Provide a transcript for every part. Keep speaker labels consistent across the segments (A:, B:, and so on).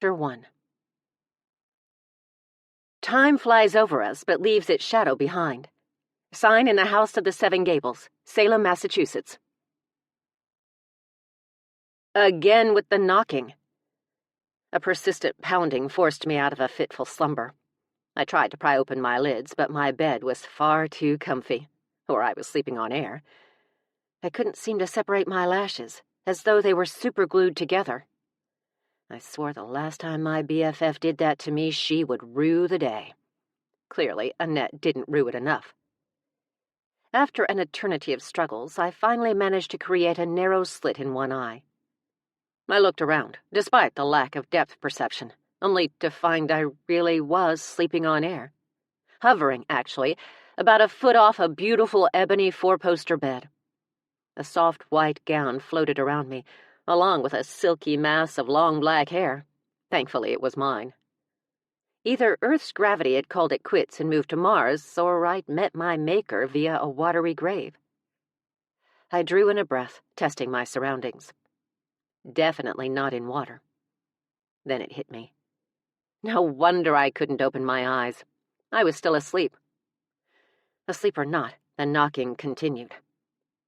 A: Chapter 1. Time flies over us, but leaves its shadow behind. Sign in the House of the Seven Gables, Salem, Massachusetts. Again with the knocking. A persistent pounding forced me out of a fitful slumber. I tried to pry open my lids, but my bed was far too comfy, or I was sleeping on air. I couldn't seem to separate my lashes, as though they were superglued together. I swore the last time my BFF did that to me, she would rue the day. Clearly, Annette didn't rue it enough. After an eternity of struggles, I finally managed to create a narrow slit in one eye. I looked around, despite the lack of depth perception, only to find I really was sleeping on air. Hovering, actually, about a foot off a beautiful ebony four-poster bed. A soft white gown floated around me, along with a silky mass of long black hair. Thankfully, it was mine. Either Earth's gravity had called it quits and moved to Mars, or I'd met my maker via a watery grave. I drew in a breath, testing my surroundings. Definitely not in water. Then it hit me. No wonder I couldn't open my eyes. I was still asleep. Asleep or not, the knocking continued.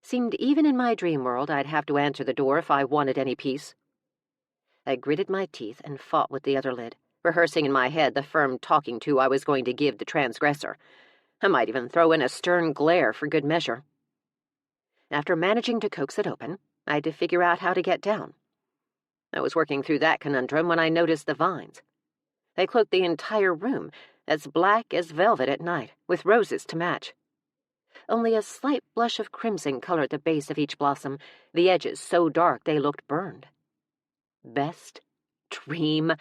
A: Seemed even in my dream world I'd have to answer the door if I wanted any peace. I gritted my teeth and fought with the other lid, rehearsing in my head the firm talking to I was going to give the transgressor. I might even throw in a stern glare for good measure. After managing to coax it open, I had to figure out how to get down. I was working through that conundrum when I noticed the vines. They cloaked the entire room, as black as velvet at night, with roses to match. Only a slight blush of crimson colored the base of each blossom, the edges so dark they looked burned. Best dream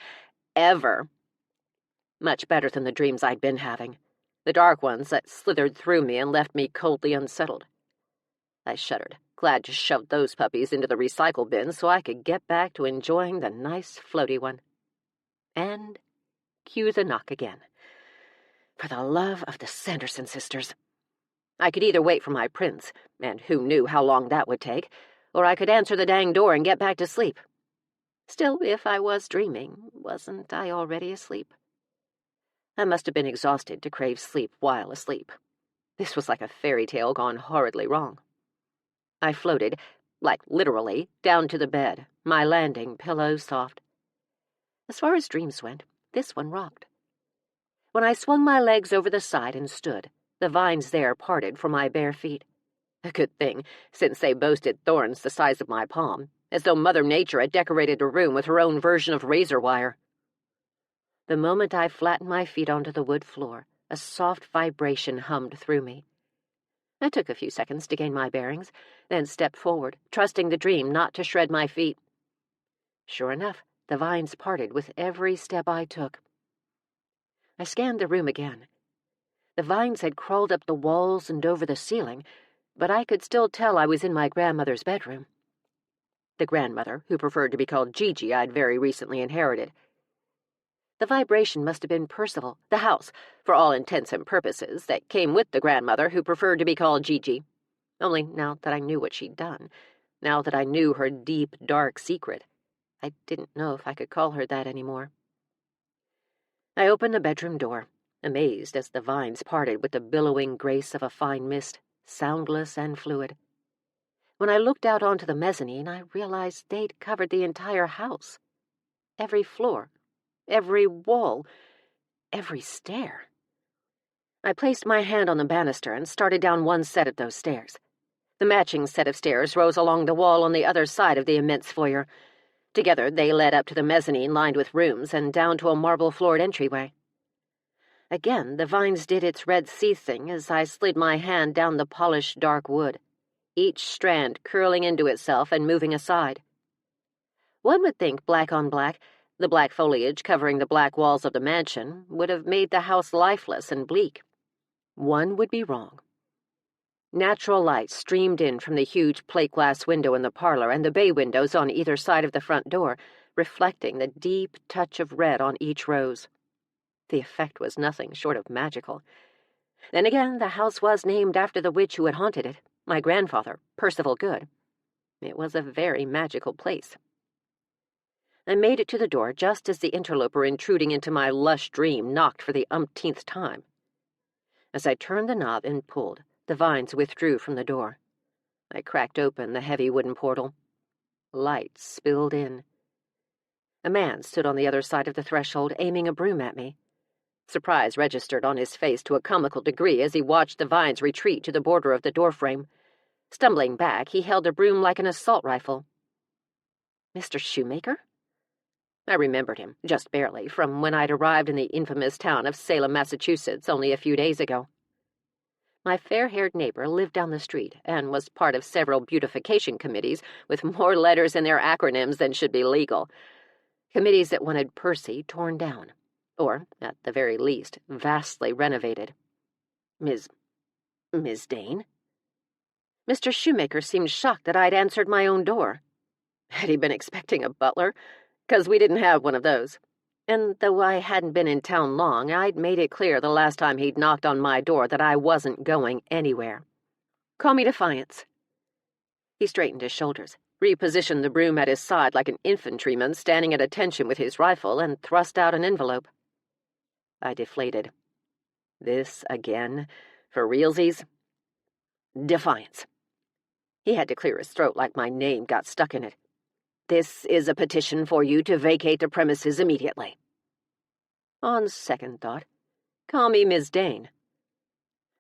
A: ever. Much better than the dreams I'd been having, the dark ones that slithered through me and left me coldly unsettled. I shuddered, glad to shove those puppies into the recycle bin so I could get back to enjoying the nice floaty one. And cue the knock again. For the love of the Sanderson sisters. I could either wait for my prince, and who knew how long that would take, or I could answer the dang door and get back to sleep. Still, if I was dreaming, wasn't I already asleep? I must have been exhausted to crave sleep while asleep. This was like a fairy tale gone horridly wrong. I floated, like literally, down to the bed, my landing pillow soft. As far as dreams went, this one rocked. When I swung my legs over the side and stood, the vines there parted for my bare feet. A good thing, since they boasted thorns the size of my palm, as though Mother Nature had decorated a room with her own version of razor wire. The moment I flattened my feet onto the wood floor, a soft vibration hummed through me. I took a few seconds to gain my bearings, then stepped forward, trusting the dream not to shred my feet. Sure enough, the vines parted with every step I took. I scanned the room again. The vines had crawled up the walls and over the ceiling, but I could still tell I was in my grandmother's bedroom. The grandmother, who preferred to be called Gigi, I'd very recently inherited. The vibration must have been Percival, the house, for all intents and purposes, that came with the grandmother who preferred to be called Gigi. Only now that I knew what she'd done, now that I knew her deep, dark secret, I didn't know if I could call her that anymore. I opened the bedroom door, amazed as the vines parted with the billowing grace of a fine mist, soundless and fluid. When I looked out onto the mezzanine, I realized they'd covered the entire house. Every floor, every wall, every stair. I placed my hand on the banister and started down one set of those stairs. The matching set of stairs rose along the wall on the other side of the immense foyer. Together, they led up to the mezzanine lined with rooms and down to a marble-floored entryway. Again, the vines did its Red Sea thing as I slid my hand down the polished dark wood, each strand curling into itself and moving aside. One would think black on black, the black foliage covering the black walls of the mansion, would have made the house lifeless and bleak. One would be wrong. Natural light streamed in from the huge plate-glass window in the parlor and the bay windows on either side of the front door, reflecting the deep touch of red on each rose. The effect was nothing short of magical. Then again, the house was named after the witch who had haunted it, my grandfather, Percival Good. It was a very magical place. I made it to the door just as the interloper intruding into my lush dream knocked for the umpteenth time. As I turned the knob and pulled, the vines withdrew from the door. I cracked open the heavy wooden portal. Light spilled in. A man stood on the other side of the threshold, aiming a broom at me. Surprise registered on his face to a comical degree as he watched the vines retreat to the border of the doorframe. Stumbling back, he held a broom like an assault rifle. Mr. Shoemaker? I remembered him, just barely, from when I'd arrived in the infamous town of Salem, Massachusetts, only a few days ago. My fair-haired neighbor lived down the street and was part of several beautification committees with more letters in their acronyms than should be legal. Committees that wanted Percy torn down, or, at the very least, vastly renovated. Miss Dayne? Mr. Shoemaker seemed shocked that I'd answered my own door. Had he been expecting a butler? 'Cause we didn't have one of those. And though I hadn't been in town long, I'd made it clear the last time he'd knocked on my door that I wasn't going anywhere. Call me Defiance. He straightened his shoulders, repositioned the broom at his side like an infantryman standing at attention with his rifle, and thrust out an envelope. I deflated. This again? For realsies? Defiance. He had to clear his throat like my name got stuck in it. This is a petition for you to vacate the premises immediately. On second thought, call me Miss Dayne.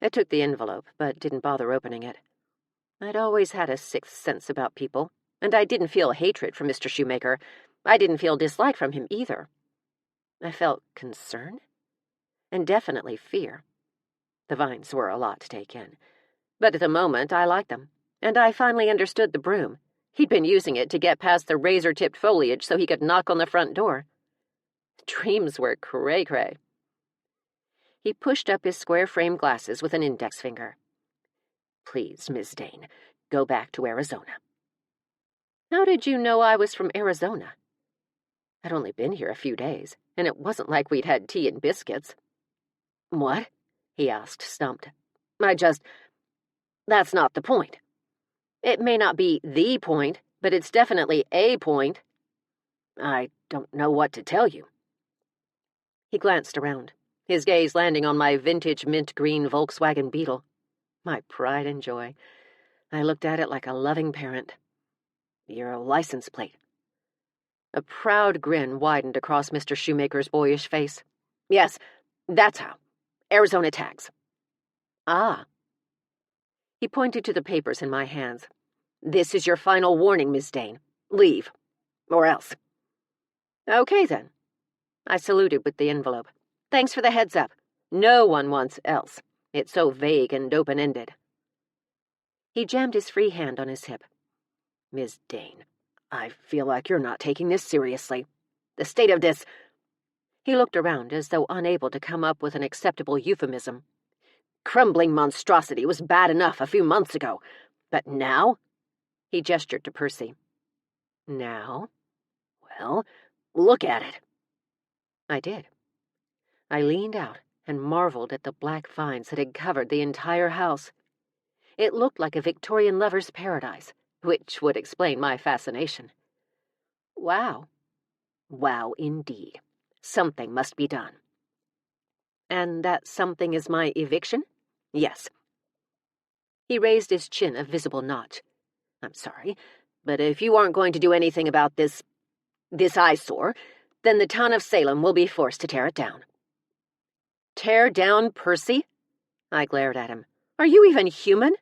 A: I took the envelope, but didn't bother opening it. I'd always had a sixth sense about people, and I didn't feel hatred for Mr. Shoemaker. I didn't feel dislike from him either. I felt concern, and definitely fear. The vines were a lot to take in, but at the moment I liked them, and I finally understood the broom. He'd been using it to get past the razor-tipped foliage so he could knock on the front door. Dreams were cray-cray. He pushed up his square-frame glasses with an index finger. Please, Miss Dayne, go back to Arizona. How did you know I was from Arizona? I'd only been here a few days, and it wasn't like we'd had tea and biscuits. What? He asked, stumped. That's not the point. It may not be the point, but it's definitely a point. I don't know what to tell you. He glanced around, his gaze landing on my vintage mint-green Volkswagen Beetle. My pride and joy. I looked at it like a loving parent. Your license plate. A proud grin widened across Mr. Shoemaker's boyish face. Yes, that's how. Arizona tags. Ah. He pointed to the papers in my hands. This is your final warning, Miss Dayne. Leave. Or else. Okay, then. I saluted with the envelope. Thanks for the heads up. No one wants else. It's so vague and open-ended. He jammed his free hand on his hip. Miss Dayne, I feel like you're not taking this seriously. The state of this... He looked around as though unable to come up with an acceptable euphemism. Crumbling monstrosity was bad enough a few months ago, but now? He gestured to Percy. Now? Well, look at it. I did. I leaned out and marveled at the black vines that had covered the entire house. It looked like a Victorian lover's paradise, which would explain my fascination. Wow. Wow, indeed. Something must be done. And that something is my eviction? Yes. He raised his chin a visible notch. I'm sorry, but if you aren't going to do anything about this eyesore, then the town of Salem will be forced to tear it down. Tear down Percy? I glared at him. Are you even human?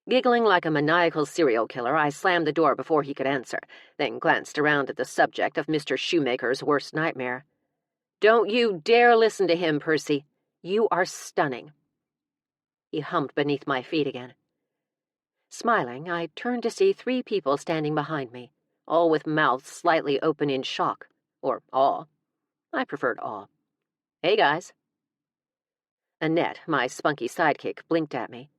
A: Giggling like a maniacal serial killer, I slammed the door before he could answer, then glanced around at the subject of Mr. Shoemaker's worst nightmare. Don't you dare listen to him, Percy. You are stunning. He hummed beneath my feet again. Smiling, I turned to see 3 people standing behind me, all with mouths slightly open in shock, or awe. I preferred awe. Hey, guys. Annette, my spunky sidekick, blinked at me.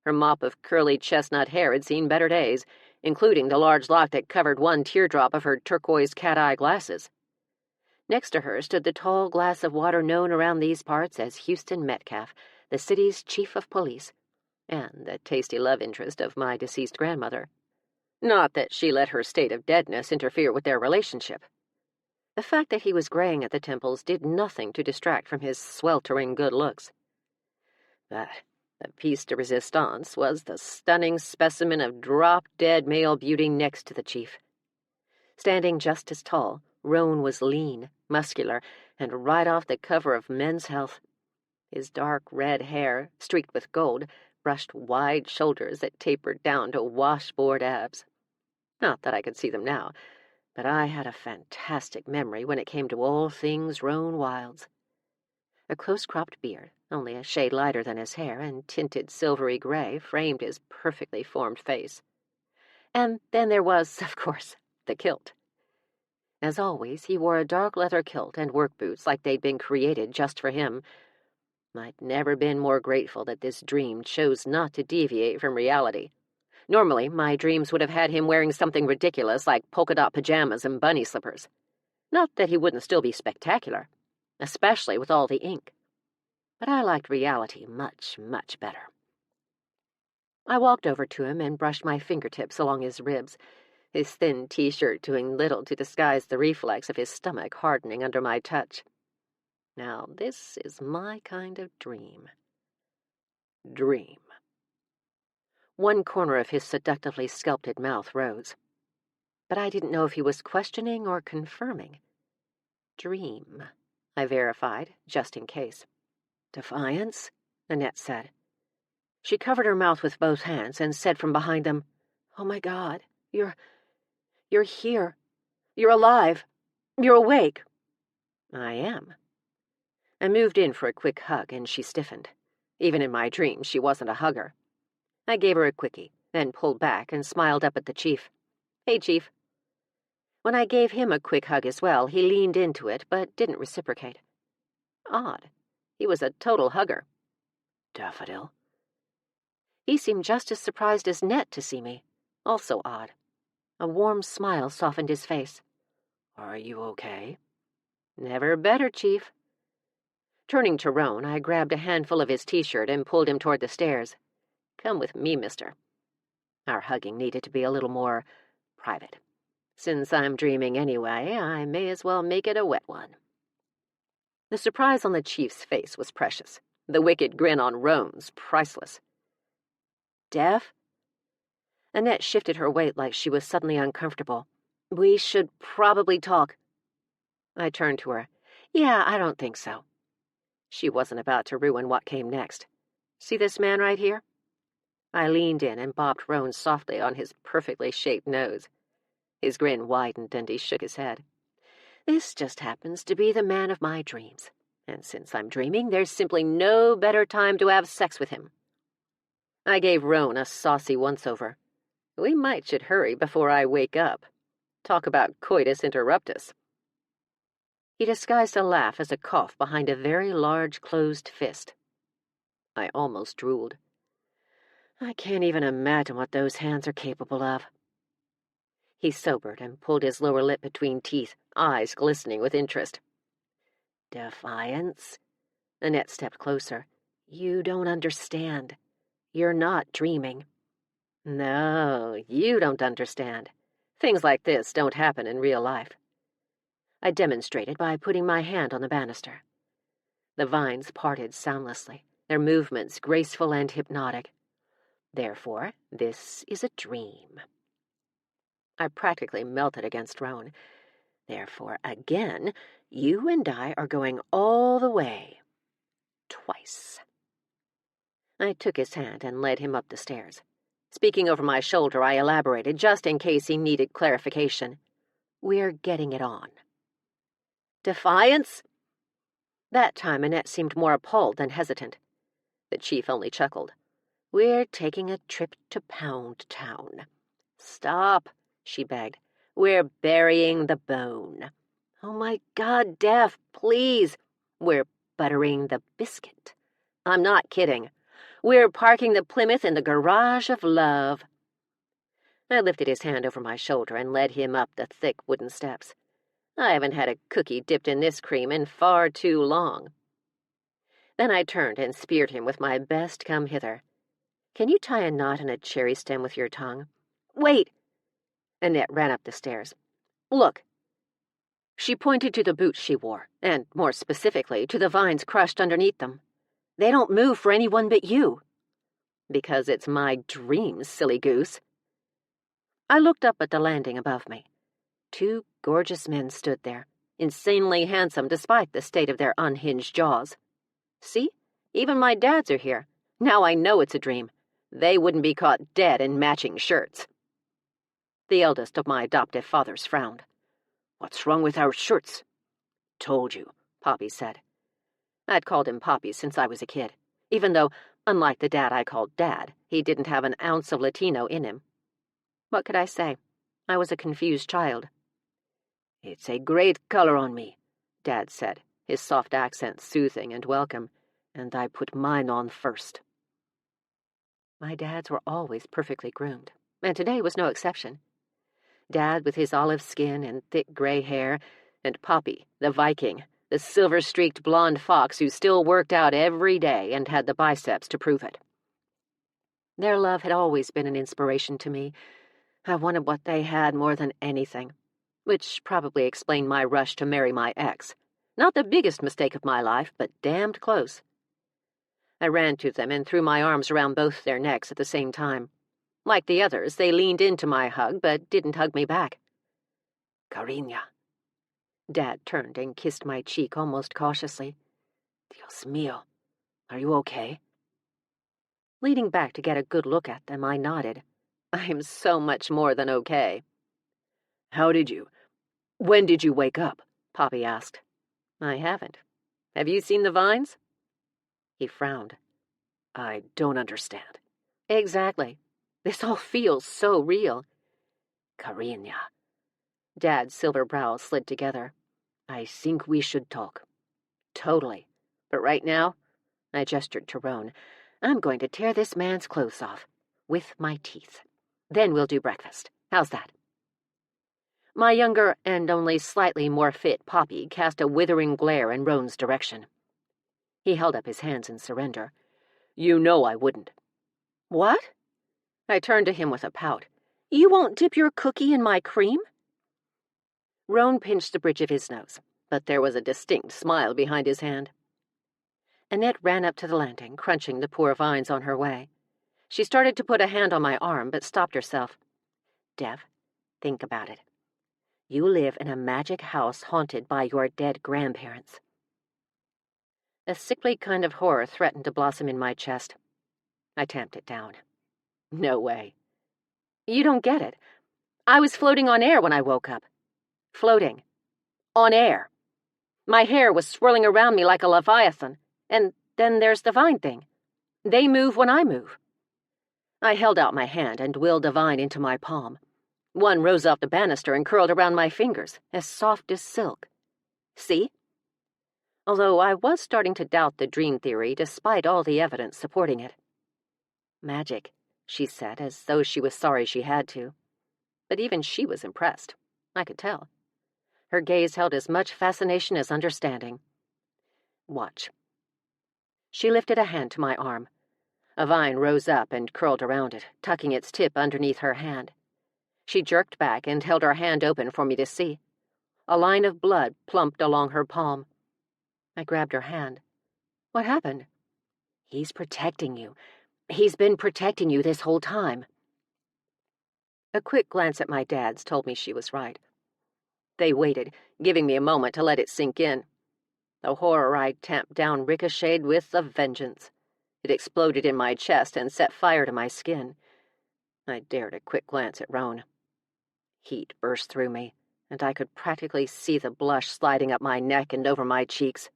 A: Her mop of curly chestnut hair had seen better days, including the large lock that covered one teardrop of her turquoise cat-eye glasses. Next to her stood the tall glass of water known around these parts as Houston Metcalf, the city's chief of police, and the tasty love interest of my deceased grandmother. Not that she let her state of deadness interfere with their relationship. The fact that he was graying at the temples did nothing to distract from his sweltering good looks. But the piece de resistance was the stunning specimen of drop-dead male beauty next to the chief. Standing just as tall, Roane was lean, muscular, and right off the cover of Men's Health. His dark red hair, streaked with gold, brushed wide shoulders that tapered down to washboard abs. Not that I could see them now, but I had a fantastic memory when it came to all things Roane Wildes. A close-cropped beard, only a shade lighter than his hair, and tinted silvery gray framed his perfectly formed face. And then there was, of course, the kilt. As always, he wore a dark leather kilt and work boots like they'd been created just for him. I'd never been more grateful that this dream chose not to deviate from reality. Normally, my dreams would have had him wearing something ridiculous like polka-dot pajamas and bunny slippers. Not that he wouldn't still be spectacular, especially with all the ink. But I liked reality much, much better. I walked over to him and brushed my fingertips along his ribs, his thin t-shirt doing little to disguise the reflex of his stomach hardening under my touch. Now, this is my kind of dream. Dream. One corner of his seductively sculpted mouth rose. But I didn't know if he was questioning or confirming. Dream, I verified, just in case. Defiance, Annette said. She covered her mouth with both hands and said from behind them, "Oh my God, you're here. You're alive. You're awake." I am. I moved in for a quick hug, and she stiffened. Even in my dreams, she wasn't a hugger. I gave her a quickie, then pulled back and smiled up at the chief. "Hey, Chief." When I gave him a quick hug as well, he leaned into it, but didn't reciprocate. Odd. He was a total hugger. Daffodil. He seemed just as surprised as Annette to see me. Also odd. A warm smile softened his face. "Are you okay?" "Never better, Chief." Turning to Roane, I grabbed a handful of his t-shirt and pulled him toward the stairs. "Come with me, mister." Our hugging needed to be a little more private. Since I'm dreaming anyway, I may as well make it a wet one. The surprise on the chief's face was precious. The wicked grin on Roane's priceless. "Deaf?" Annette shifted her weight like she was suddenly uncomfortable. "We should probably talk." I turned to her. "Yeah, I don't think so." She wasn't about to ruin what came next. "See this man right here?" I leaned in and bopped Roane softly on his perfectly shaped nose. His grin widened and he shook his head. "This just happens to be the man of my dreams. And since I'm dreaming, there's simply no better time to have sex with him." I gave Roane a saucy once-over. We should hurry before I wake up. Talk about coitus interruptus. He disguised a laugh as a cough behind a very large closed fist. I almost drooled. I can't even imagine what those hands are capable of. He sobered and pulled his lower lip between teeth, eyes glistening with interest. "Defiance?" Annette stepped closer. "You don't understand. You're not dreaming." "No, you don't understand. Things like this don't happen in real life." I demonstrated by putting my hand on the banister. The vines parted soundlessly, their movements graceful and hypnotic. Therefore, this is a dream. I practically melted against Roane. Therefore, again, you and I are going all the way. Twice. I took his hand and led him up the stairs. Speaking over my shoulder, I elaborated, just in case he needed clarification. "We're getting it on." "Defiance?" That time Annette seemed more appalled than hesitant. The chief only chuckled. "We're taking a trip to Pound Town." "Stop," she begged. "We're burying the bone." "Oh my God, Def, please." "We're buttering the biscuit." "I'm not kidding. We're parking the Plymouth in the garage of love." I lifted his hand over my shoulder and led him up the thick wooden steps. I haven't had a cookie dipped in this cream in far too long. Then I turned and speared him with my best come hither. "Can you tie a knot in a cherry stem with your tongue?" "Wait!" Annette ran up the stairs. "Look." She pointed to the boots she wore, and, more specifically, to the vines crushed underneath them. "They don't move for anyone but you." "Because it's my dream, silly goose." I looked up at the landing above me. 2 gorgeous men stood there, insanely handsome despite the state of their unhinged jaws. "See? Even my dads are here. Now I know it's a dream. They wouldn't be caught dead in matching shirts." The eldest of my adoptive fathers frowned. "What's wrong with our shirts?" "Told you," Poppy said. I'd called him Poppy since I was a kid, even though, unlike the dad I called Dad, he didn't have an ounce of Latino in him. What could I say? I was a confused child. "It's a great color on me," Dad said, his soft accent soothing and welcome, "and I put mine on first." My dads were always perfectly groomed, and today was no exception. Dad with his olive skin and thick gray hair, and Poppy, the Viking, the silver-streaked blonde fox who still worked out every day and had the biceps to prove it. Their love had always been an inspiration to me. I wanted what they had more than anything, which probably explained my rush to marry my ex. Not the biggest mistake of my life, but damned close. I ran to them and threw my arms around both their necks at the same time. Like the others, they leaned into my hug, but didn't hug me back. "Cariña." Dad turned and kissed my cheek almost cautiously. "Dios mío, are you okay?" Leaning back to get a good look at them, I nodded. "I'm so much more than okay." When did you wake up?" Poppy asked. "I haven't. Have you seen the vines?" He frowned. "I don't understand." "Exactly. This all feels so real." "Cariña." Dad's silver brows slid together. "I think we should talk." "Totally. But right now," I gestured to Roane, "I'm going to tear this man's clothes off. With my teeth. Then we'll do breakfast. How's that?" My younger and only slightly more fit Poppy cast a withering glare in Roane's direction. He held up his hands in surrender. "You know I wouldn't." "What?" I turned to him with a pout. "You won't dip your cookie in my cream?" Roane pinched the bridge of his nose, but there was a distinct smile behind his hand. Annette ran up to the landing, crunching the poor vines on her way. She started to put a hand on my arm, but stopped herself. "Dev, think about it. You live in a magic house haunted by your dead grandparents." A sickly kind of horror threatened to blossom in my chest. I tamped it down. "No way." "You don't get it. I was floating on air when I woke up. Floating. On air. My hair was swirling around me like a leviathan, and then there's the vine thing. They move when I move." I held out my hand and willed a vine into my palm. One rose off the banister and curled around my fingers, as soft as silk. "See?" Although I was starting to doubt the dream theory despite all the evidence supporting it. "Magic," she said, as though she was sorry she had to. But even she was impressed. I could tell. Her gaze held as much fascination as understanding. "Watch." She lifted a hand to my arm. A vine rose up and curled around it, tucking its tip underneath her hand. She jerked back and held her hand open for me to see. A line of blood plumped along her palm. I grabbed her hand. "What happened?" "He's protecting you. He's been protecting you this whole time." A quick glance at my dad's told me she was right. They waited, giving me a moment to let it sink in. The horror I tamped down ricocheted with a vengeance. It exploded in my chest and set fire to my skin. I dared a quick glance at Roane. Heat burst through me, and I could practically see the blush sliding up my neck and over my cheeks.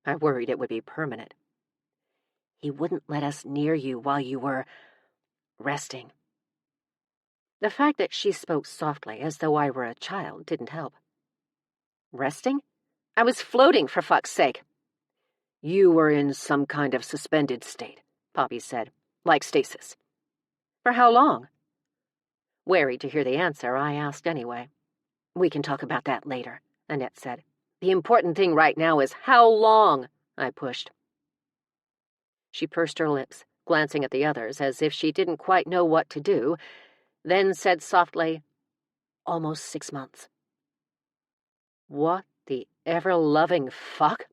A: I worried it would be permanent. "He wouldn't let us near you while you were resting." The fact that she spoke softly, as though I were a child, didn't help. "Resting? I was floating, for fuck's sake." "You were in some kind of suspended state," Poppy said, "like stasis." "For how long?" Wary to hear the answer, I asked anyway. "We can talk about that later," Annette said. "The important thing right now is how long," I pushed. She pursed her lips, glancing at the others as if she didn't quite know what to do, then said softly, almost 6 months. What the ever-loving fuck?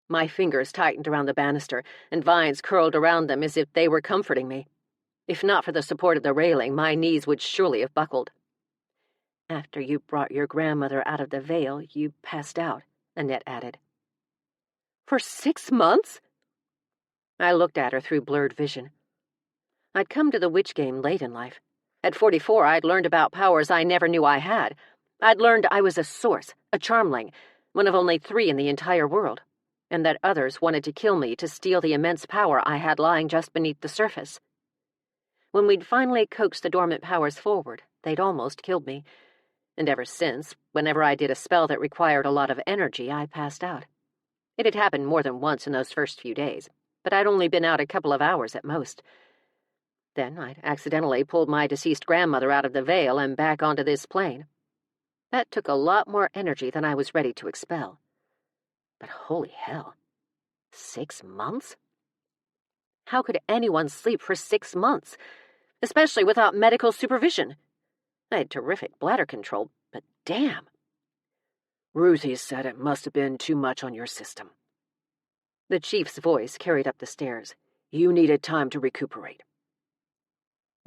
A: My fingers tightened around the banister, and vines curled around them as if they were comforting me. If not for the support of the railing, my knees would surely have buckled. After you brought your grandmother out of the veil, you passed out, Annette added. For 6 months? I looked at her through blurred vision. I'd come to the witch game late in life. At 44, I'd learned about powers I never knew I had. I'd learned I was a source, a Charmling, one of only 3 in the entire world, and that others wanted to kill me to steal the immense power I had lying just beneath the surface. When we'd finally coaxed the dormant powers forward, they'd almost killed me, and ever since, whenever I did a spell that required a lot of energy, I passed out. It had happened more than once in those first few days, but I'd only been out a couple of hours at most. Then I'd accidentally pulled my deceased grandmother out of the veil and back onto this plane. That took a lot more energy than I was ready to expel. But holy hell, 6 months? How could anyone sleep for 6 months, especially without medical supervision? I had terrific bladder control, but damn.
B: Ruthie said it must have been too much on your system.
A: The chief's voice carried up the stairs.
B: You needed time to recuperate.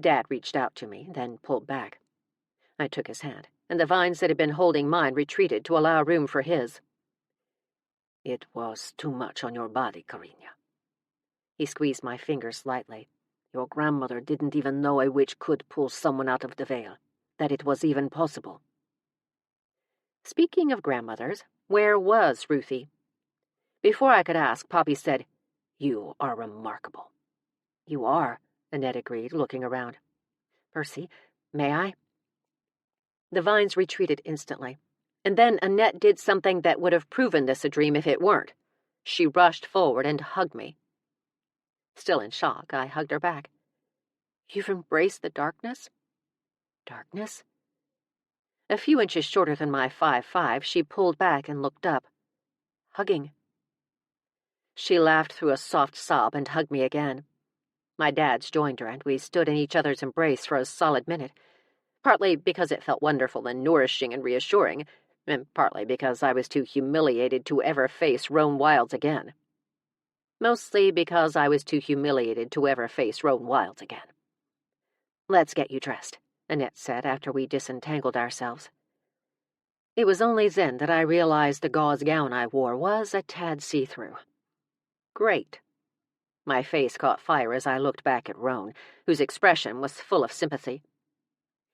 A: Dad reached out to me, then pulled back. I took his hand, and the vines that had been holding mine retreated to allow room for his.
B: It was too much on your body, Karina.
A: He squeezed my fingers lightly.
B: Your grandmother didn't even know a witch could pull someone out of the veil, that it was even possible.
A: Speaking of grandmothers, where was Ruthie? Before I could ask, Poppy said,
B: You are remarkable.
A: You are, Annette agreed, looking around. Percy, may I? The vines retreated instantly, and then Annette did something that would have proven this a dream if it weren't. She rushed forward and hugged me. Still in shock, I hugged her back. You've embraced the darkness? Darkness? A few inches shorter than my 5'5", she pulled back and looked up. Hugging. She laughed through a soft sob and hugged me again. My dad's joined her, and we stood in each other's embrace for a solid minute, partly because it felt wonderful and nourishing and reassuring, and partly because I was too humiliated to ever face Roane Wildes again. Mostly because I was too humiliated to ever face Roane Wildes again. Let's get you dressed, Annette said after we disentangled ourselves. It was only then that I realized the gauze gown I wore was a tad see-through. Great. My face caught fire as I looked back at Roane, whose expression was full of sympathy.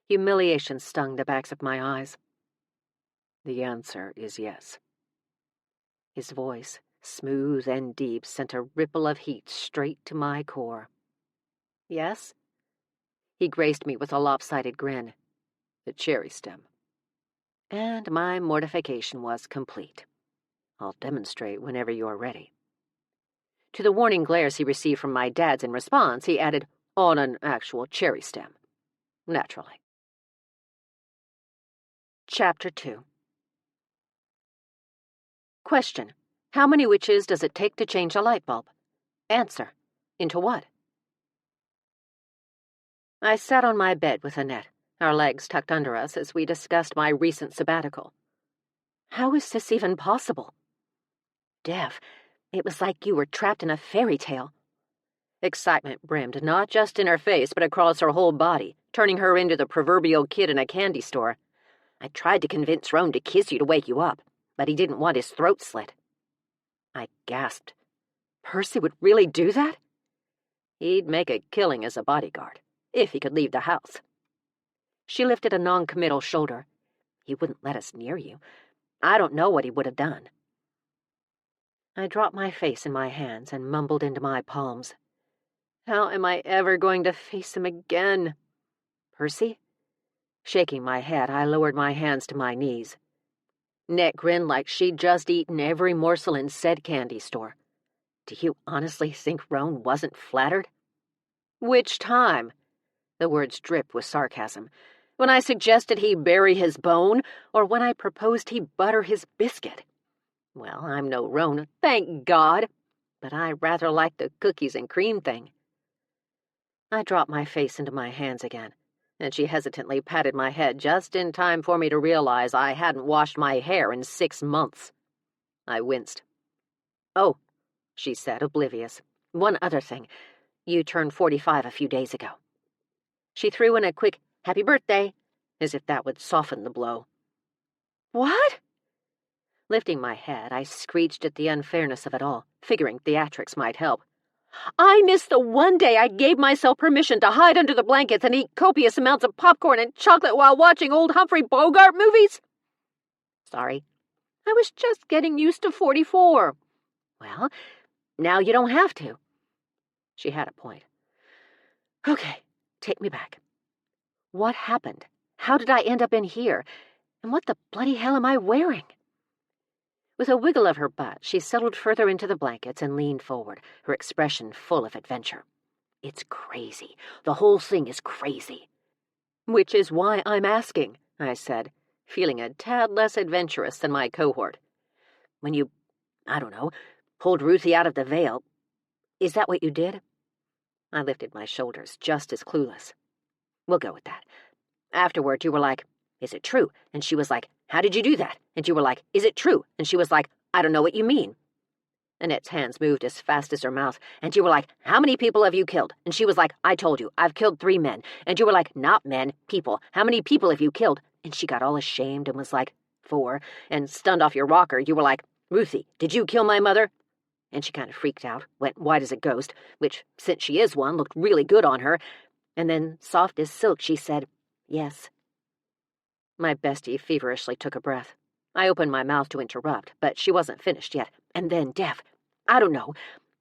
A: Humiliation stung the backs of my eyes.
B: The answer is yes.
A: His voice, smooth and deep, sent a ripple of heat straight to my core. Yes? He graced me with a lopsided grin.
B: The cherry stem.
A: And my mortification was complete.
B: I'll demonstrate whenever you're ready.
A: To the warning glares he received from my dads in response, he added, on an actual cherry stem. Naturally. Chapter 2. Question. How many witches does it take to change a light bulb? Answer. Into what? I sat on my bed with Annette, our legs tucked under us as we discussed my recent sabbatical. How is this even possible? Dev, it was like you were trapped in a fairy tale. Excitement brimmed not just in her face but across her whole body, turning her into the proverbial kid in a candy store. I tried to convince Roane to kiss you to wake you up, but he didn't want his throat slit. I gasped. Percy would really do that? He'd make a killing as a bodyguard, if he could leave the house. She lifted a non-committal shoulder. He wouldn't let us near you. I don't know what he would have done. I dropped my face in my hands and mumbled into my palms. How am I ever going to face him again? Percy? Shaking my head, I lowered my hands to my knees. Annette grinned like she'd just eaten every morsel in said candy store. Do you honestly think Roane wasn't flattered? Which time? The words dripped with sarcasm. When I suggested he bury his bone, or when I proposed he butter his biscuit? Well, I'm no Roane, thank God, but I rather like the cookies and cream thing. I dropped my face into my hands again. and she hesitantly patted my head just in time for me to realize I hadn't washed my hair in 6 months. I winced. "Oh," she said, oblivious. "One other thing. You turned 45 a few days ago." She threw in a quick "Happy birthday," as if that would soften the blow. "What?" Lifting my head, I screeched at the unfairness of it all, figuring theatrics might help. "I missed the one day I gave myself permission to hide under the blankets and eat copious amounts of popcorn and chocolate while watching old Humphrey Bogart movies." "Sorry. I was just getting used to 44. "Well, now you don't have to." She had a point. "Okay, take me back. What happened? How did I end up in here? And what the bloody hell am I wearing?" With a wiggle of her butt, she settled further into the blankets and leaned forward, her expression full of adventure. "It's crazy. The whole thing is crazy." "Which is why I'm asking," I said, feeling a tad less adventurous than my cohort. "When you, I don't know, pulled Ruthie out of the veil, is that what you did?" I lifted my shoulders, just as clueless. "We'll go with that. Afterward, you were like, 'Is it true?' And she was like, 'How did you do that?' And you were like, 'Is it true?' And she was like, 'I don't know what you mean.' Annette's hands moved as fast as her mouth, and you were like, 'How many people have you killed?' And she was like, 'I told you, I've killed 3 men. And you were like, 'Not men, people. How many people have you killed?' And she got all ashamed and was like, 4. And stunned off your rocker, you were like, 'Ruthie, did you kill my mother?' And she kind of freaked out, went white as a ghost, which, since she is one, looked really good on her. And then, soft as silk, she said, 'Yes.'" My bestie feverishly took a breath. I opened my mouth to interrupt, but she wasn't finished yet. "And then, Dev, I don't know.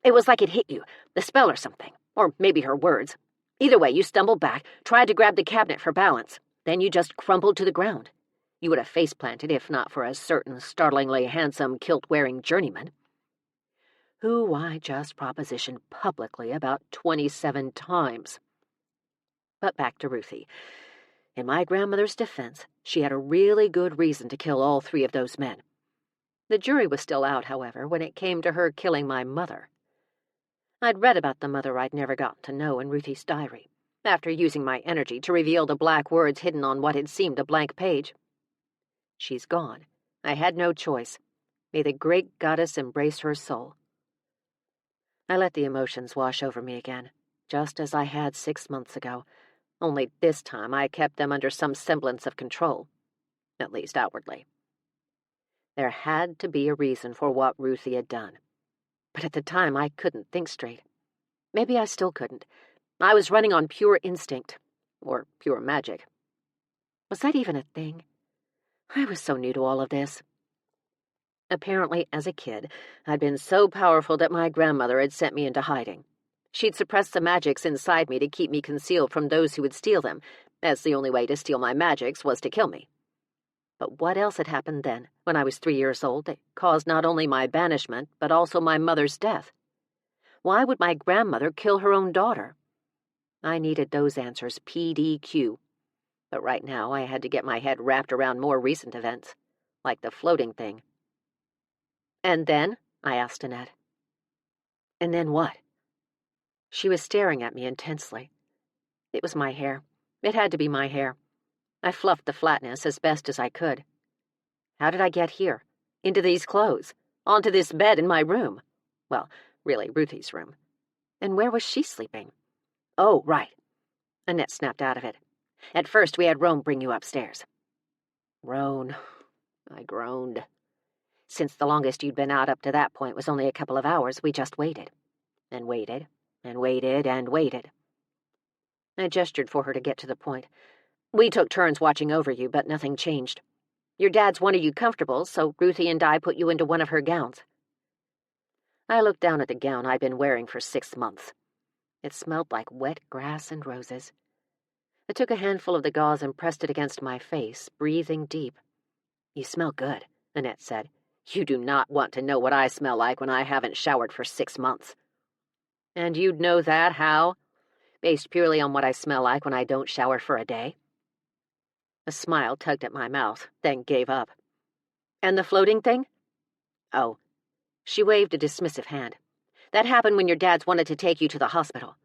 A: It was like it hit you, the spell or something. Or maybe her words. Either way, you stumbled back, tried to grab the cabinet for balance. Then you just crumpled to the ground. You would have face-planted if not for a certain startlingly handsome kilt-wearing journeyman, who I just propositioned publicly about 27 times. But back to Ruthie. In my grandmother's defense, she had a really good reason to kill all 3 of those men. The jury was still out, however, when it came to her killing my mother. I'd read about the mother I'd never gotten to know in Ruthie's diary, after using my energy to reveal the black words hidden on what had seemed a blank page. She's gone. I had no choice. May the great goddess embrace her soul. I let the emotions wash over me again, just as I had 6 months ago, only this time I kept them under some semblance of control, at least outwardly. There had to be a reason for what Ruthie had done, but at the time I couldn't think straight. Maybe I still couldn't. I was running on pure instinct, or pure magic. Was that even a thing? I was so new to all of this. Apparently, as a kid, I'd been so powerful that my grandmother had sent me into hiding. She'd suppressed the magics inside me to keep me concealed from those who would steal them, as the only way to steal my magics was to kill me. But what else had happened then, when I was 3 years old, that caused not only my banishment, but also my mother's death? Why would my grandmother kill her own daughter? I needed those answers PDQ. But right now I had to get my head wrapped around more recent events, like the floating thing. "And then?" I asked Annette. "And then what?" She was staring at me intensely. It was my hair. It had to be my hair. I fluffed the flatness as best as I could. How did I get here? Into these clothes? Onto this bed in my room? Well, really, Ruthie's room. And where was she sleeping? "Oh, right." Annette snapped out of it. "At first we had Roane bring you upstairs." "Roane," I groaned. "Since the longest you'd been out up to that point was only a couple of hours, we just waited. And waited. And waited and waited." I gestured for her to get to the point. "We took turns watching over you, but nothing changed. Your dad's wanted you comfortable, so Ruthie and I put you into one of her gowns." I looked down at the gown I'd been wearing for 6 months. It smelled like wet grass and roses. I took a handful of the gauze and pressed it against my face, breathing deep. "You smell good," Annette said. "You do not want to know what I smell like when I haven't showered for 6 months." "And you'd know that how? Based purely on what I smell like when I don't shower for a day?" A smile tugged at my mouth, then gave up. "And the floating thing?" "Oh." She waved a dismissive hand. "That happened when your dads wanted to take you to the hospital.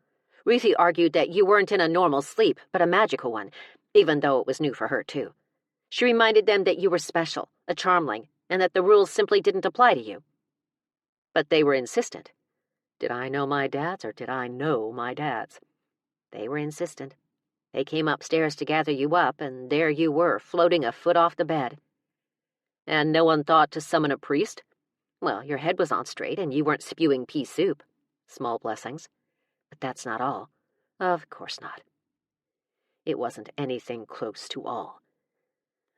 B: Ruthie argued that you weren't in a normal sleep, but a magical one, even though it was new for her, too. She reminded them that you were special, a Charmling, and that the rules simply didn't apply to you. But they were insistent. Did I know my dads, or did I know my dads? They were insistent. They came upstairs to gather you up, and there you were, floating a foot off the bed. And no one thought to summon a priest? Well, your head was on straight, and you weren't spewing pea soup. Small blessings. But that's not all. Of course not. It wasn't anything close to all.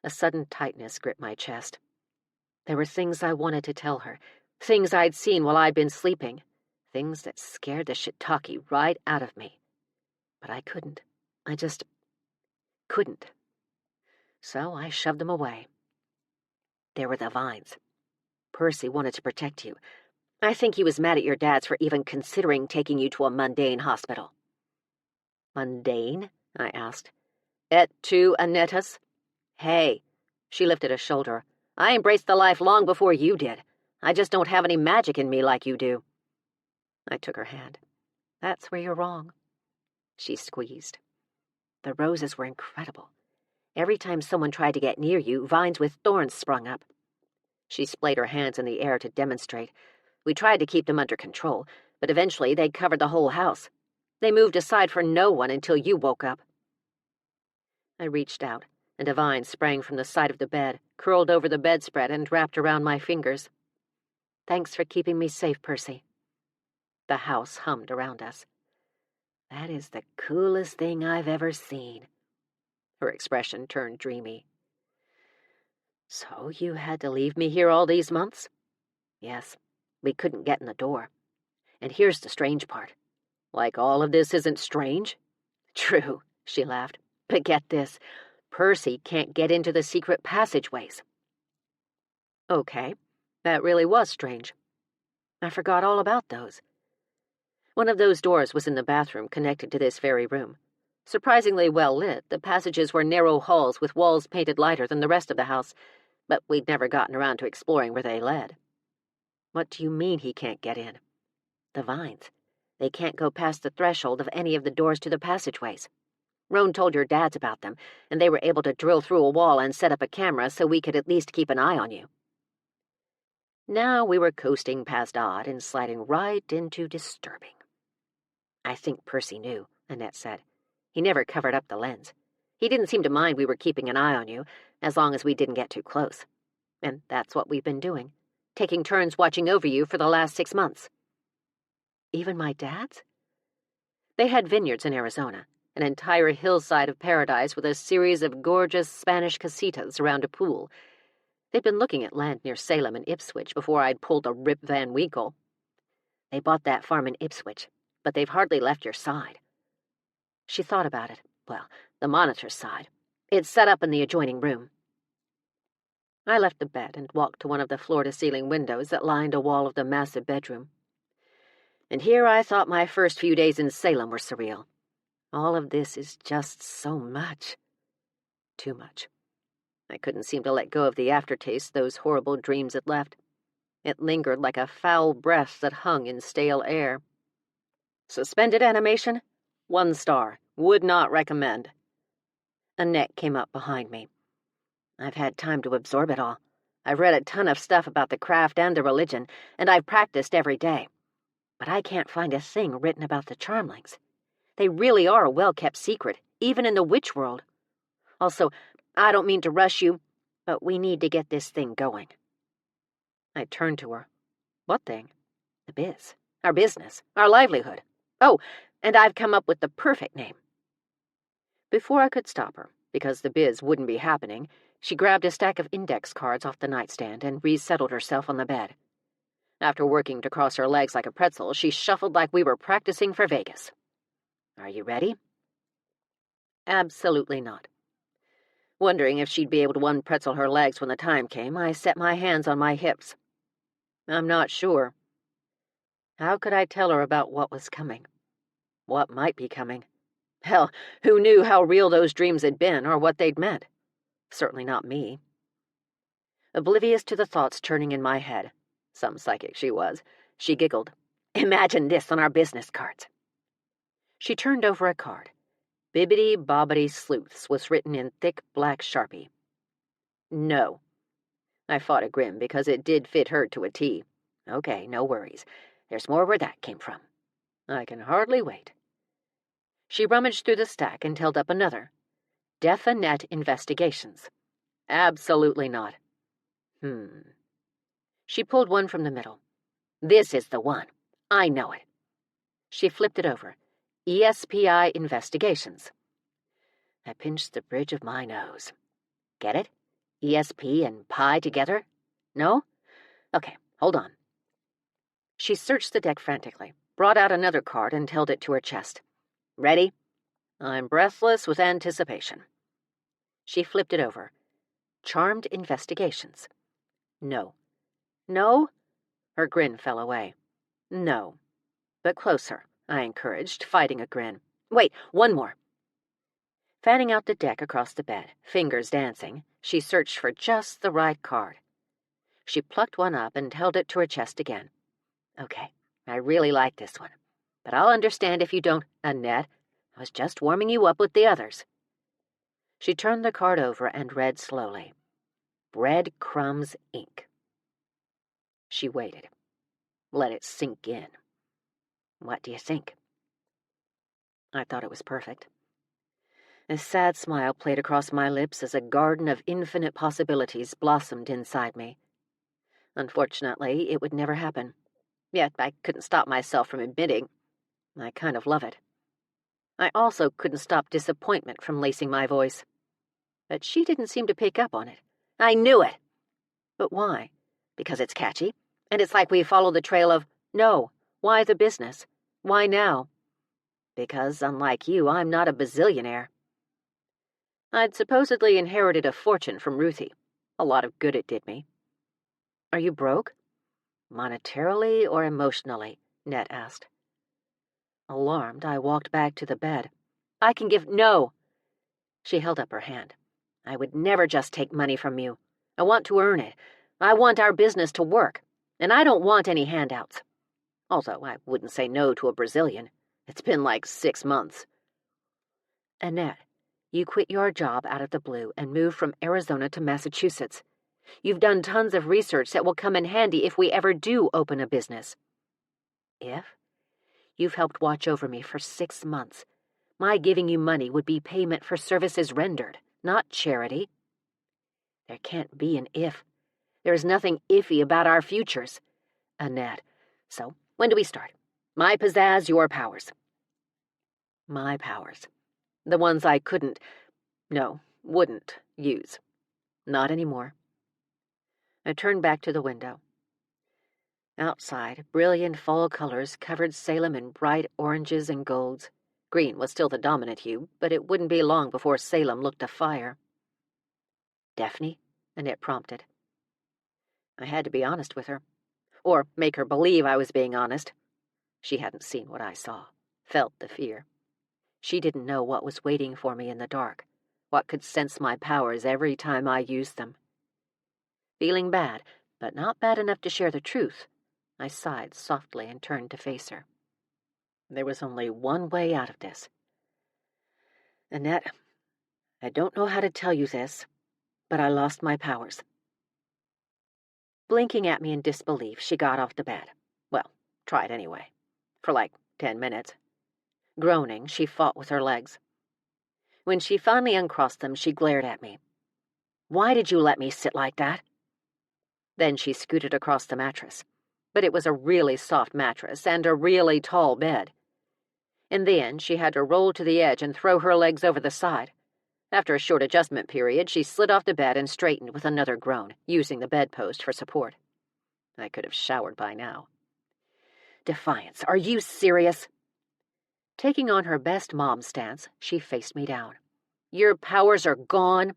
B: A sudden tightness gripped my chest. There were things I wanted to tell her, things I'd seen while I'd been sleeping, things that scared the shiitake right out of me. But I couldn't. I just couldn't. So I shoved them away. There were the vines. Percy wanted to protect you. I think he was mad at your dads for even considering taking you to a mundane hospital. Mundane? I asked. Et tu, Annette's? Hey, she lifted a shoulder. I embraced the life long before you did. I just don't have any magic in me like you do. I took her hand. That's where you're wrong. She squeezed. The roses were incredible. Every time someone tried to get near you, vines with thorns sprung up. She splayed her hands in the air to demonstrate. We tried to keep them under control, but eventually they covered the whole house. They moved aside for no one until you woke up. I reached out, and a vine sprang from the side of the bed, curled over the bedspread, and wrapped around my fingers. Thanks for keeping me safe, Percy. The house hummed around us. That is the coolest thing I've ever seen. Her expression turned dreamy. So you had to leave me here all these months? Yes, we couldn't get in the door. And here's the strange part. Like all of this isn't strange? True, she laughed. But get this, Percy can't get into the secret passageways. Okay, that really was strange. I forgot all about those. One of those doors was in the bathroom connected to this very room. Surprisingly well lit, the passages were narrow halls with walls painted lighter than the rest of the house, but we'd never gotten around to exploring where they led. What do you mean he can't get in? The vines. They can't go past the threshold of any of the doors to the passageways. Roane told your dads about them, and they were able to drill through a wall and set up a camera so we could at least keep an eye on you. Now we were coasting past odd and sliding right into disturbing. I think Percy knew, Annette said. He never covered up the lens. He didn't seem to mind we were keeping an eye on you, as long as we didn't get too close. And that's what we've been doing, taking turns watching over you for the last 6 months. Even my dad's? They had vineyards in Arizona, an entire hillside of paradise with a series of gorgeous Spanish casitas around a pool. They'd been looking at land near Salem and Ipswich before I'd pulled a Rip Van Winkle. They bought that farm in Ipswich, but they've hardly left your side. She thought about it. Well, the monitor's side. It's set up in the adjoining room. I left the bed and walked to one of the floor-to-ceiling windows that lined a wall of the massive bedroom. And here I thought my first few days in Salem were surreal. All of this is just so much. Too much. I couldn't seem to let go of the aftertaste those horrible dreams had left. It lingered like a foul breath that hung in stale air. Suspended animation? 1 star. Would not recommend. Annette came up behind me. I've had time to absorb it all. I've read a ton of stuff about the craft and the religion, and I've practiced every day. But I can't find a thing written about the Charmlings. They really are a well-kept secret, even in the witch world. Also, I don't mean to rush you, but we need to get this thing going. I turned to her. What thing? The biz. Our business. Our livelihood. Oh, and I've come up with the perfect name. Before I could stop her, because the biz wouldn't be happening, she grabbed a stack of index cards off the nightstand and resettled herself on the bed. After working to cross her legs like a pretzel, she shuffled like we were practicing for Vegas. Are you ready? Absolutely not. Wondering if she'd be able to unpretzel her legs when the time came, I set my hands on my hips. I'm not sure. How could I tell her about what was coming? What might be coming? Hell, who knew how real those dreams had been or what they'd meant? Certainly not me. Oblivious to the thoughts churning in my head, some psychic she was, she giggled. Imagine this on our business cards. She turned over a card. Bibbidi Bobbidi Sleuths was written in thick black Sharpie. No. I fought a grin because it did fit her to a T. Okay, no worries. There's more where that came from. I can hardly wait. She rummaged through the stack and held up another. Annette Investigations. Absolutely not. She pulled one from the middle. This is the one. I know it. She flipped it over. ESPI Investigations. I pinched the bridge of my nose. Get it? ESP and pi together? No? Okay, hold on. She searched the deck frantically, brought out another card and held it to her chest. Ready? I'm breathless with anticipation. She flipped it over. Charmed Investigations. No. No? Her grin fell away. No. But closer, I encouraged, fighting a grin. Wait, one more. Fanning out the deck across the bed, fingers dancing, she searched for just the right card. She plucked one up and held it to her chest again. Okay, I really like this one. But I'll understand if you don't, Annette. I was just warming you up with the others. She turned the card over and read slowly. Breadcrumbs, Inc. She waited. Let it sink in. What do you think? I thought it was perfect. A sad smile played across my lips as a garden of infinite possibilities blossomed inside me. Unfortunately, it would never happen. Yet I couldn't stop myself from admitting I kind of love it. I also couldn't stop disappointment from lacing my voice. But she didn't seem to pick up on it. I knew it! But why? Because it's catchy, and it's like we follow the trail of, no, why the business? Why now? Because, unlike you, I'm not a bazillionaire. I'd supposedly inherited a fortune from Ruthie. A lot of good it did me. Are you broke? Monetarily or emotionally? Annette asked. Alarmed, I walked back to the bed. I can give— No! She held up her hand. I would never just take money from you. I want to earn it. I want our business to work. And I don't want any handouts. Also, I wouldn't say no to a Brazilian. It's been like 6 months. Annette, you quit your job out of the blue and moved from Arizona to Massachusetts. You've done tons of research that will come in handy if we ever do open a business. If? You've helped watch over me for 6 months. My giving you money would be payment for services rendered, not charity. There can't be an if. There's nothing iffy about our futures. Annette, so when do we start? My pizzazz, your powers. My powers. The ones I wouldn't use. Not anymore. I turned back to the window. Outside, brilliant fall colors covered Salem in bright oranges and golds. Green was still the dominant hue, but it wouldn't be long before Salem looked afire. Daphne? Annette prompted. I had to be honest with her. Or make her believe I was being honest. She hadn't seen what I saw, felt the fear. She didn't know what was waiting for me in the dark, what could sense my powers every time I used them. Feeling bad, but not bad enough to share the truth, I sighed softly and turned to face her. There was only one way out of this. Annette, I don't know how to tell you this, but I lost my powers. Blinking at me in disbelief, she got off the bed. Well, tried anyway. For like 10 minutes. Groaning, she fought with her legs. When she finally uncrossed them, she glared at me. Why did you let me sit like that? Then she scooted across the mattress. But it was a really soft mattress and a really tall bed. In the end, she had to roll to the edge and throw her legs over the side. After a short adjustment period, she slid off the bed and straightened with another groan, using the bedpost for support. I could have showered by now. Defiance, are you serious? Taking on her best mom stance, she faced me down. Your powers are gone?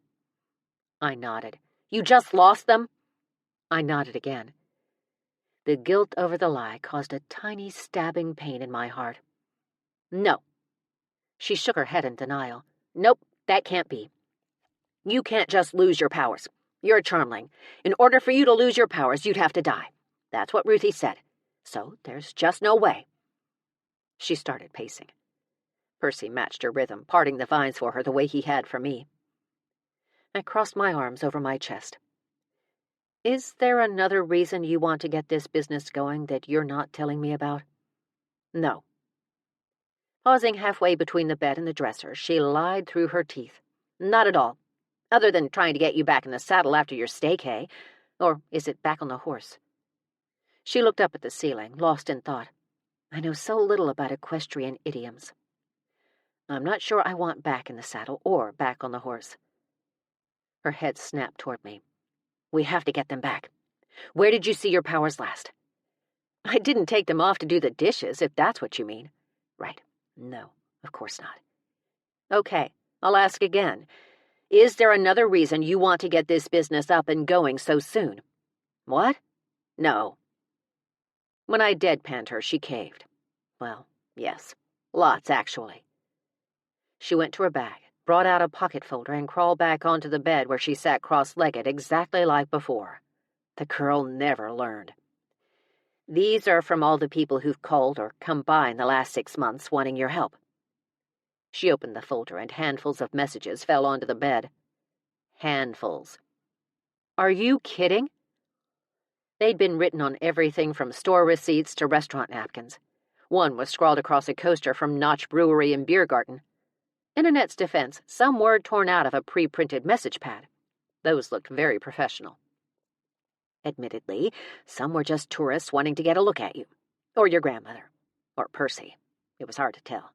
B: I nodded. You just lost them? I nodded again. The guilt over the lie caused a tiny stabbing pain in my heart. No. She shook her head in denial. Nope, that can't be. You can't just lose your powers. You're a Charmling. In order for you to lose your powers, you'd have to die. That's what Ruthie said. So there's just no way. She started pacing. Percy matched her rhythm, parting the vines for her the way he had for me. I crossed my arms over my chest. Is there another reason you want to get this business going that you're not telling me about? No. Pausing halfway between the bed and the dresser, she lied through her teeth. Not at all. Other than trying to get you back in the saddle after your stake, hey? Or is it back on the horse? She looked up at the ceiling, lost in thought. I know so little about equestrian idioms. I'm not sure I want back in the saddle or back on the horse. Her head snapped toward me. We have to get them back. Where did you see your powers last? I didn't take them off to do the dishes, if that's what you mean. Right. No, of course not. Okay, I'll ask again. Is there another reason you want to get this business up and going so soon? What? No. When I deadpanned her, she caved. Well, yes. Lots, actually. She went to her bag, brought out a pocket folder, and crawled back onto the bed where she sat cross-legged exactly like before. The girl never learned. These are from all the people who've called or come by in the last 6 months wanting your help. She opened the folder, and handfuls of messages fell onto the bed. Handfuls. Are you kidding? They'd been written on everything from store receipts to restaurant napkins. One was scrawled across a coaster from Notch Brewery and Beer Garden. In Annette's defense, some word torn out of a pre-printed message pad. Those looked very professional. Admittedly, some were just tourists wanting to get a look at you. Or your grandmother. Or Percy. It was hard to tell.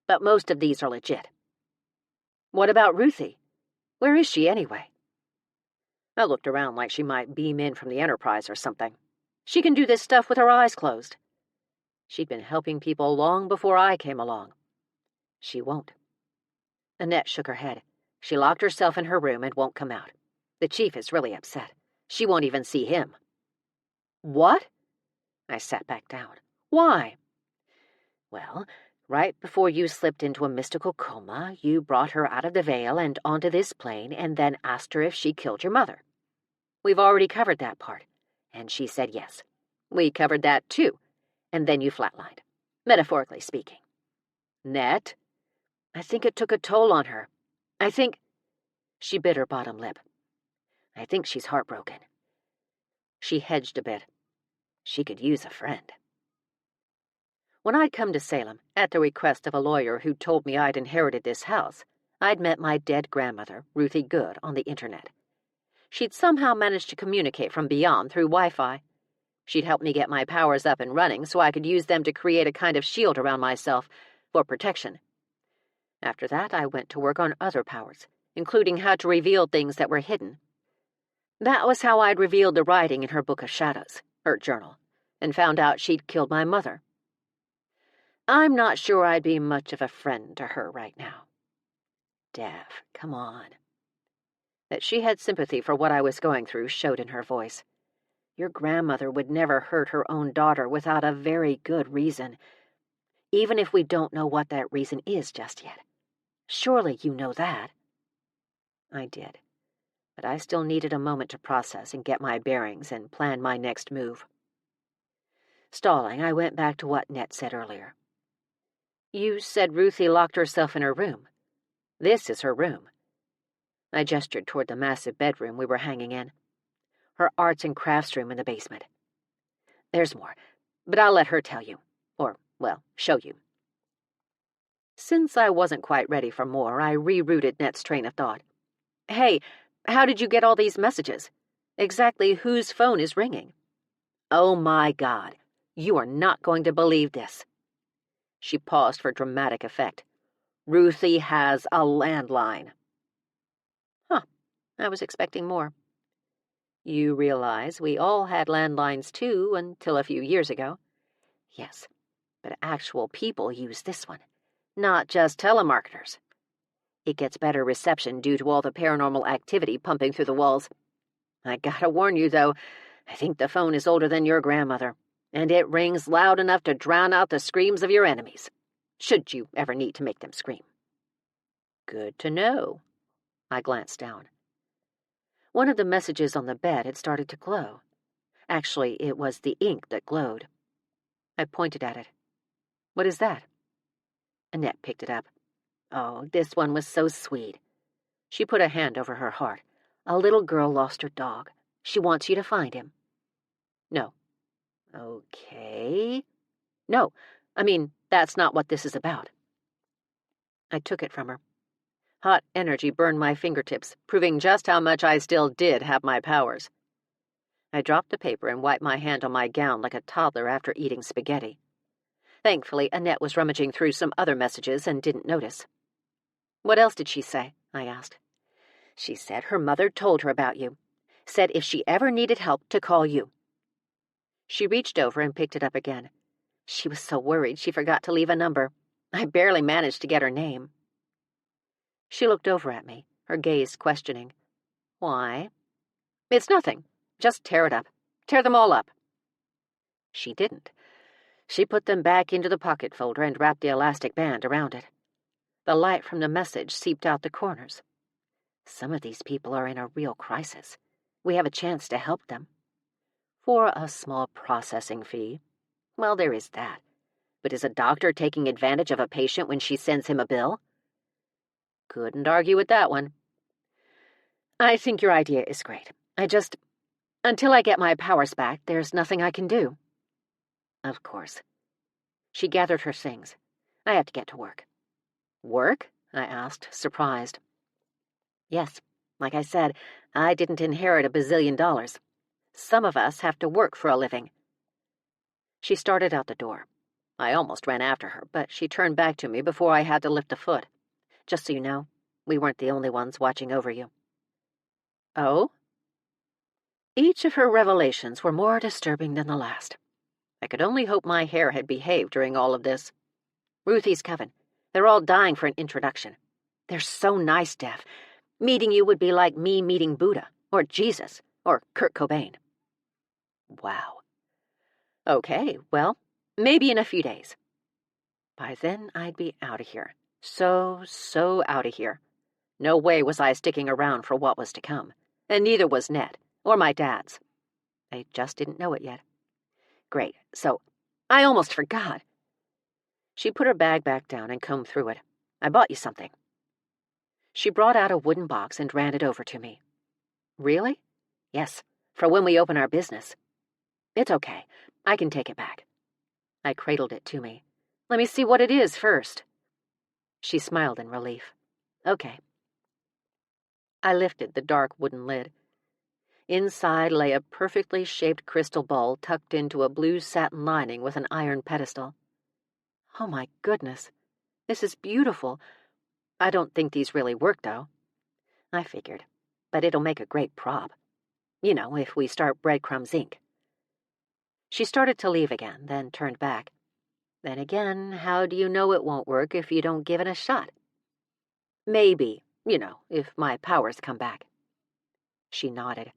B: But most of these are legit. What about Ruthie? Where is she anyway? I looked around like she might beam in from the Enterprise or something. She can do this stuff with her eyes closed. She'd been helping people long before I came along. She won't. Annette shook her head. She locked herself in her room and won't come out. The chief is really upset. She won't even see him. What? I sat back down. Why? Well, right before you slipped into a mystical coma, you brought her out of the veil and onto this plane and then asked her if she killed your mother. We've already covered that part, and she said yes. We covered that too, and then you flatlined, metaphorically speaking. Nett? I think it took a toll on her. I think... She bit her bottom lip. I think she's heartbroken. She hedged a bit. She could use a friend. When I'd come to Salem, at the request of a lawyer who told me I'd inherited this house, I'd met my dead grandmother, Ruthie Good, on the internet. She'd somehow managed to communicate from beyond through Wi-Fi. She'd helped me get my powers up and running so I could use them to create a kind of shield around myself for protection. After that, I went to work on other powers, including how to reveal things that were hidden. That was how I'd revealed the writing in her Book of Shadows, her journal, and found out she'd killed my mother. I'm not sure I'd be much of a friend to her right now. Dev, come on. That she had sympathy for what I was going through showed in her voice. Your grandmother would never hurt her own daughter without a very good reason, even if we don't know what that reason is just yet. Surely you know that. I did, but I still needed a moment to process and get my bearings and plan my next move. Stalling, I went back to what Nett said earlier. You said Ruthie locked herself in her room. This is her room. I gestured toward the massive bedroom we were hanging in. Her arts and crafts room in the basement. There's more, but I'll let her tell you. Or, well, show you. Since I wasn't quite ready for more, I rerouted Nett's train of thought. Hey, how did you get all these messages? Exactly whose phone is ringing? Oh my God, you are not going to believe this. She paused for dramatic effect. Ruthie has a landline. Huh, I was expecting more. You realize we all had landlines too until a few years ago. Yes, but actual people use this one, not just telemarketers. It gets better reception due to all the paranormal activity pumping through the walls. I gotta warn you, though, I think the phone is older than your grandmother, and it rings loud enough to drown out the screams of your enemies, should you ever need to make them scream. Good to know. I glanced down. One of the messages on the bed had started to glow. Actually, it was the ink that glowed. I pointed at it. What is that? Annette picked it up. Oh, this one was so sweet. She put a hand over her heart. A little girl lost her dog. She wants you to find him. No. Okay. No, I mean, that's not what this is about. I took it from her. Hot energy burned my fingertips, proving just how much I still did have my powers. I dropped the paper and wiped my hand on my gown like a toddler after eating spaghetti. Thankfully, Annette was rummaging through some other messages and didn't notice. What else did she say? I asked. She said her mother told her about you. Said if she ever needed help to call you. She reached over and picked it up again. She was so worried she forgot to leave a number. I barely managed to get her name. She looked over at me, her gaze questioning. Why? It's nothing. Just tear it up. Tear them all up. She didn't. She put them back into the pocket folder and wrapped the elastic band around it. The light from the message seeped out the corners. Some of these people are in a real crisis. We have a chance to help them. For a small processing fee. Well, there is that. But is a doctor taking advantage of a patient when she sends him a bill? Couldn't argue with that one. I think your idea is great. Until I get my powers back, there's nothing I can do. Of course. She gathered her things. I have to get to work. Work? I asked, surprised. Yes, like I said, I didn't inherit $1 bazillion. Some of us have to work for a living. She started out the door. I almost ran after her, but she turned back to me before I had to lift a foot. Just so you know, we weren't the only ones watching over you. Oh? Each of her revelations were more disturbing than the last. I could only hope my hair had behaved during all of this. Ruthie's Coven. They're all dying for an introduction. They're so nice, Def. Meeting you would be like me meeting Buddha, or Jesus, or Kurt Cobain. Wow. Okay, well, maybe in a few days. By then, I'd be out of here. So out of here. No way was I sticking around for what was to come, and neither was Ned, or my dad's. They just didn't know it yet. Great, so I almost forgot. She put her bag back down and combed through it. I bought you something. She brought out a wooden box and ran it over to me. Really? Yes, for when we open our business. It's okay. I can take it back. I cradled it to me. Let me see what it is first. She smiled in relief. Okay. I lifted the dark wooden lid. Inside lay a perfectly shaped crystal bowl tucked into a blue satin lining with an iron pedestal. Oh my goodness, this is beautiful. I don't think these really work, though. I figured, but it'll make a great prop. You know, if we start Breadcrumbs Inc. She started to leave again, then turned back. Then again, how do you know it won't work if you don't give it a shot? Maybe, if my powers come back. She nodded.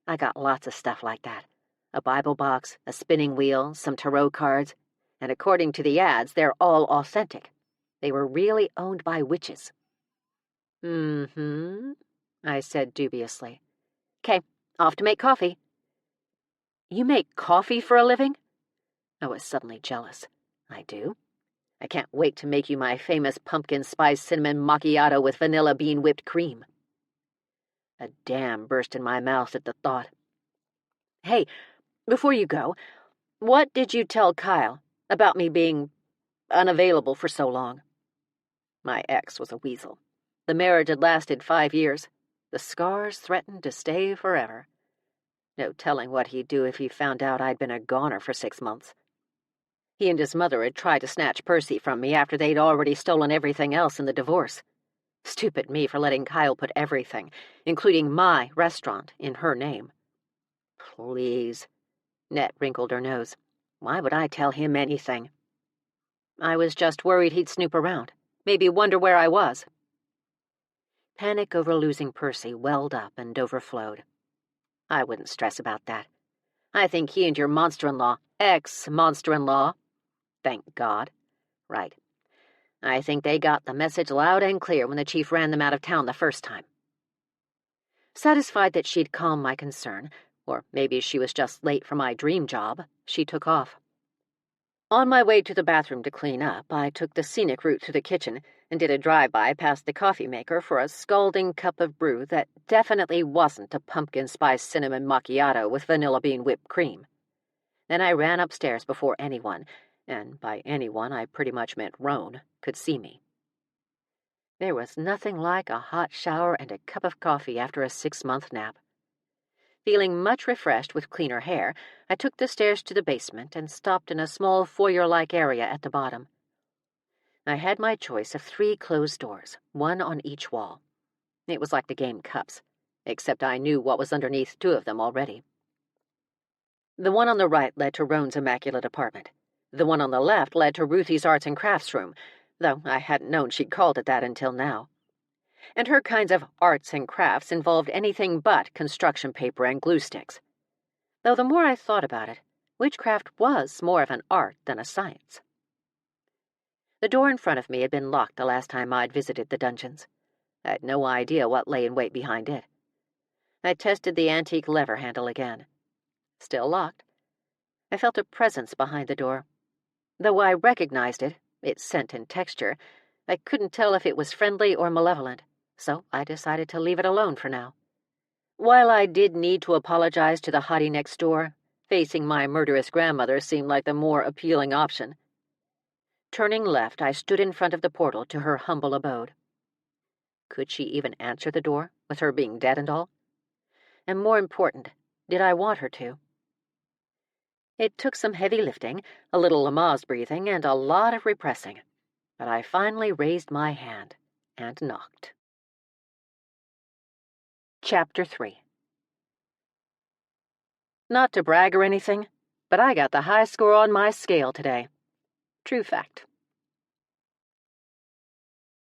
B: I got lots of stuff like that. A Bible box, a spinning wheel, some tarot cards, and according to the ads, they're all authentic. They were really owned by witches. Mm-hmm, I said dubiously. 'Kay, off to make coffee. You make coffee for a living? I was suddenly jealous. I do. I can't wait to make you my famous pumpkin spice cinnamon macchiato with vanilla bean whipped cream. A dam burst in my mouth at the thought. Hey, before you go, what did you tell Kyle about me being unavailable for so long? My ex was a weasel. The marriage had lasted 5 years. The scars threatened to stay forever. No telling what he'd do if he found out I'd been a goner for 6 months. He and his mother had tried to snatch Percy from me after they'd already stolen everything else in the divorce. Stupid me for letting Kyle put everything, including my restaurant, in her name. Please. Annette wrinkled her nose. Why would I tell him anything? I was just worried he'd snoop around, maybe wonder where I was. Panic over losing Percy welled up and overflowed. I wouldn't stress about that. I think he and your monster-in-law, ex-monster-in-law, thank God, right. I think they got the message loud and clear when the chief ran them out of town the first time. Satisfied that she'd calmed my concern, or maybe she was just late for my dream job, she took off. On my way to the bathroom to clean up, I took the scenic route through the kitchen and did a drive-by past the coffee maker for a scalding cup of brew that definitely wasn't a pumpkin spice cinnamon macchiato with vanilla bean whipped cream. Then I ran upstairs before anyone, and by anyone I pretty much meant Roane, could see me. There was nothing like a hot shower and a cup of coffee after a 6-month nap. Feeling much refreshed with cleaner hair, I took the stairs to the basement and stopped in a small foyer-like area at the bottom. I had my choice of 3 closed doors, one on each wall. It was like the game Cups, except I knew what was underneath 2 of them already. The one on the right led to Roane's immaculate apartment. The one on the left led to Ruthie's arts and crafts room, though I hadn't known she'd called it that until now. And her kinds of arts and crafts involved anything but construction paper and glue sticks. Though the more I thought about it, witchcraft was more of an art than a science. The door in front of me had been locked the last time I'd visited the dungeons. I had no idea what lay in wait behind it. I tested the antique lever handle again. Still locked. I felt a presence behind the door. Though I recognized it, its scent and texture, I couldn't tell if it was friendly or malevolent, so I decided to leave it alone for now. While I did need to apologize to the hottie next door, facing my murderous grandmother seemed like the more appealing option. Turning left, I stood in front of the portal to her humble abode. Could she even answer the door, with her being dead and all? And more important, did I want her to? It took some heavy lifting, a little Lamaze breathing, and a lot of repressing, but I finally raised my hand and knocked. Chapter 3. Not to brag or anything, but I got the high score on my scale today. True fact.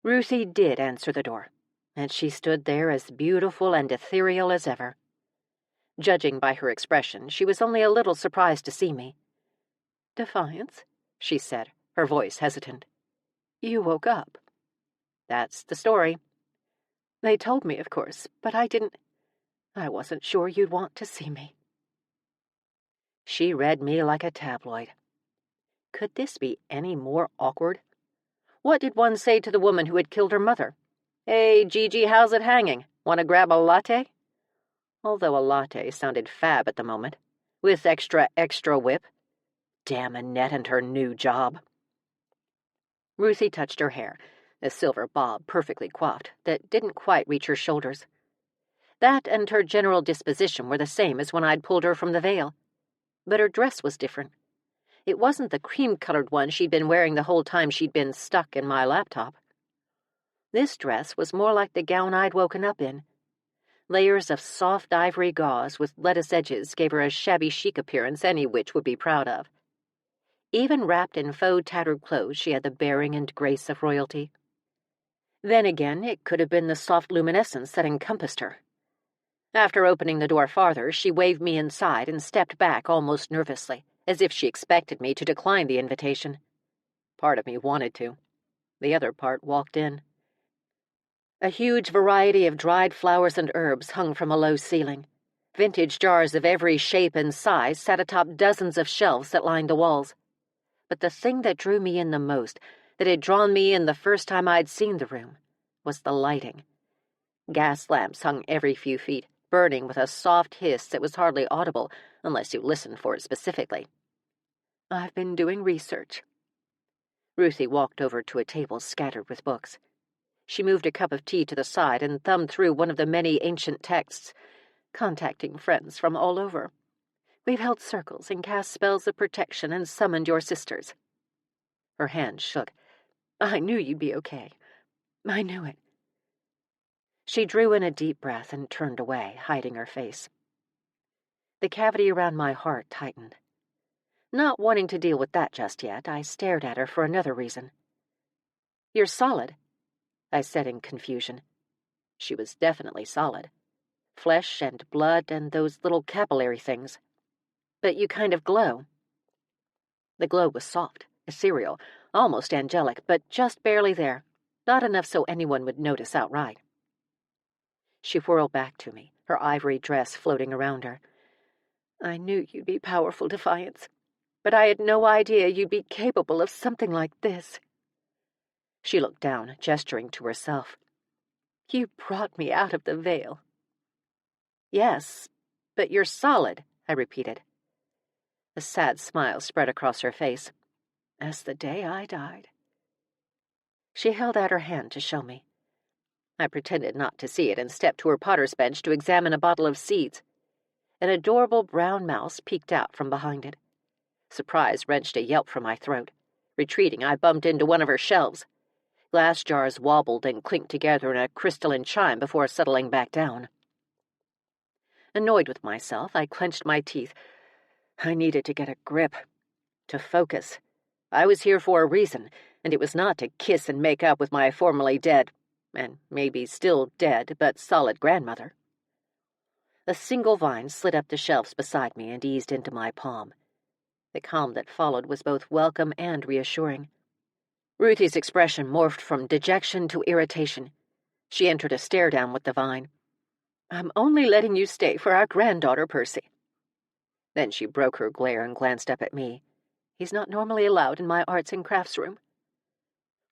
B: Ruthie did answer the door, and she stood there as beautiful and ethereal as ever. Judging by her expression, she was only a little surprised to see me. "Defiance," she said, her voice hesitant. "You woke up." "That's the story." "They told me, of course, but I wasn't sure you'd want to see me." She read me like a tabloid. Could this be any more awkward? What did one say to the woman who had killed her mother? "Hey, Gigi, how's it hanging? Want to grab a latte?" Although a latte sounded fab at the moment, with extra whip. Damn Annette and her new job. Ruthie touched her hair, a silver bob perfectly coiffed that didn't quite reach her shoulders. That and her general disposition were the same as when I'd pulled her from the veil. But her dress was different. It wasn't the cream-colored one she'd been wearing the whole time she'd been stuck in my laptop. This dress was more like the gown I'd woken up in. Layers of soft ivory gauze with lettuce edges gave her a shabby chic appearance any witch would be proud of. Even wrapped in faux tattered clothes, she had the bearing and grace of royalty. Then again, it could have been the soft luminescence that encompassed her. After opening the door farther, she waved me inside and stepped back almost nervously, as if she expected me to decline the invitation. Part of me wanted to. The other part walked in. A huge variety of dried flowers and herbs hung from a low ceiling. Vintage jars of every shape and size sat atop dozens of shelves that lined the walls. But the thing that drew me in the most, that had drawn me in the first time I'd seen the room, was the lighting. Gas lamps hung every few feet, burning with a soft hiss that was hardly audible unless you listened for it specifically. "I've been doing research." Ruthie walked over to a table scattered with books. She moved a cup of tea to the side and thumbed through one of the many ancient texts, contacting friends from all over. "We've held circles and cast spells of protection and summoned your sisters." Her hand shook. "I knew you'd be okay. I knew it." She drew in a deep breath and turned away, hiding her face. The cavity around my heart tightened. Not wanting to deal with that just yet, I stared at her for another reason. "You're solid," I said in confusion. She was definitely solid. Flesh and blood and those little capillary things. "But you kind of glow." The glow was soft, ethereal, almost angelic, but just barely there. Not enough so anyone would notice outright. She whirled back to me, her ivory dress floating around her. "I knew you'd be powerful, Defiance. but I had no idea you'd be capable of something like this." She looked down, gesturing to herself. "You brought me out of the veil." "Yes, but you're solid," I repeated. A sad smile spread across her face. "As the day I died." She held out her hand to show me. I pretended not to see it and stepped to her potter's bench to examine a bottle of seeds. An adorable brown mouse peeked out from behind it. Surprise wrenched a yelp from my throat. Retreating, I bumped into one of her shelves. Glass jars wobbled and clinked together in a crystalline chime before settling back down. Annoyed with myself, I clenched my teeth. I needed to get a grip, to focus. I was here for a reason, and it was not to kiss and make up with my formerly dead, and maybe still dead, but solid grandmother. A single vine slid up the shelves beside me and eased into my palm. The calm that followed was both welcome and reassuring. Ruthie's expression morphed from dejection to irritation. She entered a stare-down with the vine. "I'm only letting you stay for our granddaughter, Percy." Then she broke her glare and glanced up at me. "He's not normally allowed in my arts and crafts room."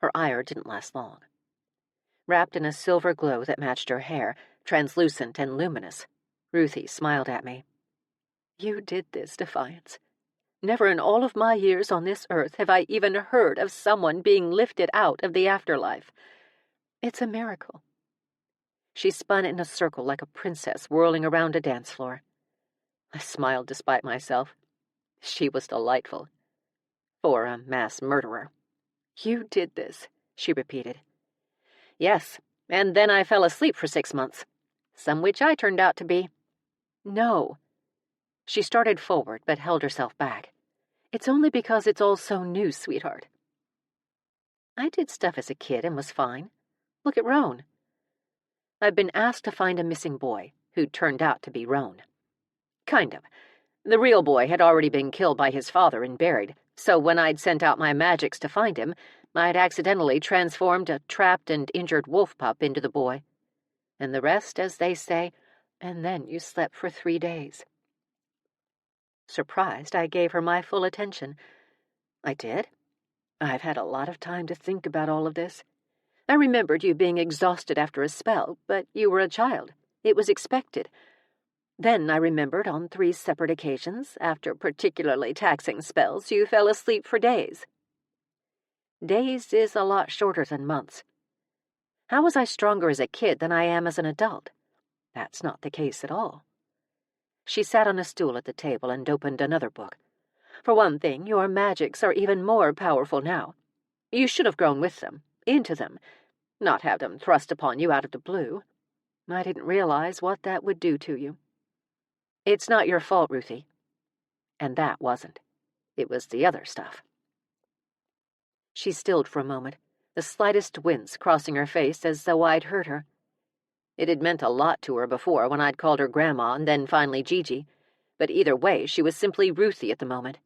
B: Her ire didn't last long. Wrapped in a silver glow that matched her hair, translucent and luminous, Ruthie smiled at me. "You did this, Defiance. Never in all of my years on this earth have I even heard of someone being lifted out of the afterlife. It's a miracle." She spun in a circle like a princess whirling around a dance floor. I smiled despite myself. She was delightful. For a mass murderer. "You did this," she repeated. "Yes, and then I fell asleep for 6 months. Some witch I turned out to be." "No." She started forward, but held herself back. "It's only because it's all so new, sweetheart." "I did stuff as a kid and was fine. Look at Roane." I'd been asked to find a missing boy, who turned out to be Roane. Kind of. The real boy had already been killed by his father and buried, so when I'd sent out my magics to find him, I'd accidentally transformed a trapped and injured wolf pup into the boy. And the rest, as they say, and then you slept for 3 days. Surprised, I gave her my full attention. "I did? I've had a lot of time to think about all of this. I remembered you being exhausted after a spell, but you were a child. It was expected. Then I remembered on 3 separate occasions, after particularly taxing spells, you fell asleep for days. Days is a lot shorter than months. How was I stronger as a kid than I am as an adult? That's not the case at all." She sat on a stool at the table and opened another book. "For one thing, your magics are even more powerful now. You should have grown with them, into them, not have them thrust upon you out of the blue. I didn't realize what that would do to you. It's not your fault, Ruthie." And that wasn't. It was the other stuff. She stilled for a moment, the slightest wince crossing her face as though I'd hurt her. It had meant a lot to her before when I'd called her Grandma and then finally Gigi, but either way she was simply Ruthie at the moment,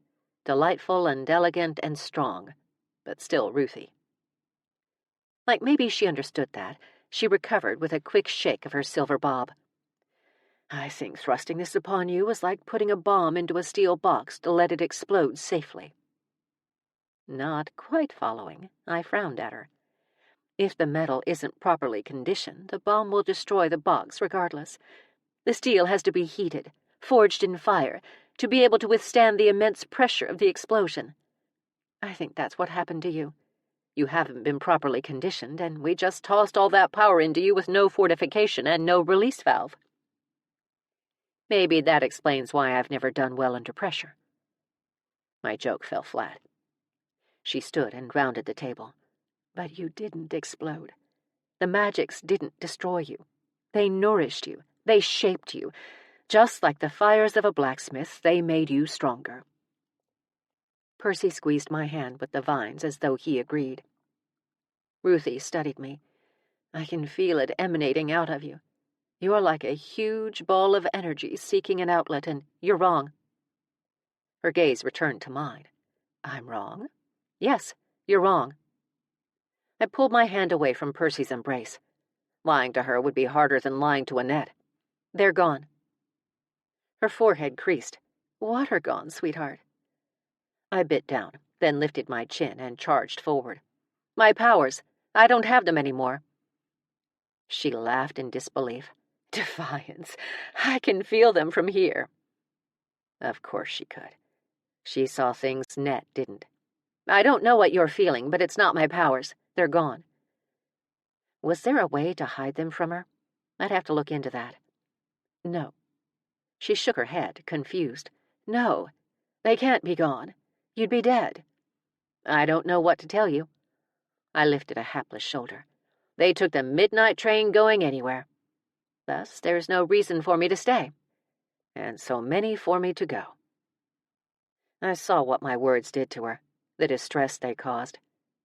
B: delightful and elegant and strong, but still Ruthie. Like maybe she understood that, she recovered with a quick shake of her silver bob. "I think thrusting this upon you was like putting a bomb into a steel box to let it explode safely." Not quite following, I frowned at her. "If the metal isn't properly conditioned, the bomb will destroy the box regardless. The steel has to be heated, forged in fire, to be able to withstand the immense pressure of the explosion. I think that's what happened to you. You haven't been properly conditioned, and we just tossed all that power into you with no fortification and no release valve. Maybe that explains why I've never done well under pressure." My joke fell flat. She stood and rounded the table. "But you didn't explode. The magics didn't destroy you. They nourished you. They shaped you. Just like the fires of a blacksmith, they made you stronger." Percy squeezed my hand with the vines as though he agreed. Ruthie studied me. "I can feel it emanating out of you. You're like a huge ball of energy seeking an outlet, and you're wrong." Her gaze returned to mine. "I'm wrong? Yes, you're wrong." I pulled my hand away from Percy's embrace. Lying to her would be harder than lying to Annette. "They're gone." Her forehead creased. "What are gone, sweetheart?" I bit down, then lifted my chin and charged forward. My powers. I don't have them anymore. She laughed in disbelief. Defiance. I can feel them from here. Of course she could. She saw things Annette didn't. I don't know what you're feeling, but it's not my powers. They're gone. Was there a way to hide them from her? I'd have to look into that. No. She shook her head, confused. No, they can't be gone. You'd be dead. I don't know what to tell you. I lifted a hapless shoulder. They took the midnight train going anywhere. Thus, there's no reason for me to stay. And so many for me to go. I saw what my words did to her, the distress they caused.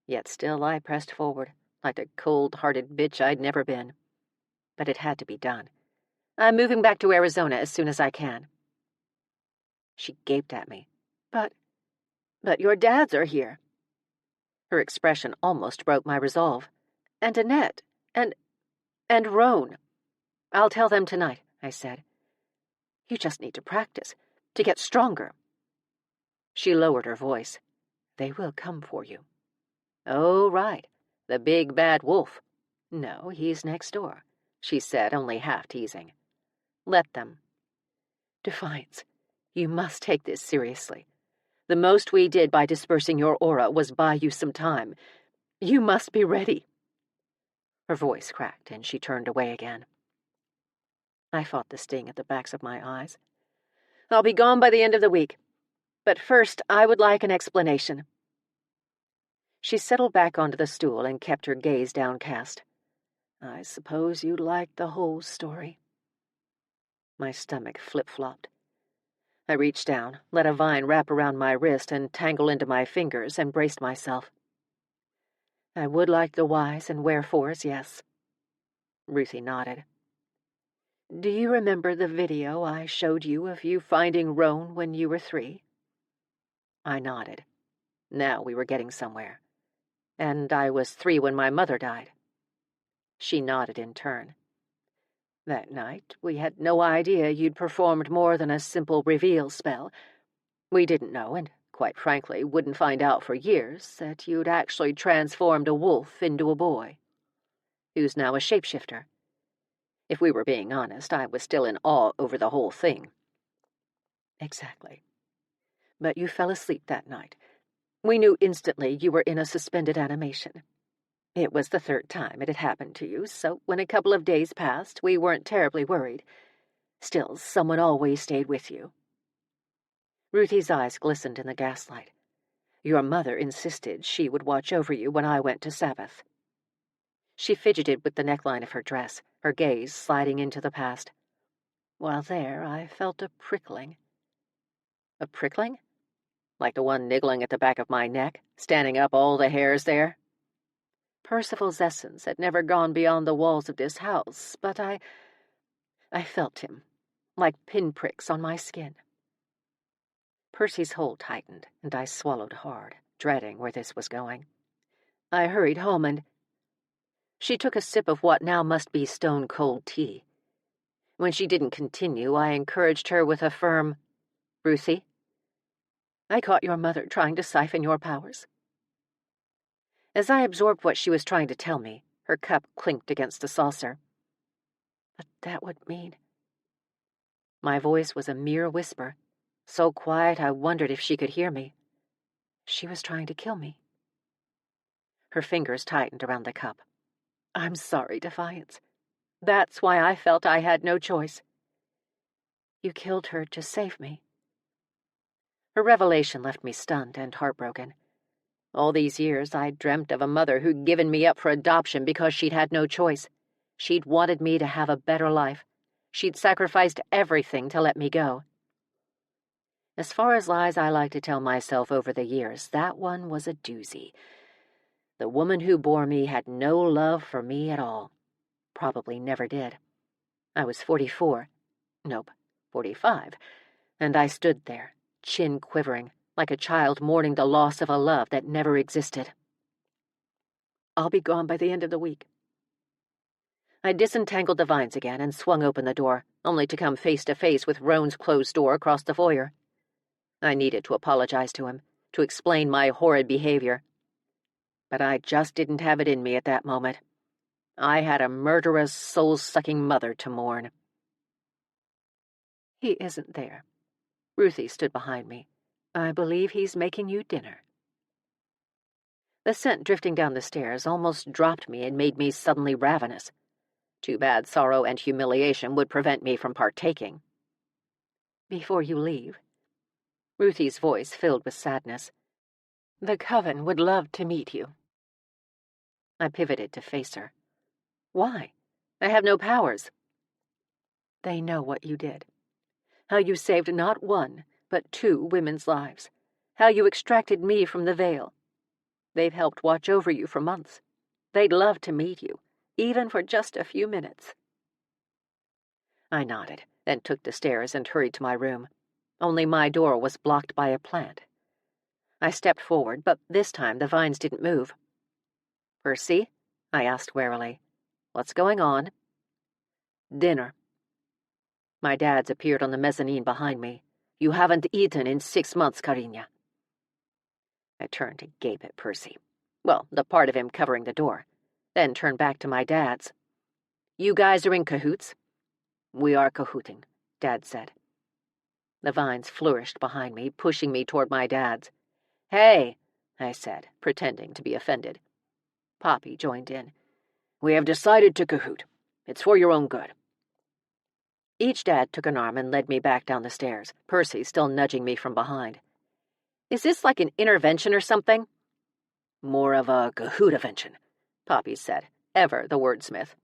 B: Yet still I pressed forward, like the cold-hearted bitch I'd never been. But it had to be done. I'm moving back to Arizona as soon as I can. She gaped at me. But your dads are here. Her expression almost broke my resolve. And Annette, and Roane. I'll tell them tonight, I said. You just need to practice, to get stronger. She lowered her voice. They will come for you. Oh, right, the big bad wolf. No, he's next door, she said, only half teasing. Let them. Defiance, you must take this seriously. The most we did by dispersing your aura was buy you some time. You must be ready. Her voice cracked, and she turned away again. I fought the sting at the backs of my eyes. I'll be gone by the end of the week. But first, I would like an explanation. She settled back onto the stool and kept her gaze downcast. I suppose you'd like the whole story. My stomach flip-flopped. I reached down, let a vine wrap around my wrist and tangle into my fingers, and braced myself. I would like the whys and wherefores, yes. Ruthie nodded. Do you remember the video I showed you of you finding Roane when you were 3? I nodded. Now we were getting somewhere. And I was 3 when my mother died. She nodded in turn. That night, we had no idea you'd performed more than a simple reveal spell. We didn't know, and quite frankly, wouldn't find out for years, that you'd actually transformed a wolf into a boy, who's now a shapeshifter. If we were being honest, I was still in awe over the whole thing. Exactly. But you fell asleep that night. We knew instantly you were in a suspended animation. It was the 3rd time it had happened to you, so when a couple of days passed, we weren't terribly worried. Still, someone always stayed with you. Ruthie's eyes glistened in the gaslight. Your mother insisted she would watch over you when I went to Sabbath. She fidgeted with the neckline of her dress, her gaze sliding into the past. While there, I felt a prickling. A prickling? Like the one niggling at the back of my neck, standing up all the hairs there? Percival's essence had never gone beyond the walls of this house, but I felt him, like pinpricks on my skin. Percy's hold tightened, and I swallowed hard, dreading where this was going. I hurried home and... She took a sip of what now must be stone-cold tea. When she didn't continue, I encouraged her with a firm, Ruthie, I caught your mother trying to siphon your powers. As I absorbed what she was trying to tell me, her cup clinked against the saucer. But that would mean... My voice was a mere whisper, so quiet I wondered if she could hear me. She was trying to kill me. Her fingers tightened around the cup. I'm sorry, Defiance. That's why I felt I had no choice. You killed her to save me. Her revelation left me stunned and heartbroken. All these years I'd dreamt of a mother who'd given me up for adoption because she'd had no choice. She'd wanted me to have a better life. She'd sacrificed everything to let me go. As far as lies I like to tell myself over the years, that one was a doozy. The woman who bore me had no love for me at all. Probably never did. I was 44. Nope, 45. And I stood there, chin quivering, like a child mourning the loss of a love that never existed. I'll be gone by the end of the week. I disentangled the vines again and swung open the door, only to come face to face with Roane's closed door across the foyer. I needed to apologize to him, to explain my horrid behavior. But I just didn't have it in me at that moment. I had a murderous, soul-sucking mother to mourn. He isn't there. Ruthie stood behind me. I believe he's making you dinner. The scent drifting down the stairs almost dropped me and made me suddenly ravenous. Too bad sorrow and humiliation would prevent me from partaking. Before you leave, Ruthie's voice filled with sadness, the Coven would love to meet you. I pivoted to face her. Why? I have no powers. They know what you did. How you saved not one, but 2 women's lives. How you extracted me from the veil. They've helped watch over you for months. They'd love to meet you, even for just a few minutes. I nodded, then took the stairs and hurried to my room. Only my door was blocked by a plant. I stepped forward, but this time the vines didn't move. Percy? I asked warily. What's going on? Dinner. My dad's appeared on the mezzanine behind me. You haven't eaten in 6 months, Carina. I turned to gape at Percy. Well, the part of him covering the door. Then turned back to my dad's. You guys are in cahoots? We are cahooting, Dad said. The vines flourished behind me, pushing me toward my dad's. Hey, I said, pretending to be offended. Poppy joined in. We have decided to cahoot. It's for your own good. Each dad took an arm and led me back down the stairs, Percy still nudging me from behind. Is this like an intervention or something? More of a cahoot-avention, Poppy said, ever the wordsmith.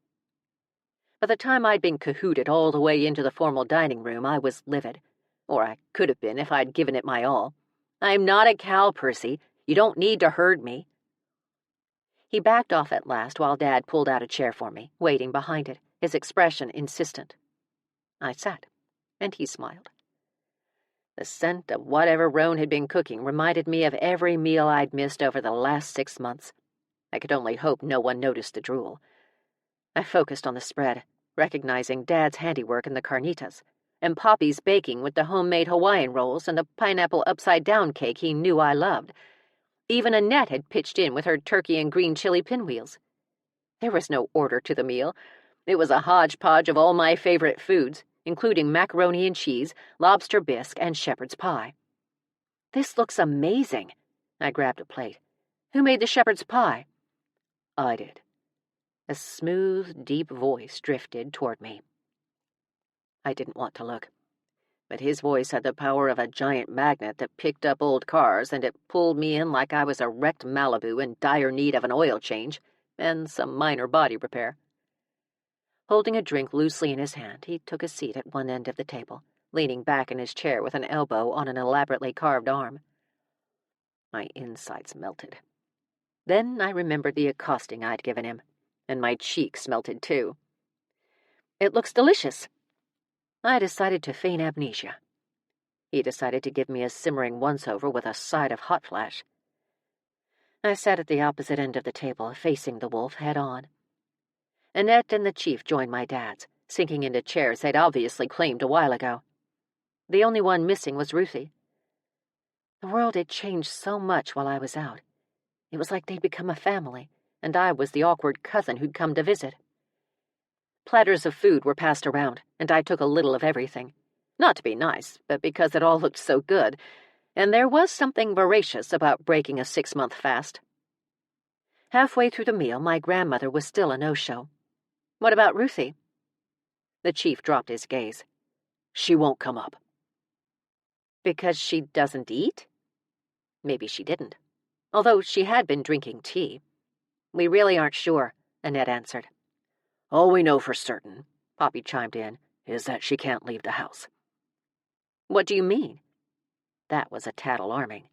B: By the time I'd been cahooted all the way into the formal dining room, I was livid. Or I could have been if I'd given it my all. I'm not a cow, Percy. You don't need to herd me. He backed off at last while Dad pulled out a chair for me, waiting behind it, his expression insistent. I sat, and he smiled. The scent of whatever Roane had been cooking reminded me of every meal I'd missed over the last 6 months. I could only hope no one noticed the drool. I focused on the spread, recognizing Dad's handiwork in the carnitas, and Poppy's baking with the homemade Hawaiian rolls and the pineapple upside-down cake he knew I loved. Even Annette had pitched in with her turkey and green chili pinwheels. There was no order to the meal. It was a hodgepodge of all my favorite foods, including macaroni and cheese, lobster bisque, and shepherd's pie. This looks amazing. I grabbed a plate. Who made the shepherd's pie? I did. A smooth, deep voice drifted toward me. I didn't want to look, but his voice had the power of a giant magnet that picked up old cars, and it pulled me in like I was a wrecked Malibu in dire need of an oil change and some minor body repair. Holding a drink loosely in his hand, he took a seat at one end of the table, leaning back in his chair with an elbow on an elaborately carved arm. My insides melted. Then I remembered the accosting I'd given him, and my cheeks melted too. It looks delicious. I decided to feign amnesia. He decided to give me a simmering once-over with a side of hot flash. I sat at the opposite end of the table, facing the wolf head-on. Annette and the chief joined my dad's, sinking into chairs they'd obviously claimed a while ago. The only one missing was Ruthie. The world had changed so much while I was out. It was like they'd become a family, and I was the awkward cousin who'd come to visit. Platters of food were passed around, and I took a little of everything. Not to be nice, but because it all looked so good, and there was something voracious about breaking a 6-month fast. Halfway through the meal, my grandmother was still a no-show. What about Ruthie? The chief dropped his gaze. She won't come up. Because she doesn't eat? Maybe she didn't. Although she had been drinking tea. We really aren't sure, Annette answered. All we know for certain, Poppy chimed in, is that she can't leave the house. What do you mean? That was a tad alarming.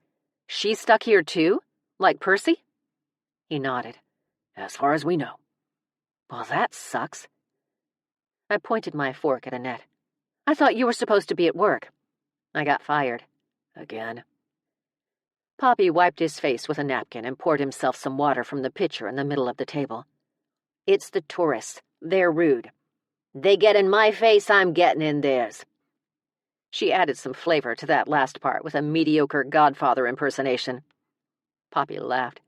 B: She's stuck here too? Like Percy? He nodded. As far as we know. Well, that sucks. I pointed my fork at Annette. I thought you were supposed to be at work. I got fired. Again. Poppy wiped his face with a napkin and poured himself some water from the pitcher in the middle of the table. It's the tourists. They're rude. They get in my face, I'm getting in theirs.
A: She added some flavor to that last part with a mediocre Godfather impersonation. Poppy laughed.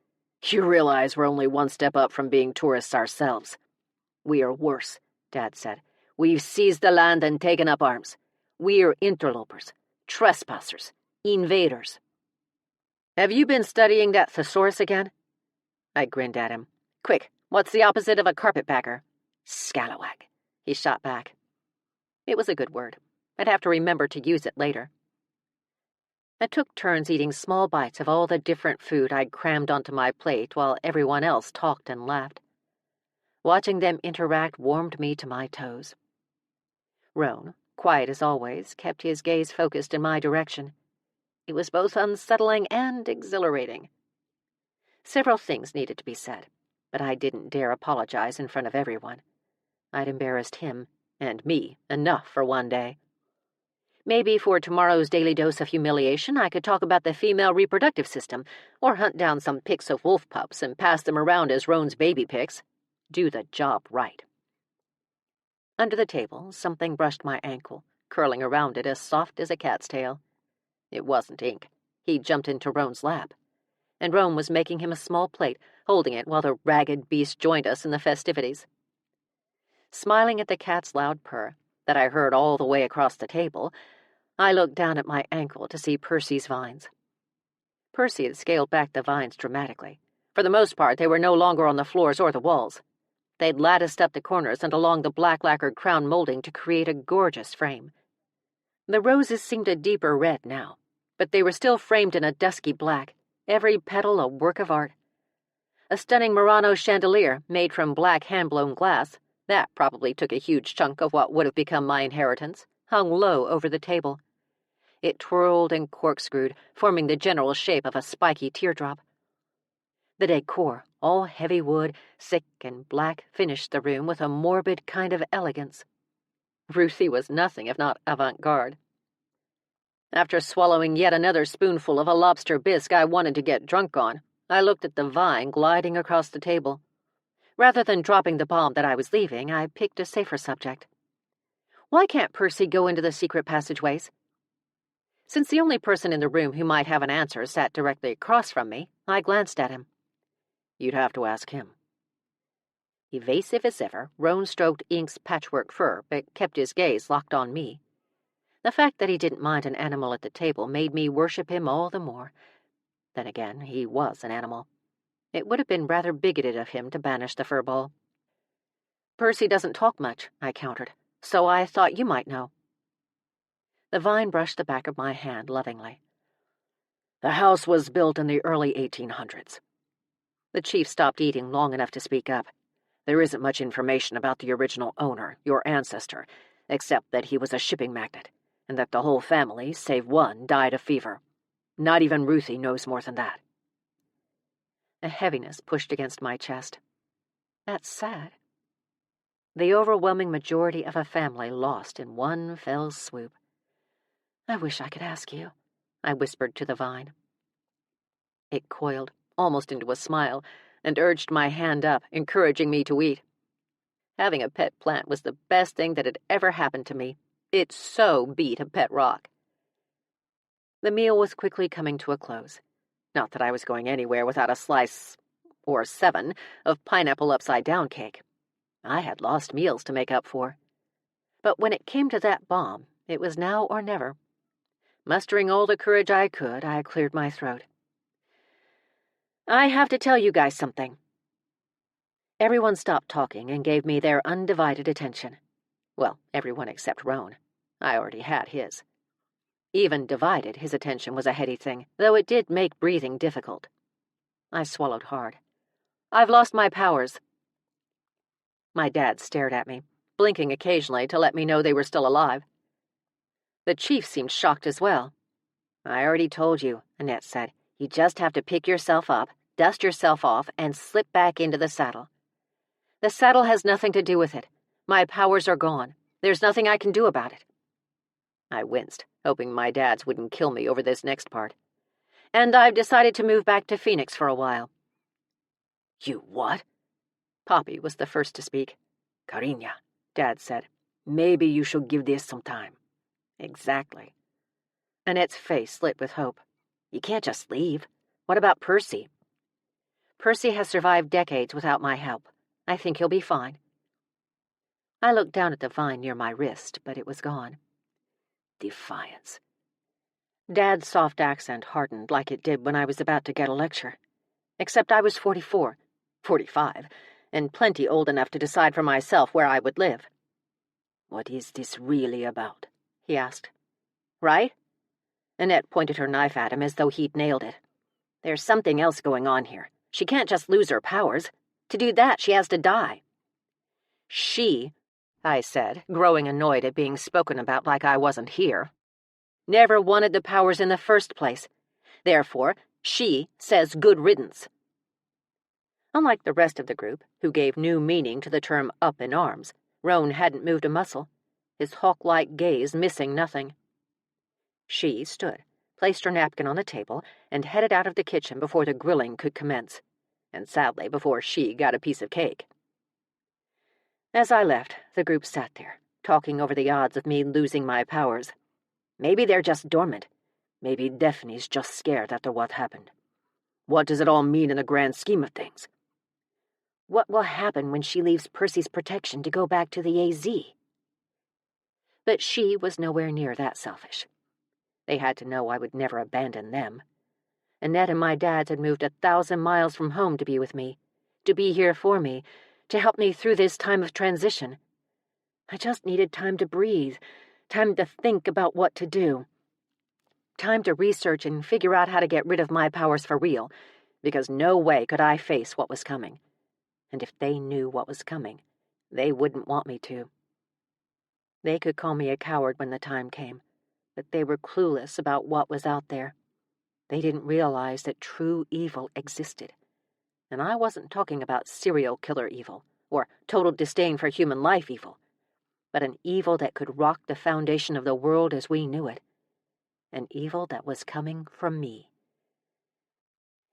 A: You realize we're only one step up from being tourists ourselves. We are worse, Dad said. We've seized the land and taken up arms. We are interlopers, trespassers, invaders. Have you been studying that thesaurus again? I grinned at him. Quick, what's the opposite of a carpetbagger? Scalawag, he shot back. It was a good word. I'd have to remember to use it later. I took turns eating small bites of all the different food I'd crammed onto my plate while everyone else talked and laughed. Watching them interact warmed me to my toes. Roane, quiet as always, kept his gaze focused in my direction. It was both unsettling and exhilarating. Several things needed to be said, but I didn't dare apologize in front of everyone. I'd embarrassed him, and me, enough for one day. Maybe for tomorrow's daily dose of humiliation I could talk about the female reproductive system, or hunt down some pics of wolf pups and pass them around as Roane's baby pics. Do the job right. Under the table, something brushed my ankle, curling around it as soft as a cat's tail. It wasn't ink. He'd jumped into Roane's lap, and Roane was making him a small plate, holding it while the ragged beast joined us in the festivities. Smiling at the cat's loud purr, that I heard all the way across the table, I looked down at my ankle to see Percy's vines. Percy had scaled back the vines dramatically. For the most part, they were no longer on the floors or the walls. They'd latticed up the corners and along the black lacquered crown molding to create a gorgeous frame. The roses seemed a deeper red now, but they were still framed in a dusky black, every petal a work of art. A stunning Murano chandelier made from black hand-blown glass, that probably took a huge chunk of what would have become my inheritance, hung low over the table. It twirled and corkscrewed, forming the general shape of a spiky teardrop. The decor, all heavy wood, thick and black, finished the room with a morbid kind of elegance. Ruthie was nothing if not avant-garde. After swallowing yet another spoonful of a lobster bisque I wanted to get drunk on, I looked at the vine gliding across the table. Rather than dropping the bomb that I was leaving, I picked a safer subject. Why can't Percy go into the secret passageways? Since the only person in the room who might have an answer sat directly across from me, I glanced at him. You'd have to ask him. Evasive as ever, Roane stroked Ink's patchwork fur, but kept his gaze locked on me. The fact that he didn't mind an animal at the table made me worship him all the more. Then again, he was an animal. It would have been rather bigoted of him to banish the furball. Percy doesn't talk much, I countered, so I thought you might know. The vine brushed the back of my hand lovingly. The house was built in the early 1800s. The chief stopped eating long enough to speak up. There isn't much information about the original owner, your ancestor, except that he was a shipping magnate, and that the whole family, save one, died of fever. Not even Ruthie knows more than that. A heaviness pushed against my chest. That's sad. The overwhelming majority of a family lost in one fell swoop. I wish I could ask you, I whispered to the vine. It coiled, almost into a smile, and urged my hand up, encouraging me to eat. Having a pet plant was the best thing that had ever happened to me. It so beat a pet rock. The meal was quickly coming to a close. Not that I was going anywhere without a slice, or 7, of pineapple upside-down cake. I had lost meals to make up for. But when it came to that bomb, it was now or never. Mustering all the courage I could, I cleared my throat. I have to tell you guys something. Everyone stopped talking and gave me their undivided attention. Well, everyone except Roane. I already had his. Even divided, his attention was a heady thing, though it did make breathing difficult. I swallowed hard. I've lost my powers. My dad stared at me, blinking occasionally to let me know they were still alive. The chief seemed shocked as well. I already told you, Annette said. You just have to pick yourself up, dust yourself off, and slip back into the saddle. The saddle has nothing to do with it. My powers are gone. There's nothing I can do about it. I winced, hoping my dads wouldn't kill me over this next part. And I've decided to move back to Phoenix for a while. You what? Poppy was the first to speak. Cariña, Dad said. Maybe you should give this some time.
B: Exactly. Annette's face lit with hope. You can't just leave. What about Percy? Percy has survived decades without my help. I think he'll be fine. I looked down at the vine near my wrist, but it was gone. Defiance. Dad's soft accent hardened like it did when I was about to get a lecture. Except I was 44, 45, and plenty old enough to decide for myself where I would live. What is this really about? He asked. Right? Annette pointed her knife at him as though he'd nailed it. There's something else going on here. She can't just lose her powers. To do that, she has to die. She, I said, growing annoyed at being spoken about like I wasn't here, never wanted the powers in the first place. Therefore, she says good riddance. Unlike the rest of the group, who gave new meaning to the term up in arms, Roane hadn't moved a muscle, his hawk-like gaze missing nothing. She stood, placed her napkin on the table, and headed out of the kitchen before the grilling could commence, and sadly before she got a piece of cake. As I left, the group sat there, talking over the odds of me losing my powers. Maybe they're just dormant. Maybe Daphne's just scared after what happened. What does it all mean in the grand scheme of things? What will happen when she leaves Percy's protection to go back to the AZ? But she was nowhere near that selfish. They had to know I would never abandon them. Annette and my dad had moved 1,000 miles from home to be with me, to be here for me, to help me through this time of transition. I just needed time to breathe, time to think about what to do. Time to research and figure out how to get rid of my powers for real, because no way could I face what was coming. And if they knew what was coming, they wouldn't want me to. They could call me a coward when the time came, but they were clueless about what was out there. They didn't realize that true evil existed. And I wasn't talking about serial killer evil, or total disdain for human life evil, but an evil that could rock the foundation of the world as we knew it. An evil that was coming from me.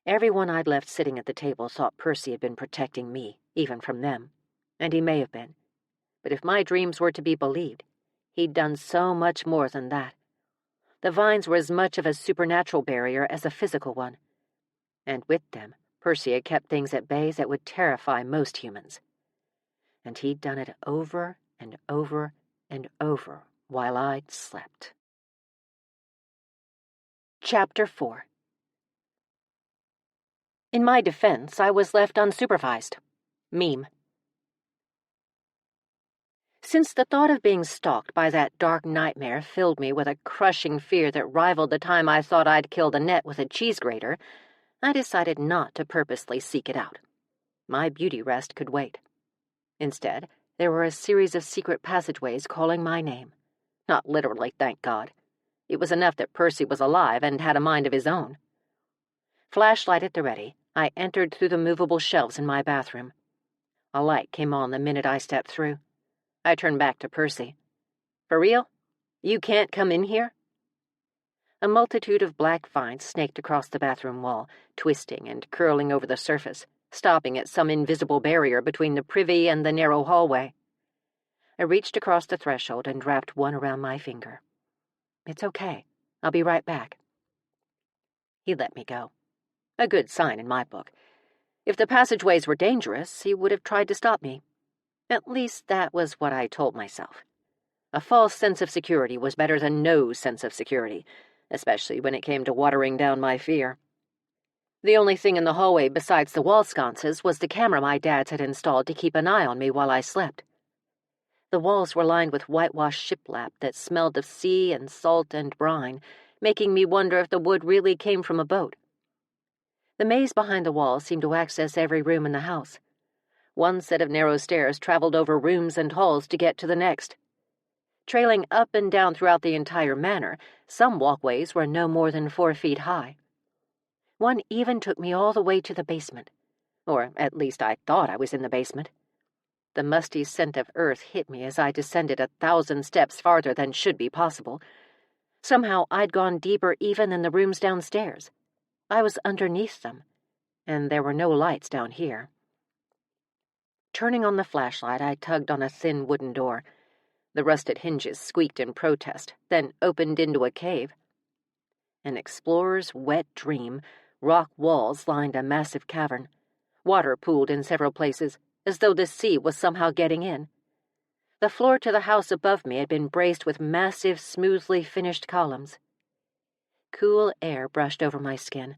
B: Everyone I'd left sitting at the table thought Percy had been protecting me, even from them, and he may have been. But if my dreams were to be believed, he'd done so much more than that. The vines were as much of a supernatural barrier as a physical one, and with them, Percy had kept things at bay that would terrify most humans. And he'd done it over and over and over while I'd slept. Chapter 4. In my defense, I was left unsupervised. Meme. Since the thought of being stalked by that dark nightmare filled me with a crushing fear that rivaled the time I thought I'd killed Annette with a cheese grater, I decided not to purposely seek it out. My beauty rest could wait. Instead, there were a series of secret passageways calling my name. Not literally, thank God. It was enough that Percy was alive and had a mind of his own. Flashlight at the ready, I entered through the movable shelves in my bathroom. A light came on the minute I stepped through. I turned back to Percy. For real? You can't come in here? A multitude of black vines snaked across the bathroom wall, twisting and curling over the surface, stopping at some invisible barrier between the privy and the narrow hallway. I reached across the threshold and wrapped one around my finger. It's okay. I'll be right back. He let me go. A good sign in my book. If the passageways were dangerous, he would have tried to stop me. At least that was what I told myself. A false sense of security was better than no sense of security, especially when it came to watering down my fear. The only thing in the hallway besides the wall sconces was the camera my dad had installed to keep an eye on me while I slept. The walls were lined with whitewashed shiplap that smelled of sea and salt and brine, making me wonder if the wood really came from a boat. The maze behind the wall seemed to access every room in the house. One set of narrow stairs traveled over rooms and halls to get to the next. Trailing up and down throughout the entire manor, some walkways were no more than 4 feet high. One even took me all the way to the basement, or at least I thought I was in the basement. The musty scent of earth hit me as I descended 1,000 steps farther than should be possible. Somehow I'd gone deeper even than the rooms downstairs. I was underneath them, and there were no lights down here. Turning on the flashlight, I tugged on a thin wooden door. The rusted hinges squeaked in protest, then opened into a cave. An explorer's wet dream. Rock walls lined a massive cavern. Water pooled in several places, as though the sea was somehow getting in. The floor to the house above me had been braced with massive, smoothly finished columns. Cool air brushed over my skin.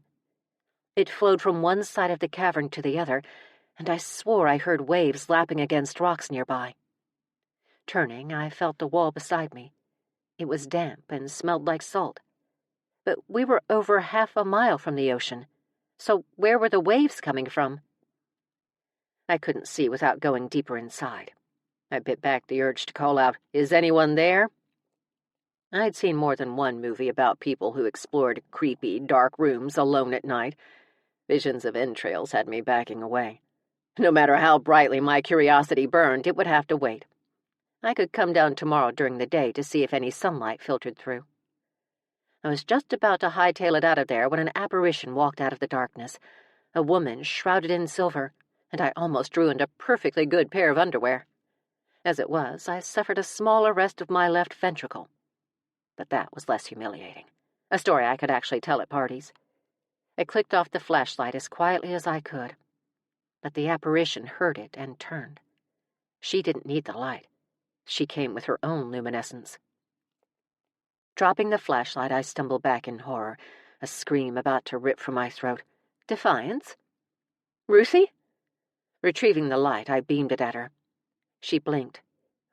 B: It flowed from one side of the cavern to the other, and I swore I heard waves lapping against rocks nearby. Turning, I felt the wall beside me. It was damp and smelled like salt. But we were over half a mile from the ocean, so where were the waves coming from? I couldn't see without going deeper inside. I bit back the urge to call out, "Is anyone there?" I'd seen more than one movie about people who explored creepy, dark rooms alone at night. Visions of entrails had me backing away. No matter how brightly my curiosity burned, it would have to wait. I could come down tomorrow during the day to see if any sunlight filtered through. I was just about to hightail it out of there when an apparition walked out of the darkness, a woman shrouded in silver, and I almost ruined a perfectly good pair of underwear. As it was, I suffered a small arrest of my left ventricle. But that was less humiliating. A story I could actually tell at parties. I clicked off the flashlight as quietly as I could. But the apparition heard it and turned. She didn't need the light. She came with her own luminescence. Dropping the flashlight, I stumbled back in horror, a scream about to rip from my throat. "Defiance? Ruthie?" Retrieving the light, I beamed it at her. She blinked.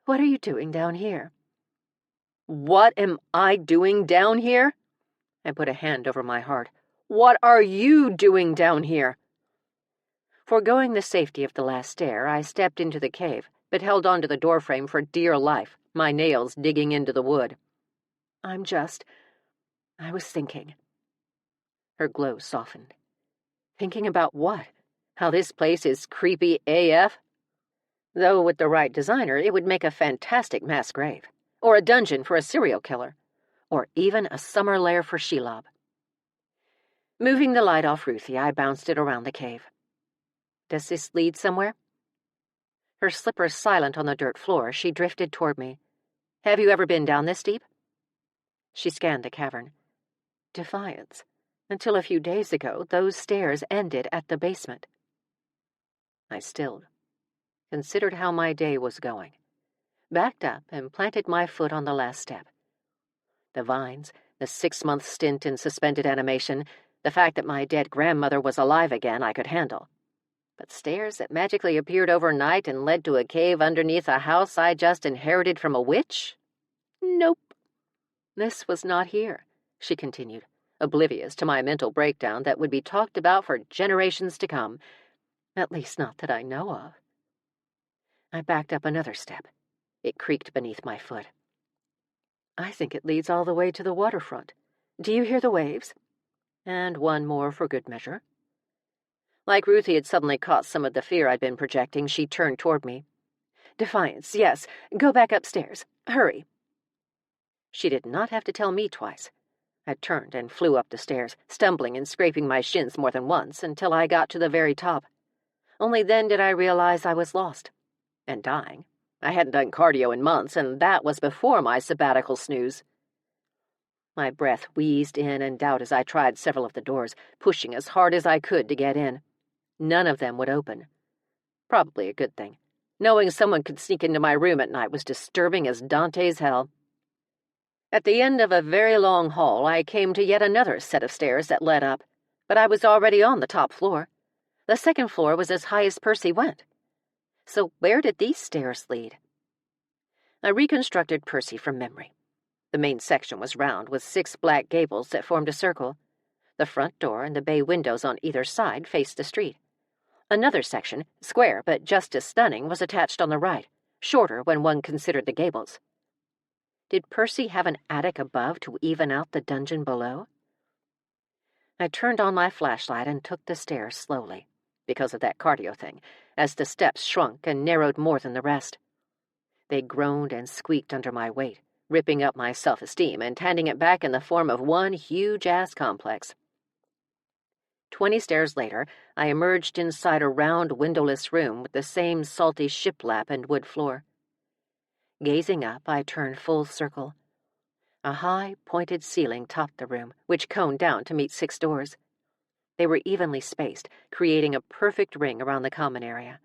B: "What are you doing down here?" "What am I doing down here?" I put a hand over my heart. "What are you doing down here?" Foregoing the safety of the last stair, I stepped into the cave, but held onto the doorframe for dear life, my nails digging into the wood. I was thinking." Her glow softened. "Thinking about what? How this place is creepy AF? Though with the right designer, it would make a fantastic mass grave, or a dungeon for a serial killer, or even a summer lair for Shelob." Moving the light off Ruthie, I bounced it around the cave. "Does this lead somewhere?" Her slippers silent on the dirt floor, she drifted toward me. "Have you ever been down this deep?" She scanned the cavern. "Defiance. Until a few days ago, those stairs ended at the basement." I stilled, considered how my day was going, backed up and planted my foot on the last step. The vines, the 6-month stint in suspended animation, the fact that my dead grandmother was alive again I could handle. But stairs that magically appeared overnight and led to a cave underneath a house I just inherited from a witch? Nope. "This was not here," she continued, oblivious to my mental breakdown that would be talked about for generations to come, at least not that I know of. I backed up another step. It creaked beneath my foot. "I think it leads all the way to the waterfront. Do you hear the waves?" And one more for good measure. Like Ruthie had suddenly caught some of the fear I'd been projecting, she turned toward me. "Defiance, yes. Go back upstairs. Hurry." She did not have to tell me twice. I turned and flew up the stairs, stumbling and scraping my shins more than once until I got to the very top. Only then did I realize I was lost. And dying. I hadn't done cardio in months, and that was before my sabbatical snooze. My breath wheezed in and out as I tried several of the doors, pushing as hard as I could to get in. None of them would open. Probably a good thing. Knowing someone could sneak into my room at night was disturbing as Dante's hell. At the end of a very long hall, I came to yet another set of stairs that led up, but I was already on the top floor. The second floor was as high as Percy went. So where did these stairs lead? I reconstructed Percy from memory. The main section was round, with 6 black gables that formed a circle. The front door and the bay windows on either side faced the street. Another section, square but just as stunning, was attached on the right, shorter when one considered the gables. Did Percy have an attic above to even out the dungeon below? I turned on my flashlight and took the stairs slowly, because of that cardio thing, as the steps shrunk and narrowed more than the rest. They groaned and squeaked under my weight, ripping up my self-esteem and handing it back in the form of one huge-ass complex. 20 stairs later, I emerged inside a round, windowless room with the same salty shiplap and wood floor. Gazing up, I turned full circle. A high, pointed ceiling topped the room, which coned down to meet 6 doors. They were evenly spaced, creating a perfect ring around the common area.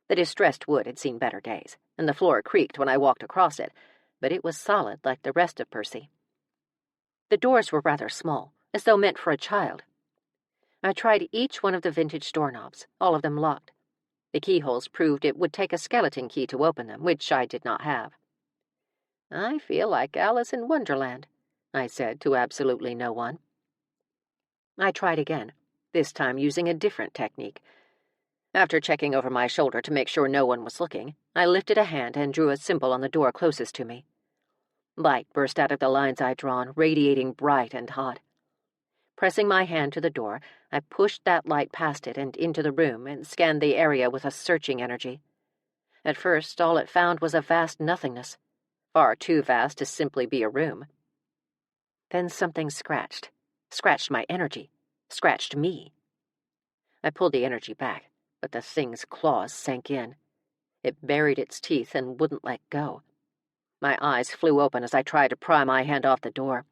B: The distressed wood had seen better days, and the floor creaked when I walked across it, but it was solid like the rest of Percy. The doors were rather small, as though meant for a child. I tried each one of the vintage doorknobs, all of them locked. The keyholes proved it would take a skeleton key to open them, which I did not have. "I feel like Alice in Wonderland," I said to absolutely no one. I tried again, this time using a different technique. After checking over my shoulder to make sure no one was looking, I lifted a hand and drew a symbol on the door closest to me. Light burst out of the lines I'd drawn, radiating bright and hot. Pressing my hand to the door, I pushed that light past it and into the room and scanned the area with a searching energy. At first, all it found was a vast nothingness, far too vast to simply be a room. Then something scratched my energy, scratched me. I pulled the energy back, but the thing's claws sank in. It buried its teeth and wouldn't let go. My eyes flew open as I tried to pry my hand off the door.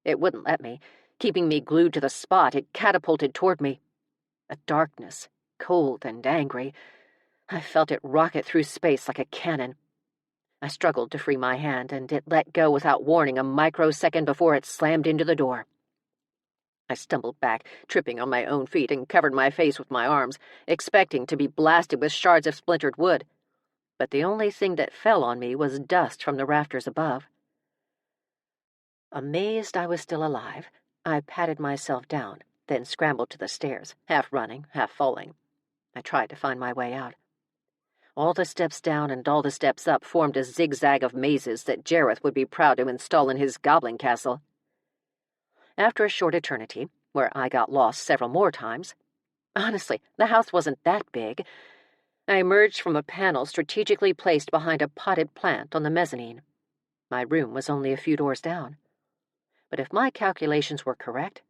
B: It wouldn't let me. Keeping me glued to the spot, it catapulted toward me. A darkness, cold and angry. I felt it rocket through space like a cannon. I struggled to free my hand, and it let go without warning a microsecond before it slammed into the door. I stumbled back, tripping on my own feet, and covered my face with my arms, expecting to be blasted with shards of splintered wood. But the only thing that fell on me was dust from the rafters above. Amazed I was still alive, I patted myself down, then scrambled to the stairs, half running, half falling. I tried to find my way out. All the steps down and all the steps up formed a zigzag of mazes that Jareth would be proud to install in his goblin castle. After a short eternity, where I got lost several more times — honestly, the house wasn't that big — I emerged from a panel strategically placed behind a potted plant on the mezzanine. My room was only a few doors down. But if my calculations were correct,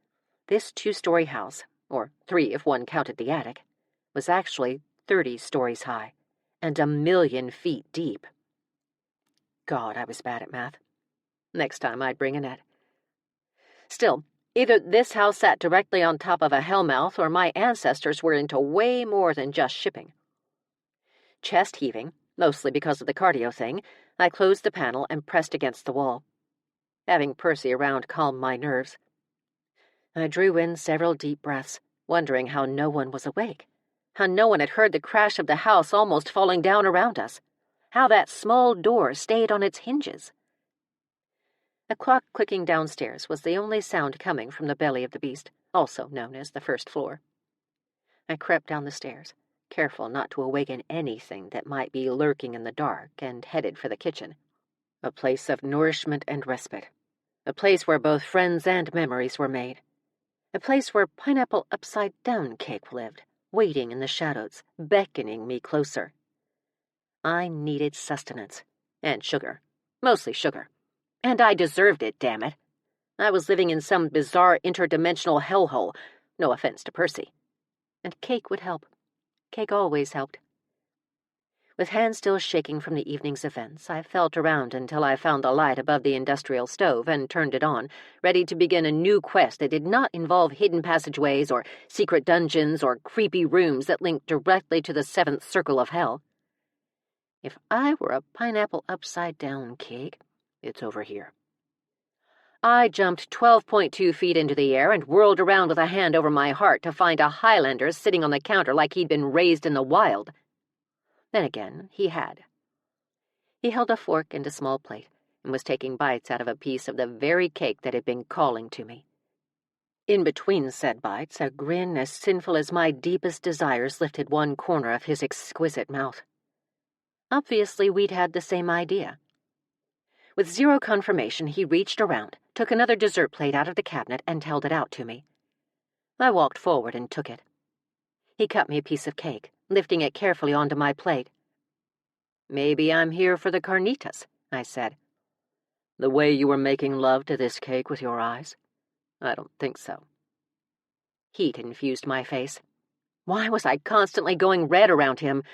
B: this 2-story house, or 3 if one counted the attic, was actually 30 stories high and 1,000,000 feet deep. God, I was bad at math. Next time I'd bring Annette. Still, either this house sat directly on top of a hellmouth or my ancestors were into way more than just shipping. Chest heaving, mostly because of the cardio thing, I closed the panel and pressed against the wall. Having Percy around calmed my nerves. I drew in several deep breaths, wondering how no one was awake, how no one had heard the crash of the house almost falling down around us, how that small door stayed on its hinges. A clock clicking downstairs was the only sound coming from the belly of the beast, also known as the first floor. I crept down the stairs, careful not to awaken anything that might be lurking in the dark, and headed for the kitchen. A place of nourishment and respite. A place where both friends and memories were made. A place where pineapple upside-down cake lived, waiting in the shadows, beckoning me closer. I needed sustenance. And sugar. Mostly sugar. And I deserved it, damn it. I was living in some bizarre interdimensional hellhole. No offense to Percy. And cake would help. Cake always helped. With hands still shaking from the evening's events, I felt around until I found the light above the industrial stove and turned it on, ready to begin a new quest that did not involve hidden passageways or secret dungeons or creepy rooms that linked directly to the 7th circle of hell. If I were a pineapple upside-down cake, it's over here. I jumped 12.2 feet into the air and whirled around with a hand over my heart to find a Highlander sitting on the counter like he'd been raised in the wild. Then again, he had. He held a fork and a small plate and was taking bites out of a piece of the very cake that had been calling to me. In between said bites, a grin as sinful as my deepest desires lifted one corner of his exquisite mouth. Obviously, we'd had the same idea. With zero confirmation, he reached around, took another dessert plate out of the cabinet, and held it out to me. I walked forward and took it. He cut me a piece of cake, lifting it carefully onto my plate. "Maybe I'm here for the carnitas," I said. "The way you were making love to this cake with your eyes? I don't think so." Heat infused my face. Why was I constantly going red around him?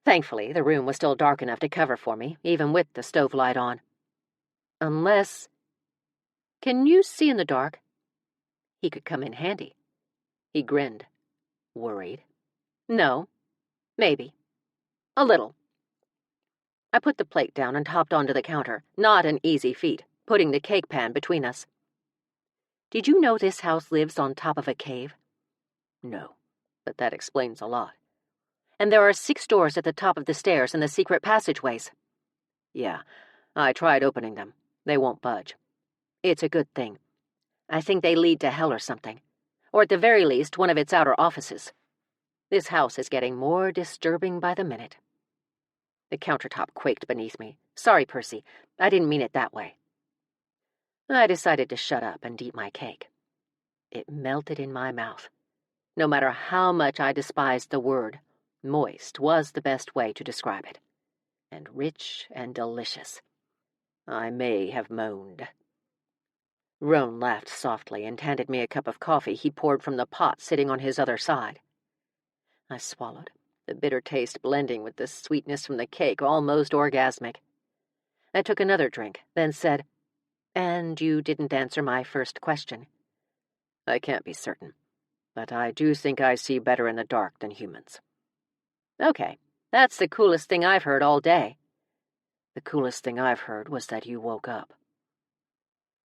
B: Thankfully, the room was still dark enough to cover for me, even with the stove light on. Unless... Can you see in the dark? He could come in handy. He grinned, worried. No, maybe. A little. I put the plate down and hopped onto the counter, not an easy feat, putting the cake pan between us. Did you know this house lives on top of a cave? No, but that explains a lot. And there are 6 doors at the top of the stairs and the secret passageways. Yeah, I tried opening them. They won't budge. It's a good thing. I think they lead to hell or something. Or at the very least, one of its outer offices. This house is getting more disturbing by the minute. The countertop quaked beneath me. Sorry, Percy. I didn't mean it that way. I decided to shut up and eat my cake. It melted in my mouth. No matter how much I despised the word, moist was the best way to describe it. And rich and delicious. I may have moaned. Roane laughed softly and handed me a cup of coffee he poured from the pot sitting on his other side. I swallowed, the bitter taste blending with the sweetness from the cake, almost orgasmic. I took another drink, then said, "And you didn't answer my first question." "I can't be certain, but I do think I see better in the dark than humans." "Okay, that's the coolest thing I've heard all day." "The coolest thing I've heard was that you woke up."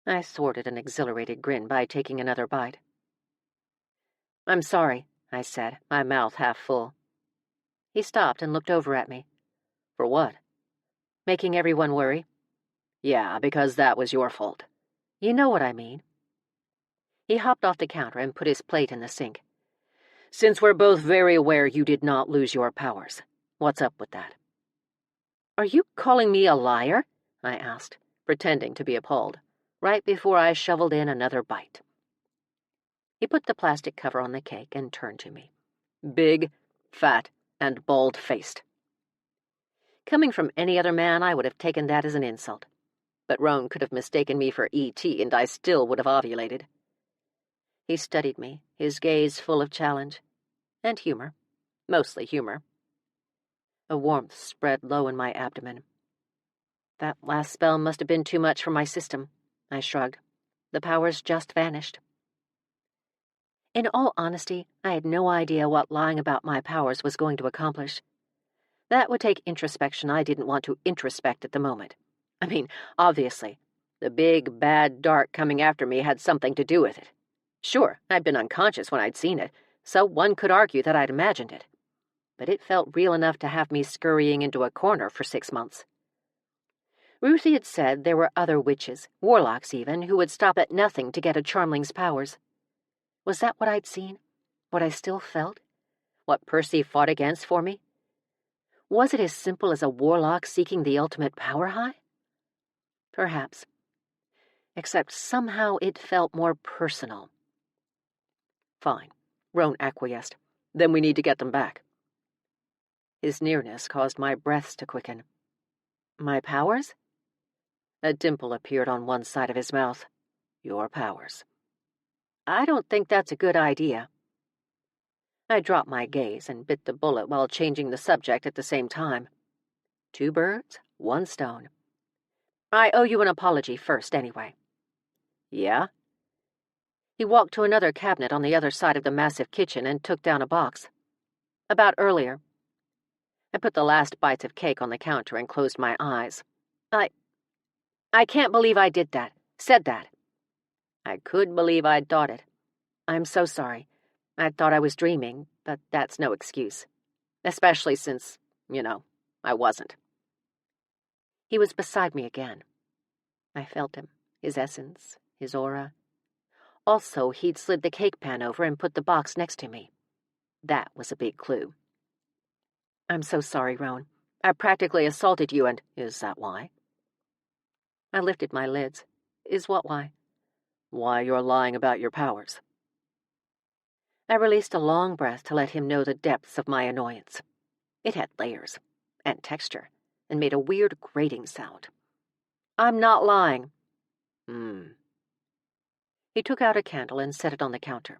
B: I thwarted an exhilarated grin by taking another bite. "I'm sorry," I said, my mouth half full. He stopped and looked over at me. "For what?" "Making everyone worry." "Yeah, because that was your fault." "You know what I mean." He hopped off the counter and put his plate in the sink. "Since we're both very aware you did not lose your powers, what's up with that?" "Are you calling me a liar?" I asked, pretending to be appalled, right before I shoveled in another bite. He put the plastic cover on the cake and turned to me. Big, fat, and bald-faced. Coming from any other man, I would have taken that as an insult. But Roane could have mistaken me for E.T., and I still would have ovulated. He studied me, his gaze full of challenge. And humor. Mostly humor. A warmth spread low in my abdomen. That last spell must have been too much for my system, I shrugged. The powers just vanished. In all honesty, I had no idea what lying about my powers was going to accomplish. That would take introspection I didn't want to introspect at the moment. I mean, obviously, the big, bad dark coming after me had something to do with it. Sure, I'd been unconscious when I'd seen it, so one could argue that I'd imagined it. But it felt real enough to have me scurrying into a corner for 6 months. Ruthie had said there were other witches, warlocks even, who would stop at nothing to get a Charmling's powers. Was that what I'd seen? What I still felt? What Percy fought against for me? Was it as simple as a warlock seeking the ultimate power high? Perhaps. Except somehow it felt more personal. Fine, Roane acquiesced. Then we need to get them back. His nearness caused my breaths to quicken. My powers? A dimple appeared on one side of his mouth. Your powers. I don't think that's a good idea. I dropped my gaze and bit the bullet while changing the subject at the same time. 2 birds, 1 stone. I owe you an apology first, anyway. Yeah? He walked to another cabinet on the other side of the massive kitchen and took down a box. About earlier. I put the last bites of cake on the counter and closed my eyes. I can't believe I did that, said that. I could believe I'd thought it. I'm so sorry. I thought I was dreaming, but that's no excuse. Especially since, I wasn't. He was beside me again. I felt him, his essence, his aura. Also, he'd slid the cake pan over and put the box next to me. That was a big clue. I'm so sorry, Roane. I practically assaulted you and... Is that why? I lifted my lids. Is what why? Why you're lying about your powers. I released a long breath to let him know the depths of my annoyance. It had layers and texture and made a weird grating sound. I'm not lying. He took out a candle and set it on the counter.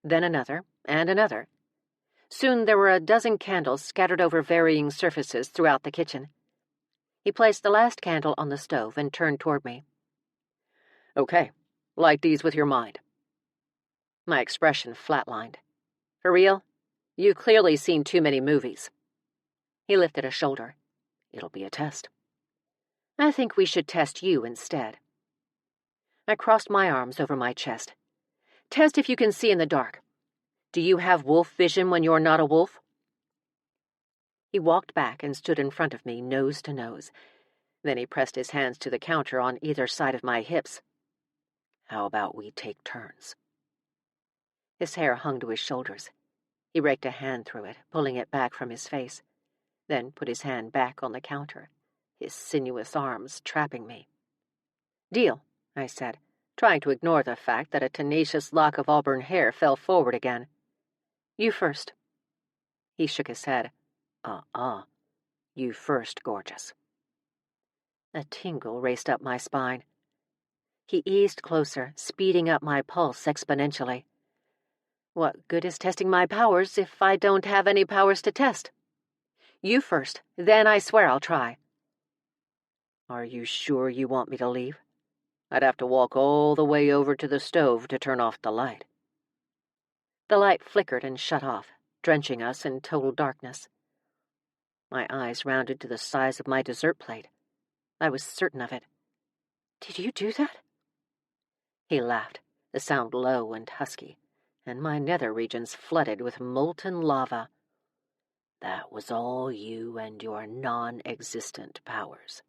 B: Then another and another.
A: Soon there were a dozen candles scattered over varying surfaces throughout the kitchen. He placed the last candle on the stove and turned toward me. "Okay, light these with your mind." My expression flatlined. "For real? You've clearly seen too many movies." He lifted a shoulder. "It'll be a test." "I think we should test you instead." I crossed my arms over my chest. "Test if you can see in the dark. Do you have wolf vision when you're not a wolf?" He walked back and stood in front of me, nose to nose. Then he pressed his hands to the counter on either side of my hips. "How about we take turns?" His hair hung to his shoulders. He raked a hand through it, pulling it back from his face, then put his hand back on the counter, his sinuous arms trapping me. "Deal," I said, trying to ignore the fact that a tenacious lock of auburn hair fell forward again. "You first." He shook his head. You first, gorgeous." A tingle raced up my spine. He eased closer, speeding up my pulse exponentially. What good is testing my powers if I don't have any powers to test? "You first, then I swear I'll try." "Are you sure you want me to leave? I'd have to walk all the way over to the stove to turn off the light." The light flickered and shut off, drenching us in total darkness. My eyes rounded to the size of my dessert plate. I was certain of it. "Did you do that?" He laughed, the sound low and husky, and my nether regions flooded with molten lava. "That was all you and your non-existent powers."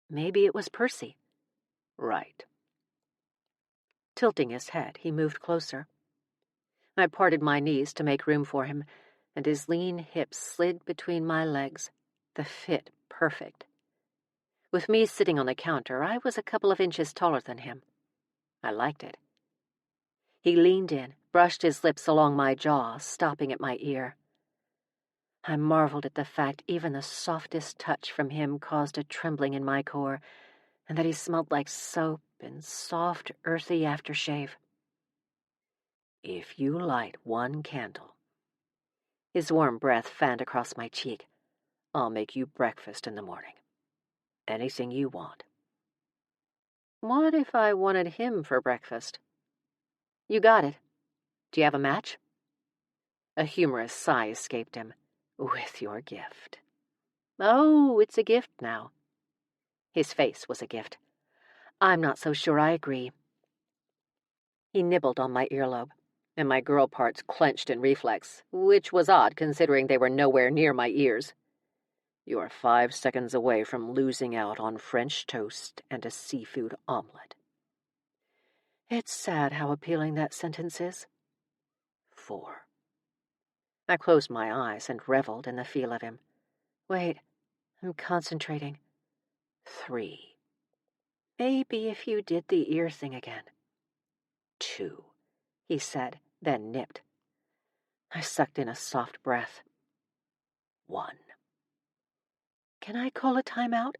A: "Maybe it was Percy." "Right." Tilting his head, he moved closer. I parted my knees to make room for him, and his lean hips slid between my legs, the fit perfect. With me sitting on the counter, I was a couple of inches taller than him. I liked it. He leaned in, brushed his lips along my jaw, stopping at my ear. I marveled at the fact even the softest touch from him caused a trembling in my core, and that he smelled like soap and soft, earthy aftershave. "If you light one candle," his warm breath fanned across my cheek, "I'll make you breakfast in the morning. Anything you want." What if I wanted him for breakfast? "You got it. Do you have a match?" A humorous sigh escaped him. "With your gift." "Oh, it's a gift now." His face was a gift. "I'm not so sure I agree." He nibbled on my earlobe, and my girl parts clenched in reflex, which was odd considering they were nowhere near my ears. "You're 5 seconds away from losing out on French toast and a seafood omelet." It's sad how appealing that sentence is. 4. I closed my eyes and reveled in the feel of him. Wait, I'm concentrating. 3. Maybe if you did the ear thing again. 2, he said, then nipped. I sucked in a soft breath. 1. Can I call a timeout?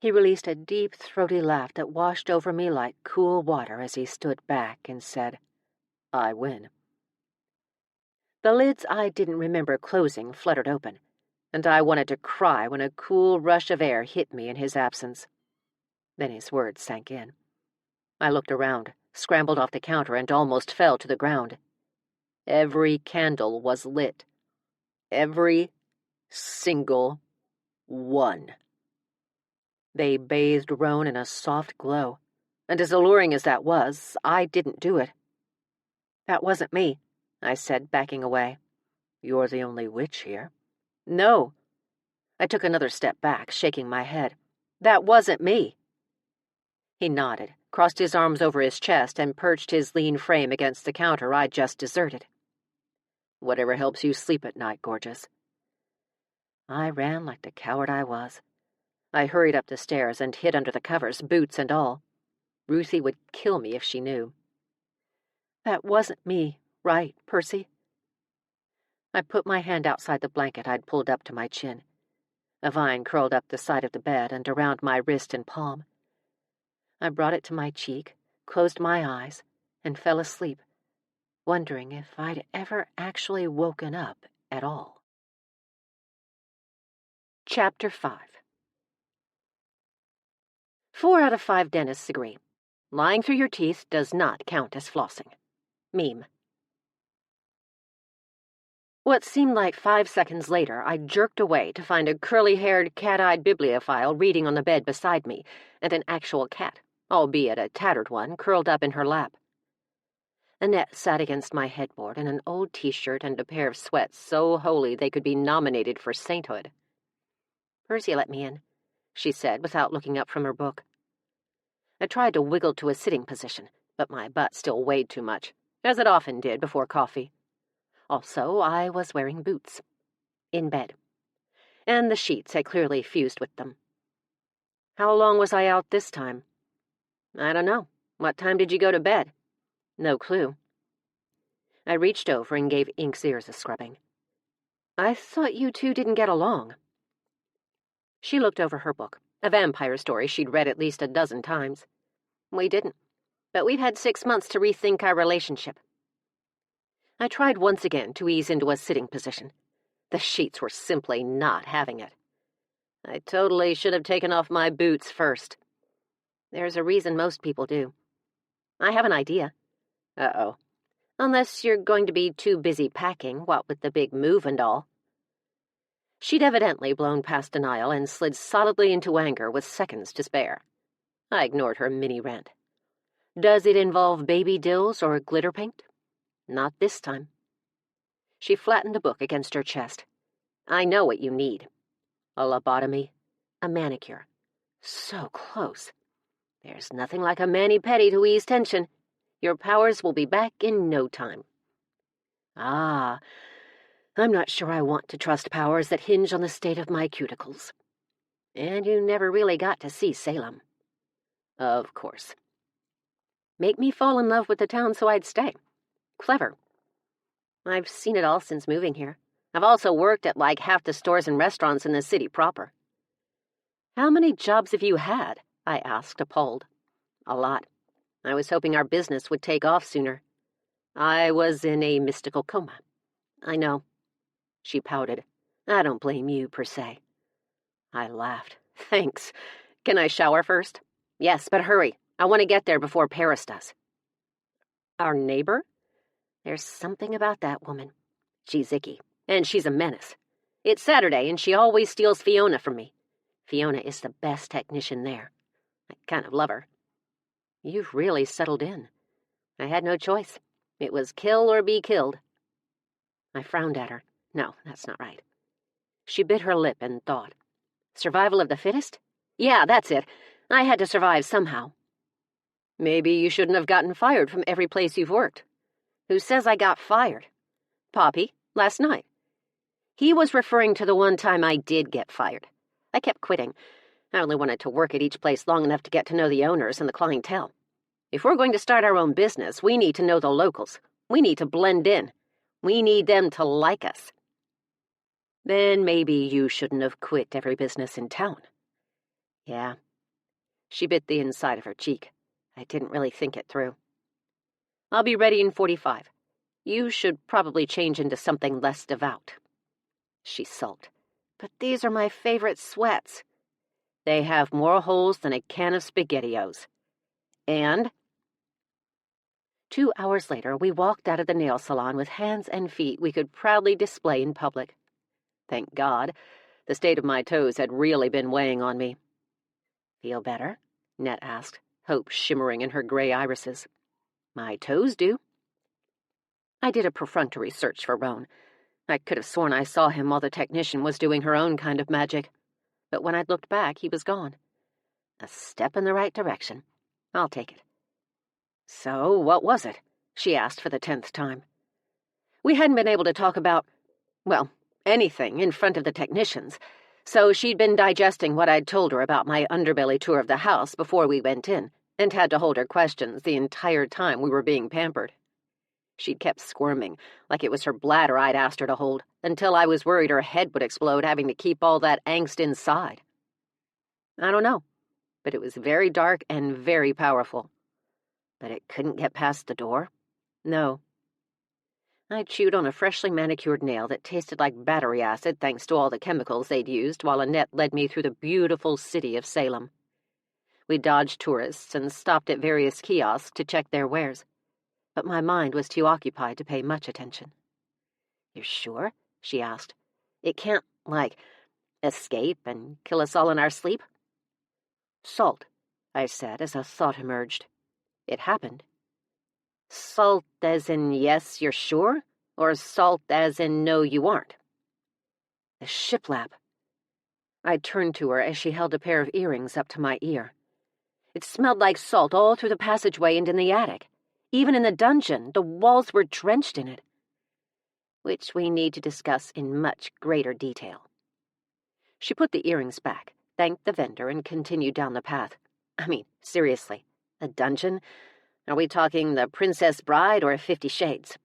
A: He released a deep, throaty laugh that washed over me like cool water as he stood back and said, "I win." The lids I didn't remember closing fluttered open, and I wanted to cry when a cool rush of air hit me in his absence. Then his words sank in. I looked around, scrambled off the counter, and almost fell to the ground. Every candle was lit. Every single one. They bathed Roane in a soft glow, and as alluring as that was, I didn't do it. "That wasn't me," I said, backing away. "You're the only witch here." "No." I took another step back, shaking my head. "That wasn't me." He nodded, crossed his arms over his chest, and perched his lean frame against the counter I'd just deserted. "Whatever helps you sleep at night, gorgeous." I ran like the coward I was. I hurried up the stairs and hid under the covers, boots and all. Ruthie would kill me if she knew. "That wasn't me, right, Percy?" I put my hand outside the blanket I'd pulled up to my chin. A vine curled up the side of the bed and around my wrist and palm. I brought it to my cheek, closed my eyes, and fell asleep,
B: wondering if I'd ever actually woken up at all.
A: Chapter 5. 4 out of 5 dentists agree. Lying through your teeth does not count as flossing. Meme. What seemed like 5 seconds later, I jerked away to find a curly-haired, cat-eyed bibliophile reading on the bed beside me, and an actual cat, albeit a tattered one, curled up in her lap. Annette sat against my headboard in an old t-shirt and a pair of sweats so holy they could be nominated for sainthood. "Percy let me in," she said without looking up from her book. I tried to wiggle to a sitting position, but my butt still weighed too much, as it often did before coffee. Also, I was wearing boots. In bed. And the sheets had clearly fused with them. How long was I out this time? I don't know. What time did you go to bed? No clue. I reached over and gave Ink's ears a scrubbing. I thought you two didn't get along. She looked over her book, a vampire story she'd read at least a dozen times. We didn't, but we've had 6 months to rethink our relationship. I tried once again to ease into a sitting position. The sheets were simply not having it. I totally should have taken off my boots first. There's a reason most people do. I have an idea. Uh-oh. Unless you're going to be too busy packing, what with the big move and all. She'd evidently blown past denial and slid solidly into anger with seconds to spare. I ignored her mini-rant. Does it involve baby dills or glitter paint? Not this time. She flattened the book against her chest. I know what you need. A lobotomy, a manicure. So close. There's nothing like a mani-pedi to ease tension. Your powers will be back in no time. Ah, I'm not sure I want to trust powers that hinge on the state of my cuticles. And you never really got to see Salem. Of course. Make me fall in love with the town so I'd stay. Clever. I've seen it all since moving here. I've also worked at like half the stores and restaurants in the city proper. How many jobs have you had? I asked, appalled. A lot. I was hoping our business would take off sooner. I was in a mystical coma. I know. She pouted. I don't blame you, per se. I laughed. Thanks. Can I shower first? Yes, but hurry. I want to get there before Paris does. Our neighbor? There's something about that woman. She's icky, and she's a menace. It's Saturday, and she always steals Fiona from me. Fiona is the best technician there. I kind of love her. You've really settled in. I had no choice. It was kill or be killed. I frowned at her. No, that's not right. She bit her lip and thought. Survival of the fittest? Yeah, that's it. I had to survive somehow. Maybe you shouldn't have gotten fired from every place you've worked. Who says I got fired? Poppy, last night. He was referring to the one time I did get fired. I kept quitting. I only wanted to work at each place long enough to get to know the owners and the clientele. If we're going to start our own business, we need to know the locals. We need to blend in. We need them to like us. Then maybe you shouldn't have quit every business in town. Yeah. She bit the inside of her cheek. I didn't really think it through. I'll be ready in 45. You should probably change into something less devout. She sulked. But these are my favorite sweats. They have more holes than a can of SpaghettiOs. And 2 hours later, we walked out of the nail salon with hands and feet we could proudly display in public. Thank God, the state of my toes had really been weighing on me. Feel better? Annette asked, hope shimmering in her gray irises. My toes do. I did a perfunctory search for Roane. I could have sworn I saw him while the technician was doing her own kind of magic. But when I'd looked back, he was gone. A step in the right direction. I'll take it. So, what was it? She asked for the 10th time. We hadn't been able to talk about, well, anything in front of the technicians, so she'd been digesting what I'd told her about my underbelly tour of the house before we went in, and had to hold her questions the entire time we were being pampered. She'd kept squirming, like it was her bladder I'd asked her to hold, until I was worried her head would explode having to keep all that angst inside. I don't know, but it was very dark and very powerful. But it couldn't get past the door? No.
B: I chewed on a freshly manicured nail that tasted like battery acid thanks to all the chemicals they'd used while Annette led me through the beautiful city of Salem. We dodged tourists and stopped at various kiosks to check their wares, but my mind was too occupied to pay much attention. "You're sure?" she asked. "It can't, escape and kill us all in our sleep?" "Salt," I said as a thought emerged. It happened. "Salt as in yes, you're sure? Or salt as in no, you aren't?" The shiplap. I turned to her as she held a pair of earrings up to my ear. It smelled like salt all through the passageway and in the attic. Even in the dungeon, the walls were drenched in it. Which we need to discuss in much greater detail. She put the earrings back, thanked the vendor, and continued down the path. I mean, seriously, a dungeon? Are we talking The Princess Bride or 50 Shades?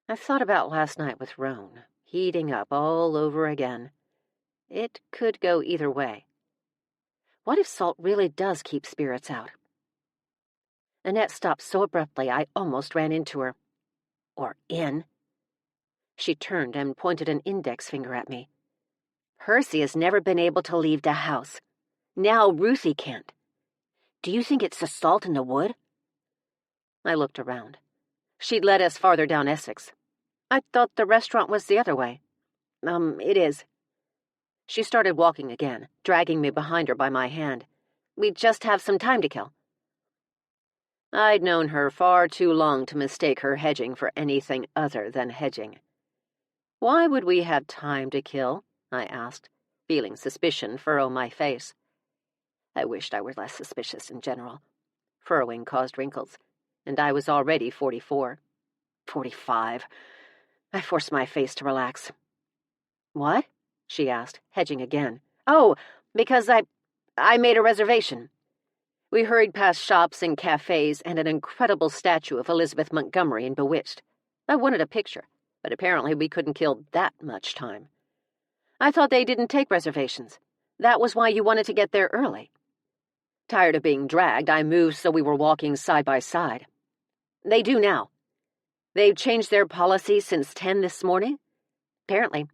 B: I thought about last night with Roane, heating up all over again. It could go either way. What if salt really does keep spirits out? Annette stopped so abruptly I almost ran into her. Or in. She turned and pointed an index finger at me. "Percy has never been able to leave the house. Now Ruthie can't. Do you think it's the salt in the wood?" I looked around. She'd led us farther down Essex. "I thought the restaurant was the other way." It is." She started walking again, dragging me behind her by my hand. "We just have some time to kill." I'd known her far too long to mistake her hedging for anything other than hedging. "Why would we have time to kill?" I asked, feeling suspicion furrow my face. I wished I were less suspicious in general. Furrowing caused wrinkles, and I was already 44. 45. I forced my face to relax. "What?" she asked, hedging again. "Oh, because I made a reservation." We hurried past shops and cafes and an incredible statue of Elizabeth Montgomery in Bewitched. I wanted a picture, but apparently we couldn't kill that much time. "I thought they didn't take reservations. That was why you wanted to get there early." Tired of being dragged, I moved so we were walking side by side. "They do now. They've changed their policy since 10 this morning?" "Apparently."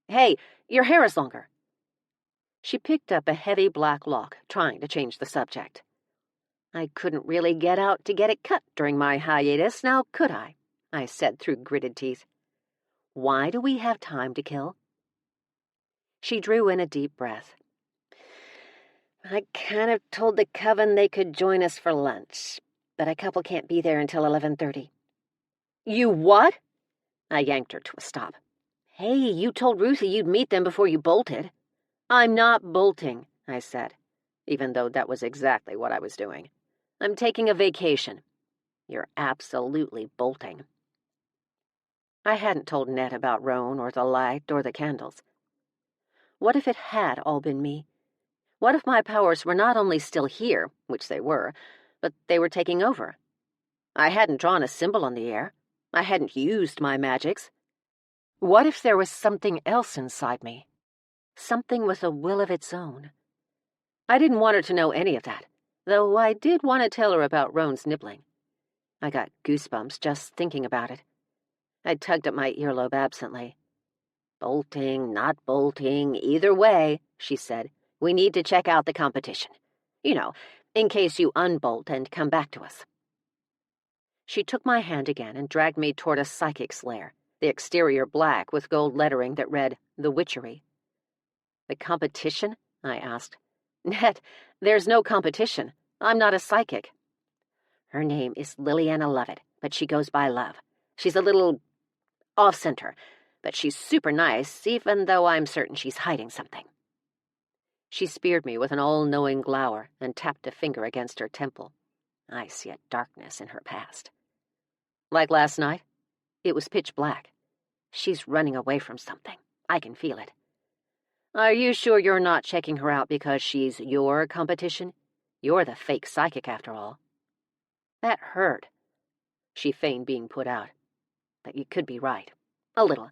B: "Hey, your hair is longer." She picked up a heavy black lock, trying to change the subject. "I couldn't really get out to get it cut during my hiatus, now could I?" I said through gritted teeth. "Why do we have time to kill?" She drew in a deep breath. "I kind of told the Coven they could join us for lunch, but a couple can't be there until 11:30. "You what?" I yanked her to a stop. "Hey, you told Ruthie you'd meet them before you bolted." "I'm not bolting," I said, even though that was exactly what I was doing. "I'm taking a vacation." "You're absolutely bolting." I hadn't told Annette about Roane or the light or the candles. What if it had all been me? What if my powers were not only still here, which they were, but they were taking over? I hadn't drawn a symbol on the air. I hadn't used my magics. What if there was something else inside me? Something with a will of its own? I didn't want her to know any of that, though I did want to tell her about Roane's nibbling. I got goosebumps just thinking about it. I tugged at my earlobe absently. "Bolting, not bolting, either way," she said. "We need to check out the competition. You know, in case you unbolt and come back to us." She took my hand again and dragged me toward a psychic's lair, the exterior black with gold lettering that read, "The Witchery." "The competition?" I asked. "Ned, there's no competition. I'm not a psychic." "Her name is Liliana Lovett, but she goes by Love. She's a little off-center, but she's super nice, even though I'm certain she's hiding something." She speared me with an all-knowing glower and tapped a finger against her temple. I see a darkness in her past. "Like last night? It was pitch black. She's running away from something. I can feel it." "Are you sure you're not checking her out because she's your competition? You're the fake psychic, after all." "That hurt." She feigned being put out. "But you could be right. A little.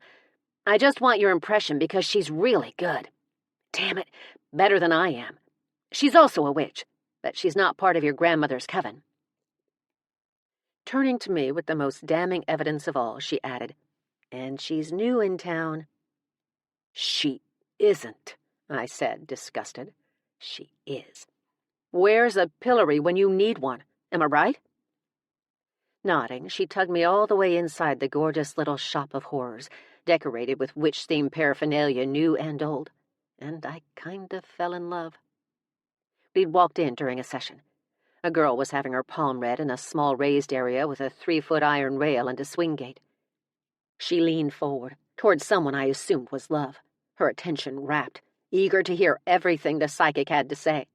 B: I just want your impression because she's really good. Damn it, better than I am. She's also a witch, but she's not part of your grandmother's coven." Turning to me with the most damning evidence of all, she added, "And she's new in town." "She isn't," I said, disgusted. "She is. Where's a pillory when you need one? Am I right?" Nodding, she tugged me all the way inside the gorgeous little shop of horrors, decorated with witch-themed paraphernalia new and old, and I kind of fell in love. We'd walked in during a session. A girl was having her palm read in a small raised area with a 3-foot iron rail and a swing gate. She leaned forward, toward someone I assumed was Love, her attention rapt, eager to hear everything the psychic had to say.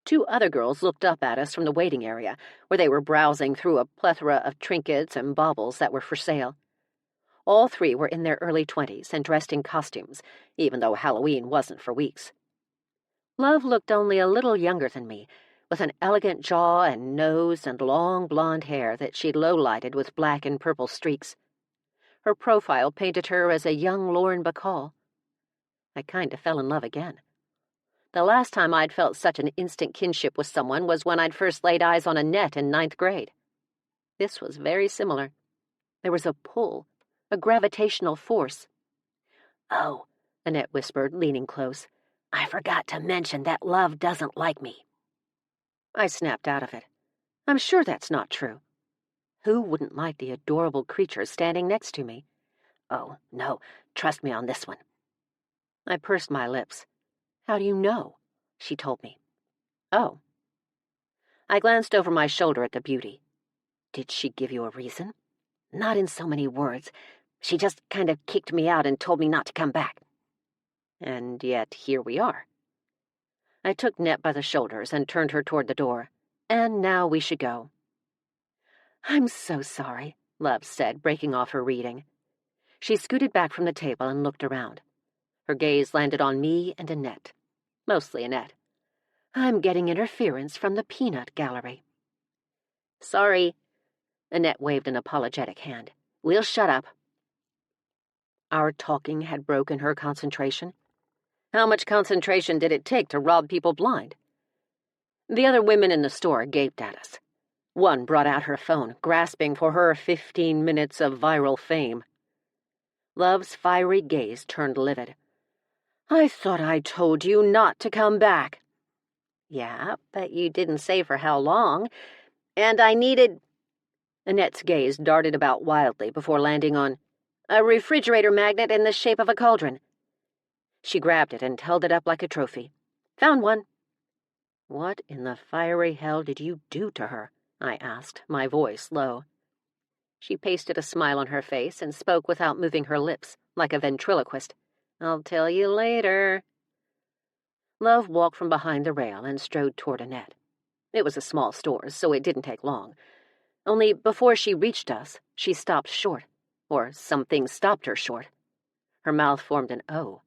B: 2 other girls looked up at us from the waiting area, where they were browsing through a plethora of trinkets and baubles that were for sale. All 3 were in their early 20s and dressed in costumes, even though Halloween wasn't for weeks. Love looked only a little younger than me, with an elegant jaw and nose and long blonde hair that she'd low-lighted with black and purple streaks. Her profile painted her as a young Lauren Bacall. I kind of fell in love again. The last time I'd felt such an instant kinship with someone was when I'd first laid eyes on Annette in 9th grade. This was very similar. There was a pull, a gravitational force. "Oh," Annette whispered, leaning close, "I forgot to mention that Love doesn't like me." I snapped out of it. I'm sure that's not true. Who wouldn't like the adorable creature standing next to me? "Oh, no, trust me on this one." I pursed my lips. "How do you know?" she told me. "Oh." I glanced over my shoulder at the beauty. "Did she give you a reason?" "Not in so many words. She just kind of kicked me out and told me not to come back." And yet here we are. I took Annette by the shoulders and turned her toward the door. "And now we should go." "I'm so sorry," Love said, breaking off her reading. She scooted back from the table and looked around. Her gaze landed on me and Annette. Mostly Annette. "I'm getting interference from the peanut gallery." "Sorry." Annette waved an apologetic hand. "We'll shut up." Our talking had broken her concentration. How much concentration did it take to rob people blind? The other women in the store gaped at us. One brought out her phone, grasping for her 15 minutes of viral fame. Love's fiery gaze turned livid. "I thought I told you not to come back." "Yeah, but you didn't say for how long. And I needed—" Annette's gaze darted about wildly before landing on a refrigerator magnet in the shape of a cauldron. She grabbed it and held it up like a trophy. "Found one." "What in the fiery hell did you do to her?" I asked, my voice low. She pasted a smile on her face and spoke without moving her lips, like a ventriloquist. "I'll tell you later." Love walked from behind the rail and strode toward Annette. It was a small store, so it didn't take long. Only before she reached us, she stopped short, or something stopped her short. Her mouth formed an O.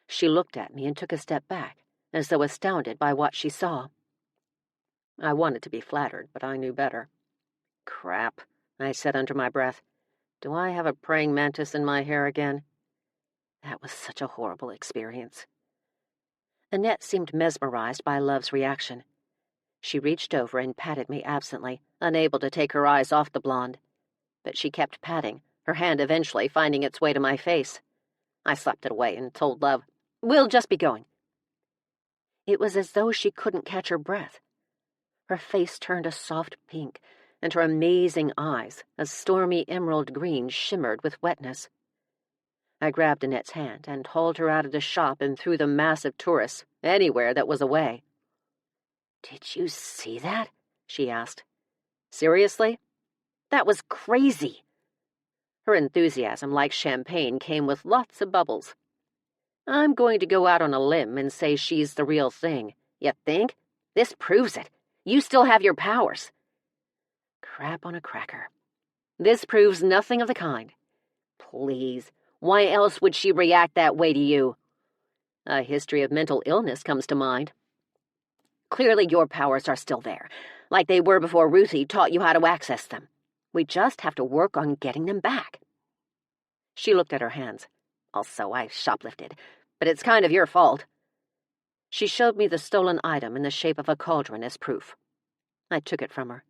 B: She looked at me and took a step back, as though astounded by what she saw. I wanted to be flattered, but I knew better. "Crap," I said under my breath. "Do I have a praying mantis in my hair again?" That was such a horrible experience. Annette seemed mesmerized by Love's reaction. She reached over and patted me absently, unable to take her eyes off the blonde. But she kept patting, her hand eventually finding its way to my face. I slapped it away and told Love, "We'll just be going." It was as though she couldn't catch her breath. Her face turned a soft pink, and her amazing eyes, a stormy emerald green, shimmered with wetness. I grabbed Annette's hand and hauled her out of the shop and through the mass of tourists, anywhere that was away. "Did you see that?" she asked. "Seriously?" "That was crazy." Her enthusiasm, like champagne, came with lots of bubbles. "I'm going to go out on a limb and say she's the real thing. You think? This proves it. You still have your powers." Crap on a cracker. This proves nothing of the kind. Please, why else would she react that way to you? A history of mental illness comes to mind. Clearly your powers are still there, like they were before Ruthie taught you how to access them. We just have to work on getting them back. She looked at her hands. "Also, I shoplifted, but it's kind of your fault." She showed me the stolen item in the shape of a cauldron as proof. I took it from her.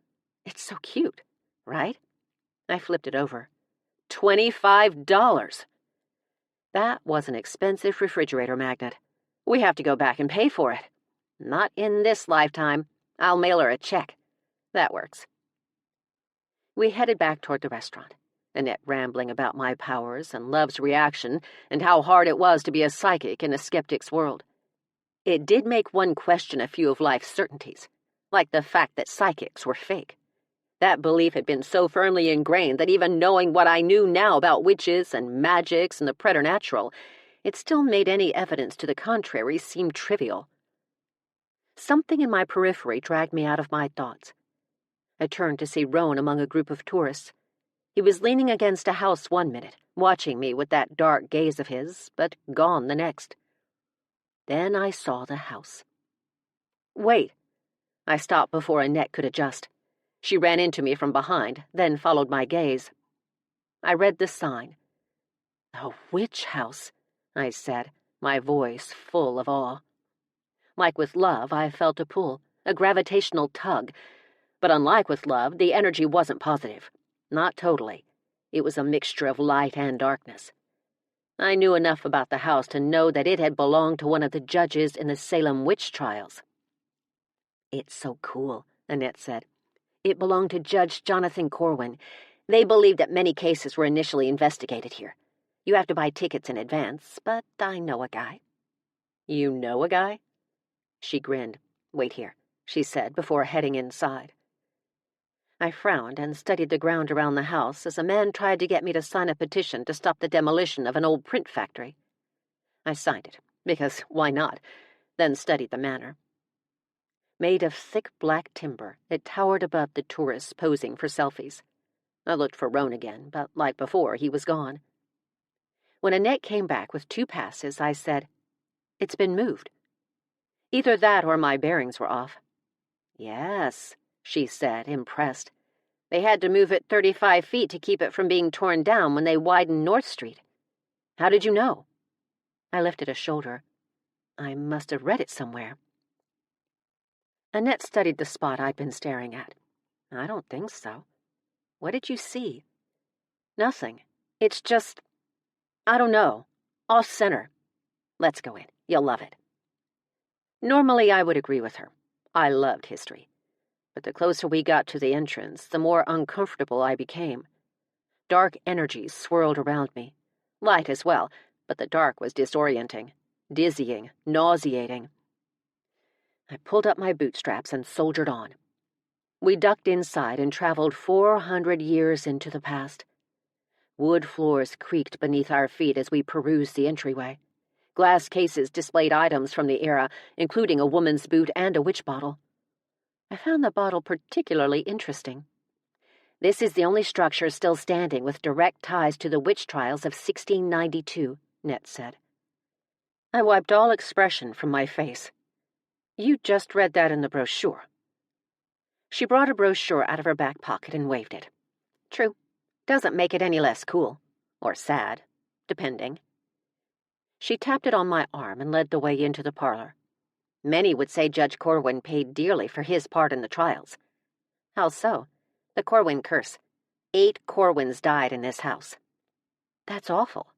B: "It's so cute. right? I flipped it over. $25. That was an expensive refrigerator magnet. We have to go back and pay for it. Not in this lifetime. I'll mail her a check. That works. We headed back toward the restaurant, Annette rambling about my powers and Love's reaction and how hard it was to be a psychic in a skeptic's world. It did make one question a few of life's certainties, like the fact that psychics were fake. That belief had been so firmly ingrained that even knowing what I knew now about witches and magics and the preternatural, it still made any evidence to the contrary seem trivial. Something in my periphery dragged me out of my thoughts. I turned to see Roane among a group of tourists. He was leaning against a house one minute, watching me with that dark gaze of his, but gone the next. Then I saw the house. Wait! I stopped before Annette could adjust. She ran into me from behind, then followed my gaze. I read the sign. "A witch house," I said, my voice full of awe. Like with Love, I felt a pull, a gravitational tug. But unlike with Love, the energy wasn't positive. Not totally. It was a mixture of light and darkness. I knew enough about the house to know that it had belonged to one of the judges in the Salem witch trials. "It's so cool," Annette said. "It belonged to Judge Jonathan Corwin. They believed that many cases were initially investigated here. You have to buy tickets in advance, but I know a guy." "You know a guy?" She grinned. "Wait here," she said before heading inside. I frowned and studied the ground around the house as a man tried to get me to sign a petition to stop the demolition of an old print factory. I signed it, because why not, then studied the manor. Made of thick black timber, it towered above the tourists posing for selfies. I looked for Roane again, but like before, he was gone. When Annette came back with 2 passes, I said, "It's been moved." Either that or my bearings were off. "Yes," she said, impressed. "They had to move it 35 feet to keep it from being torn down when they widened North Street. How did you know?" I lifted a shoulder. I must have read it somewhere. Annette studied the spot I'd been staring at. "I don't think so." "What did you see?" "Nothing. It's just, I don't know, off-center. Let's go in. You'll love it." Normally I would agree with her. I loved history. But the closer we got to the entrance, the more uncomfortable I became. Dark energies swirled around me. Light as well, but the dark was disorienting, dizzying, nauseating. I pulled up my bootstraps and soldiered on. We ducked inside and traveled 400 years into the past. Wood floors creaked beneath our feet as we perused the entryway. Glass cases displayed items from the era, including a woman's boot and a witch bottle. I found the bottle particularly interesting. "This is the only structure still standing with direct ties to the witch trials of 1692, Annette said. I wiped all expression from my face. "You just read that in the brochure." She brought a brochure out of her back pocket and waved it. "True. Doesn't make it any less cool. Or sad, depending." She tapped it on my arm and led the way into the parlor. "Many would say Judge Corwin paid dearly for his part in the trials." "How so?" "The Corwin curse. 8 Corwins died in this house." "That's awful."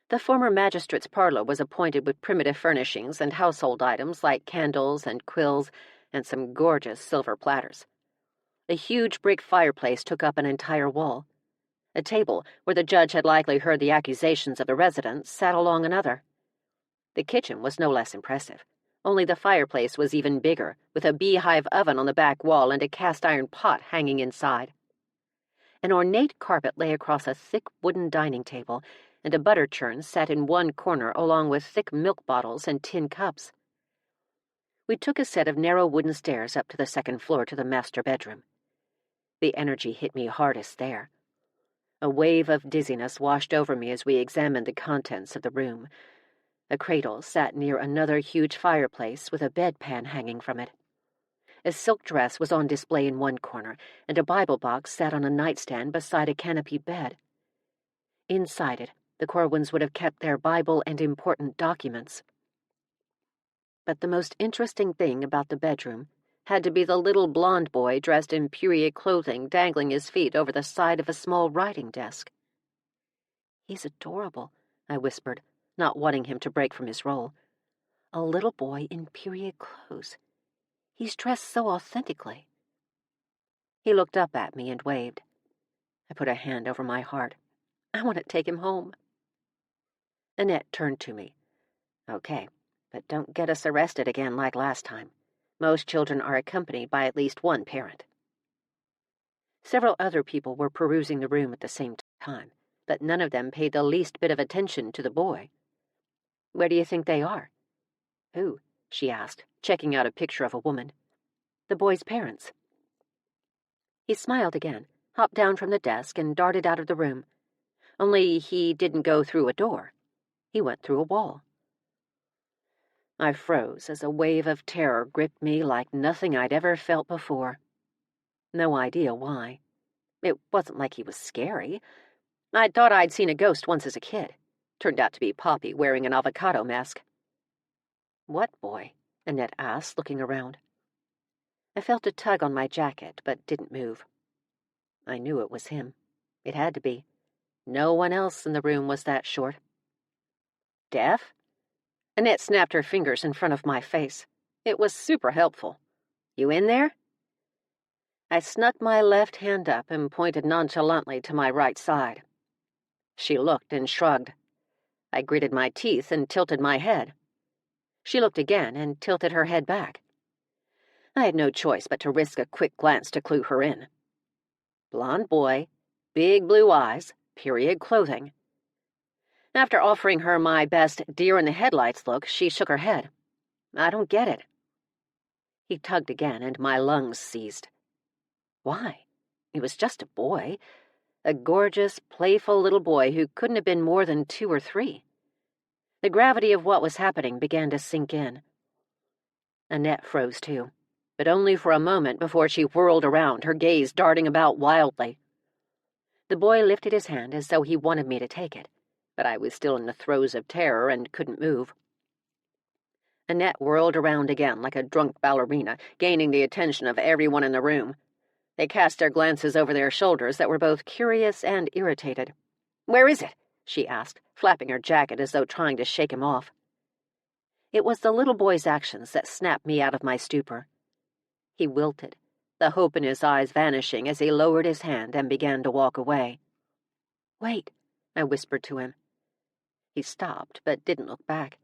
B: The former magistrate's parlor was appointed with primitive furnishings and household items like candles and quills and some gorgeous silver platters. A huge brick fireplace took up an entire wall. A table, where the judge had likely heard the accusations of the residents, sat along another. The kitchen was no less impressive, only the fireplace was even bigger, with a beehive oven on the back wall and a cast-iron pot hanging inside. An ornate carpet lay across a thick wooden dining table, and a butter churn sat in one corner along with thick milk bottles and tin cups. We took a set of narrow wooden stairs up to the second floor to the master bedroom. The energy hit me hardest there. A wave of dizziness washed over me as we examined the contents of the room. A cradle sat near another huge fireplace with a bedpan hanging from it. A silk dress was on display in one corner, and a Bible box sat on a nightstand beside a canopy bed. Inside it, the Corwins would have kept their Bible and important documents. But the most interesting thing about the bedroom, had to be the little blonde boy dressed in period clothing dangling his feet over the side of a small writing desk. "He's adorable," I whispered, not wanting him to break from his role. "A little boy in period clothes. He's dressed so authentically." He looked up at me and waved. I put a hand over my heart. "I want to take him home." Annette turned to me. "Okay, but don't get us arrested again like last time. Most children are accompanied by at least one parent." Several other people were perusing the room at the same time, but none of them paid the least bit of attention to the boy. "Where do you think they are?" "Who?" she asked, checking out a picture of a woman. "The boy's parents." He smiled again, hopped down from the desk, and darted out of the room. Only he didn't go through a door. He went through a wall. I froze as a wave of terror gripped me like nothing I'd ever felt before. No idea why. It wasn't like he was scary. I'd thought I'd seen a ghost once as a kid. Turned out to be Poppy wearing an avocado mask. "What boy?" Annette asked, looking around. I felt a tug on my jacket, but didn't move. I knew it was him. It had to be. No one else in the room was that short. "Deaf?" Annette snapped her fingers in front of my face. It was super helpful. "You in there?" I snuck my left hand up and pointed nonchalantly to my right side. She looked and shrugged. I gritted my teeth and tilted my head. She looked again and tilted her head back. I had no choice but to risk a quick glance to clue her in. Blonde boy, big blue eyes, period clothing. After offering her my best deer-in-the-headlights look, she shook her head. "I don't get it." He tugged again, and my lungs seized. Why? He was just a boy. A gorgeous, playful little boy who couldn't have been more than 2 or 3. The gravity of what was happening began to sink in. Annette froze too, but only for a moment before she whirled around, her gaze darting about wildly. The boy lifted his hand as though he wanted me to take it, but I was still in the throes of terror and couldn't move. Annette whirled around again like a drunk ballerina, gaining the attention of everyone in the room. They cast their glances over their shoulders that were both curious and irritated. "Where is it?" she asked, flapping her jacket as though trying to shake him off. It was the little boy's actions that snapped me out of my stupor. He wilted, the hope in his eyes vanishing as he lowered his hand and began to walk away. "Wait," I whispered to him. He stopped, but didn't look back,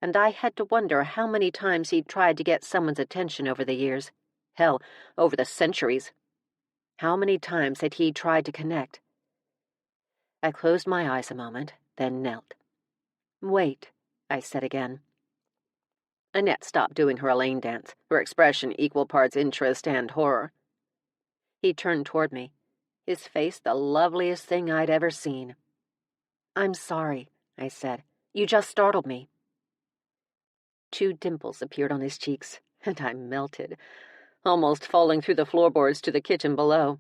B: and I had to wonder how many times he'd tried to get someone's attention over the years. Hell, over the centuries. How many times had he tried to connect? I closed my eyes a moment, then knelt. "Wait," I said again. Annette stopped doing her Elaine dance, her expression equal parts interest and horror. He turned toward me, his face the loveliest thing I'd ever seen. "I'm sorry," I said. "You just startled me." 2 dimples appeared on his cheeks, and I melted, almost falling through the floorboards to the kitchen below.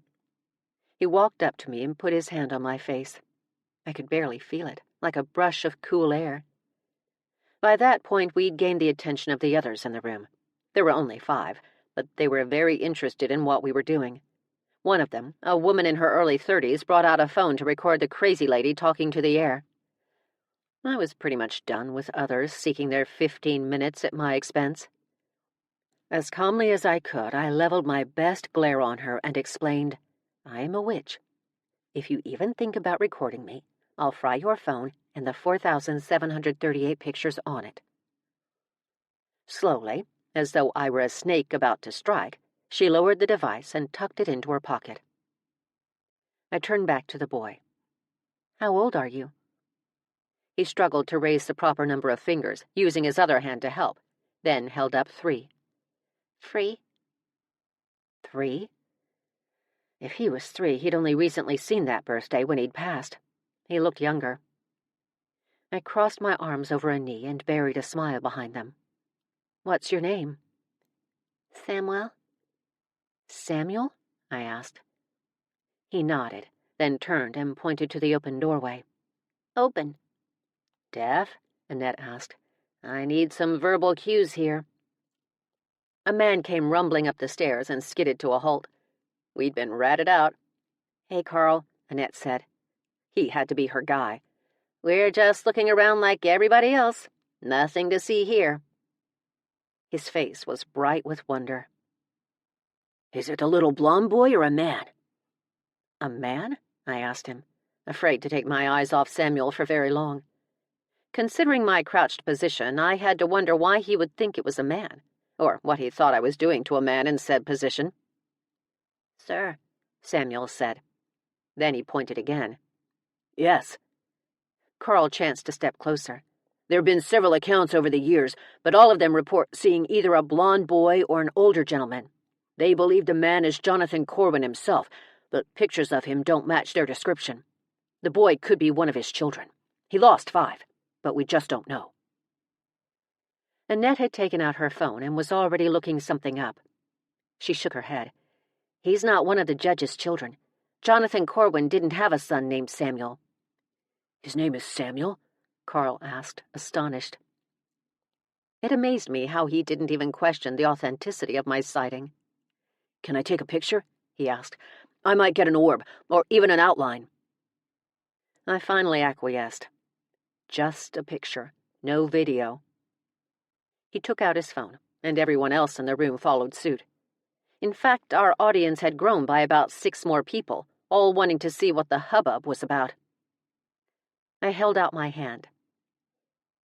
B: He walked up to me and put his hand on my face. I could barely feel it, like a brush of cool air. By that point, we'd gained the attention of the others in the room. There were only 5, but they were very interested in what we were doing. One of them, a woman in her early 30s, brought out a phone to record the crazy lady talking to the air. I was pretty much done with others seeking their 15 minutes at my expense. As calmly as I could, I leveled my best glare on her and explained, "I am a witch. If you even think about recording me, I'll fry your phone and the 4,738 pictures on it." Slowly, as though I were a snake about to strike, she lowered the device and tucked it into her pocket. I turned back to the boy. "How old are you?" He struggled to raise the proper number of fingers, using his other hand to help, then held up 3. "Free." 3? If he was 3, he'd only recently seen that birthday when he'd passed. He looked younger. I crossed my arms over a knee and buried a smile behind them. "What's your name?" "Samuel." "Samuel?" I asked. He nodded, then turned and pointed to the open doorway. "Open." "Deaf?" Annette asked. "I need some verbal cues here." A man came rumbling up the stairs and skidded to a halt. We'd been ratted out. "Hey, Carl," Annette said. He had to be her guy. "We're just looking around like everybody else. Nothing to see here." His face was bright with wonder. "Is it a little blonde boy or a man?" "A man?" I asked him, afraid to take my eyes off Samuel for very long. Considering my crouched position, I had to wonder why he would think it was a man, or what he thought I was doing to a man in said position. "Sir," Samuel said. Then he pointed again. "Yes." Carl chanced to step closer. "There have been several accounts over the years, but all of them report seeing either a blonde boy or an older gentleman. They believe the man is Jonathan Corwin himself, but pictures of him don't match their description. The boy could be one of his children. He lost 5, but we just don't know." Annette had taken out her phone and was already looking something up. She shook her head. "He's not one of the judge's children. Jonathan Corwin didn't have a son named Samuel." "His name is Samuel?" Carl asked, astonished. It amazed me how he didn't even question the authenticity of my sighting. "Can I take a picture?" he asked. "I might get an orb, or even an outline." I finally acquiesced. Just a picture, no video. He took out his phone, and everyone else in the room followed suit. In fact, our audience had grown by about 6 more people, all wanting to see what the hubbub was about. I held out my hand.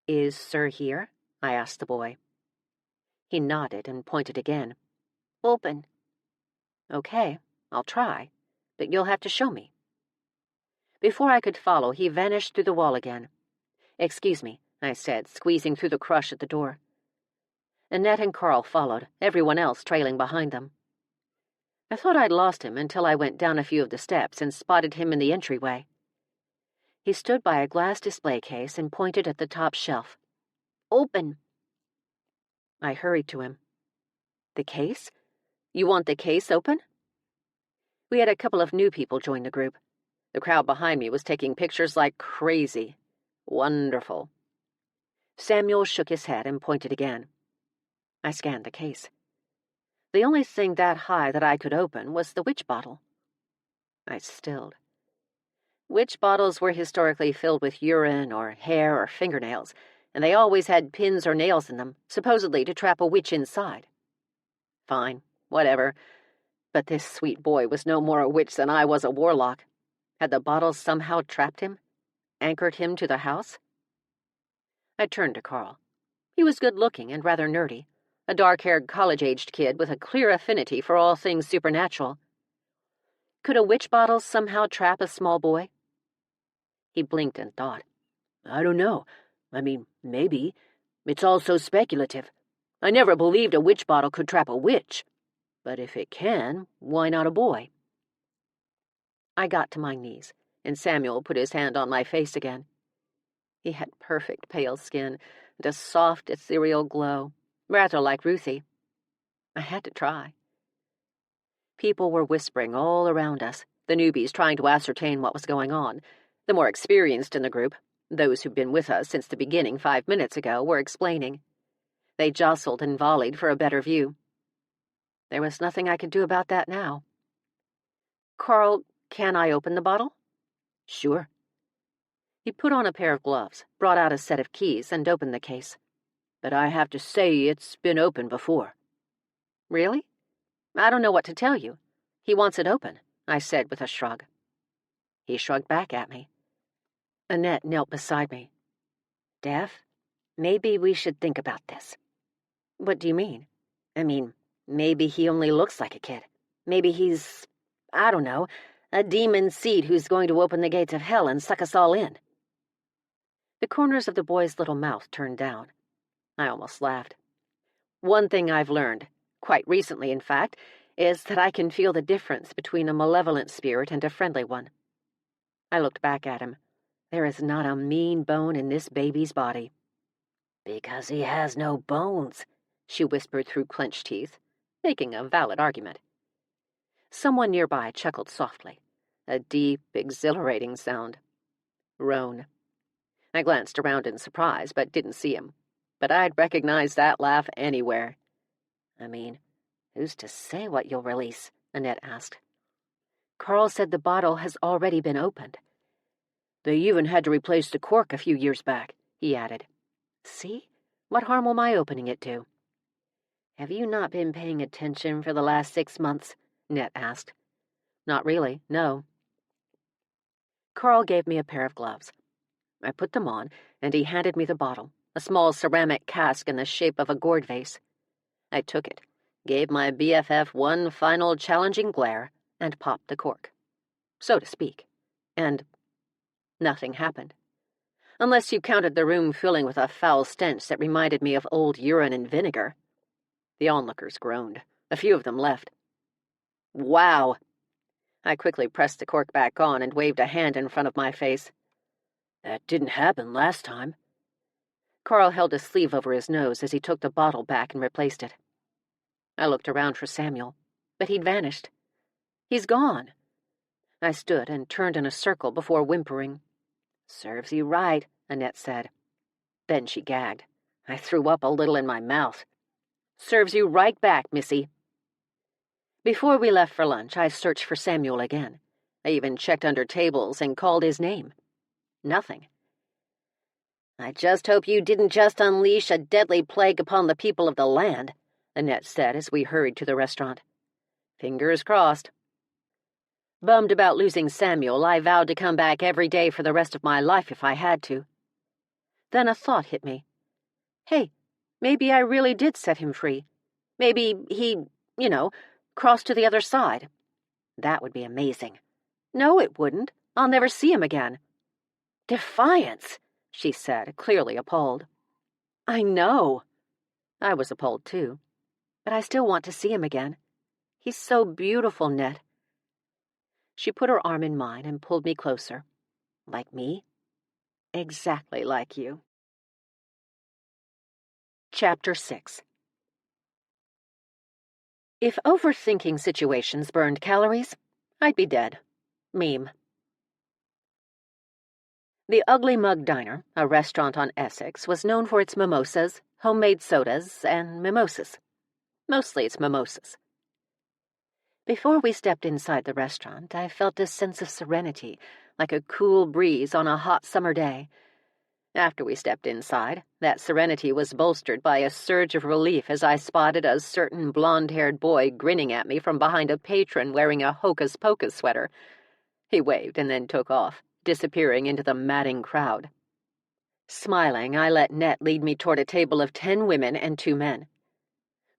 B: "Is Sir here?" I asked the boy. He nodded and pointed again. "Open." "Okay, I'll try, but you'll have to show me." Before I could follow, he vanished through the wall again. "Excuse me," I said, squeezing through the crush at the door. Annette and Carl followed, everyone else trailing behind them. I thought I'd lost him until I went down a few of the steps and spotted him in the entryway. He stood by a glass display case and pointed at the top shelf. "Open." I hurried to him. "The case? You want the case open?" We had a couple of new people join the group. The crowd behind me was taking pictures like crazy. Wonderful. Samuel shook his head and pointed again. I scanned the case. The only thing that high that I could open was the witch bottle. I stilled. Witch bottles were historically filled with urine or hair or fingernails, and they always had pins or nails in them, supposedly to trap a witch inside. Fine, whatever. But this sweet boy was no more a witch than I was a warlock. Had the bottles somehow trapped him? Anchored him to the house? I turned to Carl. He was good-looking and rather nerdy, a dark-haired college-aged kid with a clear affinity for all things supernatural. Could a witch bottle somehow trap a small boy? He blinked and thought. "I don't know. I mean, maybe. It's all so speculative. I never believed a witch bottle could trap a witch. But if it can, why not a boy?" I got to my knees, and Samuel put his hand on my face again. He had perfect pale skin and a soft, ethereal glow, rather like Ruthie. I had to try. People were whispering all around us, the newbies trying to ascertain what was going on. The more experienced in the group, those who'd been with us since the beginning 5 minutes ago, were explaining. They jostled and volleyed for a better view. There was nothing I could do about that now. "Carl, can I open the bottle?" "Sure." He put on a pair of gloves, brought out a set of keys, and opened the case. "But I have to say it's been opened before." "Really? I don't know what to tell you. He wants it open," I said with a shrug. He shrugged back at me. Annette knelt beside me. "Daph, maybe we should think about this." "What do you mean?" "I mean, maybe he only looks like a kid. Maybe he's, I don't know, a demon seed who's going to open the gates of hell and suck us all in." The corners of the boy's little mouth turned down. I almost laughed. One thing I've learned, quite recently in fact, is that I can feel the difference between a malevolent spirit and a friendly one. I looked back at him. There is not a mean bone in this baby's body. "Because he has no bones," she whispered through clenched teeth, making a valid argument. Someone nearby chuckled softly, a deep, exhilarating sound. Roane. I glanced around in surprise, but didn't see him. But I'd recognize that laugh anywhere. I mean, who's to say what you'll release? Annette asked. Carl said the bottle has already been opened. They even had to replace the cork a few years back, he added. See? What harm will my opening it do? Have you not been paying attention for the last 6 months? Annette asked. Not really, no. Carl gave me a pair of gloves. I put them on, and he handed me the bottle, a small ceramic cask in the shape of a gourd vase. I took it, gave my BFF one final challenging glare, and popped the cork. So to speak. And nothing happened. Unless you counted the room filling with a foul stench that reminded me of old urine and vinegar. The onlookers groaned. A few of them left. Wow! I quickly pressed the cork back on and waved a hand in front of my face. That didn't happen last time. Carl held a sleeve over his nose as he took the bottle back and replaced it. I looked around for Samuel, but he'd vanished. He's gone. I stood and turned in a circle before whimpering. Serves you right, Annette said. Then she gagged. I threw up a little in my mouth. Serves you right back, missy. Before we left for lunch, I searched for Samuel again. I even checked under tables and called his name. Nothing. I just hope you didn't just unleash a deadly plague upon the people of the land, Annette said as we hurried to the restaurant. Fingers crossed. Bummed about losing Samuel, I vowed to come back every day for the rest of my life if I had to. Then a thought hit me. Hey, maybe I really did set him free. Maybe he, crossed to the other side. That would be amazing. No, it wouldn't. I'll never see him again. Defiance, she said, clearly appalled. I know. I was appalled too. But I still want to see him again. He's so beautiful, Ned. She put her arm in mine and pulled me closer. Like me? Exactly like you. Chapter 6. If overthinking situations burned calories, I'd be dead. Meme. The Ugly Mug Diner, a restaurant on Essex, was known for its mimosas, homemade sodas, and mimosas. Mostly it's mimosas. Before we stepped inside the restaurant, I felt a sense of serenity, like a cool breeze on a hot summer day. After we stepped inside, that serenity was bolstered by a surge of relief as I spotted a certain blonde-haired boy grinning at me from behind a patron wearing a hocus-pocus sweater. He waved and then took off, disappearing into the madding crowd. Smiling, I let Annette lead me toward a table of 10 women and 2 men.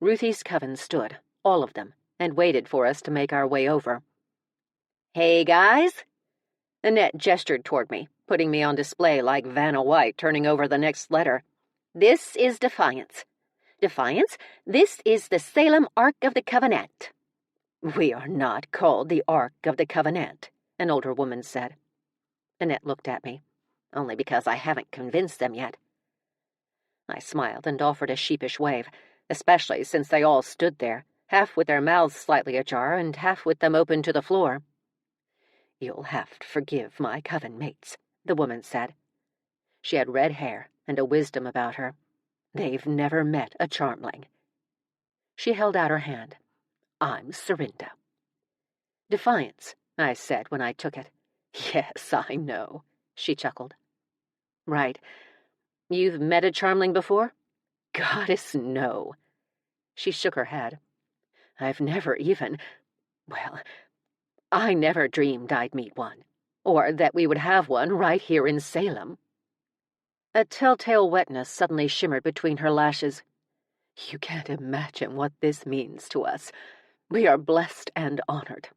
B: Ruthie's Coven stood, all of them, and waited for us to make our way over. Hey, guys! Annette gestured toward me, putting me on display like Vanna White turning over the next letter. This is Defiance. Defiance, this is the Salem Ark of the Covenant. We are not called the Ark of the Covenant, an older woman said. Annette looked at me, only because I haven't convinced them yet. I smiled and offered a sheepish wave, especially since they all stood there, half with their mouths slightly ajar and half with them open to the floor. You'll have to forgive my coven mates, the woman said. She had red hair and a wisdom about her. They've never met a Charmling. She held out her hand. I'm Serinda. Defiance, I said when I took it. Yes, I know, she chuckled. Right. You've met a Charmling before? Goddess, no. She shook her head. I've never even... Well, I never dreamed I'd meet one, or that we would have one right here in Salem. A telltale wetness suddenly shimmered between her lashes. You can't imagine what this means to us. We are blessed and honored.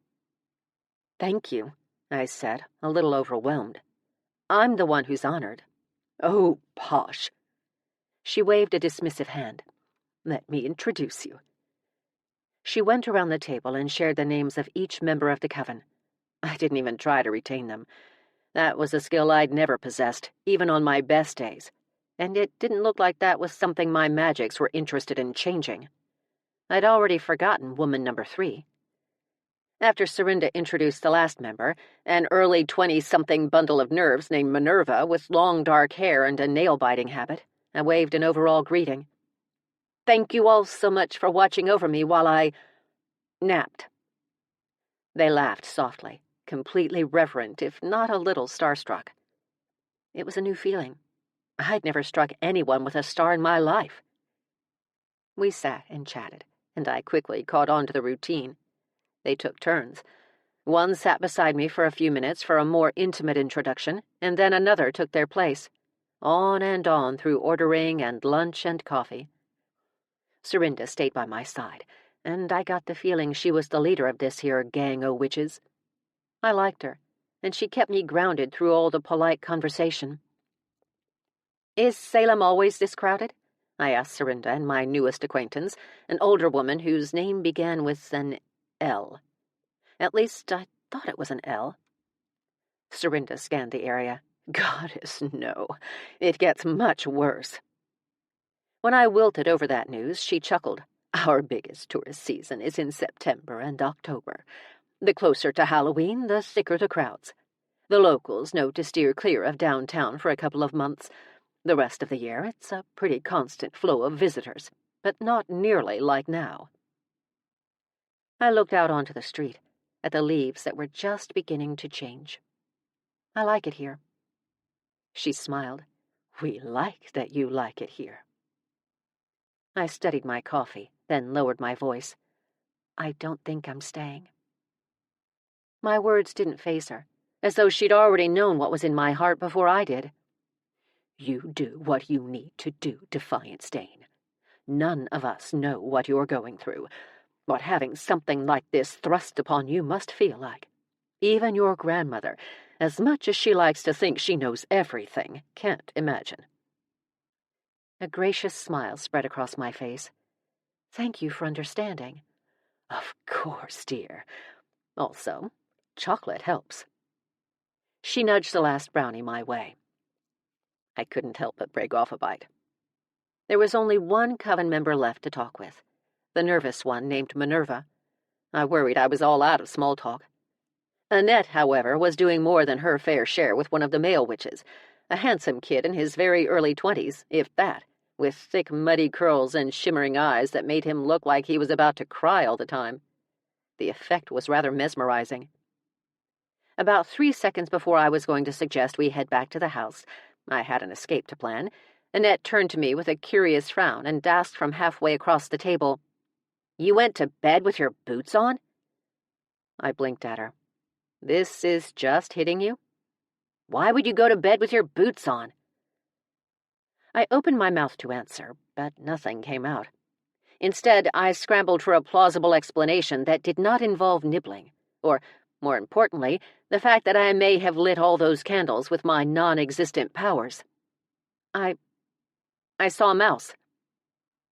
B: Thank you, I said, a little overwhelmed. I'm the one who's honored. Oh, posh. She waved a dismissive hand. Let me introduce you. She went around the table and shared the names of each member of the Coven. I didn't even try to retain them. That was a skill I'd never possessed, even on my best days, and it didn't look like that was something my magics were interested in changing. I'd already forgotten woman number 3. After Serinda introduced the last member, an early 20-something bundle of nerves named Minerva with long dark hair and a nail-biting habit, I waved an overall greeting.
A: Thank you all so much for watching over me while I napped." They laughed softly, completely reverent, if not a little starstruck. It was a new feeling. I'd never struck anyone with a star in my life. We sat and chatted, and I quickly caught on to the routine. They took turns. One sat beside me for a few minutes for a more intimate introduction, and then another took their place. On and on through ordering and lunch and coffee. Serinda stayed by my side, and I got the feeling she was the leader of this here gang o' witches. I liked her, and she kept me grounded through all the polite conversation. "Is Salem always this crowded?" I asked Serinda and my newest acquaintance, an older woman whose name began with an L. At least, I thought it was an L. Serinda scanned the area. "Goddess, no. It gets much worse." When I wilted over that news, she chuckled. "Our biggest tourist season is in September and October. The closer to Halloween, the thicker the crowds. The locals know to steer clear of downtown for a couple of months. The rest of the year, it's a pretty constant flow of visitors, but not nearly like now." I looked out onto the street, at the leaves that were just beginning to change. "I like it here." She smiled. "We like that you like it here." I studied my coffee, then lowered my voice. "I don't think I'm staying." My words didn't faze her, as though she'd already known what was in my heart before I did. "You do what you need to do, Defiance Dayne. None of us know what you're going through, what having something like this thrust upon you must feel like. Even your grandmother, as much as she likes to think she knows everything, can't imagine." A gracious smile spread across my face. "Thank you for understanding." "Of course, dear. Also, chocolate helps." She nudged the last brownie my way. I couldn't help but break off a bite. There was only one Coven member left to talk with, the nervous one named Minerva. I worried I was all out of small talk. Annette, however, was doing more than her fair share with one of the male witches, a handsome kid in his very early 20s, if that, with thick, muddy curls and shimmering eyes that made him look like he was about to cry all the time. The effect was rather mesmerizing. About 3 seconds before I was going to suggest we head back to the house, I had an escape to plan, Annette turned to me with a curious frown and asked from halfway across the table, "You went to bed with your boots on?" I blinked at her. "This is just hitting you?" "Why would you go to bed with your boots on?" I opened my mouth to answer, but nothing came out. Instead, I scrambled for a plausible explanation that did not involve nibbling, or, more importantly, the fact that I may have lit all those candles with my non-existent powers. I saw a mouse.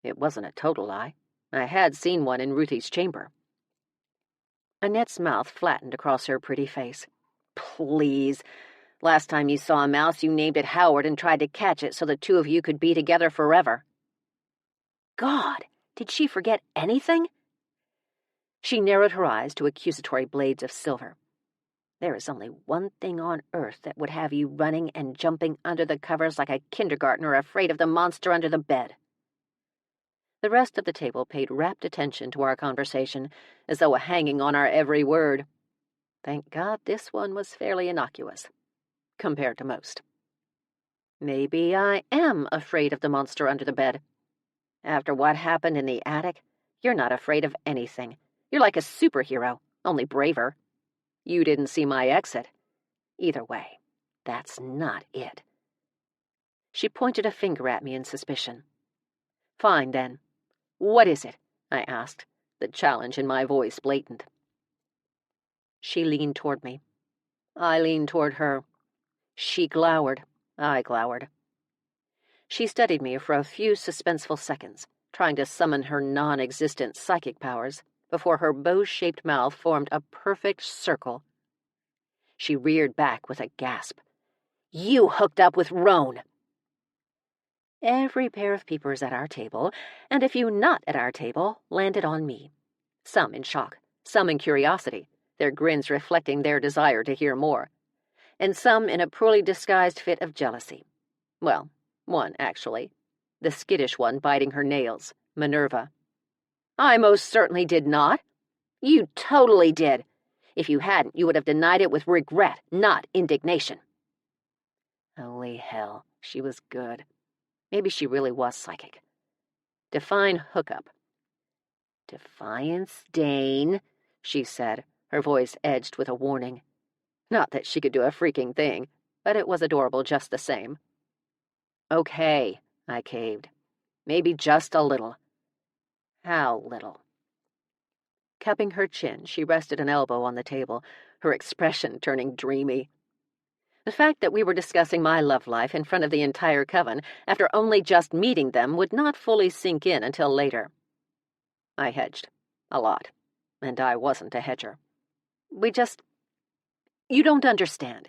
A: It wasn't a total lie. I had seen one in Ruthie's chamber. Annette's mouth flattened across her pretty face. "Please. Last time you saw a mouse, you named it Howard and tried to catch it so the two of you could be together forever." God, did she forget anything? She narrowed her eyes to accusatory blades of silver. "There is only one thing on earth that would have you running and jumping under the covers like a kindergartner afraid of the monster under the bed." The rest of the table paid rapt attention to our conversation, as though hanging on our every word. Thank God this one was fairly innocuous, compared to most. Maybe I am afraid of the monster under the bed. After what happened in the attic, you're not afraid of anything. You're like a superhero, only braver. You didn't see my exit. Either way, that's not it. She pointed a finger at me in suspicion. "Fine, then. What is it?" I asked, the challenge in my voice blatant. She leaned toward me. I leaned toward her. She glowered. I glowered. She studied me for a few suspenseful seconds, trying to summon her non-existent psychic powers, before her bow-shaped mouth formed a perfect circle. She reared back with a gasp. "You hooked up with Roane!" Every pair of peepers at our table, and a few not at our table, landed on me. Some in shock, some in curiosity, their grins reflecting their desire to hear more, and some in a poorly disguised fit of jealousy. Well, one, actually. The skittish one biting her nails,
B: Minerva. I most certainly did not. You totally did. If you hadn't, you would have denied it with regret, not indignation. Holy hell, she was good. Maybe she really was psychic. Define hookup. Defiance Dayne, she said, her voice edged with a warning. Not that she could do a freaking thing, but it was adorable just the same. Okay, I caved. Maybe just a little. How little? Cupping her chin, she rested an elbow on the table, her expression turning dreamy. The fact that we were discussing my love life in front of the entire Coven after only just meeting them would not fully sink in until later. I hedged. A lot. And I wasn't a hedger. You don't understand.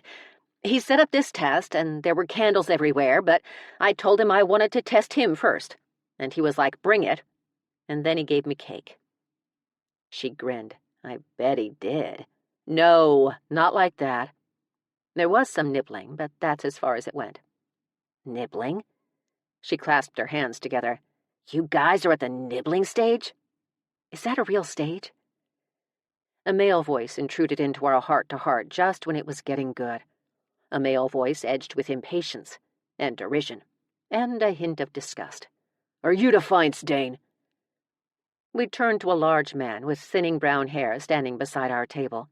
B: He set up this test, and there were candles everywhere, but I told him I wanted to test him first. And he was like, bring it. And then he gave me cake. She grinned. I bet he did. No, not like that. There was some nibbling, but that's as far as it went. Nibbling? She clasped her hands together. You guys are at the nibbling stage? Is that a real stage? A male voice intruded into our heart-to-heart just when it was getting good. A male voice edged with impatience and derision, and a hint of disgust. Are you Defiance Dayne? We turned to a large man with thinning brown hair standing beside our table.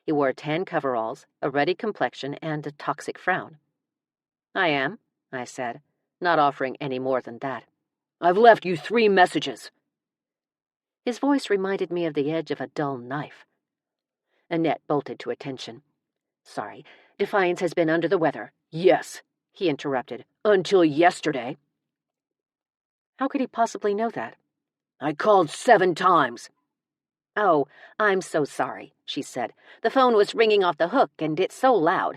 B: He wore tan coveralls, a ruddy complexion, and a toxic frown. I am, I said, not offering any more than that. I've left you 3 messages. His voice reminded me of the edge of a dull knife. Annette bolted to attention. Sorry, Defiance has been under the weather. Yes, he interrupted. Until yesterday. How could he possibly know that? I called 7 times. Oh, I'm so sorry, she said. The phone was ringing off the hook, and it's so loud.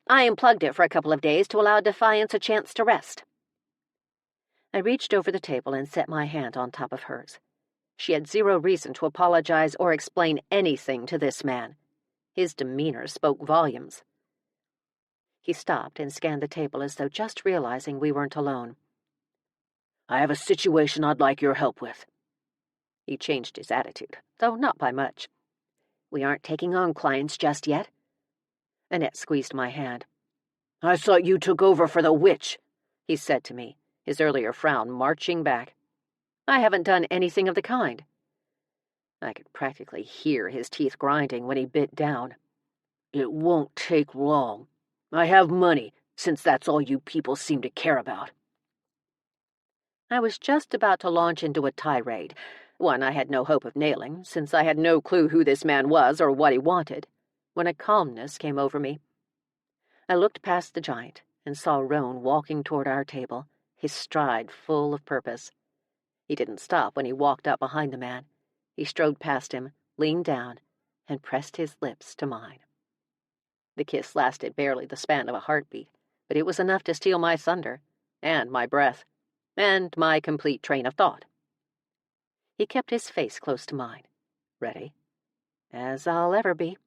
B: I unplugged it for a couple of days to allow Defiance a chance to rest. I reached over the table and set my hand on top of hers. She had zero reason to apologize or explain anything to this man. His demeanor spoke volumes. He stopped and scanned the table as though just realizing we weren't alone. I have a situation I'd like your help with. He changed his attitude, though not by much. We aren't taking on clients just yet. Annette squeezed my hand. I thought you took over for the witch, he said to me, his earlier frown marching back. I haven't done anything of the kind. I could practically hear his teeth grinding when he bit down. It won't take long. I have money, since that's all you people seem to care about. I was just about to launch into a tirade, one I had no hope of nailing, since I had no clue who this man was or what he wanted, when a calmness came over me. I looked past the giant and saw Roane walking toward our table, his stride full of purpose. He didn't stop when he walked up behind the man. He strode past him, leaned down, and pressed his lips to mine. The kiss lasted barely the span of a heartbeat, but it was enough to steal my thunder, and my breath, and my complete train of thought. He kept his face close to mine, ready, as I'll ever be.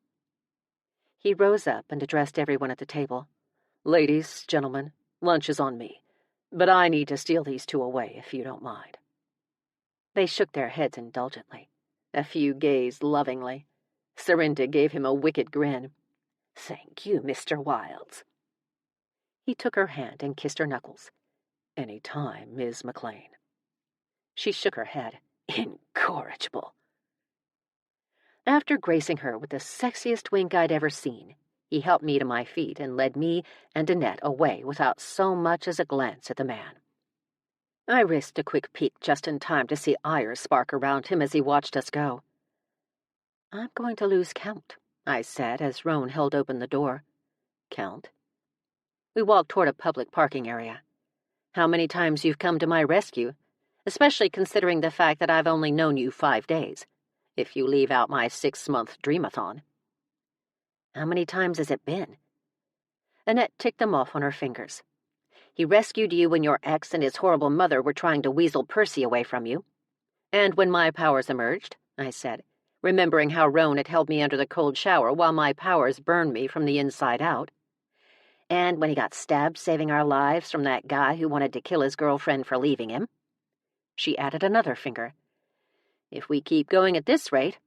B: He rose up and addressed everyone at the table. Ladies, gentlemen, lunch is on me, but I need to steal these 2 away if you don't mind. They shook their heads indulgently. A few gazed lovingly. Serinda gave him a wicked grin. Thank you, Mr. Wildes. He took her hand and kissed her knuckles. Any time, Ms. McLean. She shook her head. Incorrigible. After gracing her with the sexiest wink I'd ever seen, he helped me to my feet and led me and Annette away without so much as a glance at the man. I risked a quick peek just in time to see ire spark around him as he watched us go. I'm going to lose count, I said as Roane held open the door. Count? We walked toward a public parking area. How many times you've come to my rescue, especially considering the fact that I've only known you 5 days, if you leave out my 6-month dreamathon. How many times has it been? Annette ticked them off on her fingers. He rescued you when your ex and his horrible mother were trying to weasel Percy away from you. And when my powers emerged, I said, remembering how Roane had held me under the cold shower while my powers burned me from the inside out. And when he got stabbed saving our lives from that guy who wanted to kill his girlfriend for leaving him. She added another finger. If we keep going at this rate,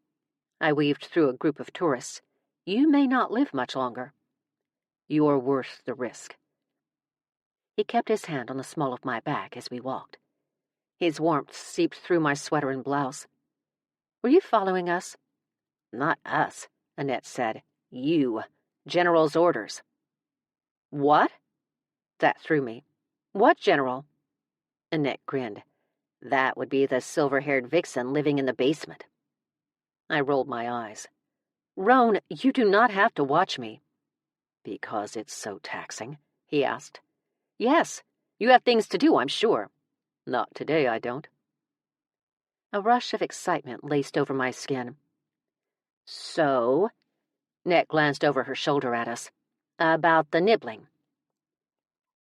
B: I weaved through a group of tourists, you may not live much longer. You're worth the risk. He kept his hand on the small of my back as we walked. His warmth seeped through my sweater and blouse. Were you following us? Not us, Annette said. You. General's orders. What? That threw me. What general? Annette grinned. That would be the silver-haired vixen living in the basement. I rolled my eyes. Roane, you do not have to watch me. Because it's so taxing, he asked. Yes, you have things to do, I'm sure. Not today, I don't. A rush of excitement laced over my skin. So, Annette glanced over her shoulder at us. About the nibbling.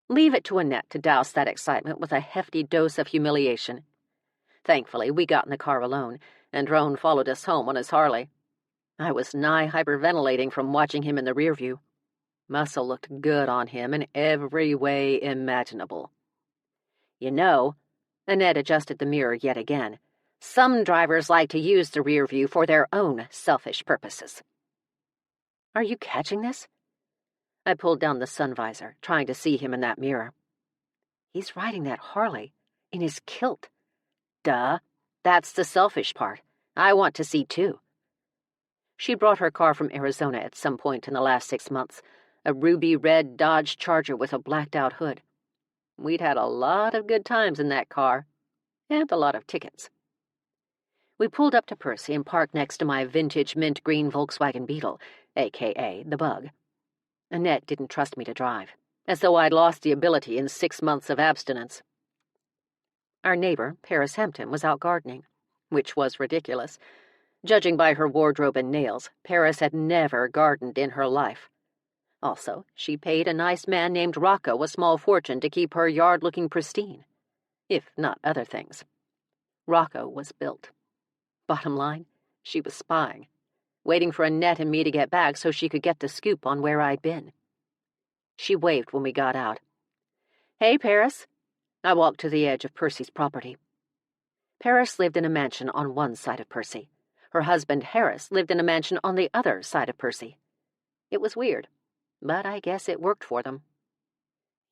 B: Leave it to Annette to douse that excitement with a hefty dose of humiliation. Thankfully, we got in the car alone, and Roane followed us home on his Harley. I was nigh hyperventilating from watching him in the rear view. Muscle looked good on him in every way imaginable. You know, Annette adjusted the mirror yet again. Some drivers like to use the rear view for their own selfish purposes. Are you catching this? I pulled down the sun visor, trying to see him in that mirror. He's riding that Harley in his kilt. Duh, that's the selfish part. I want to see too. She brought her car from Arizona at some point in the last 6 months, a ruby-red Dodge Charger with a blacked-out hood. We'd had a lot of good times in that car, and a lot of tickets. We pulled up to Percy and parked next to my vintage mint green Volkswagen Beetle, a.k.a. the Bug. Annette didn't trust me to drive, as though I'd lost the ability in 6 months of abstinence. Our neighbor, Paris Hampton, was out gardening, which was ridiculous. Judging by her wardrobe and nails, Paris had never gardened in her life. Also, she paid a nice man named Rocco a small fortune to keep her yard looking pristine, if not other things. Rocco was built. Bottom line, she was spying, waiting for Annette and me to get back so she could get the scoop on where I'd been. She waved when we got out. Hey, Paris. I walked to the edge of Percy's property. Paris lived in a mansion on one side of Percy. Her husband, Harris, lived in a mansion on the other side of Percy. It was weird, but I guess it worked for them.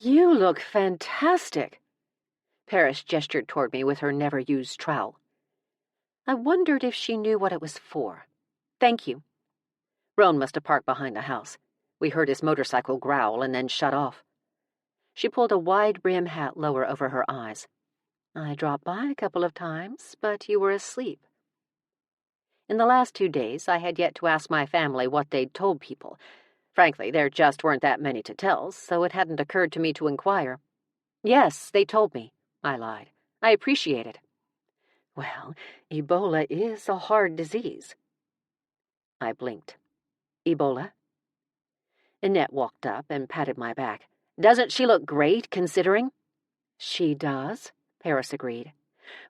B: You look fantastic. Paris gestured toward me with her never-used trowel. I wondered if she knew what it was for. Thank you. Roane must have parked behind the house. We heard his motorcycle growl and then shut off. She pulled a wide-brim hat lower over her eyes. I dropped by a couple of times, but you were asleep. In the last 2 days, I had yet to ask my family what they'd told people. Frankly, there just weren't that many to tell, so it hadn't occurred to me to inquire. Yes, they told me, I lied. I appreciate it. Well, Ebola is a hard disease. I blinked. Ebola? Annette walked up and patted my back. Doesn't she look great, considering? She does, Paris agreed.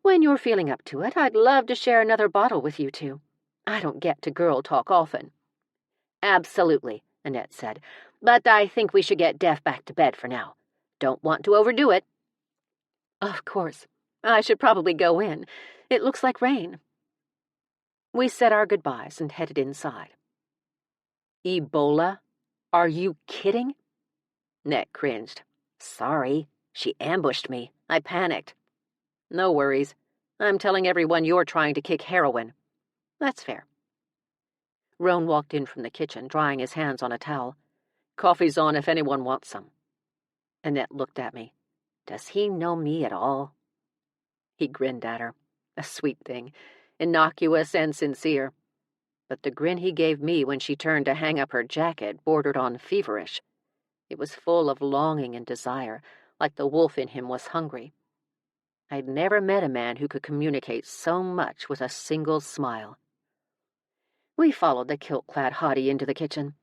B: When you're feeling up to it, I'd love to share another bottle with you two. I don't get to girl talk often. Absolutely, Annette said, but I think we should get Def back to bed for now. Don't want to overdo it. Of course. I should probably go in. It looks like rain. We said our goodbyes and headed inside. Ebola? Are you kidding? Annette cringed. Sorry, she ambushed me. I panicked. No worries. I'm telling everyone you're trying to kick heroin. That's fair. Roane walked in from the kitchen, drying his hands on a towel. Coffee's on if anyone wants some. Annette looked at me. Does he know me at all? He grinned at her. A sweet thing, innocuous and sincere. But the grin he gave me when she turned to hang up her jacket bordered on feverish. It was full of longing and desire, like the wolf in him was hungry. I'd never met a man who could communicate so much with a single smile. We followed the kilt-clad hottie into the kitchen.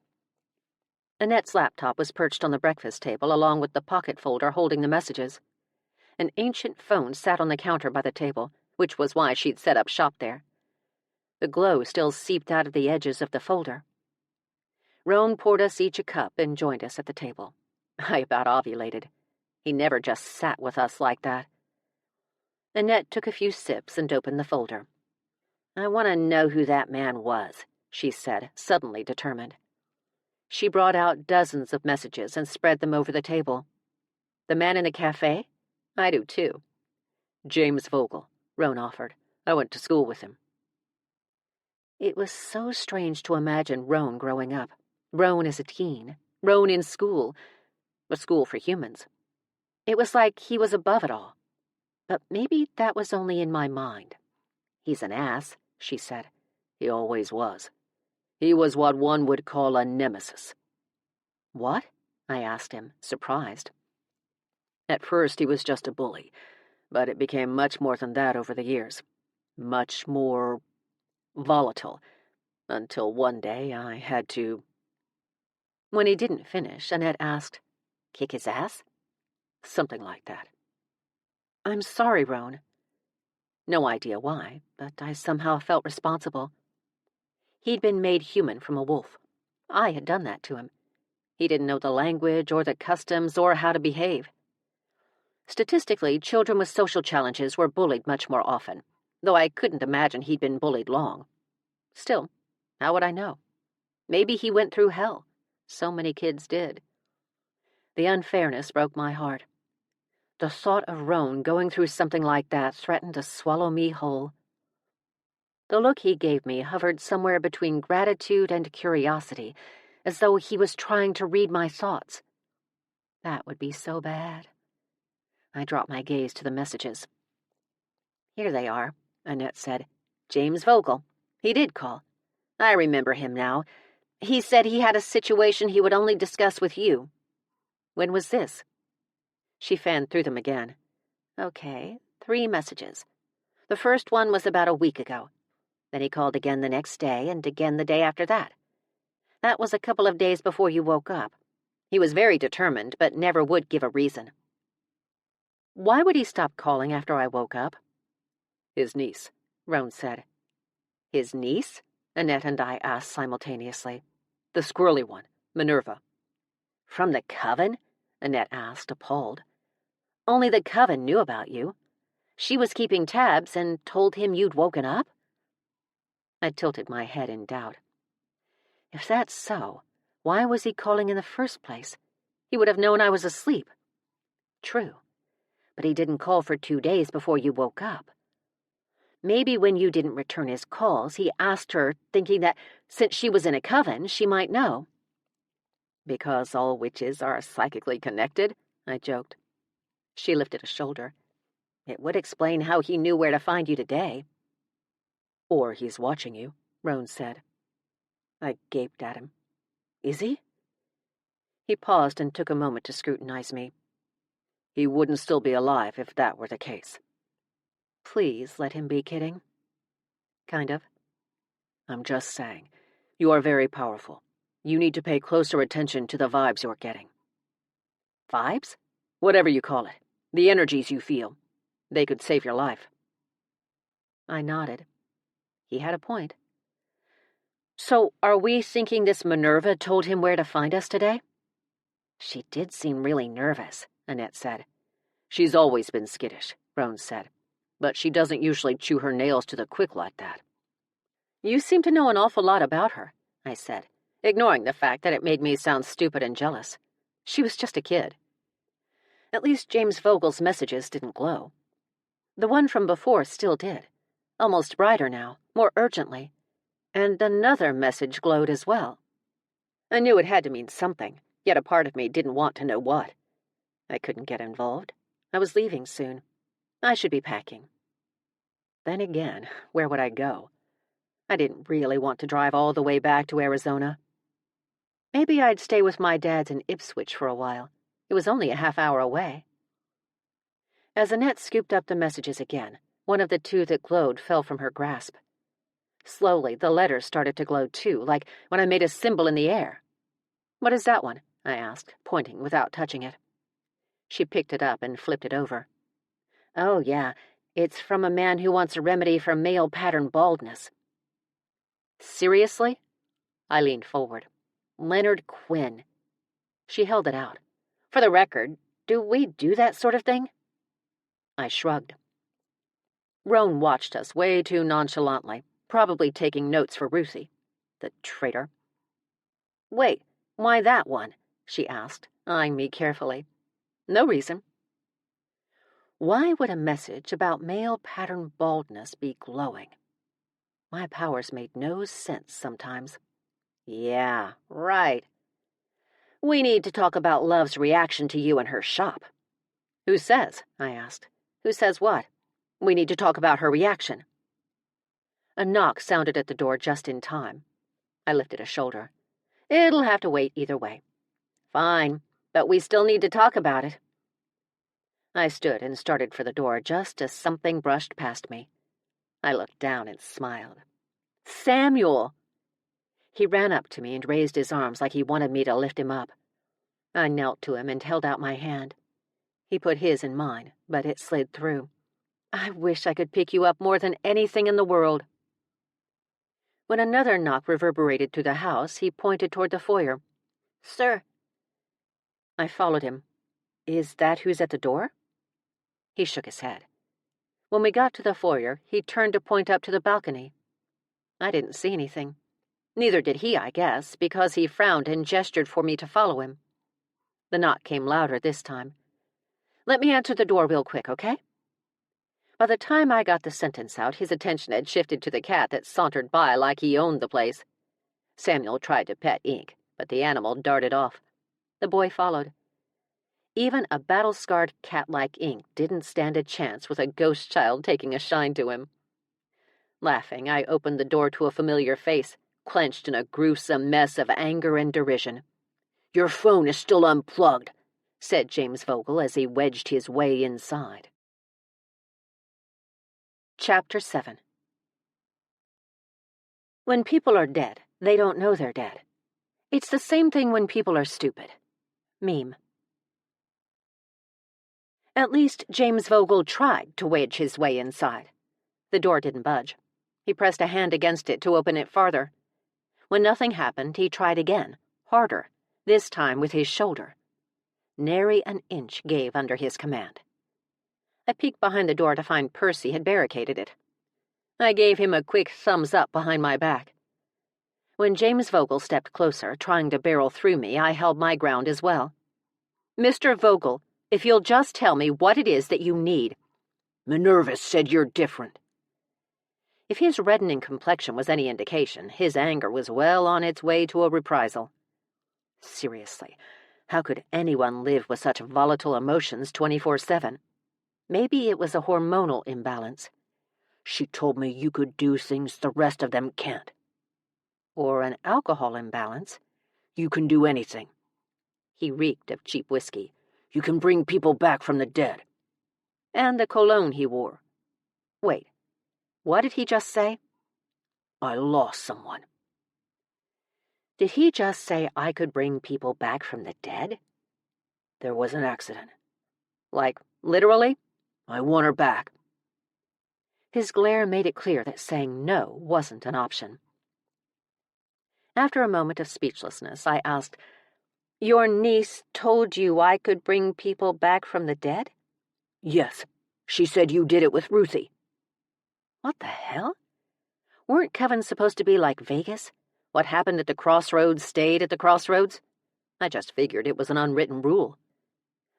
B: Annette's laptop was perched on the breakfast table along with the pocket folder holding the messages. An ancient phone sat on the counter by the table, which was why she'd set up shop there. The glow still seeped out of the edges of the folder. Roane poured us each a cup and joined us at the table. I about ovulated. He never just sat with us like that. Annette took a few sips and opened the folder. "I want to know who that man was," she said, suddenly determined. She brought out dozens of messages and spread them over the table. "The man in the cafe? I do, too." "James Vogel," Roane offered. "I went to school with him." It was so strange to imagine Roane growing up. Roane as a teen. Roane in school. A school for humans. It was like he was above it all. But maybe that was only in my mind. "He's an ass," she said. "He always was. He was what one would call a nemesis." "What?" I asked him, surprised. "At first he was just a bully, but it became much more than that over the years. Much more volatile, until one day I had to—" When he didn't finish, Annette asked, "Kick his ass?" "Something like that." "I'm sorry, Roane." No idea why, but I somehow felt responsible. He'd been made human from a wolf. I had done that to him. He didn't know the language or the customs or how to behave. Statistically, children with social challenges were bullied much more often, though I couldn't imagine he'd been bullied long. Still, how would I know? Maybe he went through hell. So many kids did. The unfairness broke my heart. The thought of Roane going through something like that threatened to swallow me whole. The look he gave me hovered somewhere between gratitude and curiosity, as though he was trying to read my thoughts. That would be so bad. I dropped my gaze to the messages. "Here they are," Annette said. "James Vogel. He did call. I remember him now. He said he had a situation he would only discuss with you." "When was this?" She fanned through them again. "Okay, 3 messages. The first one was about a week ago. Then he called again the next day and again the day after that. That was a couple of days before you woke up. He was very determined, but never would give a reason." "Why would he stop calling after I woke up?" "His niece," Roane said. "His niece?" Annette and I asked simultaneously. "The squirrely one, Minerva." "From the Coven?" Annette asked, appalled. "Only the Coven knew about you. She was keeping tabs and told him you'd woken up?" I tilted my head in doubt. If that's so, why was he calling in the first place? He would have known I was asleep. True, but he didn't call for 2 days before you woke up. Maybe when you didn't return his calls, he asked her, thinking that since she was in a coven, she might know. "Because all witches are psychically connected?" I joked. She lifted a shoulder. "It would explain how he knew where to find you today." "Or he's watching you," Roane said. I gaped at him. "Is he?" He paused and took a moment to scrutinize me. "He wouldn't still be alive if that were the case." "Please let him be kidding." "Kind of." "I'm just saying. You are very powerful. You need to pay closer attention to the vibes you're getting." "Vibes?" "Whatever you call it. The energies you feel. They could save your life." I nodded. He had a point. "So are we thinking this Minerva told him where to find us today?" "She did seem really nervous," Annette said. "She's always been skittish," Roane said. "But she doesn't usually chew her nails to the quick like that." "You seem to know an awful lot about her," I said, ignoring the fact that it made me sound stupid and jealous. She was just a kid. At least James Vogel's messages didn't glow. The one from before still did. Almost brighter now, more urgently. And another message glowed as well. I knew it had to mean something, yet a part of me didn't want to know what. I couldn't get involved. I was leaving soon. I should be packing. Then again, where would I go? I didn't really want to drive all the way back to Arizona. Maybe I'd stay with my dad's in Ipswich for a while. It was only a half-hour away. As Annette scooped up the messages again, one of the 2 that glowed fell from her grasp. Slowly, the letters started to glow too, like when I made a symbol in the air. "What is that one?" I asked, pointing without touching it. She picked it up and flipped it over. "Oh, yeah, it's from a man who wants a remedy for male pattern baldness." "Seriously?" I leaned forward. "Leonard Quinn." She held it out. "For the record, do we do that sort of thing?" I shrugged. Roane watched us way too nonchalantly, probably taking notes for Ruthie. The traitor. "Wait, why that one?" she asked, eyeing me carefully. "No reason." Why would a message about male pattern baldness be glowing? My powers made no sense sometimes. "Yeah, right. We need to talk about Love's reaction to you in her shop." "Who says?" I asked. "Who says what? We need to talk about her reaction." A knock sounded at the door just in time. I lifted a shoulder. "It'll have to wait either way." "Fine, but we still need to talk about it." I stood and started for the door just as something brushed past me. I looked down and smiled. "Samuel!" He ran up to me and raised his arms like he wanted me to lift him up. I knelt to him and held out my hand. He put his in mine, but it slid through. "I wish I could pick you up more than anything in the world." When another knock reverberated through the house, he pointed toward the foyer. "Sir." I followed him. "Is that who's at the door?" He shook his head. When we got to the foyer, he turned to point up to the balcony. I didn't see anything. Neither did he, I guess, because he frowned and gestured for me to follow him. The knock came louder this time. "Let me answer the door real quick, okay?" By the time I got the sentence out, his attention had shifted to the cat that sauntered by like he owned the place. Samuel tried to pet Ink, but the animal darted off. The boy followed. Even a battle-scarred cat like Ink didn't stand a chance with a ghost child taking a shine to him. Laughing, I opened the door to a familiar face, clenched in a gruesome mess of anger and derision. "Your phone is still unplugged," said James Vogel as he wedged his way inside. Chapter 7. When people are dead, they don't know they're dead. It's the same thing when people are stupid. Meme. At least James Vogel tried to wedge his way inside. The door didn't budge. He pressed a hand against it to open it farther. When nothing happened, he tried again, harder, this time with his shoulder. Nary an inch gave under his command. I peeked behind the door to find Percy had barricaded it. I gave him a quick thumbs up behind my back. When James Vogel stepped closer, trying to barrel through me, I held my ground as well. "Mr. Vogel, if you'll just tell me what it is that you need." "Minerva said you're different." If his reddening complexion was any indication, his anger was well on its way to a reprisal. Seriously, how could anyone live with such volatile emotions 24/7? Maybe it was a hormonal imbalance. "She told me you could do things the rest of them can't." Or an alcohol imbalance. "You can do anything." He reeked of cheap whiskey. "You can bring people back from the dead." And the cologne he wore. Wait, what did he just say? "I lost someone." Did he just say I could bring people back from the dead? "There was an accident." Like, literally? "I want her back." His glare made it clear that saying no wasn't an option. After a moment of speechlessness, I asked, "Your niece told you I could bring people back from the dead?" "Yes. She said you did it with Ruthie." What the hell? Weren't Covens supposed to be like Vegas? What happened at the crossroads stayed at the crossroads? I just figured it was an unwritten rule.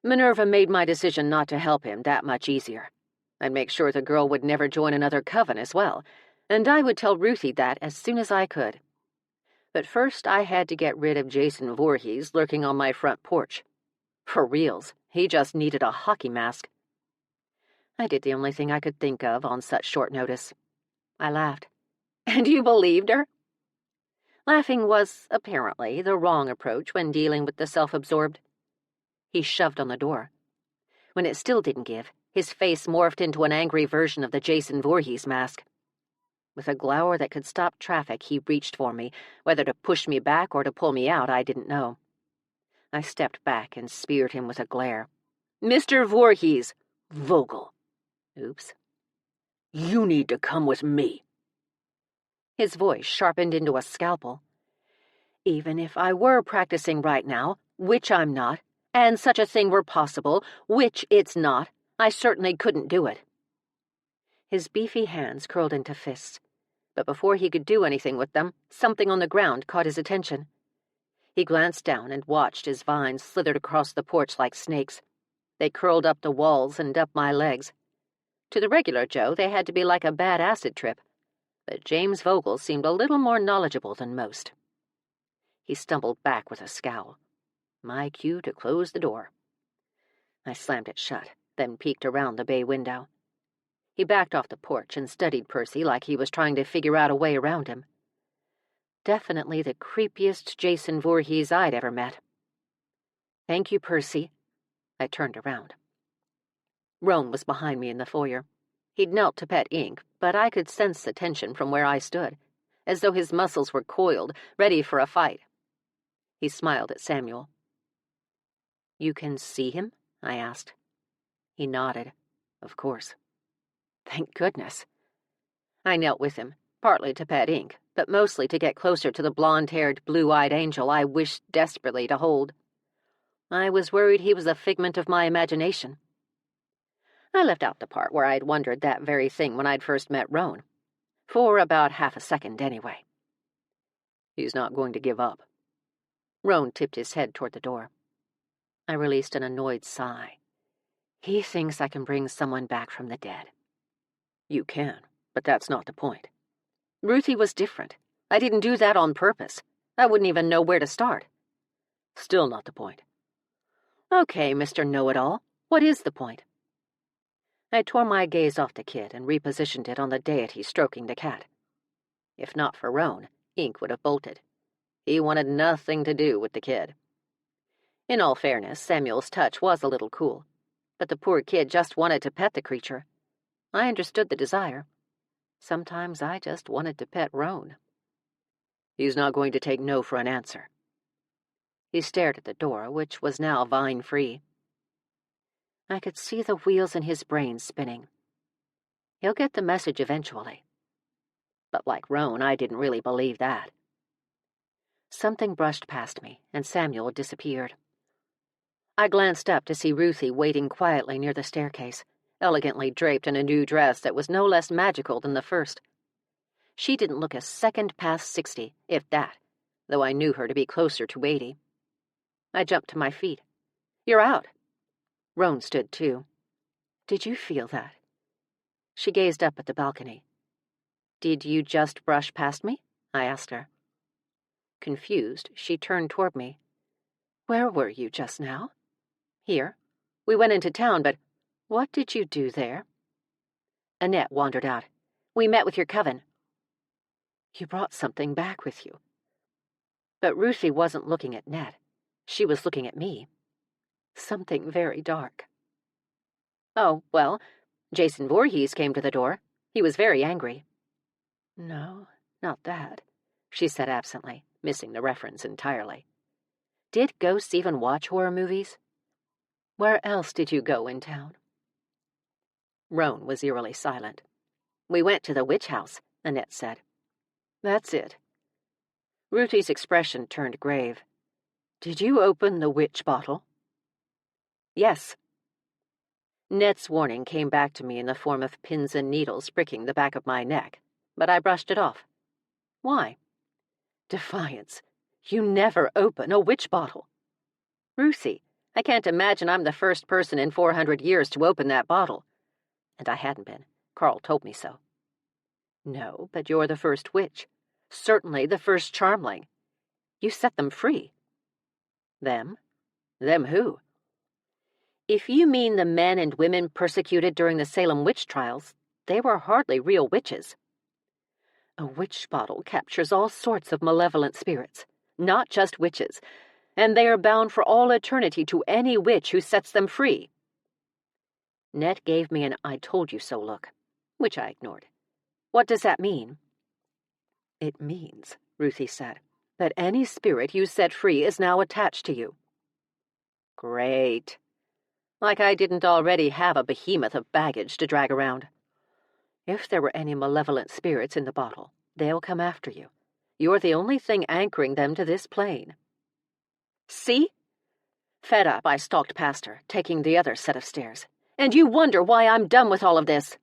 B: Minerva made my decision not to help him that much easier. I'd make sure the girl would never join another coven as well, and I would tell Ruthie that as soon as I could. But first I had to get rid of Jason Voorhees lurking on my front porch. For reals, he just needed a hockey mask. I did the only thing I could think of on such short notice. I laughed. "And you believed her?" Laughing was, apparently, the wrong approach when dealing with the self-absorbed. He shoved on the door. When it still didn't give, his face morphed into an angry version of the Jason Voorhees mask. With a glower that could stop traffic, he reached for me. Whether to push me back or to pull me out, I didn't know. I stepped back and speared him with a glare. "Mr. Voorhees!" "Vogel." Oops. "You need to come with me." His voice sharpened into a scalpel. Even if I were practicing right now, which I'm not, and such a thing were possible, which it's not, I certainly couldn't do it. His beefy hands curled into fists, but before he could do anything with them, something on the ground caught his attention. He glanced down and watched as vines slithered across the porch like snakes. They curled up the walls and up my legs. To the regular Joe, they had to be like a bad acid trip, but James Vogel seemed a little more knowledgeable than most. He stumbled back with a scowl. My cue to close the door. I slammed it shut, then peeked around the bay window. He backed off the porch and studied Percy like he was trying to figure out a way around him. Definitely the creepiest Jason Voorhees I'd ever met. "Thank you, Percy." I turned around. Roane was behind me in the foyer. He'd knelt to pet Ink, but I could sense the tension from where I stood, as though his muscles were coiled, ready for a fight. He smiled at Samuel. "You can see him?" I asked. He nodded. "Of course." Thank goodness. I knelt with him, partly to pet Ink, but mostly to get closer to the blonde-haired, blue-eyed angel I wished desperately to hold. I was worried he was a figment of my imagination. I left out the part where I'd wondered that very thing when I'd first met Roane. For about half a second, anyway. "He's not going to give up." Roane tipped his head toward the door. I released an annoyed sigh. He thinks I can bring someone back from the dead. "You can, but that's not the point." Ruthie was different. I didn't do that on purpose. I wouldn't even know where to start. "Still not the point." "Okay, Mr. Know-It-All. What is the point?" I tore my gaze off the kid and repositioned it on the deity stroking the cat. If not for Roane, Ink would have bolted. He wanted nothing to do with the kid. In all fairness, Samuel's touch was a little cool, but the poor kid just wanted to pet the creature. I understood the desire. Sometimes I just wanted to pet Roane. "He's not going to take no for an answer." He stared at the door, which was now vine-free. I could see the wheels in his brain spinning. He'll get the message eventually. But like Roane, I didn't really believe that. Something brushed past me, and Samuel disappeared. I glanced up to see Ruthie waiting quietly near the staircase, elegantly draped in a new dress that was no less magical than the first. She didn't look a second past 60, if that, though I knew her to be closer to 80. I jumped to my feet. "You're out." Roane stood too. "Did you feel that?" She gazed up at the balcony. "Did you just brush past me?" I asked her. Confused, she turned toward me. "Where were you just now?" "Here. We went into town, but what did you do there?" Annette wandered out. "We met with your coven." "You brought something back with you." But Ruthie wasn't looking at Annette. She was looking at me. Something very dark. "Oh, well, Jason Voorhees came to the door. He was very angry." "No, not that," she said absently, missing the reference entirely. "Did ghosts even watch horror movies? Where else did you go in town?" Roane was eerily silent. "We went to the witch house," Annette said. "That's it." Ruthie's expression turned grave. "Did you open the witch bottle?" "Yes." Ned's warning came back to me in the form of pins and needles pricking the back of my neck, but I brushed it off. "Why?" "Defiance, you never open a witch bottle." "Ruthie, I can't imagine I'm the first person in 400 years to open that bottle." And I hadn't been. Carl told me so. "No, but you're the first witch. Certainly the first Charmling. You set them free." "Them? Them who?" "If you mean the men and women persecuted during the Salem witch trials, they were hardly real witches." "A witch bottle captures all sorts of malevolent spirits, not just witches, and they are bound for all eternity to any witch who sets them free." Ned gave me an I-told-you-so look, which I ignored. "What does that mean?" "It means," Ruthie said, "that any spirit you set free is now attached to you." Great. Like I didn't already have a behemoth of baggage to drag around. "If there were any malevolent spirits in the bottle, they'll come after you. You're the only thing anchoring them to this plane." "See?" Fed up, I stalked past her, taking the other set of stairs. "And you wonder why I'm done with all of this."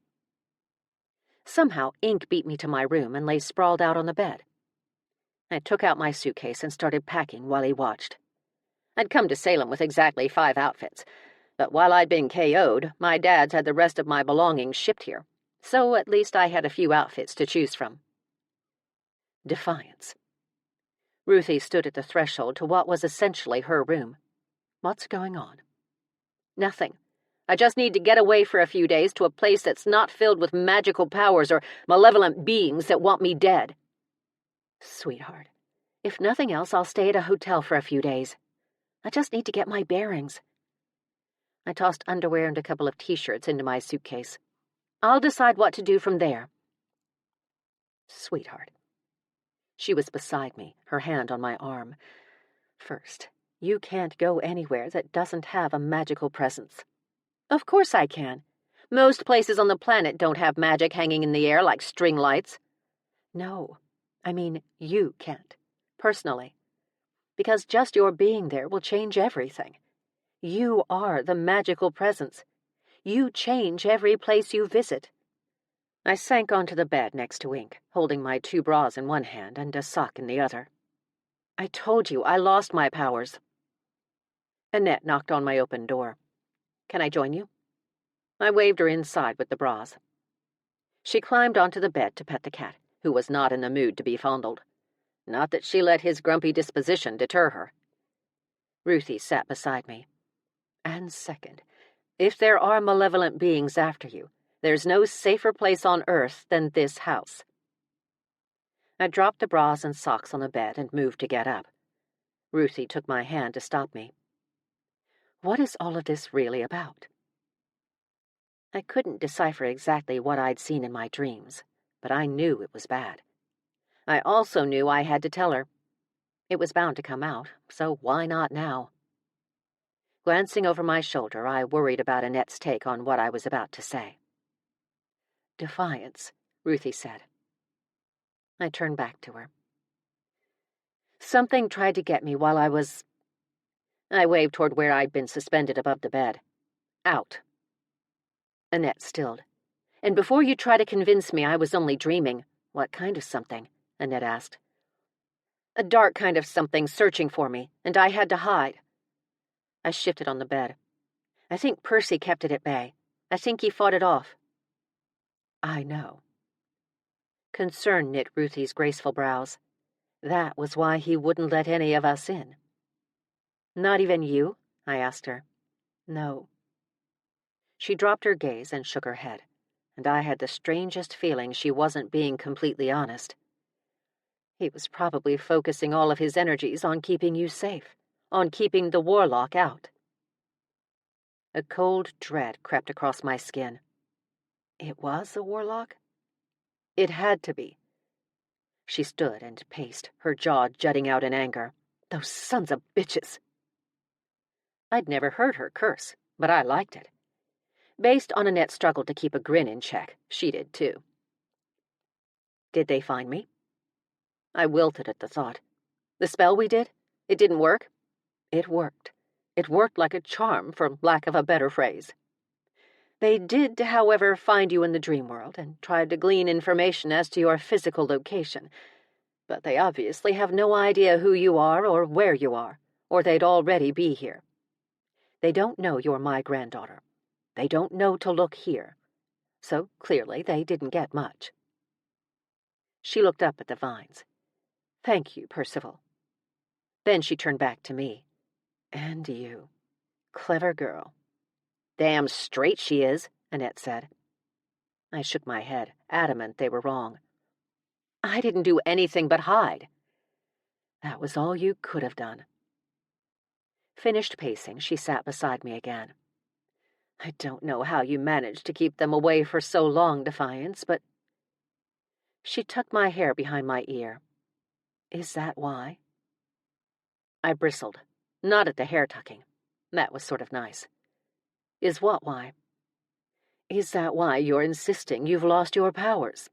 B: Somehow, ink beat me to my room and lay sprawled out on the bed. I took out my suitcase and started packing while he watched. I'd come to Salem with exactly 5 outfits, but while I'd been KO'd, my dad's had the rest of my belongings shipped here, so at least I had a few outfits to choose from. Defiance. Ruthie stood at the threshold to what was essentially her room. What's going on? Nothing. I just need to get away for a few days to a place that's not filled with magical powers or malevolent beings that want me dead. Sweetheart, if nothing else, I'll stay at a hotel for a few days. I just need to get my bearings. I tossed underwear and a couple of t-shirts into my suitcase. I'll decide what to do from there. Sweetheart. She was beside me, her hand on my arm. First, you can't go anywhere that doesn't have a magical presence. Of course I can. Most places on the planet don't have magic hanging in the air like string lights. No, I mean you can't, personally. Because just your being there will change everything. You are the magical presence. You change every place you visit. I sank onto the bed next to Ink, holding my 2 bras in one hand and a sock in the other. I told you I lost my powers. Annette knocked on my open door. Can I join you? I waved her inside with the bras. She climbed onto the bed to pet the cat, who was not in the mood to be fondled. Not that she let his grumpy disposition deter her. Ruthie sat beside me. And second, if there are malevolent beings after you, there's no safer place on earth than this house. I dropped the bras and socks on the bed and moved to get up. Ruthie took my hand to stop me. What is all of this really about? I couldn't decipher exactly what I'd seen in my dreams, but I knew it was bad. I also knew I had to tell her. It was bound to come out, so why not now? Glancing over my shoulder, I worried about Annette's take on what I was about to say. Defiance, Ruthie said. I turned back to her. Something tried to get me while I was... I waved toward where I'd been suspended above the bed. Out. Annette stilled. And before you try to convince me I was only dreaming, what kind of something? Annette asked. A dark kind of something searching for me, and I had to hide. I shifted on the bed. I think Percy kept it at bay. I think he fought it off. I know. Concern knit Ruthie's graceful brows. That was why he wouldn't let any of us in. Not even you? I asked her. No. She dropped her gaze and shook her head, and I had the strangest feeling she wasn't being completely honest. He was probably focusing all of his energies on keeping you safe, on keeping the warlock out. A cold dread crept across my skin. It was a warlock? It had to be. She stood and paced, her jaw jutting out in anger. Those sons of bitches! I'd never heard her curse, but I liked it. Based on Annette's struggle to keep a grin in check, she did too. Did they find me? I wilted at the thought. The spell we did? It didn't work? It worked. It worked like a charm, for lack of a better phrase. They did, however, find you in the dream world and tried to glean information as to your physical location, but they obviously have no idea who you are or where you are, or they'd already be here. They don't know you're my granddaughter. They don't know to look here. So clearly they didn't get much. She looked up at the vines. Thank you, Percival. Then she turned back to me. And you. Clever girl. Damn straight she is, Annette said. I shook my head, adamant they were wrong. I didn't do anything but hide. That was all you could have done. Finished pacing, she sat beside me again. I don't know how you managed to keep them away for so long, Defiance, but... She tucked my hair behind my ear. Is that why? I bristled, not at the hair tucking. That was sort of nice. Is what why? Is that why you're insisting you've lost your powers?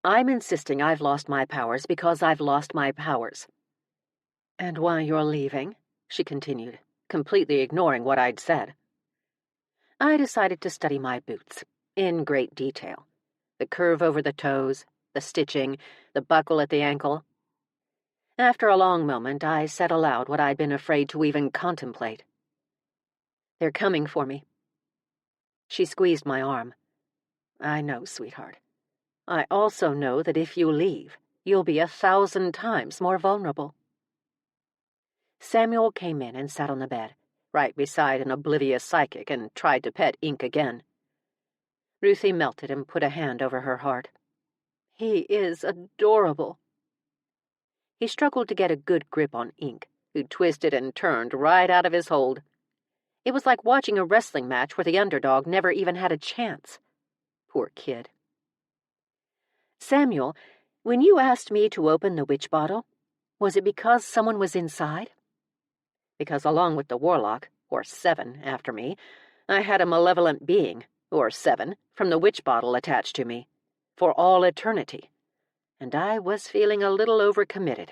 B: I'm insisting I've lost my powers because I've lost my powers. And why you're leaving, she continued, completely ignoring what I'd said. I decided to study my boots, in great detail. The curve over the toes, the stitching, the buckle at the ankle. After a long moment, I said aloud what I'd been afraid to even contemplate. "They're coming for me." She squeezed my arm. "I know, sweetheart. I also know that if you leave, you'll be 1,000 times more vulnerable." Samuel came in and sat on the bed, right beside an oblivious psychic, and tried to pet Ink again. Ruthie melted and put a hand over her heart. "He is adorable." He struggled to get a good grip on Ink, who twisted and turned right out of his hold. It was like watching a wrestling match where the underdog never even had a chance. Poor kid. "Samuel, when you asked me to open the witch bottle, was it because someone was inside?" "Because along with the warlock, or 7, after me, I had a malevolent being, or 7, from the witch bottle attached to me, for all eternity, and I was feeling a little overcommitted."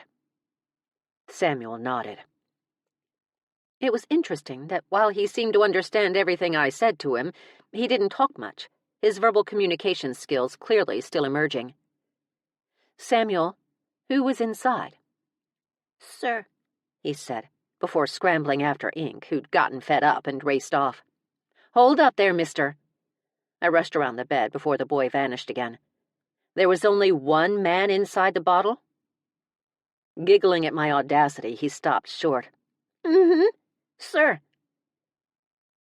B: Samuel nodded. It was interesting that while he seemed to understand everything I said to him, he didn't talk much, his verbal communication skills clearly still emerging. "Samuel, who was inside?" "Sir," he said, before scrambling after Ink, who'd gotten fed up and raced off. "Hold up there, mister." I rushed around the bed before the boy vanished again. "There was only one man inside the bottle?" Giggling at my audacity, he stopped short. "Mm-hmm, sir."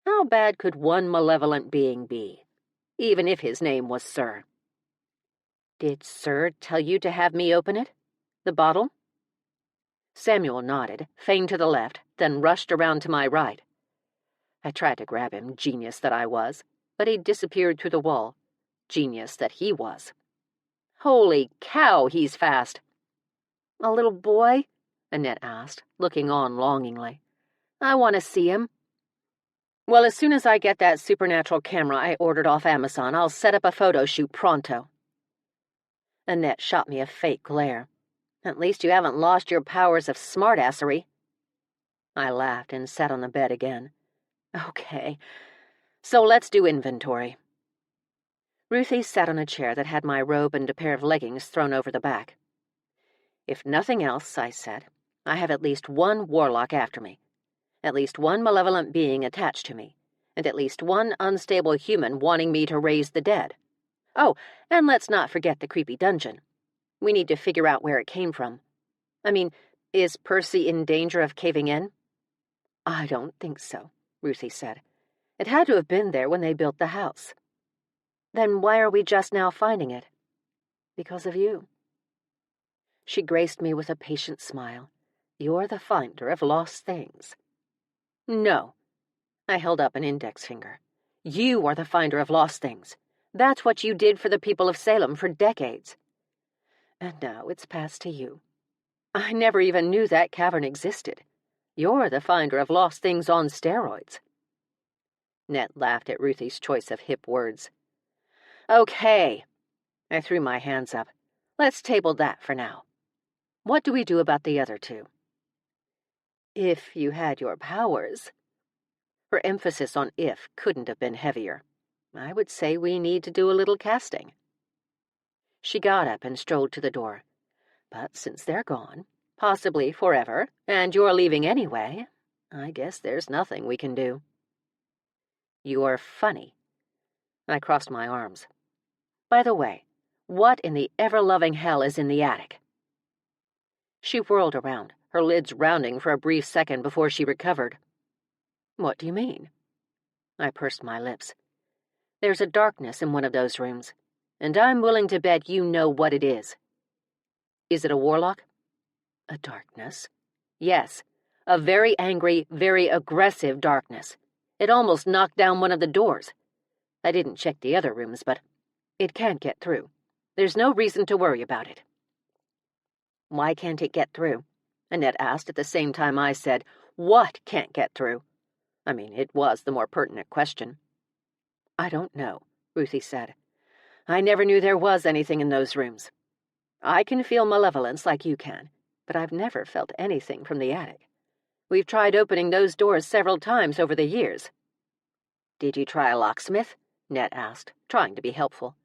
B: How bad could one malevolent being be, even if his name was Sir? "Did Sir tell you to have me open it? The bottle?" Samuel nodded, feigned to the left, then rushed around to my right. I tried to grab him, genius that I was, but he disappeared through the wall, genius that he was. Holy cow, he's fast. "A little boy?" Annette asked, looking on longingly. "I want to see him." "Well, as soon as I get that supernatural camera I ordered off Amazon, I'll set up a photo shoot pronto." Annette shot me a fake glare. "At least you haven't lost your powers of smartassery." I laughed and sat on the bed again. "Okay, so let's do inventory." Ruthie sat on a chair that had my robe and a pair of leggings thrown over the back. "If nothing else," I said, "I have at least one warlock after me, at least one malevolent being attached to me, and at least one unstable human wanting me to raise the dead. Oh, and let's not forget the creepy dungeon. We need to figure out where it came from. I mean, is Percy in danger of caving in?" "I don't think so," Ruthie said. "It had to have been there when they built the house." "Then why are we just now finding it?" "Because of you." She graced me with a patient smile. "You're the finder of lost things." "No." I held up an index finger. "You are the finder of lost things. That's what you did for the people of Salem for decades. And now it's passed to you. I never even knew that cavern existed. You're the finder of lost things on steroids." Annette laughed at Ruthie's choice of hip words. "Okay." I threw my hands up. "Let's table that for now. What do we do about the other 2? "If you had your powers." Her emphasis on "if" couldn't have been heavier. "I would say we need to do a little casting." She got up and strolled to the door. "But since they're gone, possibly forever, and you're leaving anyway, I guess there's nothing we can do." "You're funny." I crossed my arms. "By the way, what in the ever-loving hell is in the attic?" She whirled around, her lids rounding for a brief second before she recovered. "What do you mean?" I pursed my lips. "There's a darkness in one of those rooms, and I'm willing to bet you know what it is." "Is it a warlock?" "A darkness?" "Yes, a very angry, very aggressive darkness. It almost knocked down one of the doors. I didn't check the other rooms, but it can't get through. There's no reason to worry about it." "Why can't it get through?" Annette asked at the same time I said, "What can't get through?" I mean, it was the more pertinent question. "I don't know," Ruthie said. "I never knew there was anything in those rooms. I can feel malevolence like you can, but I've never felt anything from the attic. We've tried opening those doors several times over the years." "Did you try a locksmith?" Annette asked, trying to be helpful.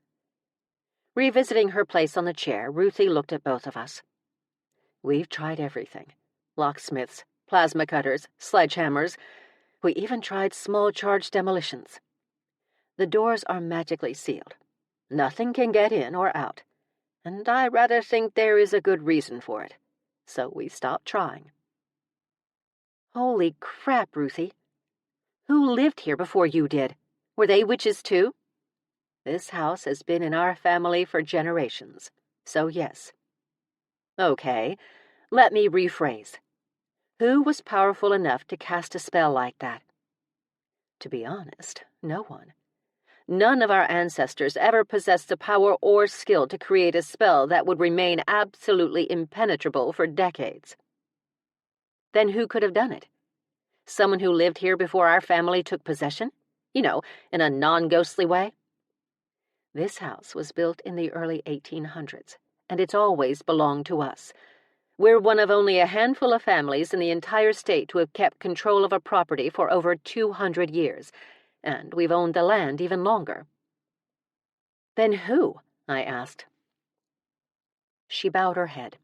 B: Revisiting her place on the chair, Ruthie looked at both of us. We've tried everything. Locksmiths, plasma cutters, sledgehammers. We even tried small charge demolitions. The doors are magically sealed. Nothing can get in or out. And I rather think there is a good reason for it. So we stopped trying. Holy crap, Ruthie. Who lived here before you did? Were they witches too? This house has been in our family for generations, so yes. Okay, let me rephrase. Who was powerful enough to cast a spell like that? To be honest, no one. None of our ancestors ever possessed the power or skill to create a spell that would remain absolutely impenetrable for decades. Then who could have done it? Someone who lived here before our family took possession? You know, in a non-ghostly way? This house was built in the early 1800s, and it's always belonged to us. We're one of only a handful of families in the entire state to have kept control of a property for over 200 years, and we've owned the land even longer. Then who? I asked. She bowed her head.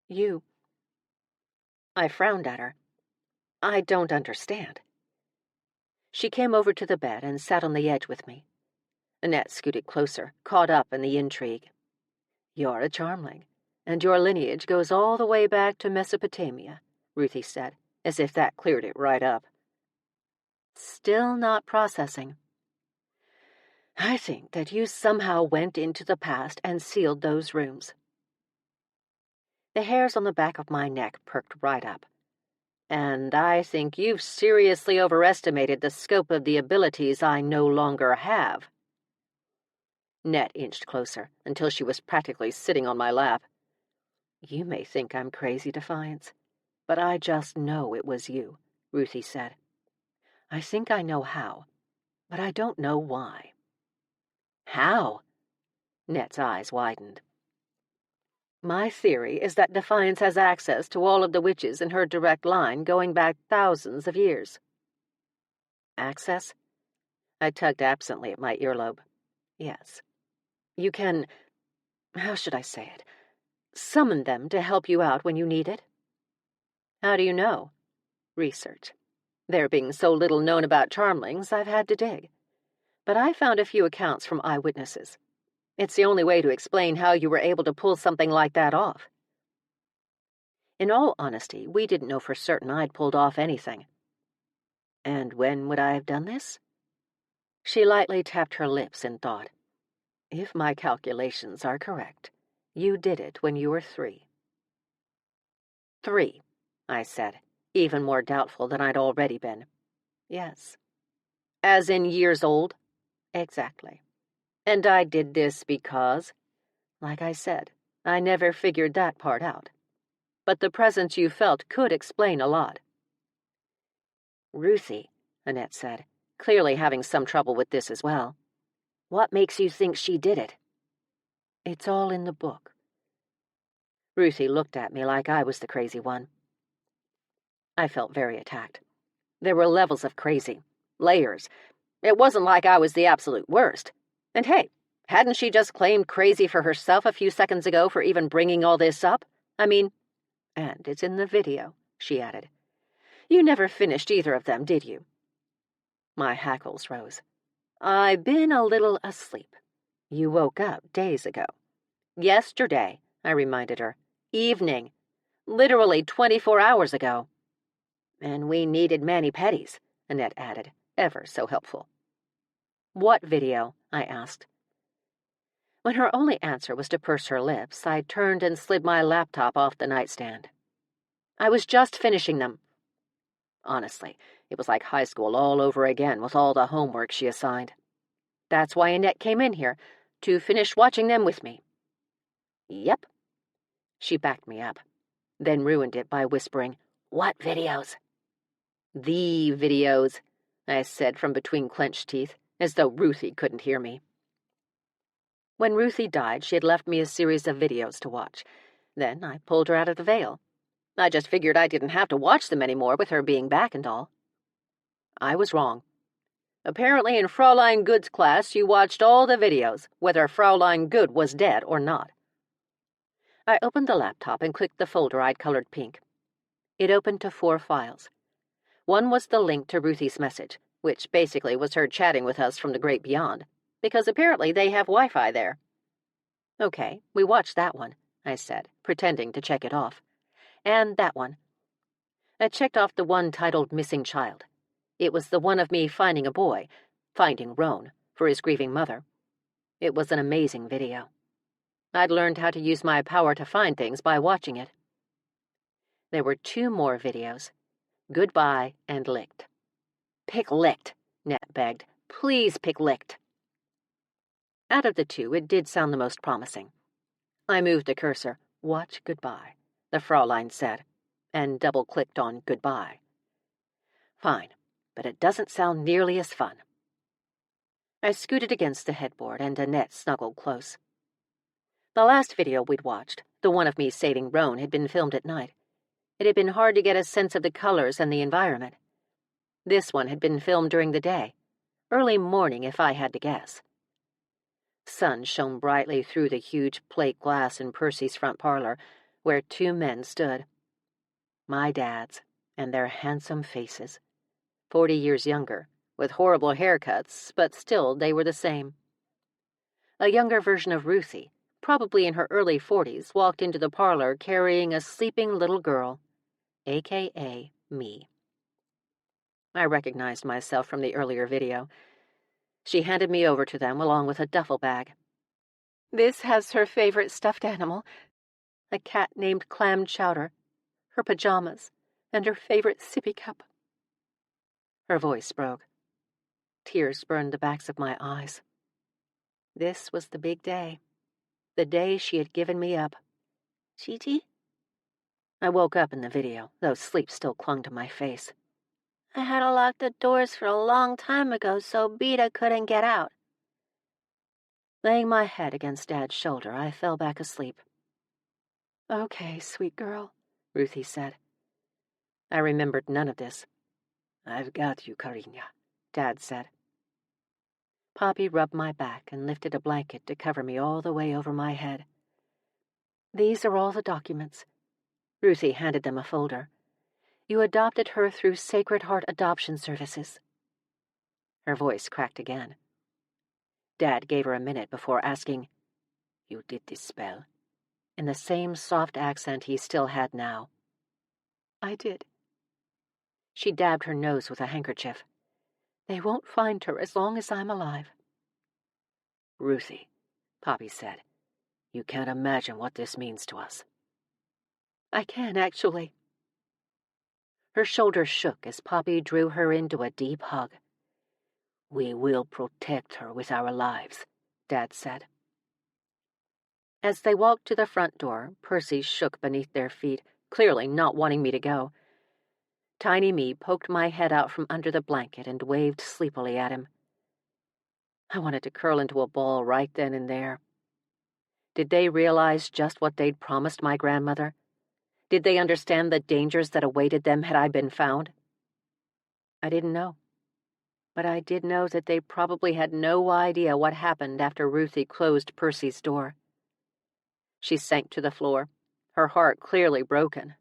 B: You. I frowned at her. I don't understand. She came over to the bed and sat on the edge with me. Annette scooted closer, caught up in the intrigue. You're a Charmling, and your lineage goes all the way back to Mesopotamia, Ruthie said, as if that cleared it right up. Still not processing. I think that you somehow went into the past and sealed those rooms. The hairs on the back of my neck perked right up. And I think you've seriously overestimated the scope of the abilities I no longer have. Annette inched closer, until she was practically sitting on my lap. You may think I'm crazy, Defiance, but I just know it was you, Ruthie said. I think I know how, but I don't know why. How? Annette's eyes widened. My theory is that Defiance has access to all of the witches in her direct line going back thousands of years. Access? I tugged absently at my earlobe. Yes. You can, how should I say it, summon them to help you out when you need it. How do you know? Research. There being so little known about Charmlings, I've had to dig. But I found a few accounts from eyewitnesses. It's the only way to explain how you were able to pull something like that off. In all honesty, we didn't know for certain I'd pulled off anything. And when would I have done this? She lightly tapped her lips in thought. If my calculations are correct, you did it when you were 3. 3, I said, even more doubtful than I'd already been. Yes. As in years old? Exactly. And I did this because, like I said, I never figured that part out. But the presence you felt could explain a lot. Ruthie, Annette said, clearly having some trouble with this as well. What makes you think she did it? It's all in the book. Ruthie looked at me like I was the crazy one. I felt very attacked. There were levels of crazy, layers. It wasn't like I was the absolute worst. And hey, hadn't she just claimed crazy for herself a few seconds ago for even bringing all this up? I mean, and it's in the video, she added. You never finished either of them, did you? My hackles rose. I've been a little asleep. You woke up days ago. Yesterday, I reminded her. Evening. Literally 24 hours ago. And we needed mani-pedis, Annette added, ever so helpful. What video? I asked. When her only answer was to purse her lips, I turned and slid my laptop off the nightstand. I was just finishing them. Honestly, it was like high school all over again with all the homework she assigned. That's why Annette came in here, to finish watching them with me. Yep. She backed me up, then ruined it by whispering, What videos? The videos, I said from between clenched teeth, as though Ruthie couldn't hear me. When Ruthie died, she had left me a series of videos to watch. Then I pulled her out of the veil. I just figured I didn't have to watch them anymore with her being back and all. I was wrong.
A: Apparently in Fraulein Good's class you watched all the videos, whether Fraulein Good was dead or not. I opened the laptop and clicked the folder I'd colored pink. It opened to 4 files. One was the link to Ruthie's message, which basically was her chatting with us from the great beyond, because apparently they have Wi-Fi there. Okay, we watched that one, I said, pretending to check it off. And that one. I checked off the one titled Missing Child. It was the one of me finding a boy, finding Roane, for his grieving mother. It was an amazing video. I'd learned how to use my power to find things by watching it. There were 2 more videos, Goodbye and Licked. Pick Licked, Annette begged. Please pick Licked. Out of the 2, it did sound the most promising. I moved the cursor. Watch Goodbye, the Fraulein said, and double-clicked on Goodbye. Fine, but it doesn't sound nearly as fun. I scooted against the headboard, and Annette snuggled close. The last video we'd watched, the one of me saving Roane, had been filmed at night. It had been hard to get a sense of the colors and the environment. This one had been filmed during the day, early morning if I had to guess. Sun shone brightly through the huge plate glass in Percy's front parlor, where 2 men stood. My dad's, and their handsome faces. 40 years younger, with horrible haircuts, but still they were the same. A younger version of Ruthie, probably in her early 40s, walked into the parlor carrying a sleeping little girl, a.k.a. me. I recognized myself from the earlier video. She handed me over to them along with a duffel bag. This has her favorite stuffed animal, a cat named Clam Chowder, her pajamas, and her favorite sippy cup. Her voice broke. Tears burned the backs of my eyes. This was the big day. The day she had given me up. Gigi? I woke up in the video, though sleep still clung to my face. I had to lock the doors for a long time ago so Beta couldn't get out. Laying my head against Dad's shoulder, I fell back asleep. Okay, sweet girl, Ruthie said. I remembered none of this. I've got you, Carina, Dad said. Poppy rubbed my back and lifted a blanket to cover me all the way over my head. These are all the documents. Ruthie handed them a folder. You adopted her through Sacred Heart Adoption Services. Her voice cracked again. Dad gave her a minute before asking, You did this spell? In the same soft accent he still had now. I did. She dabbed her nose with a handkerchief. They won't find her as long as I'm alive. Ruthie, Poppy said, you can't imagine what this means to us. I can, actually. Her shoulders shook as Poppy drew her into a deep hug. We will protect her with our lives, Dad said. As they walked to the front door, Percy shook beneath their feet, clearly not wanting me to go. Tiny me poked my head out from under the blanket and waved sleepily at him. I wanted to curl into a ball right then and there. Did they realize just what they'd promised my grandmother? Did they understand the dangers that awaited them had I been found? I didn't know. But I did know that they probably had no idea what happened after Ruthie closed Percy's door. She sank to the floor, her heart clearly broken,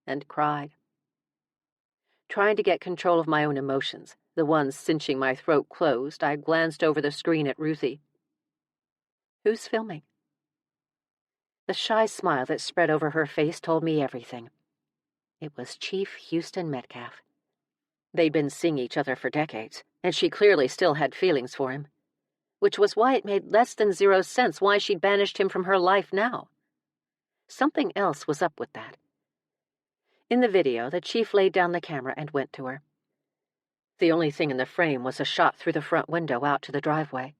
A: and cried. Trying to get control of my own emotions, the ones cinching my throat closed, I glanced over the screen at Ruthie. Who's filming? The shy smile that spread over her face told me everything. It was Chief Houston Metcalf. They'd been seeing each other for decades, and she clearly still had feelings for him, which was why it made less than 0 sense why she'd banished him from her life now. Something else was up with that. In the video, the chief laid down the camera and went to her. The only thing in the frame was a shot through the front window out to the driveway.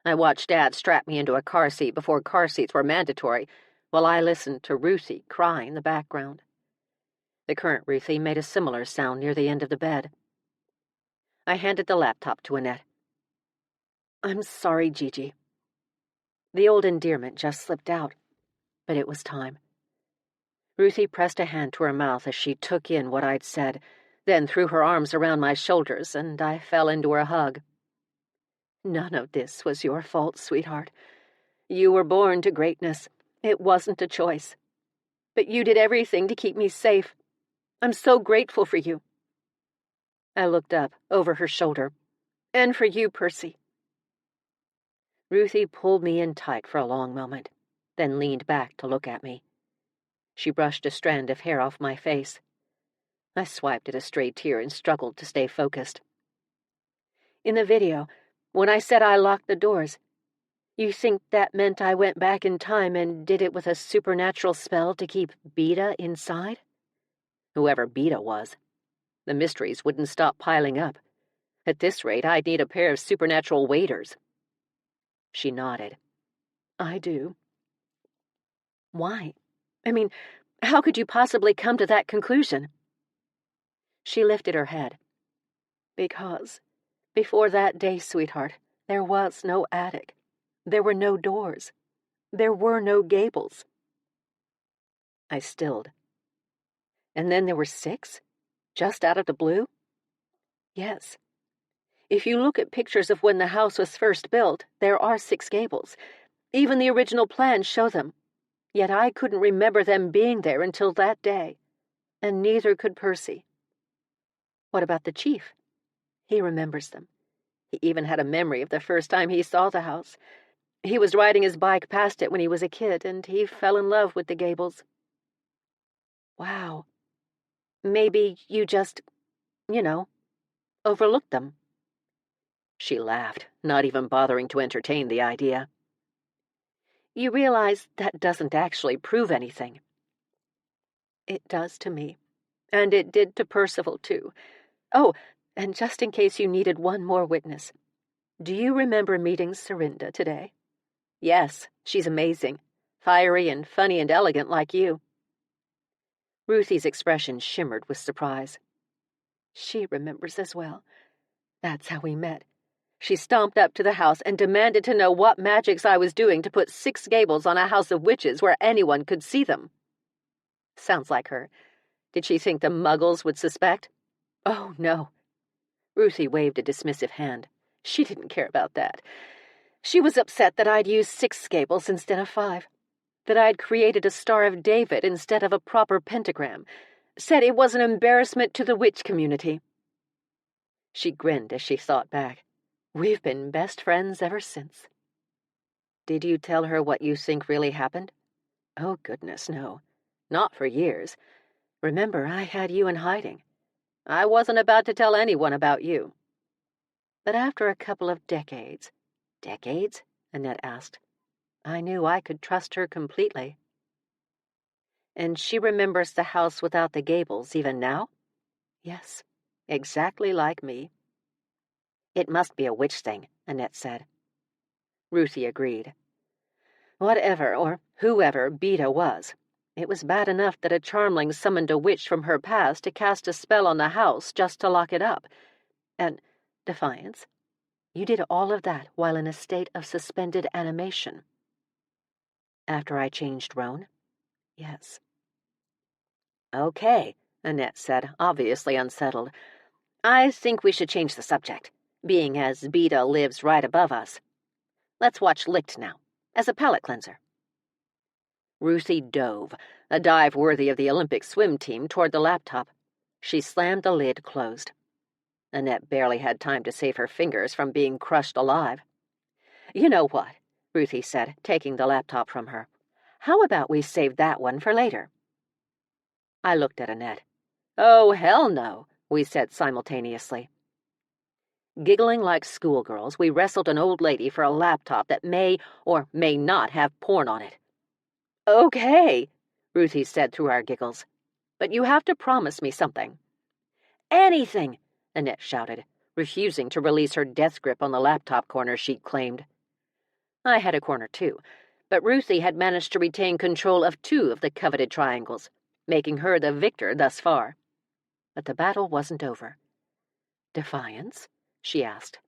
A: I watched Dad strap me into a car seat before car seats were mandatory, while I listened to Ruthie cry in the background. The current Ruthie made a similar sound near the end of the bed. I handed the laptop to Annette. I'm sorry, Gigi. The old endearment just slipped out, but it was time. Ruthie pressed a hand to her mouth as she took in what I'd said,
B: then threw her arms around my shoulders, and I fell into her hug. "None of this was your fault, sweetheart. You were born to greatness. It wasn't a choice. But you did everything to keep me safe. I'm so grateful for you." I looked up, over her shoulder. "And for you, Percy." Ruthie pulled me in tight for a long moment, then leaned back to look at me. She brushed a strand of hair off my face. I swiped at a stray tear and struggled to stay focused. "In the video, when I said I locked the doors, you think that meant I went back in time and did it with a supernatural spell to keep Beta inside?" Whoever Beta was. The mysteries wouldn't stop piling up. At this rate, I'd need a pair of supernatural waiters. She nodded. "I do." "Why? I mean, how could you possibly come to that conclusion?" She lifted her head. "Because, before that day, sweetheart, there was no attic. There were no doors. There were no gables." I stilled. "And then there were 6? Just out of the blue?" "Yes. If you look at pictures of when the house was first built, there are 6 gables. Even the original plans show them. Yet I couldn't remember them being there until that day. And neither could Percy." "What about the chief?" "He remembers them. He even had a memory of the first time he saw the house. He was riding his bike past it when he was a kid, and he fell in love with the gables." "Wow. Maybe you just, overlooked them." She laughed, not even bothering to entertain the idea. "You realize that doesn't actually prove anything." "It does to me. And it did to Percival, too. Oh, and just in case you needed one more witness, do you remember meeting Serinda today?" "Yes, she's amazing. Fiery and funny and elegant like you." Ruthie's expression shimmered with surprise. "She remembers as well. That's how we met. She stomped up to the house and demanded to know what magics I was doing to put 6 gables on a house of witches where anyone could see them." "Sounds like her. Did she think the muggles would suspect?" "Oh, no." Ruthie waved a dismissive hand. "She didn't care about that. She was upset that I'd used 6 gables instead of 5. That I'd created a Star of David instead of a proper pentagram. Said it was an embarrassment to the witch community." She grinned as she thought back. "We've been best friends ever since." "Did you tell her what you think really happened?" "Oh, goodness, no. Not for years. Remember, I had you in hiding. I wasn't about to tell anyone about you." "But after a couple of decades—" "Decades?" Annette asked. "I knew I could trust her completely." "And she remembers the house without the gables even now?" "Yes, exactly like me." "It must be a witch thing," Annette said. Ruthie agreed. Whatever, or whoever, Beta was, it was bad enough that a Charmling summoned a witch from her past to cast a spell on the house just to lock it up. And, Defiance, you did all of that while in a state of suspended animation. "After I changed Roane?" "Yes." "Okay," Annette said, obviously unsettled. "I think we should change the subject, being as Beta lives right above us. Let's watch Licked now, as a palate cleanser." Ruthie dove, a dive worthy of the Olympic swim team, toward the laptop. She slammed the lid closed. Annette barely had time to save her fingers from being crushed alive. "You know what?" Ruthie said, taking the laptop from her. "How about we save that one for later?" I looked at Annette. "Oh, hell no," we said simultaneously. Giggling like schoolgirls, we wrestled an old lady for a laptop that may or may not have porn on it. "Okay," Ruthie said through our giggles. "But you have to promise me something." "Anything," Annette shouted, refusing to release her death grip on the laptop corner she'd claimed. I had a corner too, but Ruthie had managed to retain control of 2 of the coveted triangles, making her the victor thus far. But the battle wasn't over. "Defiance?" she asked.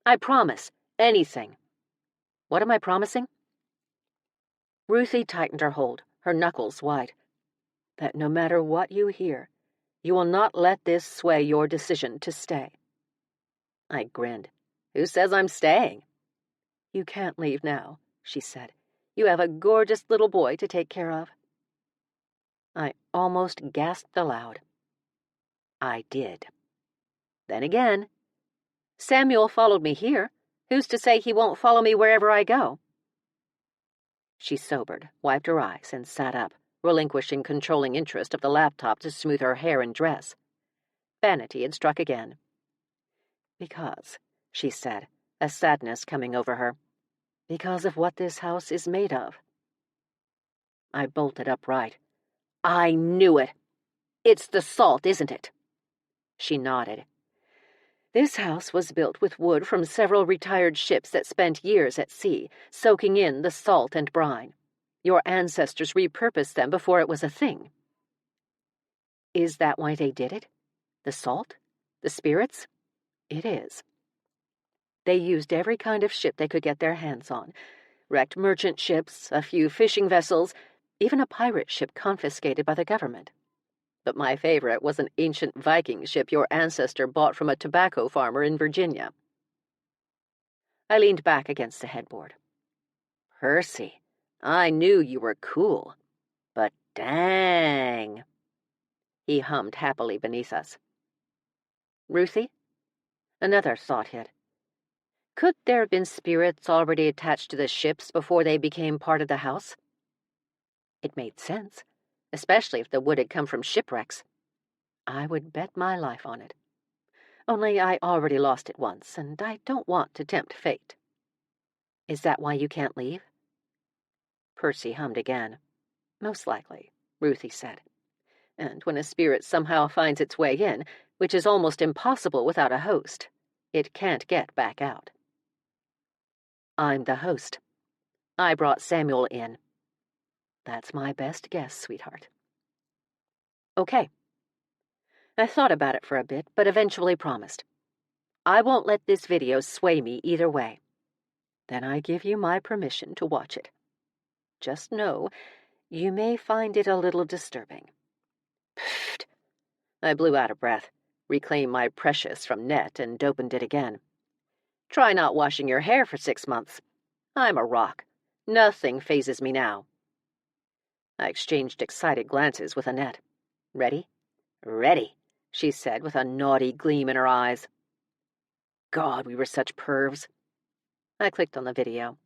B: "I promise. Anything." "What am I promising?" Ruthie tightened her hold, her knuckles white. "That no matter what you hear, You will not let this sway your decision to stay." I grinned. "Who says I'm staying?" "You can't leave now," she said. "You have a gorgeous little boy to take care of." I almost gasped aloud. I did. Then again, "Samuel followed me here. Who's to say he won't follow me wherever I go?" She sobered, wiped her eyes, and sat up, relinquishing controlling interest of the laptop to smooth her hair and dress. Vanity had struck again. "Because," she said, a sadness coming over her, "because of what this house is made of." I bolted upright. "I knew it! It's the salt, isn't it?" She nodded. "This house was built with wood from several retired ships that spent years at sea, soaking in the salt and brine. Your ancestors repurposed them before it was a thing." "Is that why they did it? The salt? The spirits?" "It is. They used every kind of ship they could get their hands on. Wrecked merchant ships, a few fishing vessels, even a pirate ship confiscated by the government. But my favorite was an ancient Viking ship your ancestor bought from a tobacco farmer in Virginia." I leaned back against the headboard. "Percy, I knew you were cool, but dang." He hummed happily beneath us. "Ruthie?" Another thought hit. Could there have been spirits already attached to the ships before they became part of the house? It made sense, especially if the wood had come from shipwrecks. I would bet my life on it. Only I already lost it once, and I don't want to tempt fate. "Is that why you can't leave?" Percy hummed again. "Most likely," Ruthie said. "And when a spirit somehow finds its way in, which is almost impossible without a host, it can't get back out." "I'm the host. I brought Samuel in." "That's my best guess, sweetheart." "Okay." I thought about it for a bit, but eventually promised. "I won't let this video sway me either way." "Then I give you my permission to watch it. Just know, you may find it a little disturbing." Pfft! I blew out of breath, reclaimed my precious from Annette, and opened it again. "Try not washing your hair for 6 months. I'm a rock. Nothing phases me now." I exchanged excited glances with Annette. "Ready?" "Ready," she said with a naughty gleam in her eyes. God, we were such pervs. I clicked on the video.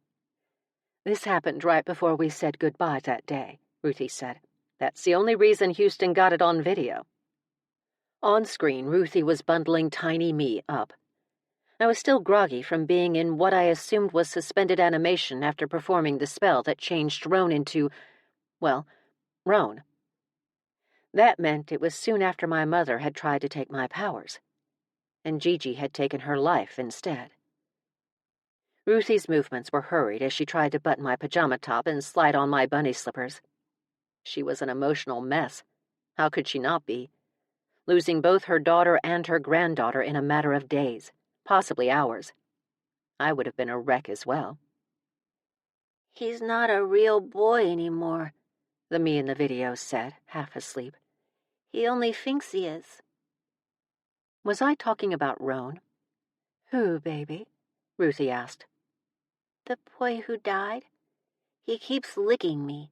B: "This happened right before we said goodbye that day," Ruthie said. "That's the only reason Houston got it on video." On screen, Ruthie was bundling tiny me up. I was still groggy from being in what I assumed was suspended animation after performing the spell that changed Roane into, well, Roane. That meant it was soon after my mother had tried to take my powers, and Gigi had taken her life instead. Ruthie's movements were hurried as she tried to button my pajama top and slide on my bunny slippers. She was an emotional mess. How could she not be? Losing both her daughter and her granddaughter in a matter of days, possibly hours. I would have been a wreck as well.
C: "He's not a real boy anymore,"
B: the me in the video said, half asleep.
C: "He only thinks he is."
B: Was I talking about Roane? "Who, baby?" Ruthie asked.
C: "The boy who died. He keeps licking me."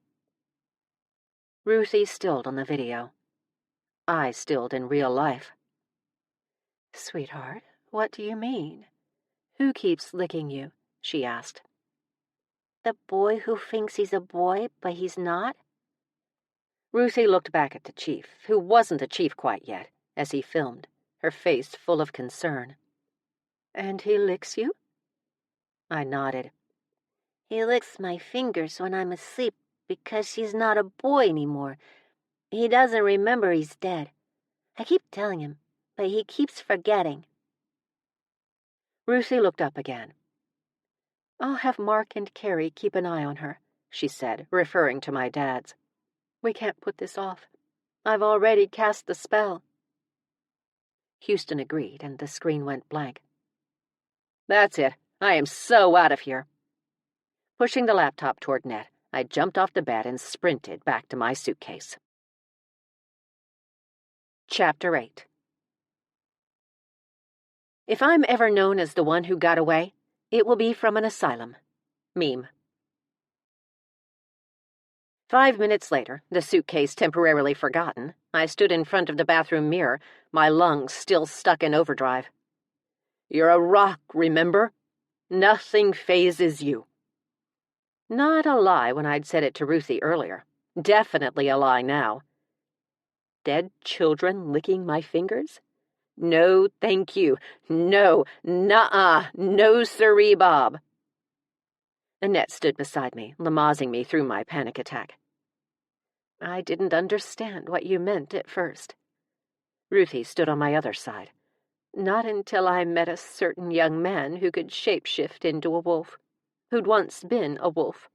B: Ruthie stilled on the video. I stilled in real life. "Sweetheart, what do you mean? Who keeps licking you?" she asked.
C: "The boy who thinks he's a boy, but he's not."
B: Ruthie looked back at the chief, who wasn't a chief quite yet, as he filmed, her face full of concern. "And he licks you?" I nodded.
C: "He licks my fingers when I'm asleep because he's not a boy anymore. He doesn't remember he's dead. I keep telling him, but he keeps forgetting."
B: Ruthie looked up again. "I'll have Mark and Carrie keep an eye on her," she said, referring to my dads. "We can't put this off. I've already cast the spell." Houston agreed, and the screen went blank. "That's it. I am so out of here." Pushing the laptop toward Annette, I jumped off the bed and sprinted back to my suitcase. Chapter 8. If I'm ever known as the one who got away, it will be from an asylum. Meme. 5 minutes later, the suitcase temporarily forgotten, I stood in front of the bathroom mirror, my lungs still stuck in overdrive. "You're a rock, remember? Nothing phases you." Not a lie when I'd said it to Ruthie earlier. Definitely a lie now. Dead children licking my fingers? No, thank you. No, nuh-uh, no siree, Bob. Annette stood beside me, lamassing me through my panic attack. I didn't understand what you meant at first. Ruthie stood on my other side. Not until I met a certain young man who could shapeshift into a wolf, who'd once been a wolf.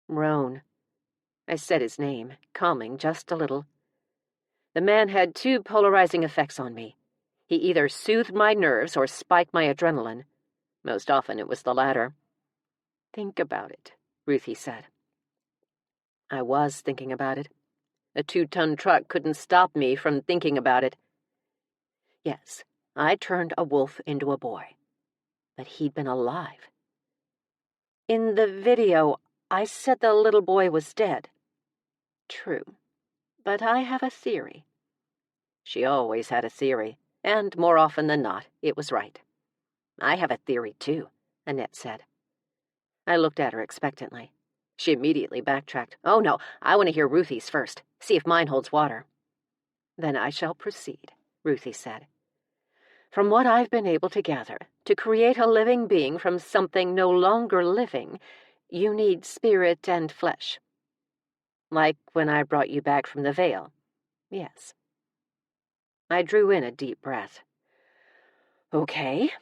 B: Roane. I said his name, calming just a little. The man had two polarizing effects on me. He either soothed my nerves or spiked my adrenaline. Most often it was the latter. Think about it, Ruthie said. I was thinking about it. A 2-ton truck couldn't stop me from thinking about it. Yes, I turned a wolf into a boy. But he'd been alive. In the video, I said the little boy was dead. True. But I have a theory. She always had a theory, and more often than not, it was right. I have a theory, too, Annette said. I looked at her expectantly. She immediately backtracked. Oh, no, I want to hear Ruthie's first. See if mine holds water. Then I shall proceed, Ruthie said. From what I've been able to gather, to create a living being from something no longer living, you need spirit and flesh. Like when I brought you back from the Vale. Yes. I drew in a deep breath. Okay.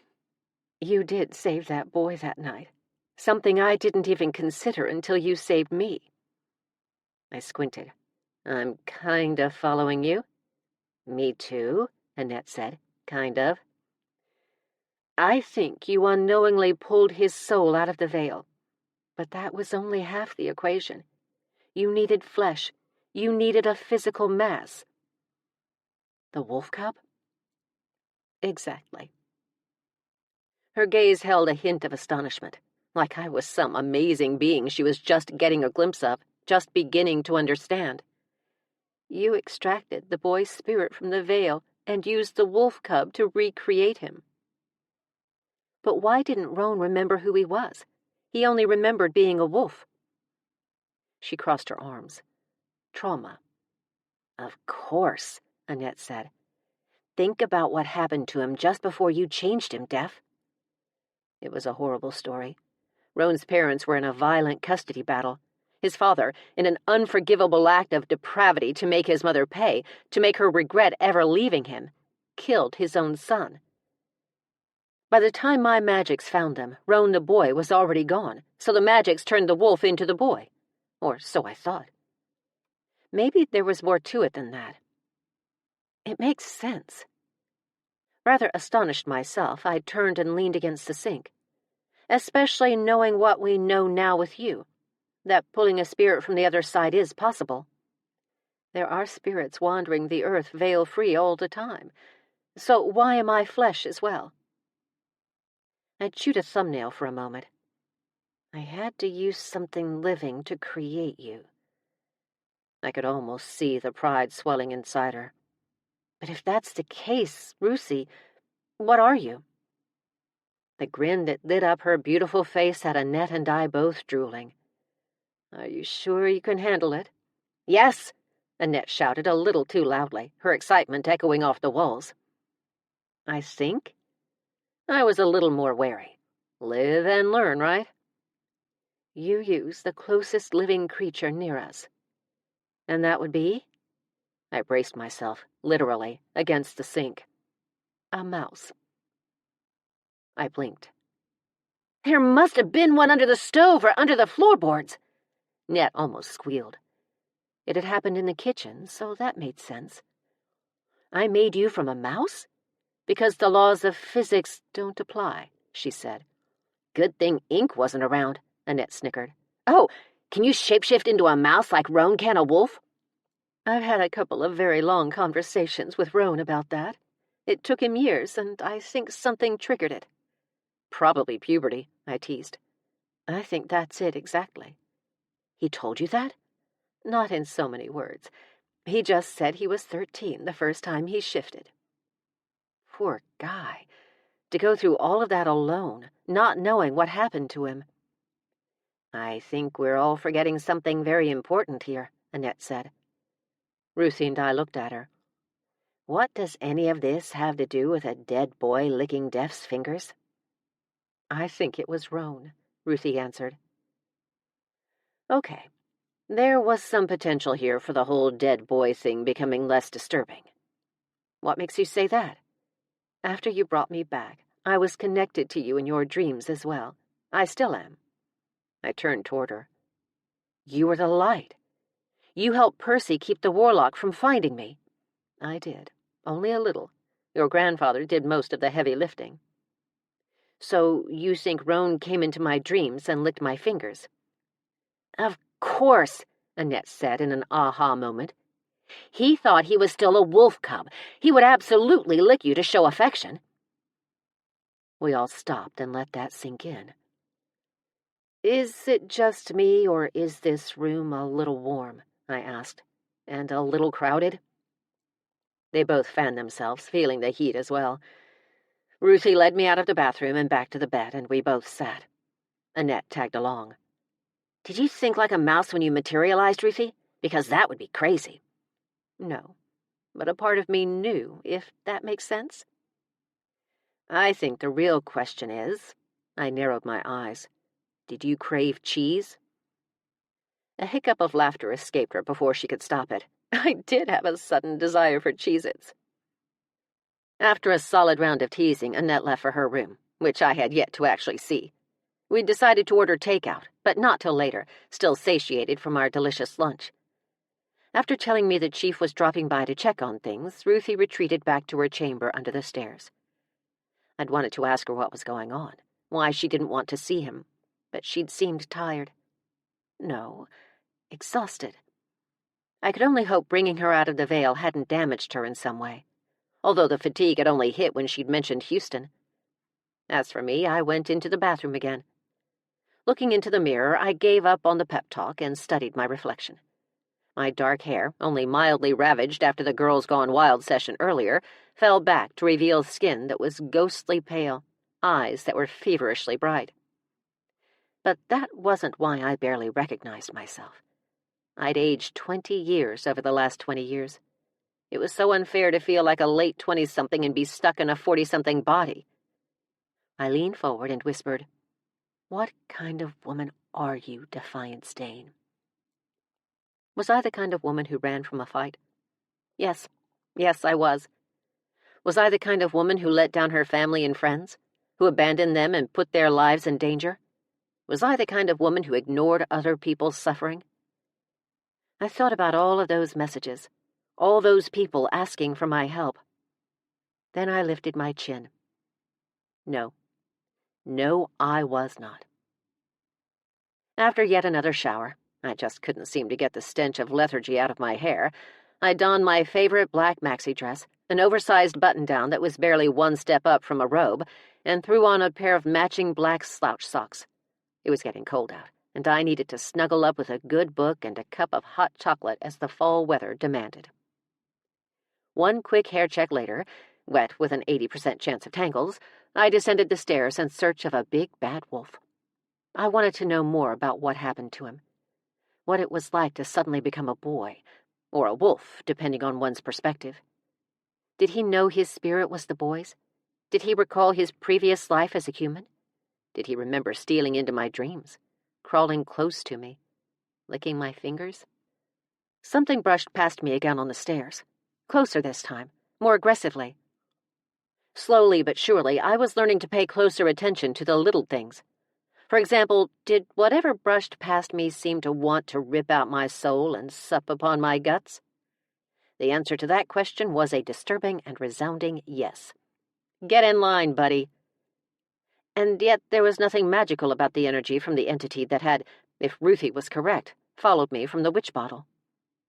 B: You did save that boy that night. Something I didn't even consider until you saved me. I squinted. I'm kind of following you. Me too, Annette said. Kind of. I think you unknowingly pulled his soul out of the Vale. But that was only half the equation. You needed flesh. You needed a physical mass. The wolf cub? Exactly. Her gaze held a hint of astonishment, like I was some amazing being she was just getting a glimpse of, just beginning to understand. You extracted the boy's spirit from the Vale and used the wolf cub to recreate him. But why didn't Roane remember who he was? He only remembered being a wolf. She crossed her arms. Trauma. Of course, Annette said. Think about what happened to him just before you changed him, Def. It was a horrible story. Roane's parents were in a violent custody battle. His father, in an unforgivable act of depravity to make his mother pay, to make her regret ever leaving him, killed his own son. By the time my magics found them, Roane the boy was already gone, so the magics turned the wolf into the boy. Or so I thought. Maybe there was more to it than that. It makes sense. Rather astonished myself, I turned and leaned against the sink. Especially knowing what we know now with you, that pulling a spirit from the other side is possible. There are spirits wandering the earth veil-free all the time, so why am I flesh as well? I chewed a thumbnail for a moment. I had to use something living to create you. I could almost see the pride swelling inside her. But if that's the case, Ruthie, what are you? The grin that lit up her beautiful face had Annette and I both drooling. Are you sure you can handle it? Yes, Annette shouted a little too loudly, her excitement echoing off the walls. I think? I was a little more wary. Live and learn, right? You use the closest living creature near us. And that would be? I braced myself, literally, against the sink. A mouse. I blinked. There must have been one under the stove or under the floorboards. Annette almost squealed. It had happened in the kitchen, so that made sense. I made you from a mouse? Because the laws of physics don't apply, she said. Good thing ink wasn't around, Annette snickered. Oh, can you shapeshift into a mouse like Roane can a wolf? I've had a couple of very long conversations with Roane about that. It took him years, and I think something triggered it.
A: Probably puberty, I teased.
B: I think that's it exactly.
A: He told you that?
B: Not in so many words. He just said he was 13 the first time he shifted.
A: Poor guy. To go through all of that alone, not knowing what happened to him.
B: I think we're all forgetting something very important here, Annette said.
A: Ruthie and I looked at her.
B: What does any of this have to do with a dead boy licking Def's fingers?
A: I think it was Roane, Ruthie answered.
B: Okay. There was some potential here for the whole dead boy thing becoming less disturbing.
A: What makes you say that? After you brought me back, I was connected to you in your dreams as well. I still am. I turned toward her. You were the light. You helped Percy keep the warlock from finding me.
B: I did. Only a little. Your grandfather did most of the heavy lifting.
A: So you think Roane came into my dreams and licked my fingers?
B: Of course, Annette said in an aha moment. He thought he was still a wolf cub. He would absolutely lick you to show affection.
A: We all stopped and let that sink in.
B: Is it just me, or is this room a little warm? I asked. And a little crowded?
A: They both fanned themselves, feeling the heat as well. Ruthie led me out of the bathroom and back to the bed, and we both sat. Annette tagged along.
B: Did you think like a mouse when you materialized, Ruthie? Because that would be crazy.
A: No, but a part of me knew, if that makes sense.
B: I think the real question is,
A: I narrowed my eyes, did you crave cheese?
B: A hiccup of laughter escaped her before she could stop it. I did have a sudden desire for Cheez-Its.
A: After a solid round of teasing, Annette left for her room, which I had yet to actually see. We'd decided to order takeout, but not till later, still satiated from our delicious lunch. After telling me the chief was dropping by to check on things, Ruthie retreated back to her chamber under the stairs. I'd wanted to ask her what was going on, why she didn't want to see him, but she'd seemed tired. No, exhausted. I could only hope bringing her out of the veil hadn't damaged her in some way, although the fatigue had only hit when she'd mentioned Houston. As for me, I went into the bathroom again. Looking into the mirror, I gave up on the pep talk and studied my reflection. My dark hair, only mildly ravaged after the Girls Gone Wild session earlier, fell back to reveal skin that was ghostly pale, eyes that were feverishly bright. But that wasn't why I barely recognized myself. I'd aged 20 years over the last 20 years. It was so unfair to feel like a late 20-something and be stuck in a 40-something body. I leaned forward and whispered, "What kind of woman are you, Defiance Dayne?" Was I the kind of woman who ran from a fight? Yes, I was. Was I the kind of woman who let down her family and friends, who abandoned them and put their lives in danger? Was I the kind of woman who ignored other people's suffering? I thought about all of those messages, all those people asking for my help. Then I lifted my chin. No, I was not. After yet another shower, I just couldn't seem to get the stench of lethargy out of my hair, I donned my favorite black maxi dress, an oversized button-down that was barely one step up from a robe, and threw on a pair of matching black slouch socks. It was getting cold out, and I needed to snuggle up with a good book and a cup of hot chocolate as the fall weather demanded. One quick hair check later, wet with an 80% chance of tangles, I descended the stairs in search of a big bad wolf. I wanted to know more about what happened to him, what it was like to suddenly become a boy, or a wolf, depending on one's perspective. Did he know his spirit was the boy's? Did he recall his previous life as a human? Did he remember stealing into my dreams, crawling close to me, licking my fingers? Something brushed past me again on the stairs, closer this time, more aggressively. Slowly but surely, I was learning to pay closer attention to the little things. For example, did whatever brushed past me seem to want to rip out my soul and sup upon my guts? The answer to that question was a disturbing and resounding yes. Get in line, buddy. And yet there was nothing magical about the energy from the entity that had, if Ruthie was correct, followed me from the witch bottle.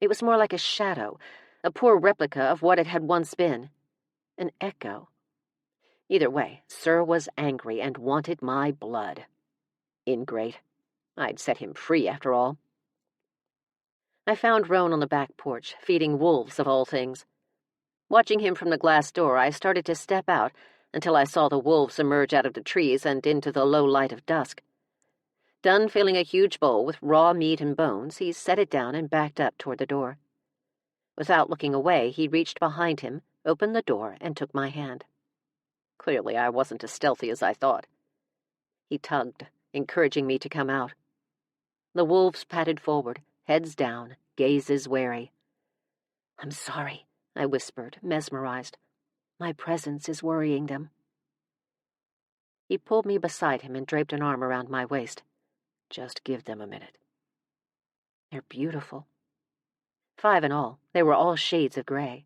B: It was more like a shadow, a poor replica of what it had once been. An echo. Either way, Sir was angry and wanted my blood. Ingrate. I'd set him free, after all. I found Roane on the back porch, feeding wolves of all things. Watching him from the glass door, I started to step out until I saw the wolves emerge out of the trees and into the low light of dusk. Done filling a huge bowl with raw meat and bones, he set it down and backed up toward the door. Without looking away, he reached behind him, opened the door, and took my hand. Clearly, I wasn't as stealthy as I thought. He tugged, encouraging me to come out. The wolves padded forward, heads down, gazes wary. "I'm sorry," I whispered, mesmerized. "My presence is worrying them." He pulled me beside him and draped an arm around my waist. "Just give them a minute." "They're beautiful." 5 in all, they were all shades of gray.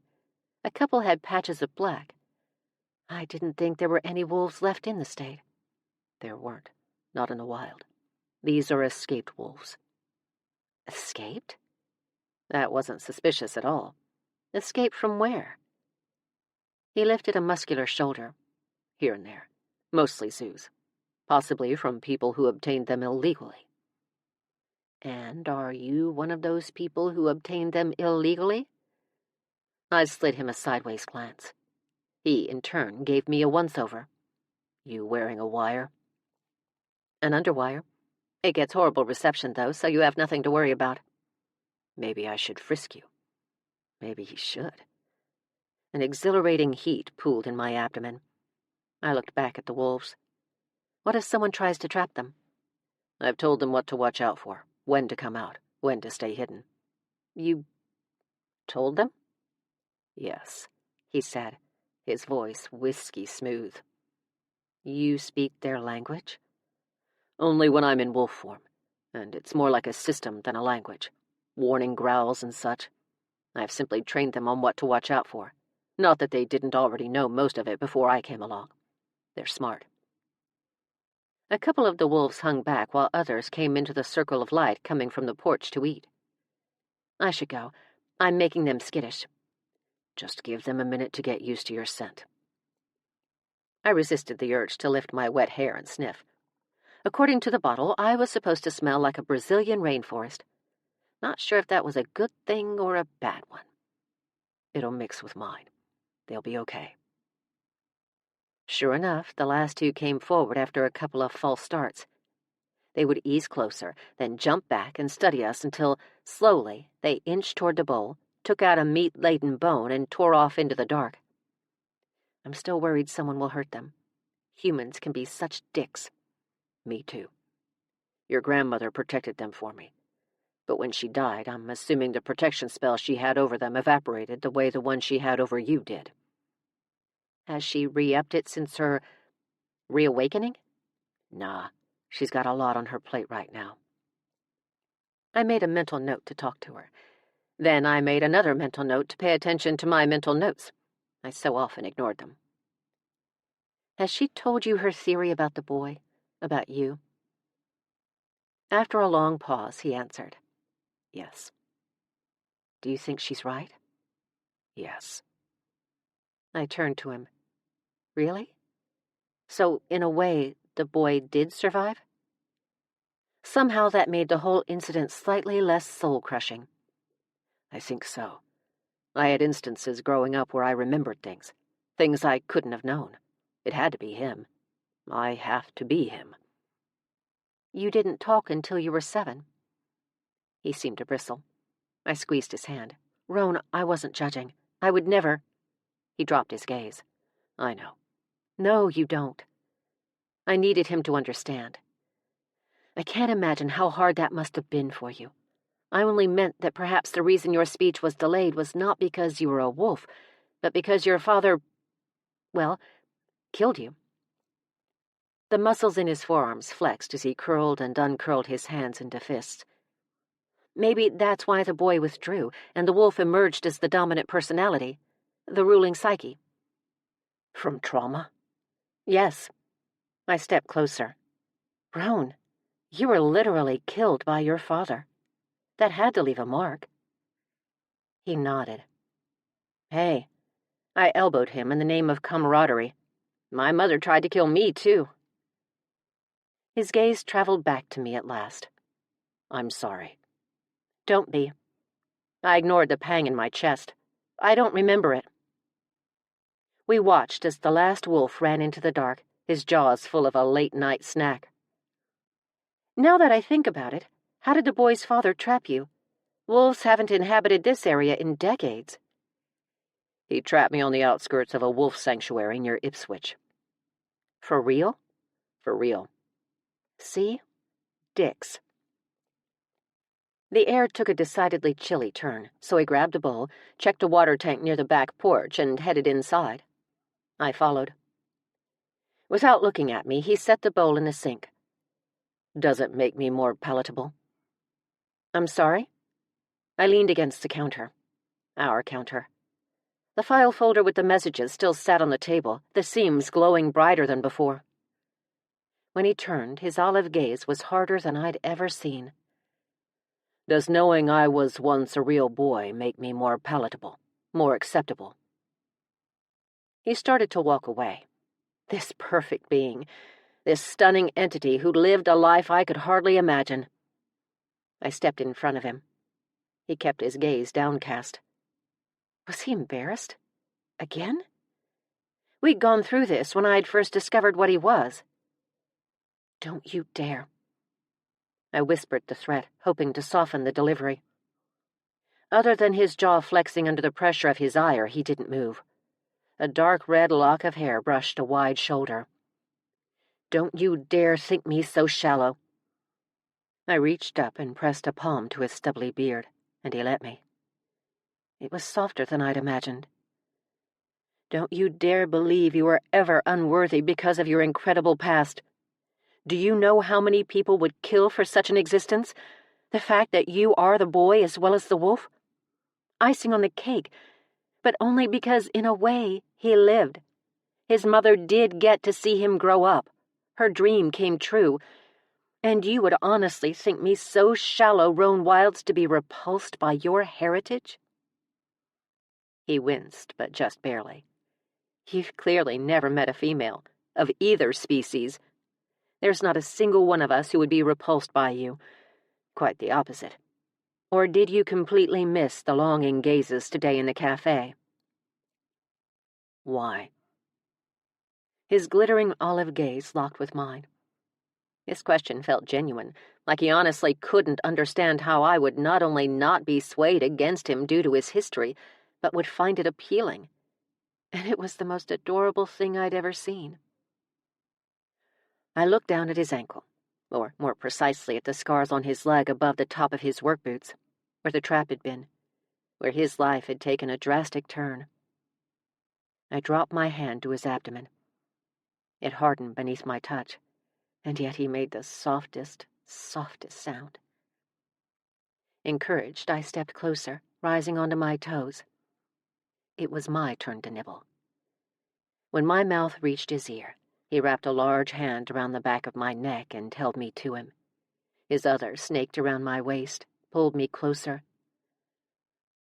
B: A couple had patches of black. I didn't think there were any wolves left in the state. There weren't, not in the wild. These are escaped wolves. Escaped? That wasn't suspicious at all. Escaped from where? He lifted a muscular shoulder. Here and there. Mostly zoos. Possibly from people who obtained them illegally. And are you one of those people who obtained them illegally? I slid him a sideways glance. He, in turn, gave me a once-over. You wearing a wire? An underwire. It gets horrible reception, though, so you have nothing to worry about. Maybe I should frisk you. Maybe he should. An exhilarating heat pooled in my abdomen. I looked back at the wolves. What if someone tries to trap them? I've told them what to watch out for, when to come out, when to stay hidden. You told them? Yes, he said, his voice whiskey smooth. You speak their language? Only when I'm in wolf form, and it's more like a system than a language. Warning growls and such. I've simply trained them on what to watch out for. Not that they didn't already know most of it before I came along. They're smart. A couple of the wolves hung back while others came into the circle of light coming from the porch to eat. I should go. I'm making them skittish. Just give them a minute to get used to your scent. I resisted the urge to lift my wet hair and sniff. According to the bottle, I was supposed to smell like a Brazilian rainforest. Not sure if that was a good thing or a bad one. It'll mix with mine. They'll be okay. Sure enough, the last 2 came forward after a couple of false starts. They would ease closer, then jump back and study us until, slowly, they inched toward the bowl, took out a meat-laden bone, and tore off into the dark. I'm still worried someone will hurt them. Humans can be such dicks. Me too. Your grandmother protected them for me. But when she died, I'm assuming the protection spell she had over them evaporated the way the one she had over you did. Has she re-upped it since her reawakening? Nah, she's got a lot on her plate right now. I made a mental note to talk to her. Then I made another mental note to pay attention to my mental notes. I so often ignored them. Has she told you her theory about the boy? About you? After a long pause, he answered, Yes. Do you think she's right? Yes. I turned to him. Really? So, in a way, the boy did survive? Somehow that made the whole incident slightly less soul-crushing. I think so. I had instances growing up where I remembered things I couldn't have known. It had to be him. I have to be him. You didn't talk until you were 7. He seemed to bristle. I squeezed his hand. Roane, I wasn't judging. I would never. He dropped his gaze. I know. No, you don't. I needed him to understand. I can't imagine how hard that must have been for you. I only meant that perhaps the reason your speech was delayed was not because you were a wolf, but because your father, well, killed you. The muscles in his forearms flexed as he curled and uncurled his hands into fists. Maybe that's why the boy withdrew, and the wolf emerged as the dominant personality, the ruling psyche. From trauma? Yes. I stepped closer. Roane, you were literally killed by your father. That had to leave a mark. He nodded. Hey, I elbowed him in the name of camaraderie. My mother tried to kill me, too. His gaze traveled back to me at last. I'm sorry. Don't be. I ignored the pang in my chest. I don't remember it. We watched as the last wolf ran into the dark, his jaws full of a late-night snack. Now that I think about it, how did the boy's father trap you? Wolves haven't inhabited this area in decades. He trapped me on the outskirts of a wolf sanctuary near Ipswich. For real? For real. See? Dicks. The air took a decidedly chilly turn, so he grabbed a bowl, checked a water tank near the back porch, and headed inside. I followed. Without looking at me, he set the bowl in the sink. Does it make me more palatable? I'm sorry? I leaned against the counter. Our counter. The file folder with the messages still sat on the table, the seams glowing brighter than before. When he turned, his olive gaze was harder than I'd ever seen. Does knowing I was once a real boy make me more palatable, more acceptable? He started to walk away. This perfect being, this stunning entity who'd lived a life I could hardly imagine. I stepped in front of him. He kept his gaze downcast. Was he embarrassed? Again? We'd gone through this when I'd first discovered what he was. Don't you dare. I whispered the threat, hoping to soften the delivery. Other than his jaw flexing under the pressure of his ire, he didn't move. A dark red lock of hair brushed a wide shoulder. Don't you dare think me so shallow. I reached up and pressed a palm to his stubbly beard, and he let me. It was softer than I'd imagined. Don't you dare believe you were ever unworthy because of your incredible past. Do you know how many people would kill for such an existence? The fact that you are the boy as well as the wolf? Icing on the cake, but only because, in a way, he lived. His mother did get to see him grow up. Her dream came true. And you would honestly think me so shallow, Roane Wildes, to be repulsed by your heritage? He winced, but just barely. You've clearly never met a female, of either species. There's not a single one of us who would be repulsed by you. Quite the opposite. Or did you completely miss the longing gazes today in the cafe? Why? His glittering olive gaze locked with mine. His question felt genuine, like he honestly couldn't understand how I would not only not be swayed against him due to his history, but would find it appealing. And it was the most adorable thing I'd ever seen. I looked down at his ankle, or more precisely at the scars on his leg above the top of his work boots, where the trap had been, where his life had taken a drastic turn. I dropped my hand to his abdomen. It hardened beneath my touch, and yet he made the softest sound. Encouraged, I stepped closer, rising onto my toes. It was my turn to nibble. When my mouth reached his ear, he wrapped a large hand around the back of my neck and held me to him. His other snaked around my waist, pulled me closer.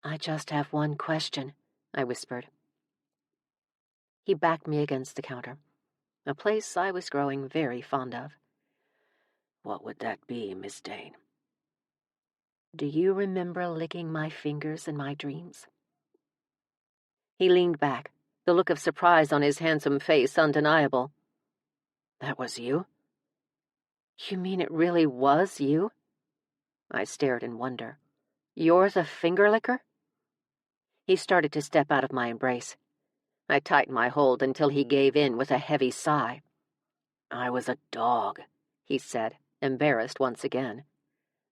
B: I just have one question, I whispered. He backed me against the counter, a place I was growing very fond of. What would that be, Miss Dayne? Do you remember licking my fingers in my dreams? He leaned back, the look of surprise on his handsome face undeniable. That was you? You mean it really was you? I stared in wonder. You're the finger-licker? He started to step out of my embrace. I tightened my hold until he gave in with a heavy sigh. I was a dog, he said, embarrassed once again.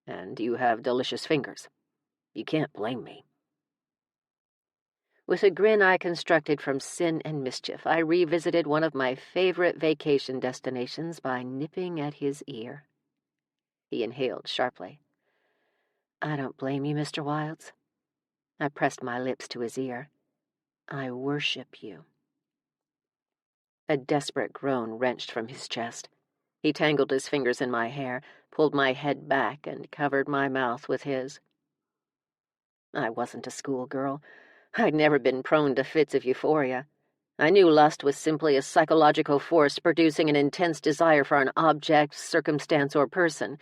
B: And you have delicious fingers. You can't blame me. With a grin I constructed from sin and mischief, I revisited one of my favorite vacation destinations by nipping at his ear. He inhaled sharply. I don't blame you, Mr. Wildes. I pressed my lips to his ear. I worship you. A desperate groan wrenched from his chest. He tangled his fingers in my hair, pulled my head back, and covered my mouth with his. I wasn't a schoolgirl. I'd never been prone to fits of euphoria. I knew lust was simply a psychological force producing an intense desire for an object, circumstance, or person.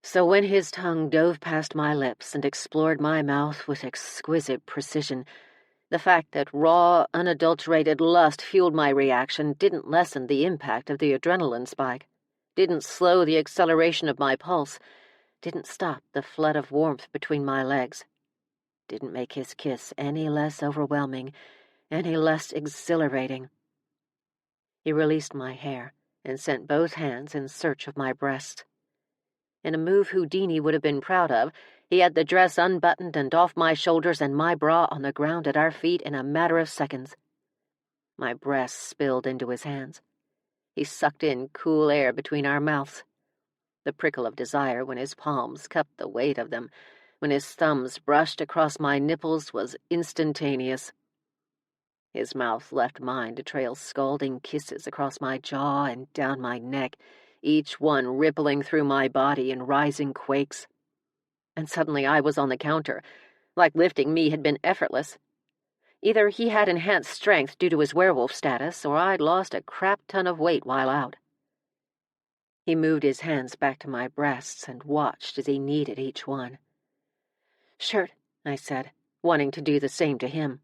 B: So when his tongue dove past my lips and explored my mouth with exquisite precision, the fact that raw, unadulterated lust fueled my reaction didn't lessen the impact of the adrenaline spike, didn't slow the acceleration of my pulse, didn't stop the flood of warmth between my legs, didn't make his kiss any less overwhelming, any less exhilarating. He released my hair and sent both hands in search of my breast. In a move Houdini would have been proud of, he had the dress unbuttoned and off my shoulders and my bra on the ground at our feet in a matter of seconds. My breasts spilled into his hands. He sucked in cool air between our mouths. The prickle of desire when his palms cupped the weight of them, when his thumbs brushed across my nipples, was instantaneous. His mouth left mine to trail scalding kisses across my jaw and down my neck, each one rippling through my body in rising quakes. And suddenly I was on the counter, like lifting me had been effortless. Either he had enhanced strength due to his werewolf status, or I'd lost a crap ton of weight while out. He moved his hands back to my breasts and watched as he kneaded each one. "Shirt," I said, wanting to do the same to him.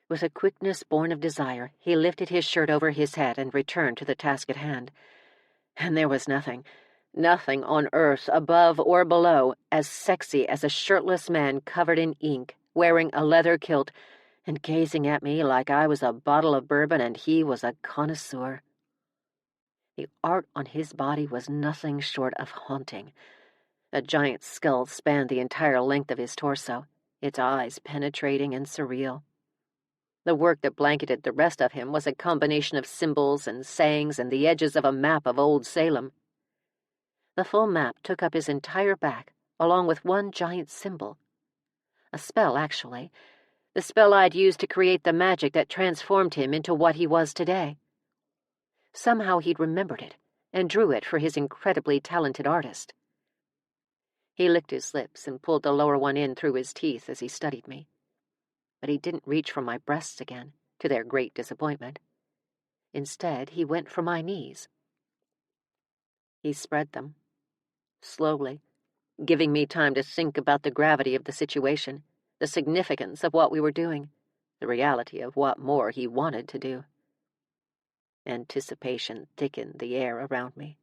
B: With a quickness born of desire, he lifted his shirt over his head and returned to the task at hand. And there was nothing on earth, above or below, as sexy as a shirtless man covered in ink, wearing a leather kilt, and gazing at me like I was a bottle of bourbon and he was a connoisseur. The art on his body was nothing short of haunting. A giant skull spanned the entire length of his torso, its eyes penetrating and surreal. The work that blanketed the rest of him was a combination of symbols and sayings and the edges of a map of old Salem. The full map took up his entire back, along with one giant symbol. A spell, actually. The spell I'd used to create the magic that transformed him into what he was today. Somehow he'd remembered it, and drew it for his incredibly talented artist. He licked his lips and pulled the lower one in through his teeth as he studied me. But he didn't reach for my breasts again, to their great disappointment. Instead, he went for my knees. He spread them, slowly, giving me time to think about the gravity of the situation, the significance of what we were doing, the reality of what more he wanted to do. Anticipation thickened the air around me.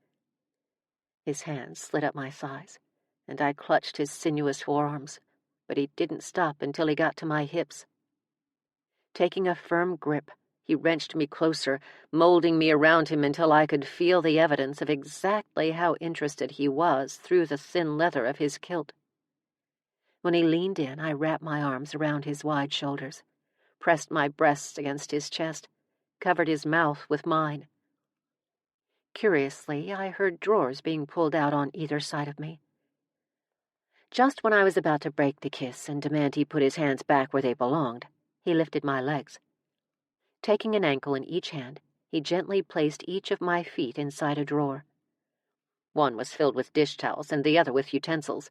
B: His hands slid up my thighs, and I clutched his sinuous forearms, but he didn't stop until he got to my hips. Taking a firm grip, he wrenched me closer, molding me around him until I could feel the evidence of exactly how interested he was through the thin leather of his kilt. When he leaned in, I wrapped my arms around his wide shoulders, pressed my breasts against his chest, covered his mouth with mine. Curiously, I heard drawers being pulled out on either side of me. Just when I was about to break the kiss and demand he put his hands back where they belonged, he lifted my legs. Taking an ankle in each hand, he gently placed each of my feet inside a drawer. One was filled with dish towels and the other with utensils.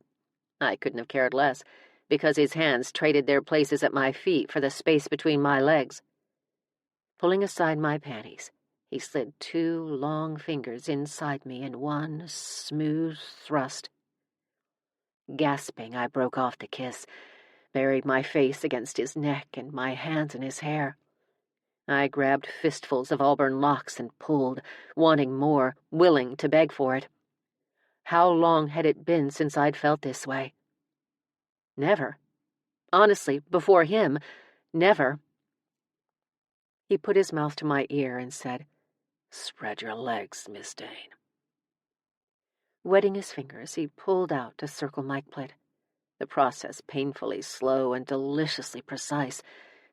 B: I couldn't have cared less, because his hands traded their places at my feet for the space between my legs. Pulling aside my panties, he slid 2 long fingers inside me in one smooth thrust. Gasping, I broke off the kiss, buried my face against his neck and my hands in his hair. I grabbed fistfuls of auburn locks and pulled, wanting more, willing to beg for it. How long had it been since I'd felt this way? Never. Honestly, before him, never. He put his mouth to my ear and said, "Spread your legs, Miss Dayne." Wetting his fingers, he pulled out to circle my clit, the process painfully slow and deliciously precise,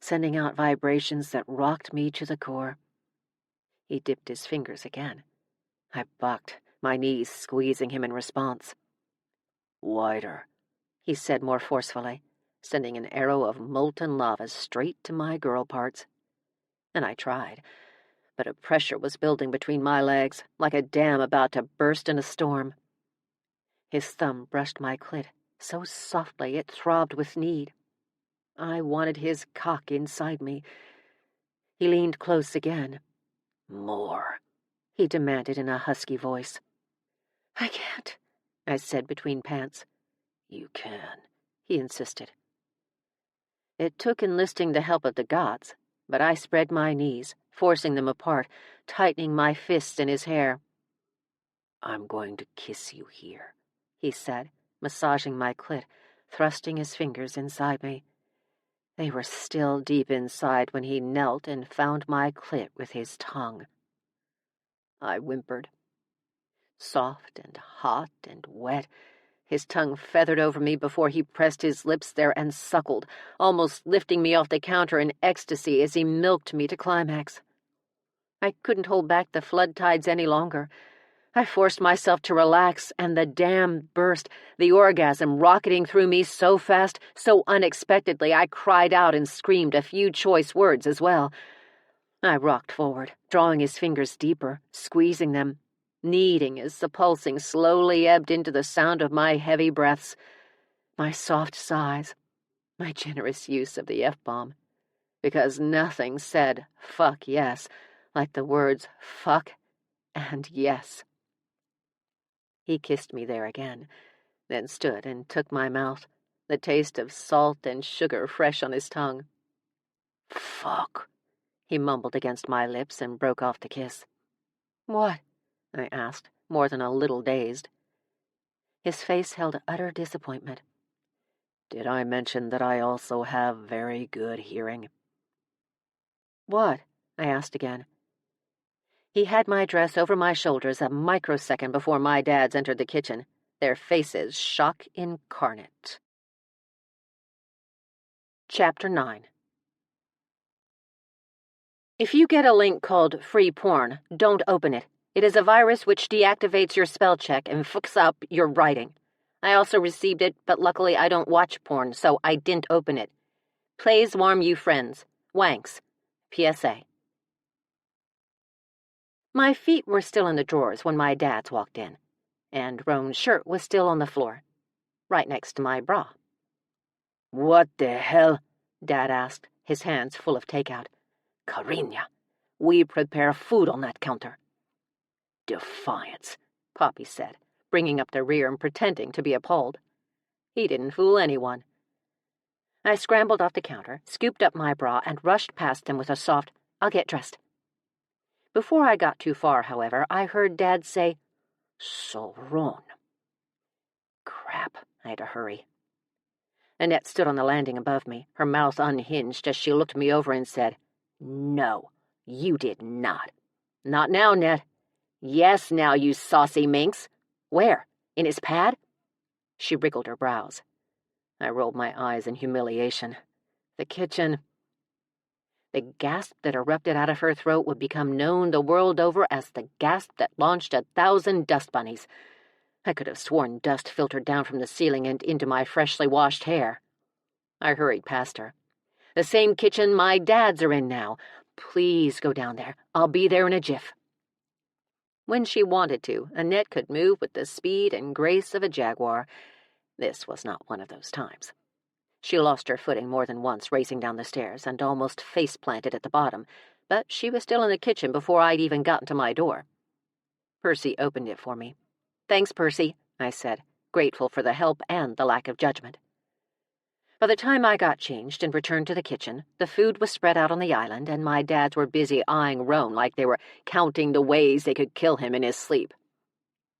B: sending out vibrations that rocked me to the core. He dipped his fingers again. I bucked, my knees squeezing him in response. "Wider," he said more forcefully, sending an arrow of molten lava straight to my girl parts. And I tried, but a pressure was building between my legs, like a dam about to burst in a storm. His thumb brushed my clit, so softly it throbbed with need. I wanted his cock inside me. He leaned close again. "More," he demanded in a husky voice. "I can't," I said between pants. "You can," he insisted. It took enlisting the help of the gods, but I spread my knees, forcing them apart, tightening my fists in his hair. "I'm going to kiss you here," he said, massaging my clit, thrusting his fingers inside me. They were still deep inside when he knelt and found my clit with his tongue. I whimpered. Soft and hot and wet, his tongue feathered over me before he pressed his lips there and suckled, almost lifting me off the counter in ecstasy as he milked me to climax. I couldn't hold back the flood tides any longer. I forced myself to relax, and the dam burst, the orgasm rocketing through me so fast, so unexpectedly, I cried out and screamed a few choice words as well. I rocked forward, drawing his fingers deeper, squeezing them, kneading as the pulsing slowly ebbed into the sound of my heavy breaths, my soft sighs, my generous use of the F-bomb, because nothing said "fuck yes" like the words "fuck" and "yes." He kissed me there again, then stood and took my mouth, the taste of salt and sugar fresh on his tongue. "Fuck," he mumbled against my lips and broke off the kiss. "What?" I asked, more than a little dazed. His face held utter disappointment. "Did I mention that I also have very good hearing?" "What?" I asked again. He had my dress over my shoulders a microsecond before my dads entered the kitchen, their faces shock incarnate. Chapter 9. If you get a link called Free Porn, don't open it. It is a virus which deactivates your spell check and fucks up your writing. I also received it, but luckily I don't watch porn, so I didn't open it. Plays warm you friends. Wanks. PSA. My feet were still in the drawers when my dads walked in, and Roane's shirt was still on the floor, right next to my bra. "What the hell?" Dad asked, his hands full of takeout. "Carina, we prepare food on that counter." "Defiance," Poppy said, bringing up the rear and pretending to be appalled. He didn't fool anyone. I scrambled off the counter, scooped up my bra, and rushed past him with a soft, "I'll get dressed." Before I got too far, however, I heard Dad say, "So, Roane." Crap, I had to hurry. Annette stood on the landing above me, her mouth unhinged as she looked me over and said, "No, you did not. Not now, Ned. Yes, now, you saucy minx. Where? In his pad?" She wriggled her brows. I rolled my eyes in humiliation. The kitchen. The gasp that erupted out of her throat would become known the world over as the gasp that launched 1,000 dust bunnies. I could have sworn dust filtered down from the ceiling and into my freshly washed hair. I hurried past her. "The same kitchen my dads are in now. Please go down there. I'll be there in a jiff." When she wanted to, Annette could move with the speed and grace of a jaguar. This was not one of those times. She lost her footing more than once racing down the stairs and almost face-planted at the bottom, but she was still in the kitchen before I'd even gotten to my door. Percy opened it for me. "Thanks, Percy," I said, grateful for the help and the lack of judgment. By the time I got changed and returned to the kitchen, the food was spread out on the island, and my dads were busy eyeing Roane like they were counting the ways they could kill him in his sleep.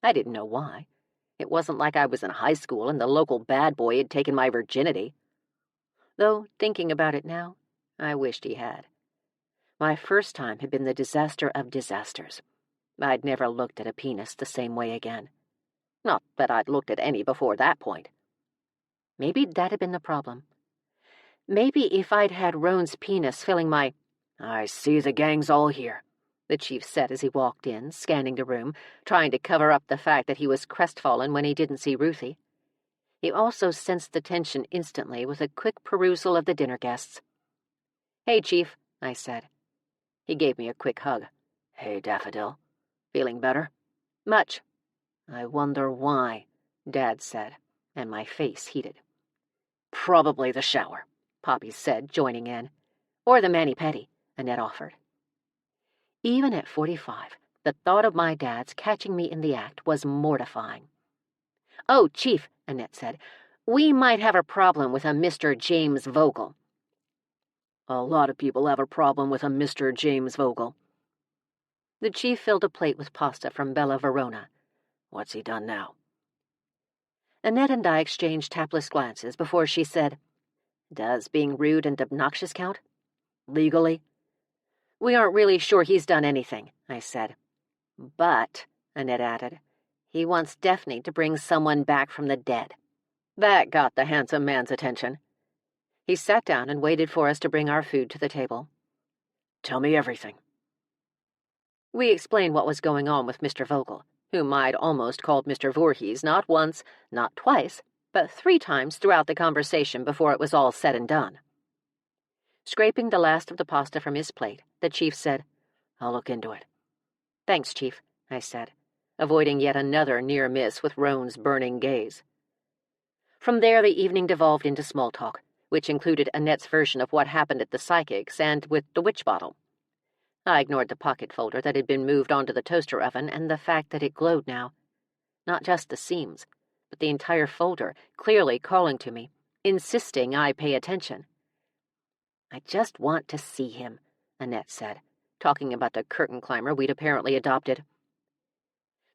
B: I didn't know why. It wasn't like I was in high school and the local bad boy had taken my virginity. Though, thinking about it now, I wished he had. My first time had been the disaster of disasters. I'd never looked at a penis the same way again. Not that I'd looked at any before that point. Maybe that had been the problem. Maybe if I'd had Roane's penis filling my— "I see the gang's all here," the chief said as he walked in, scanning the room, trying to cover up the fact that he was crestfallen when he didn't see Ruthie. He also sensed the tension instantly with a quick perusal of the dinner guests. "Hey, Chief," I said. He gave me a quick hug. "Hey, Daffodil. Feeling better?" "Much." "I wonder why," Dad said, and my face heated. "Probably the shower," Poppy said, joining in. "Or the mani-pedi," Annette offered. Even at 45, the thought of my dad's catching me in the act was mortifying. "Oh, Chief," Annette said, "we might have a problem with a Mr. James Vogel." "A lot of people have a problem with a Mr. James Vogel." The chief filled a plate with pasta from Bella Verona. "What's he done now?" Annette and I exchanged tapless glances before she said, "Does being rude and obnoxious count? Legally?" "We aren't really sure he's done anything," I said. "But," Annette added, "he wants Daphne to bring someone back from the dead." That got the handsome man's attention. He sat down and waited for us to bring our food to the table. "Tell me everything." We explained what was going on with Mr. Vogel, whom I'd almost called Mr. Voorhees not once, not twice, but 3 times throughout the conversation before it was all said and done. Scraping the last of the pasta from his plate, the chief said, "I'll look into it." "Thanks, Chief," I said, avoiding yet another near miss with Roane's burning gaze. From there, the evening devolved into small talk, which included Annette's version of what happened at the psychic's and with the witch bottle. I ignored the pocket folder that had been moved onto the toaster oven and the fact that it glowed now. Not just the seams, but the entire folder, clearly calling to me, insisting I pay attention. "I just want to see him," Annette said, talking about the curtain climber we'd apparently adopted.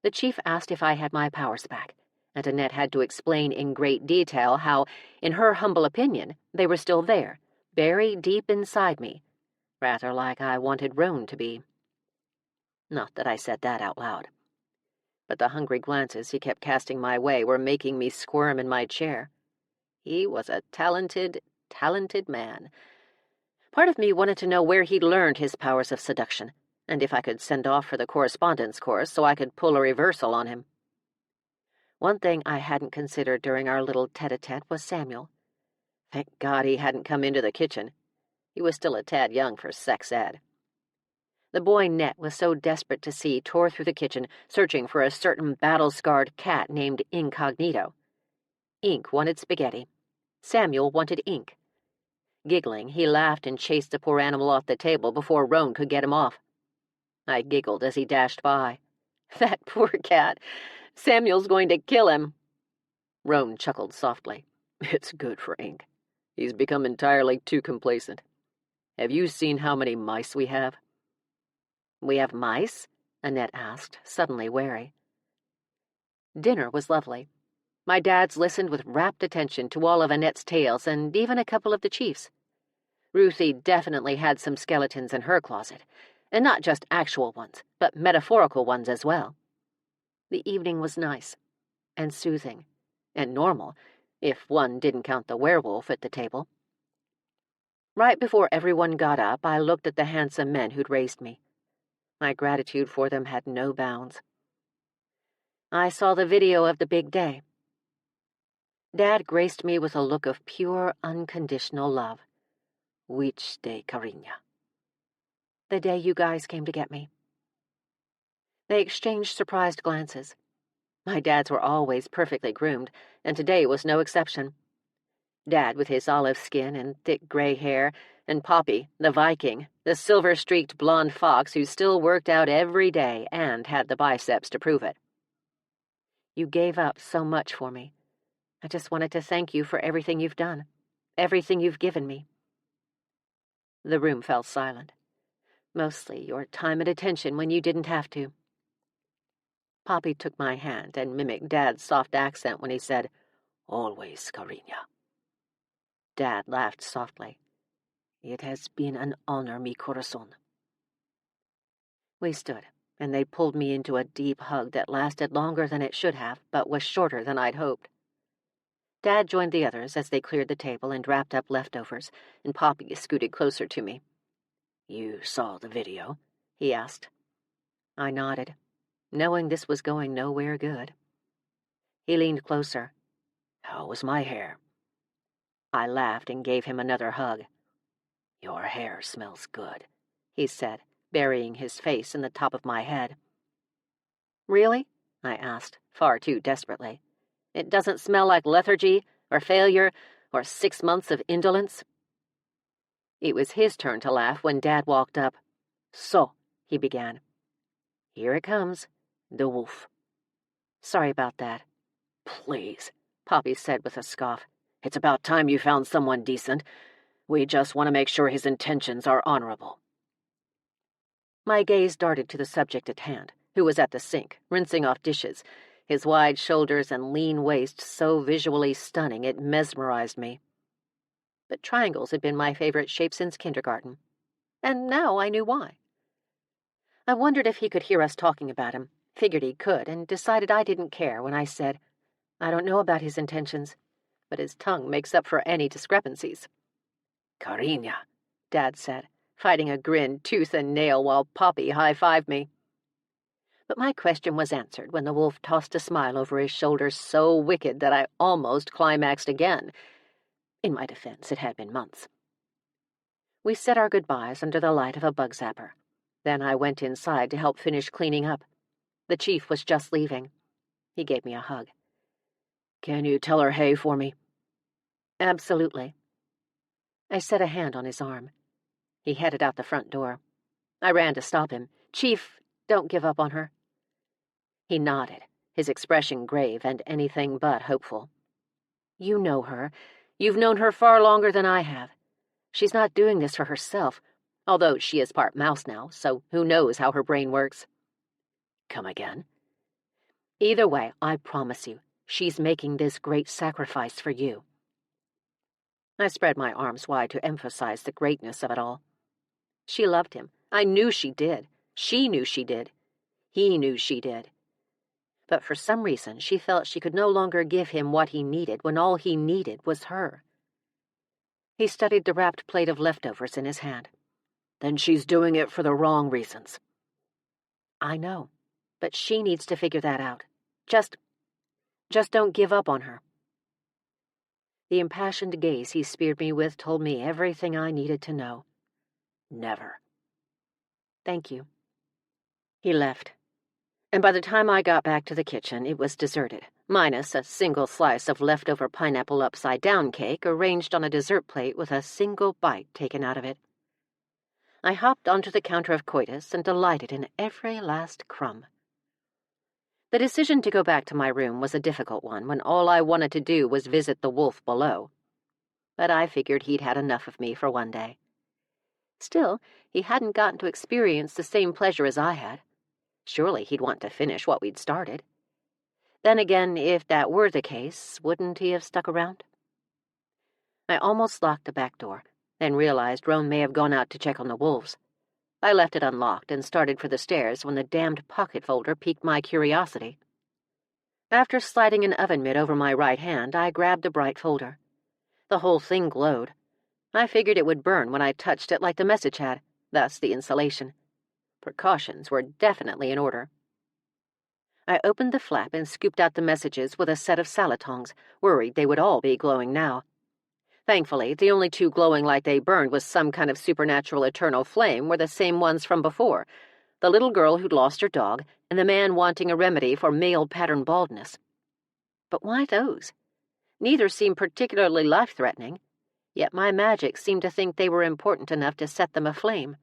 B: The chief asked if I had my powers back, and Annette had to explain in great detail how, in her humble opinion, they were still there, buried deep inside me, rather like I wanted Roane to be. Not that I said that out loud. But the hungry glances he kept casting my way were making me squirm in my chair. He was a talented, talented man. Part of me wanted to know where he'd learned his powers of seduction, and if I could send off for the correspondence course so I could pull a reversal on him. One thing I hadn't considered during our little tete-a-tete was Samuel. Thank God he hadn't come into the kitchen. He was still a tad young for sex ed. The boy Annette was so desperate to see tore through the kitchen, searching for a certain battle-scarred cat named Incognito. Ink wanted spaghetti. Samuel wanted ink. Giggling, he laughed and chased the poor animal off the table before Roane could get him off. I giggled as he dashed by. "That poor cat. Samuel's going to kill him." Roane chuckled softly. "It's good for ink. He's become entirely too complacent. Have you seen how many mice we have?" "We have mice?" Annette asked, suddenly wary. Dinner was lovely. My dads listened with rapt attention to all of Annette's tales and even a couple of the chief's. Ruthie definitely had some skeletons in her closet, and not just actual ones, but metaphorical ones as well. The evening was nice, and soothing, and normal, if one didn't count the werewolf at the table. Right before everyone got up, I looked at the handsome men who'd raised me. My gratitude for them had no bounds. I saw the video of the big day. Dad graced me with a look of pure, unconditional love. Which day, Cariña? The day you guys came to get me. They exchanged surprised glances. My dads were always perfectly groomed, and today was no exception. Dad with his olive skin and thick gray hair, and Poppy, the Viking, the silver-streaked blonde fox who still worked out every day and had the biceps to prove it. You gave up so much for me. I just wanted to thank you for everything you've done, everything you've given me. The room fell silent. Mostly your time and attention when you didn't have to. Poppy took my hand and mimicked Dad's soft accent when he said, "Always, Cariña." Dad laughed softly. "It has been an honor, mi corazón." We stood, and they pulled me into a deep hug that lasted longer than it should have, but was shorter than I'd hoped. Dad joined the others as they cleared the table and wrapped up leftovers, and Poppy scooted closer to me. "You saw the video?" he asked. I nodded, knowing this was going nowhere good. He leaned closer. "How was my hair?" I laughed and gave him another hug. "Your hair smells good," he said, burying his face in the top of my head. "Really?" I asked, far too desperately.
A: It doesn't smell like lethargy or failure or 6 months of indolence." It was his turn to laugh when Dad walked up. "So," he began. "Here it comes, the wolf." "Sorry about that." "Please," Poppy said with a scoff. "It's about time you found someone decent. We just want to make sure his intentions are honorable." My gaze darted to the subject at hand, who was at the sink, rinsing off dishes, his wide shoulders and lean waist so visually stunning it mesmerized me. But triangles had been my favorite shape since kindergarten, and now I knew why. I wondered if he could hear us talking about him, figured he could, and decided I didn't care when I said, "I don't know about his intentions, but his tongue makes up for any discrepancies." "Cariña," Dad said, fighting a grin tooth and nail while Poppy high-fived me. But my question was answered when the wolf tossed a smile over his shoulder so wicked that I almost climaxed again. In my defense, it had been months. We said our goodbyes under the light of a bug zapper. Then I went inside to help finish cleaning up. The chief was just leaving. He gave me a hug. "Can you tell her hey for me?" "Absolutely." I set a hand on his arm. He headed out the front door. I ran to stop him. "Chief, don't give up on her." He nodded, his expression grave and anything but hopeful. "You know her. You've known her far longer than I have. She's not doing this for herself, although she is part mouse now, so who knows how her brain works." "Come again?" "Either way, I promise you, she's making this great sacrifice for you." I spread my arms wide to emphasize the greatness of it all. She loved him. I knew she did. She knew she did. He knew she did. But for some reason, she felt she could no longer give him what he needed when all he needed was her. He studied the wrapped plate of leftovers in his hand. "Then she's doing it for the wrong reasons." "I know, but she needs to figure that out. Just don't give up on her." The impassioned gaze he speared me with told me everything I needed to know. "Never." "Thank you." He left. And by the time I got back to the kitchen, it was deserted, minus a single slice of leftover pineapple upside-down cake arranged on a dessert plate with a single bite taken out of it. I hopped onto the counter of coitus and delighted in every last crumb. The decision to go back to my room was a difficult one when all I wanted to do was visit the wolf below. But I figured he'd had enough of me for one day. Still, he hadn't gotten to experience the same pleasure as I had. Surely he'd want to finish what we'd started. Then again, if that were the case, wouldn't he have stuck around? I almost locked the back door, then realized Roane may have gone out to check on the wolves. I left it unlocked and started for the stairs when the damned pocket folder piqued my curiosity. After sliding an oven mitt over my right hand, I grabbed the bright folder. The whole thing glowed. I figured it would burn when I touched it like the message had, thus the insulation. Precautions were definitely in order. I opened the flap and scooped out the messages with a set of salad tongs, worried they would all be glowing now. Thankfully, the only two glowing like they burned with some kind of supernatural eternal flame were the same ones from before, the little girl who'd lost her dog and the man wanting a remedy for male-pattern baldness. But why those? Neither seemed particularly life-threatening, yet my magic seemed to think they were important enough to set them aflame.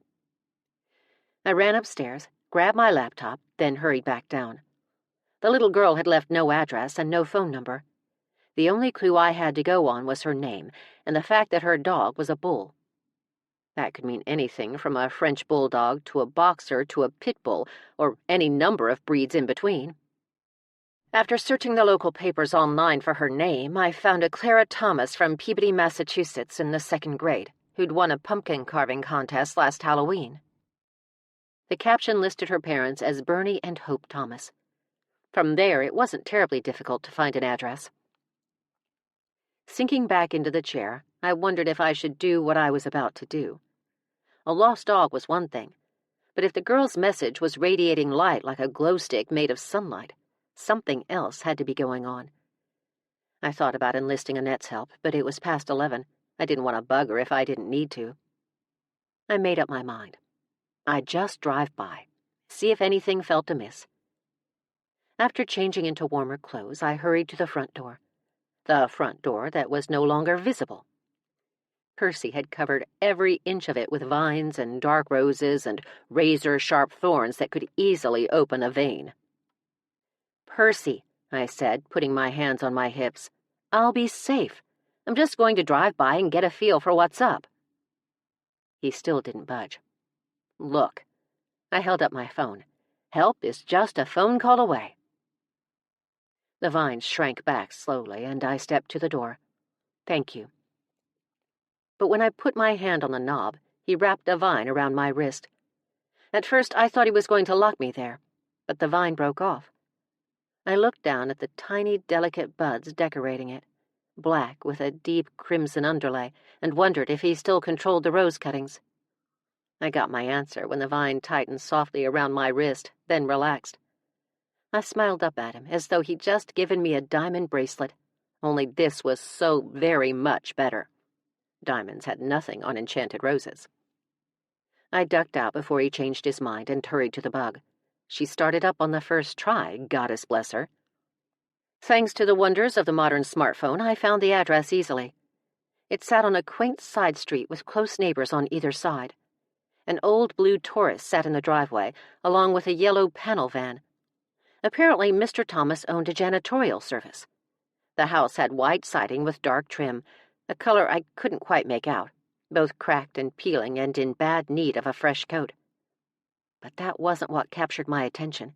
A: I ran upstairs, grabbed my laptop, then hurried back down. The little girl had left no address and no phone number. The only clue I had to go on was her name, and the fact that her dog was a bull. That could mean anything from a French bulldog to a boxer to a pit bull, or any number of breeds in between. After searching the local papers online for her name, I found a Clara Thomas from Peabody, Massachusetts in the 2nd grade, who'd won a pumpkin carving contest last Halloween. The caption listed her parents as Bernie and Hope Thomas. From there, it wasn't terribly difficult to find an address. Sinking back into the chair, I wondered if I should do what I was about to do. A lost dog was one thing, but if the girl's message was radiating light like a glow stick made of sunlight, something else had to be going on. I thought about enlisting Annette's help, but it was past 11. I didn't want to bug her if I didn't need to. I made up my mind. I'd just drive by, see if anything felt amiss.
B: After changing into warmer clothes, I hurried to the front door that was no longer visible. Percy had covered every inch of it with vines and dark roses and razor-sharp thorns that could easily open a vein. "Percy," I said, putting my hands on my hips, "I'll be safe. I'm just going to drive by and get a feel for what's up." He still didn't budge. "Look." I held up my phone. "Help is just a phone call away." The vines shrank back slowly, and I stepped to the door. "Thank you." But when I put my hand on the knob, he wrapped a vine around my wrist. At first I thought he was going to lock me there, but the vine broke off. I looked down at the tiny, delicate buds decorating it, black with a deep crimson underlay, and wondered if he still controlled the rose cuttings. I got my answer when the vine tightened softly around my wrist, then relaxed. I smiled up at him as though he'd just given me a diamond bracelet, only this was so very much better. Diamonds had nothing on enchanted roses. I ducked out before he changed his mind and hurried to the bug. She started up on the first try, goddess bless her. Thanks to the wonders of the modern smartphone, I found the address easily. It sat on a quaint side street with close neighbors on either side. An old blue Taurus sat in the driveway, along with a yellow panel van. Apparently, Mr. Thomas owned a janitorial service. The house had white siding with dark trim, a color I couldn't quite make out, both cracked and peeling and in bad need of a fresh coat. But that wasn't what captured my attention.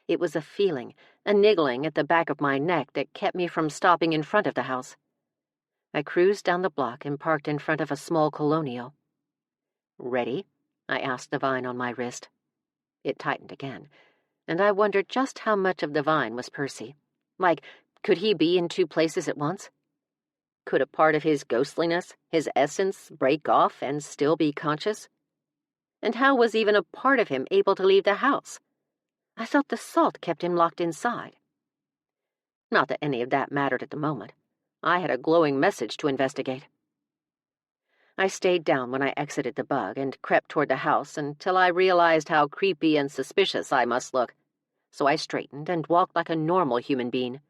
B: It was a feeling, a niggling at the back of my neck that kept me from stopping in front of the house. I cruised down the block and parked in front of a small colonial. "Ready?" I asked the vine on my wrist. It tightened again, and I wondered just how much of the vine was Percy. Like, could he be in two places at once? Could a part of his ghostliness, his essence, break off and still be conscious? And how was even a part of him able to leave the house? I thought the salt kept him locked inside. Not that any of that mattered at the moment. I had a glowing message to investigate. I stayed down when I exited the bug and crept toward the house until I realized how creepy and suspicious I must look. So I straightened and walked like a normal human being.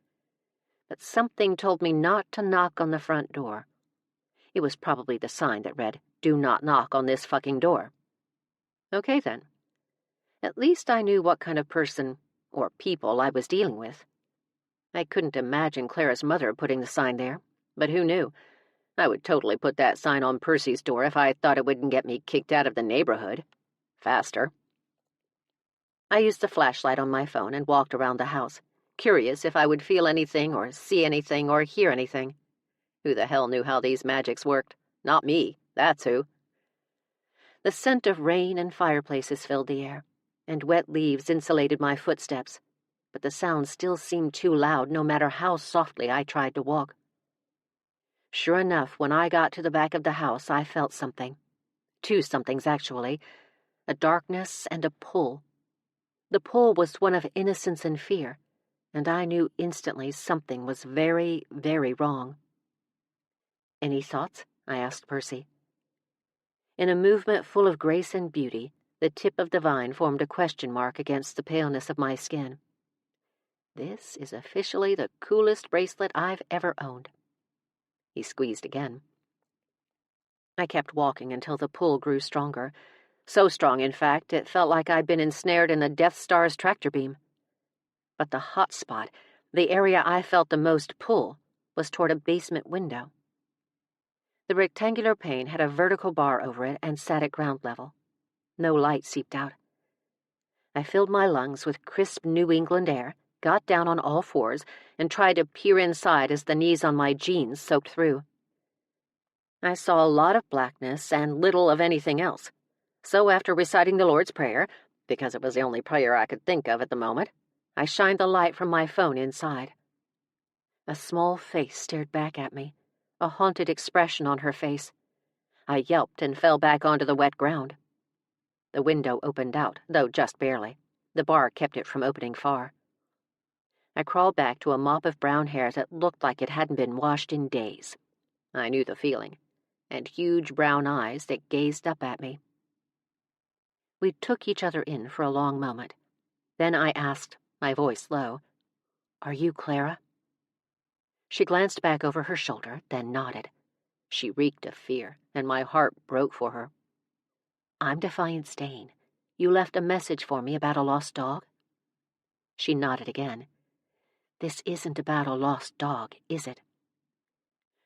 B: But something told me not to knock on the front door. It was probably the sign that read, "Do not knock on this fucking door." Okay, then. At least I knew what kind of person, or people, I was dealing with. I couldn't imagine Clara's mother putting the sign there, but who knew? I would totally put that sign on Percy's door if I thought it wouldn't get me kicked out of the neighborhood. Faster. I used the flashlight on my phone and walked around the house, curious if I would feel anything or see anything or hear anything. Who the hell knew how these magics worked? Not me, that's who. The scent of rain and fireplaces filled the air, and wet leaves insulated my footsteps, but the sound still seemed too loud no matter how softly I tried to walk. Sure enough, when I got to the back of the house, I felt something. Two somethings, actually. A darkness and a pull. The pull was one of innocence and fear, and I knew instantly something was very, very wrong. "Any thoughts?" I asked Percy. In a movement full of grace and beauty, the tip of the vine formed a question mark against the paleness of my skin. This is officially the coolest bracelet I've ever owned. He squeezed again. I kept walking until the pull grew stronger. So strong, in fact, it felt like I'd been ensnared in a Death Star's tractor beam. But the hot spot, the area I felt the most pull, was toward a basement window. The rectangular pane had a vertical bar over it and sat at ground level. No light seeped out. I filled my lungs with crisp New England air, got down on all fours, and tried to peer inside as the knees on my jeans soaked through. I saw a lot of blackness and little of anything else. So after reciting the Lord's Prayer, because it was the only prayer I could think of at the moment, I shined the light from my phone inside. A small face stared back at me, a haunted expression on her face. I yelped and fell back onto the wet ground. The window opened out, though just barely. The bar kept it from opening far. I crawled back to a mop of brown hair that looked like it hadn't been washed in days. I knew the feeling, and huge brown eyes that gazed up at me. We took each other in for a long moment. Then I asked, my voice low. "Are you Clara?" She glanced back over her shoulder, then nodded. She reeked of fear, and my heart broke for her. "I'm Defiance Dayne. You left a message for me about a lost dog?" She nodded again. "This isn't about a lost dog, is it?"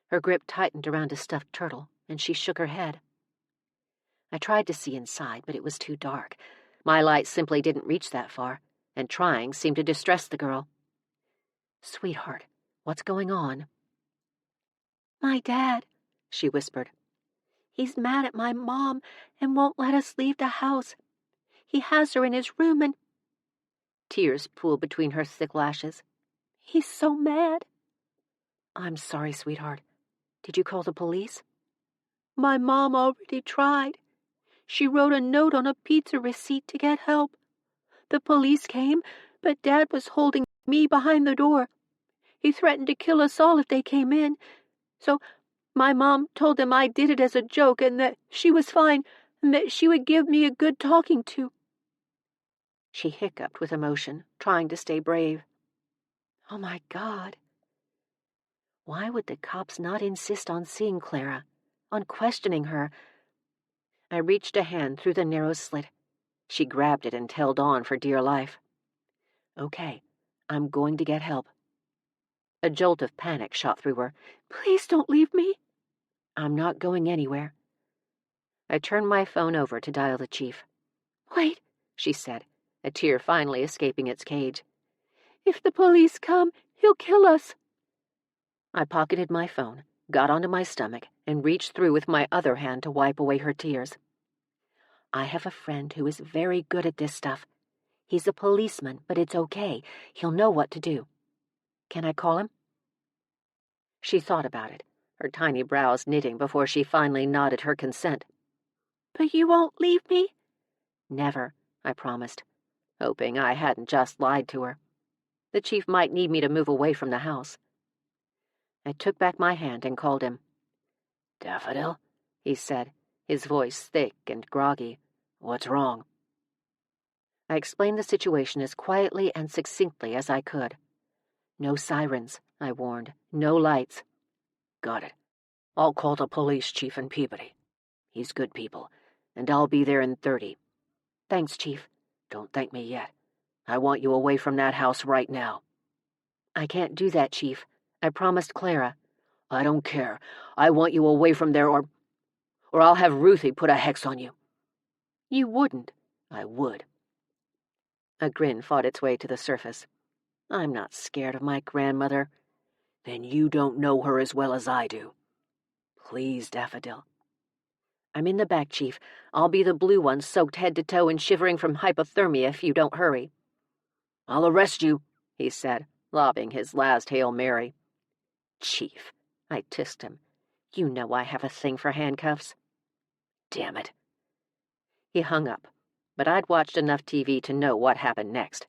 B: Her grip tightened around a stuffed turtle, and she shook her head. I tried to see inside, but it was too dark. My light simply didn't reach that far, and trying seemed to distress the girl. "Sweetheart, what's going on?"
C: "My dad," she whispered. "He's mad at my mom and won't let us leave the house. He has her in his room and—"
B: Tears pooled between her thick lashes.
C: "He's so mad."
B: "I'm sorry, sweetheart. Did you call the police?"
C: "My mom already tried. She wrote a note on a pizza receipt to get help. The police came, but Dad was holding me behind the door. He threatened to kill us all if they came in. So my mom told them I did it as a joke and that she was fine and that she would give me a good talking to."
B: She hiccuped with emotion, trying to stay brave. Oh my God. Why would the cops not insist on seeing Clara, on questioning her? I reached a hand through the narrow slit. She grabbed it and held on for dear life. "Okay, I'm going to get help." A jolt of panic shot through her.
C: "Please don't leave me."
B: "I'm not going anywhere." I turned my phone over to dial the chief.
C: "Wait,"
B: she said, a tear finally escaping its cage.
C: "If the police come, he'll kill us."
B: I pocketed my phone, got onto my stomach, and reached through with my other hand to wipe away her tears. "I have a friend who is very good at this stuff. He's a policeman, but it's okay. He'll know what to do. Can I call him?" She thought about it, her tiny brows knitting before she finally nodded her consent.
C: "But you won't leave me?"
B: "Never," I promised, hoping I hadn't just lied to her. The chief might need me to move away from the house. I took back my hand and called him. "Daffodil," he said, his voice thick and groggy. "What's wrong?" I explained the situation as quietly and succinctly as I could. "No sirens," I warned. "No lights." "Got it. I'll call the police chief in Peabody. He's good people, and I'll be there in 30. "Thanks, Chief." "Don't thank me yet. I want you away from that house right now." "I can't do that, Chief. I promised Clara." "I don't care. I want you away from there or I'll have Ruthie put a hex on you." "You wouldn't." "I would." A grin fought its way to the surface. "I'm not scared of my grandmother." "Then you don't know her as well as I do." "Please, Daffodil." "I'm in the back, Chief. I'll be the blue one, soaked head to toe and shivering from hypothermia if you don't hurry." "I'll arrest you," he said, lobbing his last Hail Mary. "Chief," I tissed him, "you know I have a thing for handcuffs." "Damn it." He hung up, but I'd watched enough TV to know what happened next.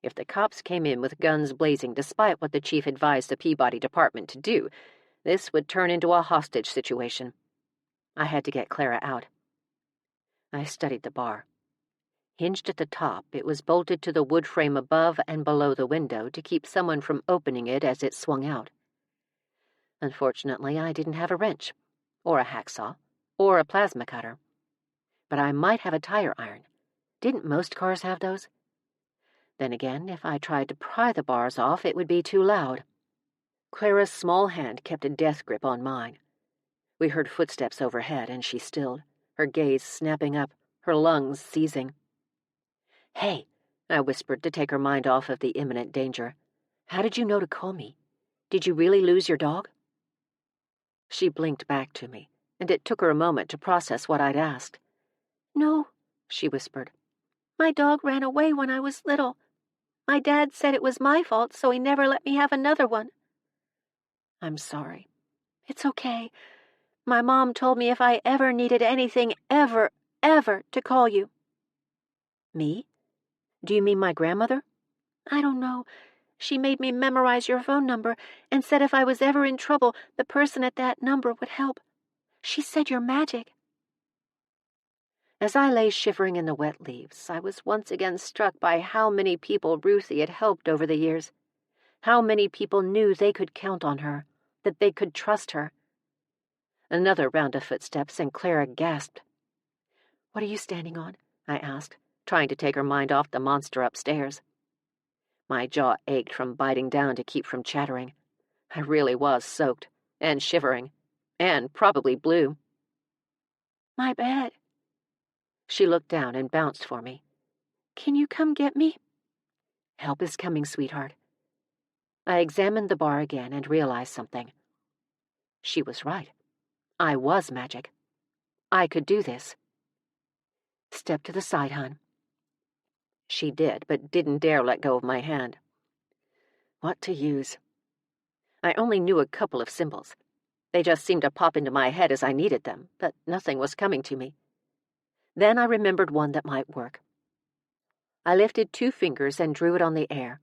B: If the cops came in with guns blazing despite what the chief advised the Peabody Department to do, this would turn into a hostage situation. I had to get Clara out. I studied the bar. Hinged at the top, it was bolted to the wood frame above and below the window to keep someone from opening it as it swung out. Unfortunately, I didn't have a wrench, or a hacksaw, or a plasma cutter. But I might have a tire iron. Didn't most cars have those? Then again, if I tried to pry the bars off, it would be too loud. Clara's small hand kept a death grip on mine. We heard footsteps overhead, and she stilled, her gaze snapping up, her lungs seizing. "Hey," I whispered to take her mind off of the imminent danger. "How did you know to call me? Did you really lose your dog?" She blinked back to me, and it took her a moment to process what I'd asked.
C: "No,"
B: she whispered.
C: "My dog ran away when I was little. My dad said it was my fault, so he never let me have another one."
B: "I'm sorry."
C: "It's okay. My mom told me if I ever needed anything, ever, to call you."
B: "Me? Do you mean my grandmother?"
C: "I don't know. She made me memorize your phone number and said if I was ever in trouble, the person at that number would help. She said you're magic."
B: As I lay shivering in the wet leaves, I was once again struck by how many people Ruthie had helped over the years. How many people knew they could count on her, that they could trust her. Another round of footsteps, and Clara gasped. "What are you standing on?" I asked, trying to take her mind off the monster upstairs. My jaw ached from biting down to keep from chattering. I really was soaked, and shivering, and probably blue.
C: "My bed."
B: She looked down and bounced for me.
C: "Can you come get me?"
B: "Help is coming, sweetheart." I examined the bar again and realized something. She was right. I was magic. I could do this. "Step to the side, hon." She did, but didn't dare let go of my hand. What to use? I only knew a couple of symbols. They just seemed to pop into my head as I needed them, but nothing was coming to me. Then I remembered one that might work. I lifted 2 fingers and drew it on the air.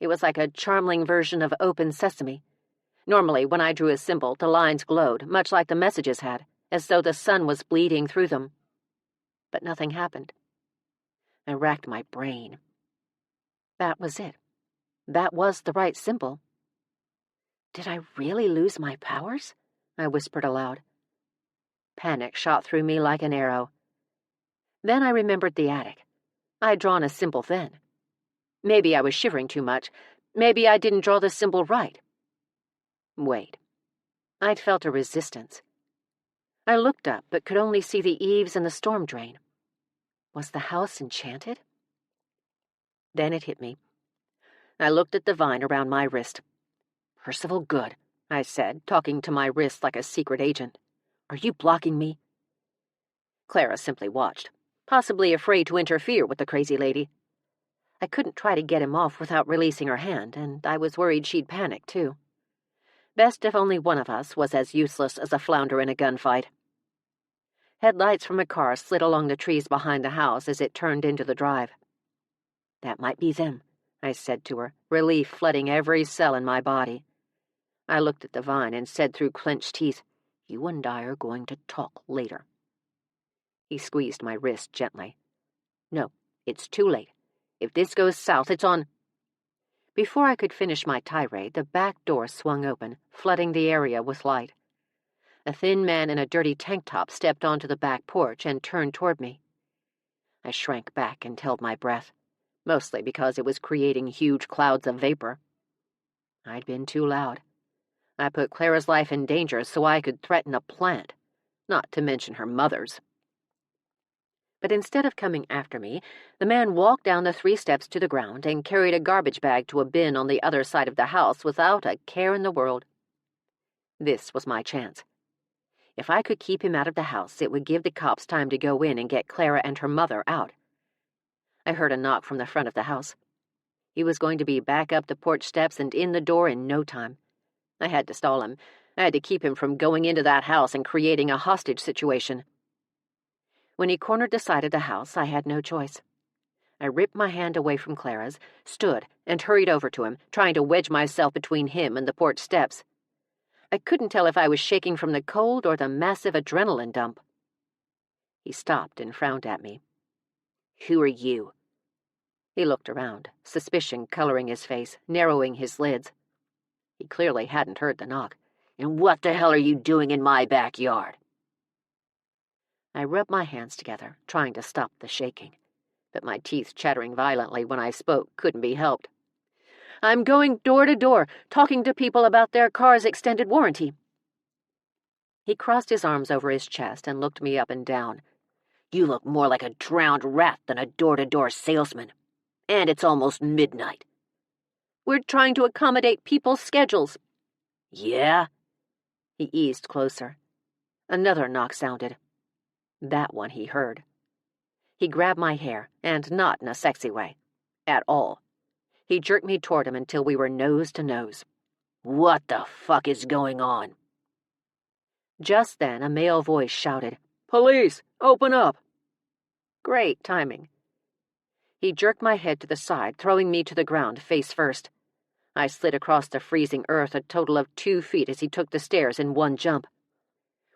B: It was like a Charmling version of Open Sesame. Normally, when I drew a symbol, the lines glowed, much like the messages had, as though the sun was bleeding through them. But nothing happened. I racked my brain. That was it. That was the right symbol. Did I really lose my powers? I whispered aloud. Panic shot through me like an arrow. Then I remembered the attic. I'd drawn a symbol then. Maybe I was shivering too much. Maybe I didn't draw the symbol right. Wait. I'd felt a resistance. I looked up, but could only see the eaves and the storm drain. Was the house enchanted? Then it hit me. I looked at the vine around my wrist. "Percival Good," I said, talking to my wrist like a secret agent. "Are you blocking me?" Clara simply watched, possibly afraid to interfere with the crazy lady. I couldn't try to get him off without releasing her hand, and I was worried she'd panic, too. Best if only one of us was as useless as a flounder in a gunfight. Headlights from a car slid along the trees behind the house as it turned into the drive. "That might be them," I said to her, relief flooding every cell in my body. I looked at the vine and said through clenched teeth, "You and I are going to talk later." He squeezed my wrist gently. "No, it's too late. If this goes south, it's on—" Before I could finish my tirade, the back door swung open, flooding the area with light. A thin man in a dirty tank top stepped onto the back porch and turned toward me. I shrank back and held my breath, mostly because it was creating huge clouds of vapor. I'd been too loud. I put Clara's life in danger so I could threaten a plant, not to mention her mother's. But instead of coming after me, the man walked down the 3 steps to the ground and carried a garbage bag to a bin on the other side of the house without a care in the world. This was my chance. If I could keep him out of the house, it would give the cops time to go in and get Clara and her mother out. I heard a knock from the front of the house. He was going to be back up the porch steps and in the door in no time. I had to stall him. I had to keep him from going into that house and creating a hostage situation. When he cornered the side of the house, I had no choice. I ripped my hand away from Clara's, stood, and hurried over to him, trying to wedge myself between him and the porch steps. I couldn't tell if I was shaking from the cold or the massive adrenaline dump. He stopped and frowned at me. "Who are you?" He looked around, suspicion coloring his face, narrowing his lids. He clearly hadn't heard the knock. "And what the hell are you doing in my backyard?" I rubbed my hands together, trying to stop the shaking, but my teeth chattering violently when I spoke couldn't be helped. "I'm going door to door, talking to people about their car's extended warranty." He crossed his arms over his chest and looked me up and down. "You look more like a drowned rat than a door-to-door salesman. And it's almost midnight." "We're trying to accommodate people's schedules." "Yeah?" He eased closer. Another knock sounded. That one he heard. He grabbed my hair, and not in a sexy way. At all. He jerked me toward him until we were nose to nose. "What the fuck is going on?" Just then, a male voice shouted, "Police! Open up!" Great timing. He jerked my head to the side, throwing me to the ground face first. I slid across the freezing earth a total of 2 feet as he took the stairs in one jump.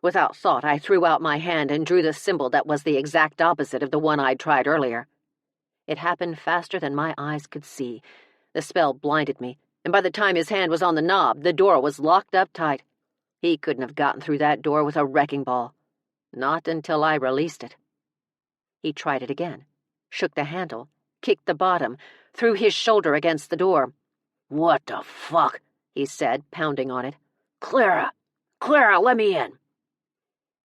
A: Without thought, I threw out my hand and drew the symbol that was the exact opposite of the one I'd tried earlier. It happened faster than my eyes could see. The spell blinded me, and by the time his hand was on the knob, the door was locked up tight. He couldn't have gotten through that door with a wrecking ball. Not until I released it. He tried it again, shook the handle, kicked the bottom, threw his shoulder against the door. "What the fuck?" he said, pounding on it. "Clara! Clara, let me in!"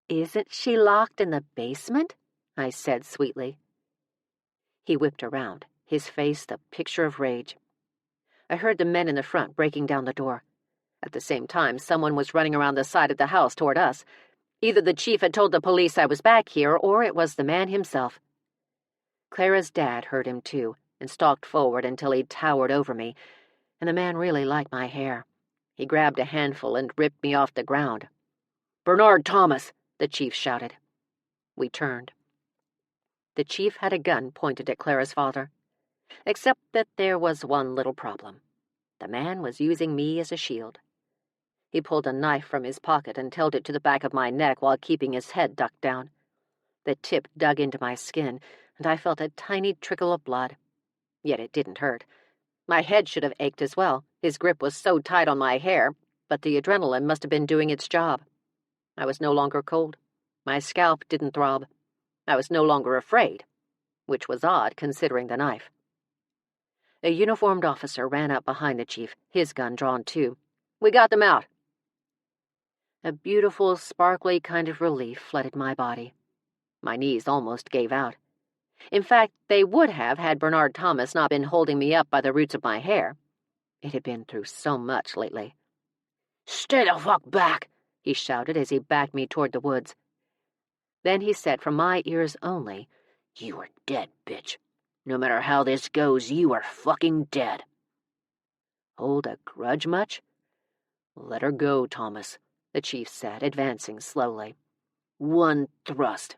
B: "Isn't she locked in the basement?" I said sweetly. He whipped around, his face the picture of rage. I heard the men in the front breaking down the door. At the same time, someone was running around the side of the house toward us. Either the chief had told the police I was back here, or it was the man himself. Clara's dad heard him too, and stalked forward until he towered over me, and the man really liked my hair. He grabbed a handful and ripped me off the ground. "Bernard Thomas!" the chief shouted. We turned. The chief had a gun pointed at Clara's father, except that there was one little problem. The man was using me as a shield. He pulled a knife from his pocket and held it to the back of my neck while keeping his head ducked down. The tip dug into my skin, and I felt a tiny trickle of blood. Yet it didn't hurt. My head should have ached as well. His grip was so tight on my hair, but the adrenaline must have been doing its job. I was no longer cold. My scalp didn't throb. I was no longer afraid, which was odd considering the knife. A uniformed officer ran up behind the chief, his gun drawn too. "We got them out." A beautiful, sparkly kind of relief flooded my body. My knees almost gave out. In fact, they would have had Bernard Thomas not been holding me up by the roots of my hair. It had been through so much lately. "Stay the fuck back!" he shouted as he backed me toward the woods. Then he said from my ears only, "You are dead, bitch. No matter how this goes, you are fucking dead." "Hold a grudge much?" "Let her go, Thomas," the chief said, advancing slowly. "One thrust."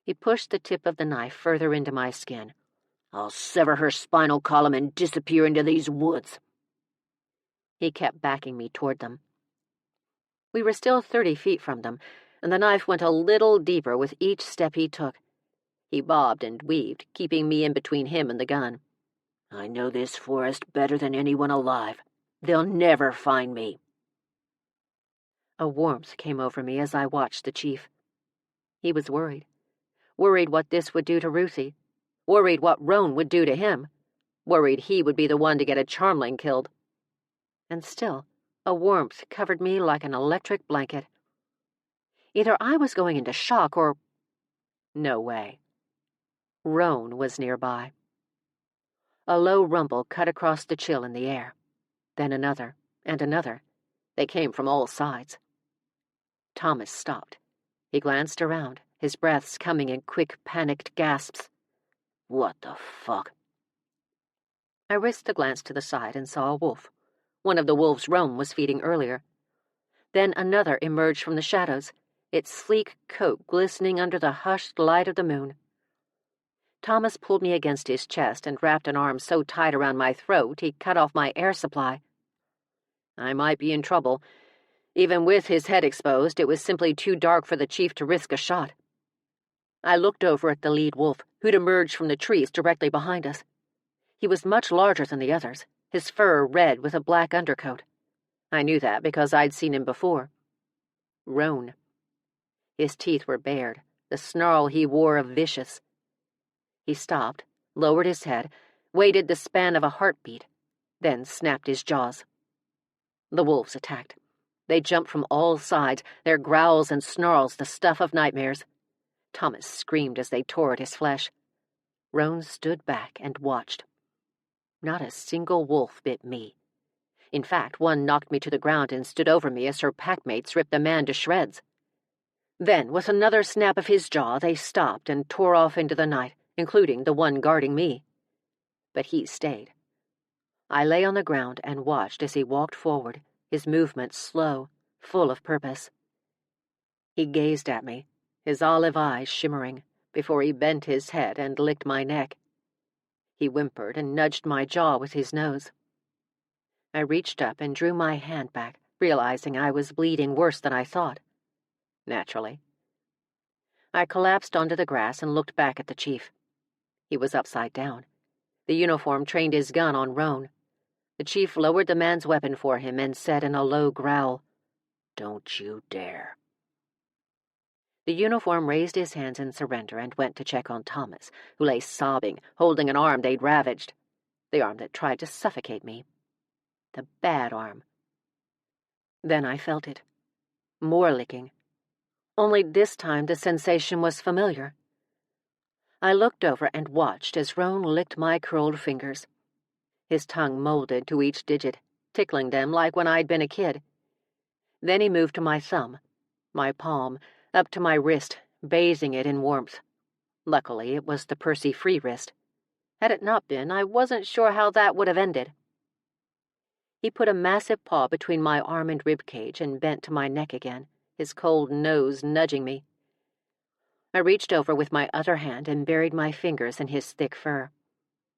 B: He pushed the tip of the knife further into my skin. "I'll sever her spinal column and disappear into these woods." He kept backing me toward them. We were still 30 feet from them, and the knife went a little deeper with each step he took. He bobbed and weaved, keeping me in between him and the gun. "I know this forest better than anyone alive. They'll never find me." A warmth came over me as I watched the chief. He was worried. Worried what this would do to Ruthie. Worried what Roane would do to him. Worried he would be the one to get a Charmling killed. And still, a warmth covered me like an electric blanket. Either I was going into shock or... No way. Roane was nearby. A low rumble cut across the chill in the air. Then another, and another. They came from all sides. Thomas stopped. He glanced around, his breaths coming in quick, panicked gasps. "What the fuck?" I risked a glance to the side and saw a wolf. One of the wolves Roane was feeding earlier. Then another emerged from the shadows, its sleek coat glistening under the hushed light of the moon. Thomas pulled me against his chest and wrapped an arm so tight around my throat he cut off my air supply. I might be in trouble. Even with his head exposed, it was simply too dark for the chief to risk a shot. I looked over at the lead wolf, who'd emerged from the trees directly behind us. He was much larger than the others, his fur red with a black undercoat. I knew that because I'd seen him before. Roane. His teeth were bared, the snarl he wore vicious. He stopped, lowered his head, waited the span of a heartbeat, then snapped his jaws. The wolves attacked. They jumped from all sides, their growls and snarls the stuff of nightmares. Thomas screamed as they tore at his flesh. Roane stood back and watched. Not a single wolf bit me. In fact, one knocked me to the ground and stood over me as her packmates ripped the man to shreds. Then, with another snap of his jaw, they stopped and tore off into the night, including the one guarding me. But he stayed. I lay on the ground and watched as he walked forward, his movements slow, full of purpose. He gazed at me, his olive eyes shimmering, before he bent his head and licked my neck. He whimpered and nudged my jaw with his nose. I reached up and drew my hand back, realizing I was bleeding worse than I thought. naturally. I collapsed onto the grass and looked back at the chief. He was upside down. The uniform trained his gun on Roane. The chief lowered the man's weapon for him and said in a low growl, "Don't you dare." The uniform raised his hands in surrender and went to check on Thomas, who lay sobbing, holding an arm they'd ravaged. The arm that tried to suffocate me. The bad arm. Then I felt it. More licking. Only this time the sensation was familiar. I looked over and watched as Roane licked my curled fingers. His tongue molded to each digit, tickling them like when I'd been a kid. Then he moved to my thumb, my palm, up to my wrist, bathing it in warmth. Luckily, it was the Percy-free wrist. Had it not been, I wasn't sure how that would have ended. He put a massive paw between my arm and rib cage and bent to my neck again, his cold nose nudging me. I reached over with my other hand and buried my fingers in his thick fur.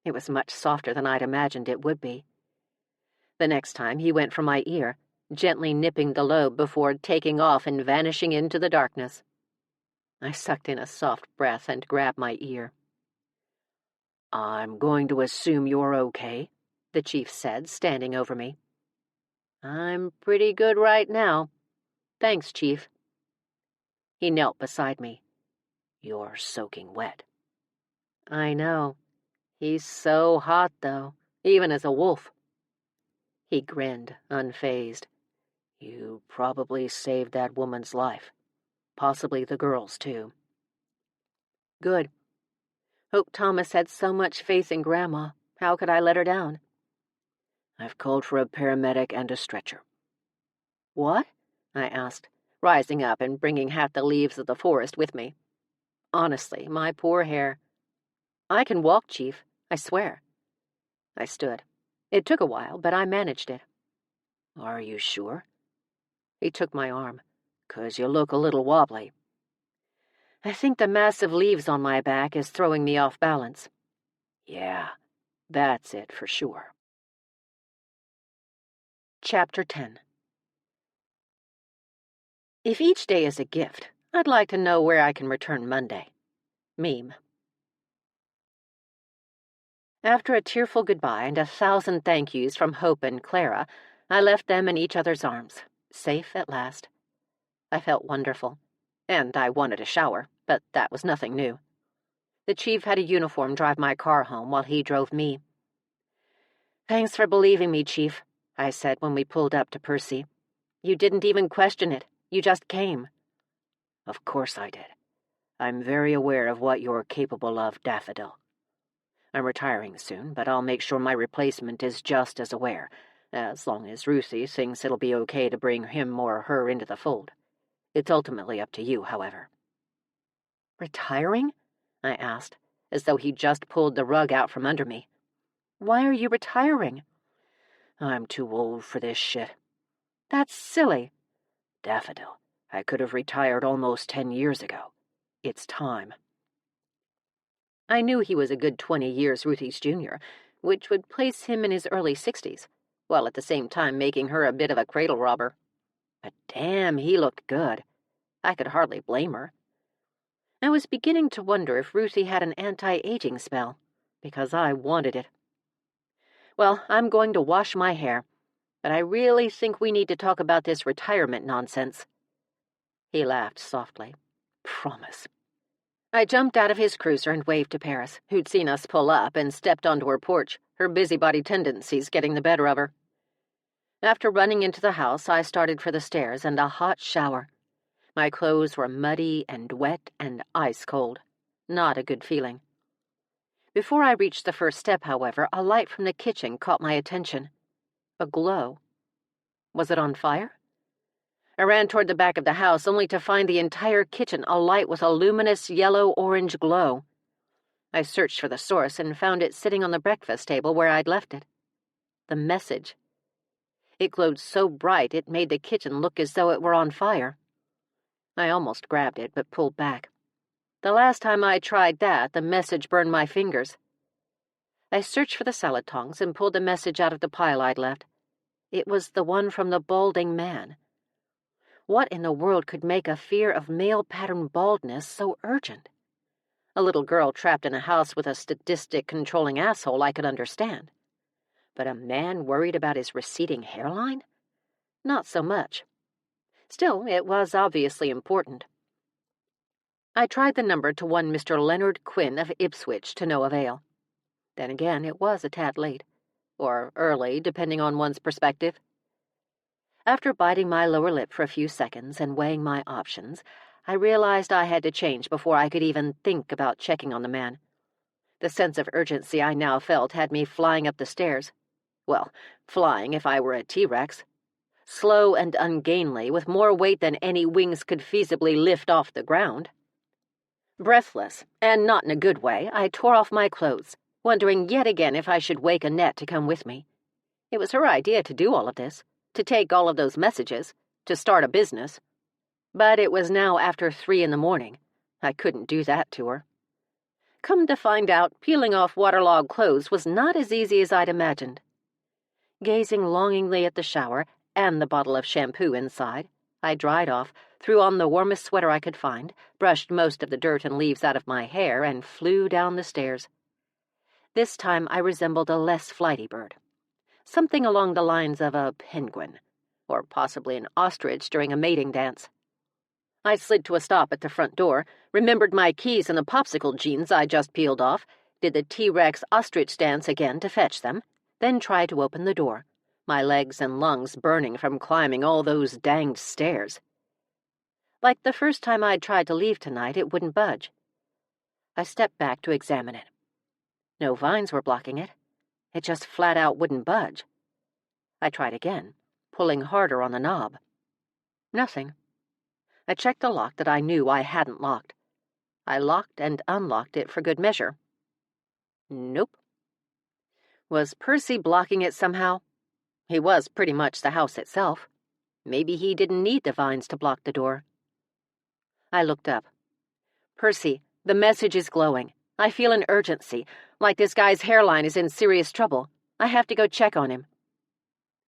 B: It was much softer than I'd imagined it would be. The next time, he went for my ear, gently nipping the lobe before taking off and vanishing into the darkness. I sucked in a soft breath and grabbed my ear. "I'm going to assume you're okay," the chief said, standing over me. "I'm pretty good right now. Thanks, Chief." He knelt beside me. "You're soaking wet." "I know. He's so hot, though, even as a wolf." He grinned, unfazed. "You probably saved that woman's life. Possibly the girl's, too." "Good. Hope Thomas had so much faith in Grandma. How could I let her down?" "I've called for a paramedic and a stretcher." "What?" I asked, rising up and bringing half the leaves of the forest with me. Honestly, my poor hair. "I can walk, Chief, I swear." I stood. It took a while, but I managed it. "Are you sure?" He took my arm. "'Cause you look a little wobbly." "I think the mass of leaves on my back is throwing me off balance." "Yeah, that's it for sure." Chapter 10. If each day is a gift, I'd like to know where I can return Monday. Meme. After a tearful goodbye and 1,000 thank yous from Hope and Clara, I left them in each other's arms, safe at last. I felt wonderful, and I wanted a shower, but that was nothing new. The chief had a uniform drive my car home while he drove me. "Thanks for believing me, Chief," I said when we pulled up to Percy. "You didn't even question it. You just came." "Of course I did. I'm very aware of what you're capable of, Daffodil. I'm retiring soon, but I'll make sure my replacement is just as aware, as long as Ruthie thinks it'll be okay to bring him or her into the fold. It's ultimately up to you, however." "Retiring?" I asked, as though he'd just pulled the rug out from under me. "Why are you retiring?" "I'm too old for this shit." "That's silly." "Daffodil, I could have retired almost 10 years ago. It's time." I knew he was a good 20 years Ruthie's junior, which would place him in his early 60s, while at the same time making her a bit of a cradle robber. But damn, he looked good. I could hardly blame her. I was beginning to wonder if Ruthie had an anti-aging spell, because I wanted it. "Well, I'm going to wash my hair, but I really think we need to talk about this retirement nonsense." He laughed softly. "Promise." I jumped out of his cruiser and waved to Paris, who'd seen us pull up and stepped onto her porch, her busybody tendencies getting the better of her. After running into the house, I started for the stairs and a hot shower. My clothes were muddy and wet and ice-cold. Not a good feeling. Before I reached the first step, however, a light from the kitchen caught my attention. A glow. Was it on fire? I ran toward the back of the house, only to find the entire kitchen alight with a luminous yellow-orange glow. I searched for the source and found it sitting on the breakfast table where I'd left it. The message. It glowed so bright it made the kitchen look as though it were on fire. I almost grabbed it, but pulled back. The last time I tried that, the message burned my fingers. I searched for the salad tongs and pulled the message out of the pile I'd left. It was the one from the balding man. What in the world could make a fear of male-pattern baldness so urgent? A little girl trapped in a house with a statistic-controlling asshole I could understand. But a man worried about his receding hairline? Not so much. Still, it was obviously important. I tried the number to one Mr. Leonard Quinn of Ipswich to no avail. Then again, it was a tad late. Or early, depending on one's perspective. After biting my lower lip for a few seconds and weighing my options, I realized I had to change before I could even think about checking on the man. The sense of urgency I now felt had me flying up the stairs. Well, flying if I were a T-Rex. Slow and ungainly, with more weight than any wings could feasibly lift off the ground. Breathless, and not in a good way, I tore off my clothes, wondering yet again if I should wake Annette to come with me. It was her idea to do all of this, to take all of those messages, to start a business. But it was now after 3 a.m. I couldn't do that to her. Come to find out, peeling off waterlogged clothes was not as easy as I'd imagined. Gazing longingly at the shower and the bottle of shampoo inside, I dried off, threw on the warmest sweater I could find, brushed most of the dirt and leaves out of my hair, and flew down the stairs. This time I resembled a less flighty bird. Something along the lines of a penguin, or possibly an ostrich during a mating dance. I slid to a stop at the front door, remembered my keys and the popsicle jeans I just peeled off, did the T-Rex ostrich dance again to fetch them, then tried to open the door, my legs and lungs burning from climbing all those danged stairs. Like the first time I'd tried to leave tonight, it wouldn't budge. I stepped back to examine it. No vines were blocking it. It just flat out wouldn't budge. I tried again, pulling harder on the knob. Nothing. I checked the lock that I knew I hadn't locked. I locked and unlocked it for good measure. Nope. Was Percy blocking it somehow? He was pretty much the house itself. Maybe he didn't need the vines to block the door. I looked up. Percy, the message is glowing. I feel an urgency, like this guy's hairline is in serious trouble. I have to go check on him.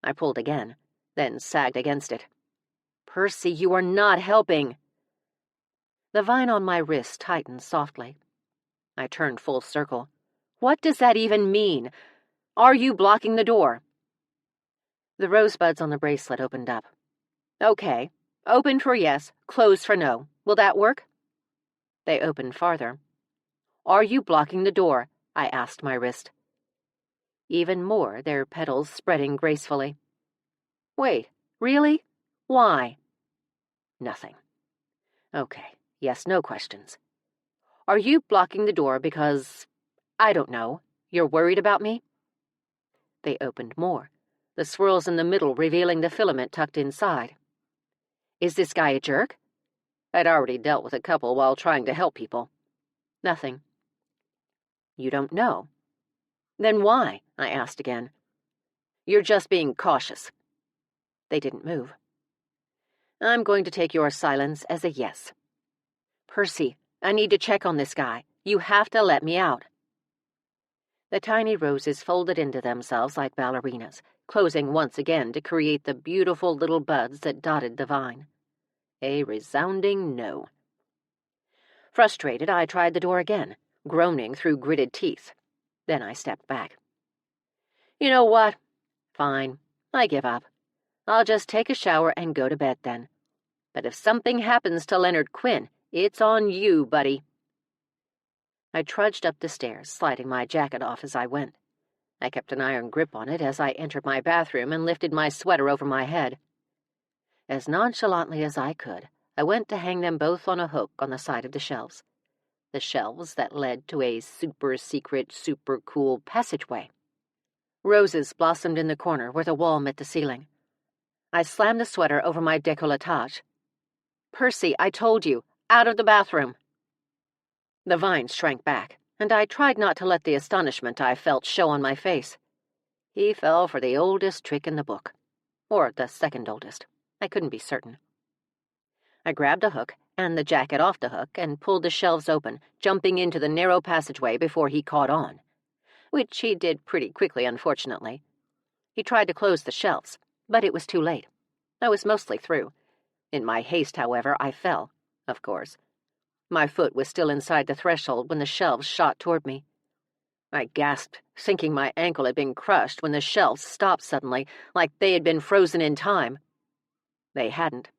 B: I pulled again, then sagged against it. Percy, you are not helping. The vine on my wrist tightened softly. I turned full circle. What does that even mean? Are you blocking the door? The rosebuds on the bracelet opened up. Okay. Open for yes, closed for no. Will that work? They opened farther. Are you blocking the door? I asked my wrist. Even more, their petals spreading gracefully. Wait, really? Why? Nothing. Okay, yes, no questions. Are you blocking the door because, I don't know, you're worried about me? They opened more, the swirls in the middle revealing the filament tucked inside. Is this guy a jerk? I'd already dealt with a couple while trying to help people. Nothing. You don't know. Then why? I asked again. You're just being cautious. They didn't move. I'm going to take your silence as a yes. Percy, I need to check on this guy. You have to let me out. The tiny roses folded into themselves like ballerinas, closing once again to create the beautiful little buds that dotted the vine. A resounding no. Frustrated, I tried the door again, groaning through gritted teeth. Then I stepped back. You know what? Fine. I give up. I'll just take a shower and go to bed then. But if something happens to Leonard Quinn, it's on you, buddy. I trudged up the stairs, sliding my jacket off as I went. I kept an iron grip on it as I entered my bathroom and lifted my sweater over my head. As nonchalantly as I could, I went to hang them both on a hook on the side of the shelves that led to a super-secret, super-cool passageway. Roses blossomed in the corner where the wall met the ceiling. I slammed the sweater over my décolletage. Percy, I told you, out of the bathroom. The vines shrank back, and I tried not to let the astonishment I felt show on my face. He fell for the oldest trick in the book. Or the second oldest. I couldn't be certain. I grabbed a hook and the jacket off the hook and pulled the shelves open, jumping into the narrow passageway before he caught on. Which he did pretty quickly, unfortunately. He tried to close the shelves, but it was too late. I was mostly through.
A: In my haste, however, I fell, of course. My foot was still inside the threshold when the shelves shot toward me. I gasped, thinking my ankle had been crushed when the shelves stopped suddenly, like they had been frozen in time. They hadn't.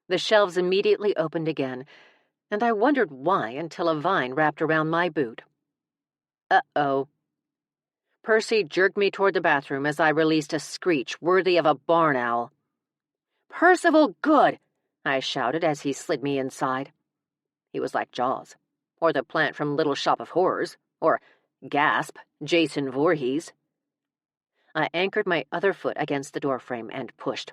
A: The shelves immediately opened again, and I wondered why until a vine wrapped around my boot. Uh-oh. Percy jerked me toward the bathroom as I released a screech worthy of a barn owl. "Percival, good!" I shouted as he slid me inside. He was like Jaws, or the plant from Little Shop of Horrors, or, gasp, Jason Voorhees. I anchored my other foot against the doorframe and pushed.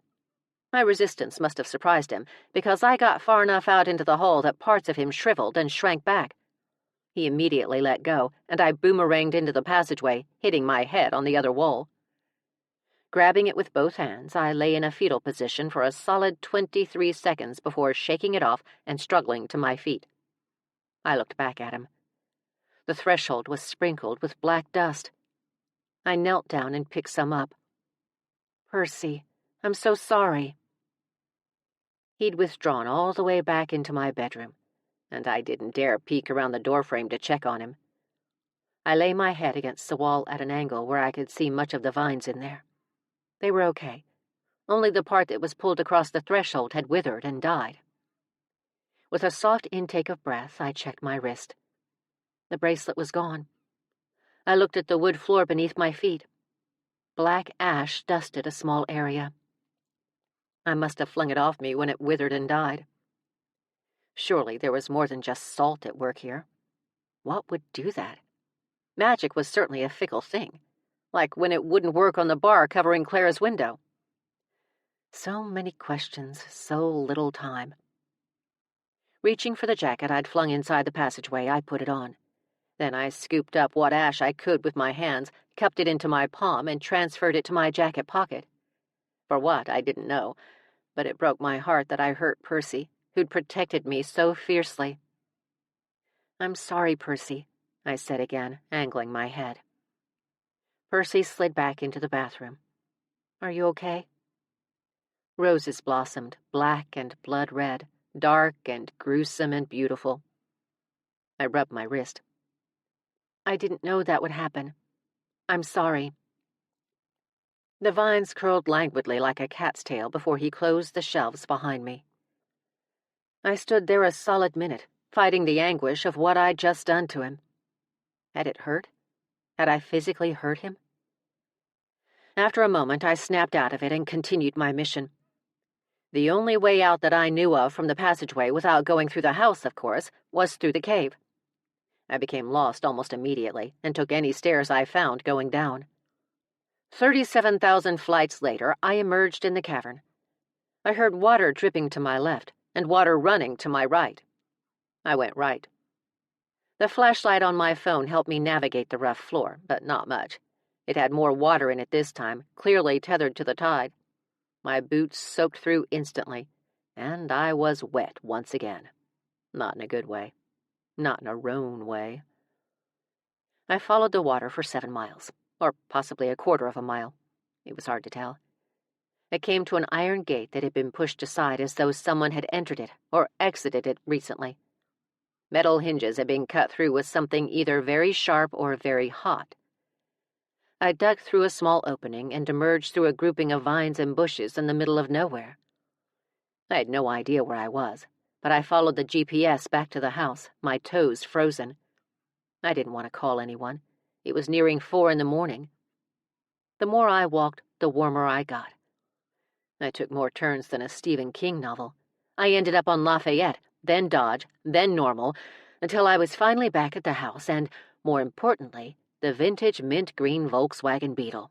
A: My resistance must have surprised him, because I got far enough out into the hall that parts of him shriveled and shrank back. He immediately let go, and I boomeranged into the passageway, hitting my head on the other wall. Grabbing it with both hands, I lay in a fetal position for a solid 23 seconds before shaking it off and struggling to my feet. I looked back at him. The threshold was sprinkled with black dust. I knelt down and picked some up. "Percy, I'm so sorry." He'd withdrawn all the way back into my bedroom, and I didn't dare peek around the doorframe to check on him. I lay my head against the wall at an angle where I could see much of the vines in there. They were okay. Only the part that was pulled across the threshold had withered and died. With a soft intake of breath, I checked my wrist. The bracelet was gone. I looked at the wood floor beneath my feet. Black ash dusted a small area. I must have flung it off me when it withered and died. Surely there was more than just salt at work here. What would do that? Magic was certainly a fickle thing, like when it wouldn't work on the bar covering Claire's window. So many questions, so little time. Reaching for the jacket I'd flung inside the passageway, I put it on. Then I scooped up what ash I could with my hands, cupped it into my palm, and transferred it to my jacket pocket. For what, I didn't know, but it broke my heart that I hurt Percy, who'd protected me so fiercely. "I'm sorry, Percy," I said again, angling my head. Percy slid back into the bathroom. "Are you okay?" Roses blossomed, black and blood red, dark and gruesome and beautiful. I rubbed my wrist. "I didn't know that would happen. I'm sorry." The vines curled languidly like a cat's tail before he closed the shelves behind me. I stood there a solid minute, fighting the anguish of what I'd just done to him. Had it hurt? Had I physically hurt him? After a moment, I snapped out of it and continued my mission. The only way out that I knew of from the passageway without going through the house, of course, was through the cave. I became lost almost immediately and took any stairs I found going down. 37,000 flights later, I emerged in the cavern. I heard water dripping to my left and water running to my right. I went right. The flashlight on my phone helped me navigate the rough floor, but not much. It had more water in it this time, clearly tethered to the tide. My boots soaked through instantly, and I was wet once again. Not in a good way. Not in a Roane way. I followed the water for 7 miles, or possibly a quarter of a mile. It was hard to tell. It came to an iron gate that had been pushed aside as though someone had entered it or exited it recently. Metal hinges had been cut through with something either very sharp or very hot. I dug through a small opening and emerged through a grouping of vines and bushes in the middle of nowhere. I had no idea where I was, but I followed the GPS back to the house, my toes frozen. I didn't want to call anyone. It was nearing 4 a.m. The more I walked, the warmer I got. I took more turns than a Stephen King novel. I ended up on Lafayette, then Dodge, then Normal, until I was finally back at the house and, more importantly, the vintage mint green Volkswagen Beetle.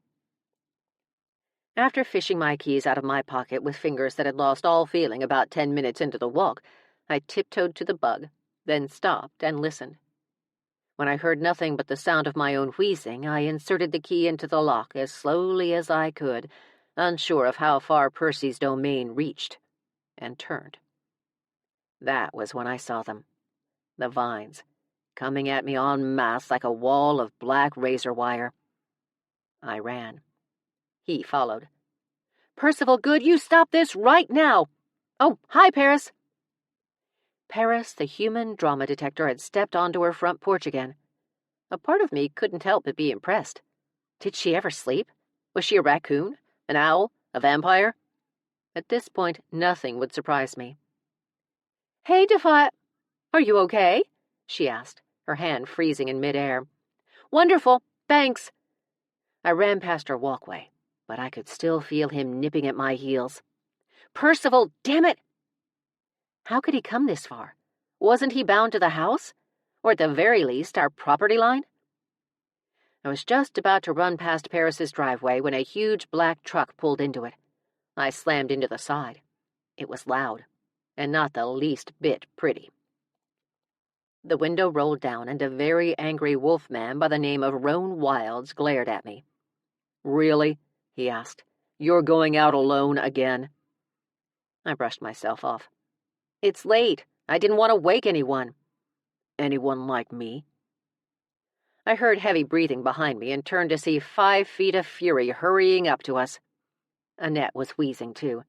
A: After fishing my keys out of my pocket with fingers that had lost all feeling about 10 minutes into the walk, I tiptoed to the bug, then stopped and listened. When I heard nothing but the sound of my own wheezing, I inserted the key into the lock as slowly as I could, unsure of how far Percy's domain reached, and turned. That was when I saw them, the vines, coming at me en masse like a wall of black razor wire. I ran. He followed. "Percival Good, you stop this right now!"
B: Oh, hi, Paris. Paris, the human drama detector, had stepped onto her front porch again. A part of me couldn't help but be impressed. Did she ever sleep? Was she a raccoon? An owl? A vampire? At this point, nothing would surprise me. "Hey, Defiance, are you okay?" she asked, her hand freezing in midair. "Wonderful, thanks." I ran past her walkway, but I could still feel him nipping at my heels. "Percival, damn it!" How could he come this far? Wasn't he bound to the house? Or at the very least, our property line? I was just about to run past Paris's driveway when a huge black truck pulled into it. I slammed into the side. It was loud, and not the least bit pretty. The window rolled down, and a very angry wolfman by the name of Roane Wildes glared at me. "Really?" he asked. "You're going out alone again?" I brushed myself off. "It's late. I didn't want to wake anyone." "Anyone like me?" I heard heavy breathing behind me and turned to see 5 feet of fury hurrying up to us. Annette was wheezing, too.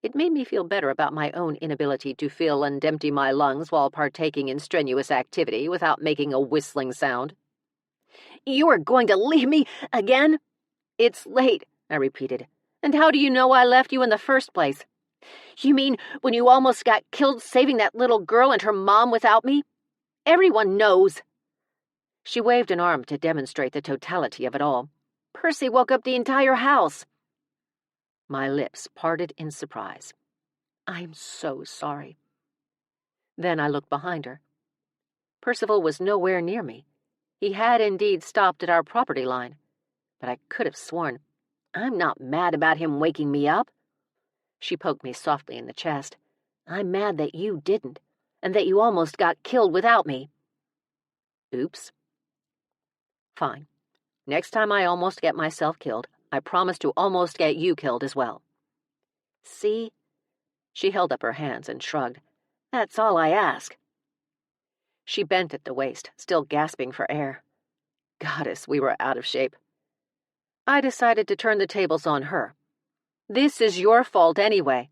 B: It made me feel better about my own inability to fill and empty my lungs while partaking in strenuous activity without making a whistling sound. "You are going to leave me again?" "It's late," I repeated. "And how do you know I left you in the first place?" "You mean when you almost got killed saving that little girl and her mom without me? Everyone knows." She waved an arm to demonstrate the totality of it all. "Percy woke up the entire house." My lips parted in surprise. "I'm so sorry." Then I looked behind her. Percival was nowhere near me. He had indeed stopped at our property line, but I could have sworn, "I'm not mad about him waking me up." She poked me softly in the chest. "I'm mad that you didn't, and that you almost got killed without me." Oops. Fine. Next time I almost get myself killed, I promise to almost get you killed as well. "See?" She held up her hands and shrugged. "That's all I ask." She bent at the waist, still gasping for air. Goddess, we were out of shape. I decided to turn the tables on her. "This is your fault anyway."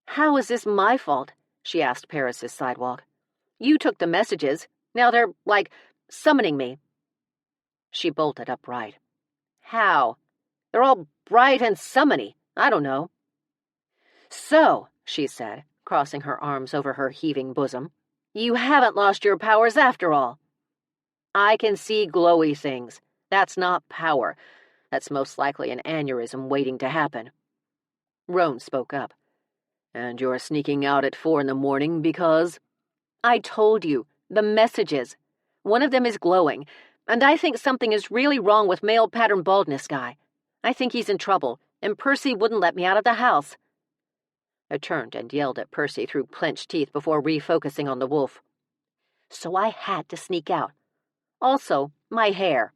B: "How is this my fault?" she asked Paris's sidewalk. "You took the messages. Now they're, summoning me." She bolted upright. "How? They're all bright and summony. I don't know." "So," she said, crossing her arms over her heaving bosom, "you haven't lost your powers after all." "I can see glowy things. That's not power. That's most likely an aneurysm waiting to happen." Roane spoke up. "And you're sneaking out at 4 a.m. because—" "I told you. The messages. One of them is glowing, and I think something is really wrong with male pattern baldness guy. I think he's in trouble, and Percy wouldn't let me out of the house." I turned and yelled at Percy through clenched teeth before refocusing on the wolf. "So I had to sneak out. Also, my hair."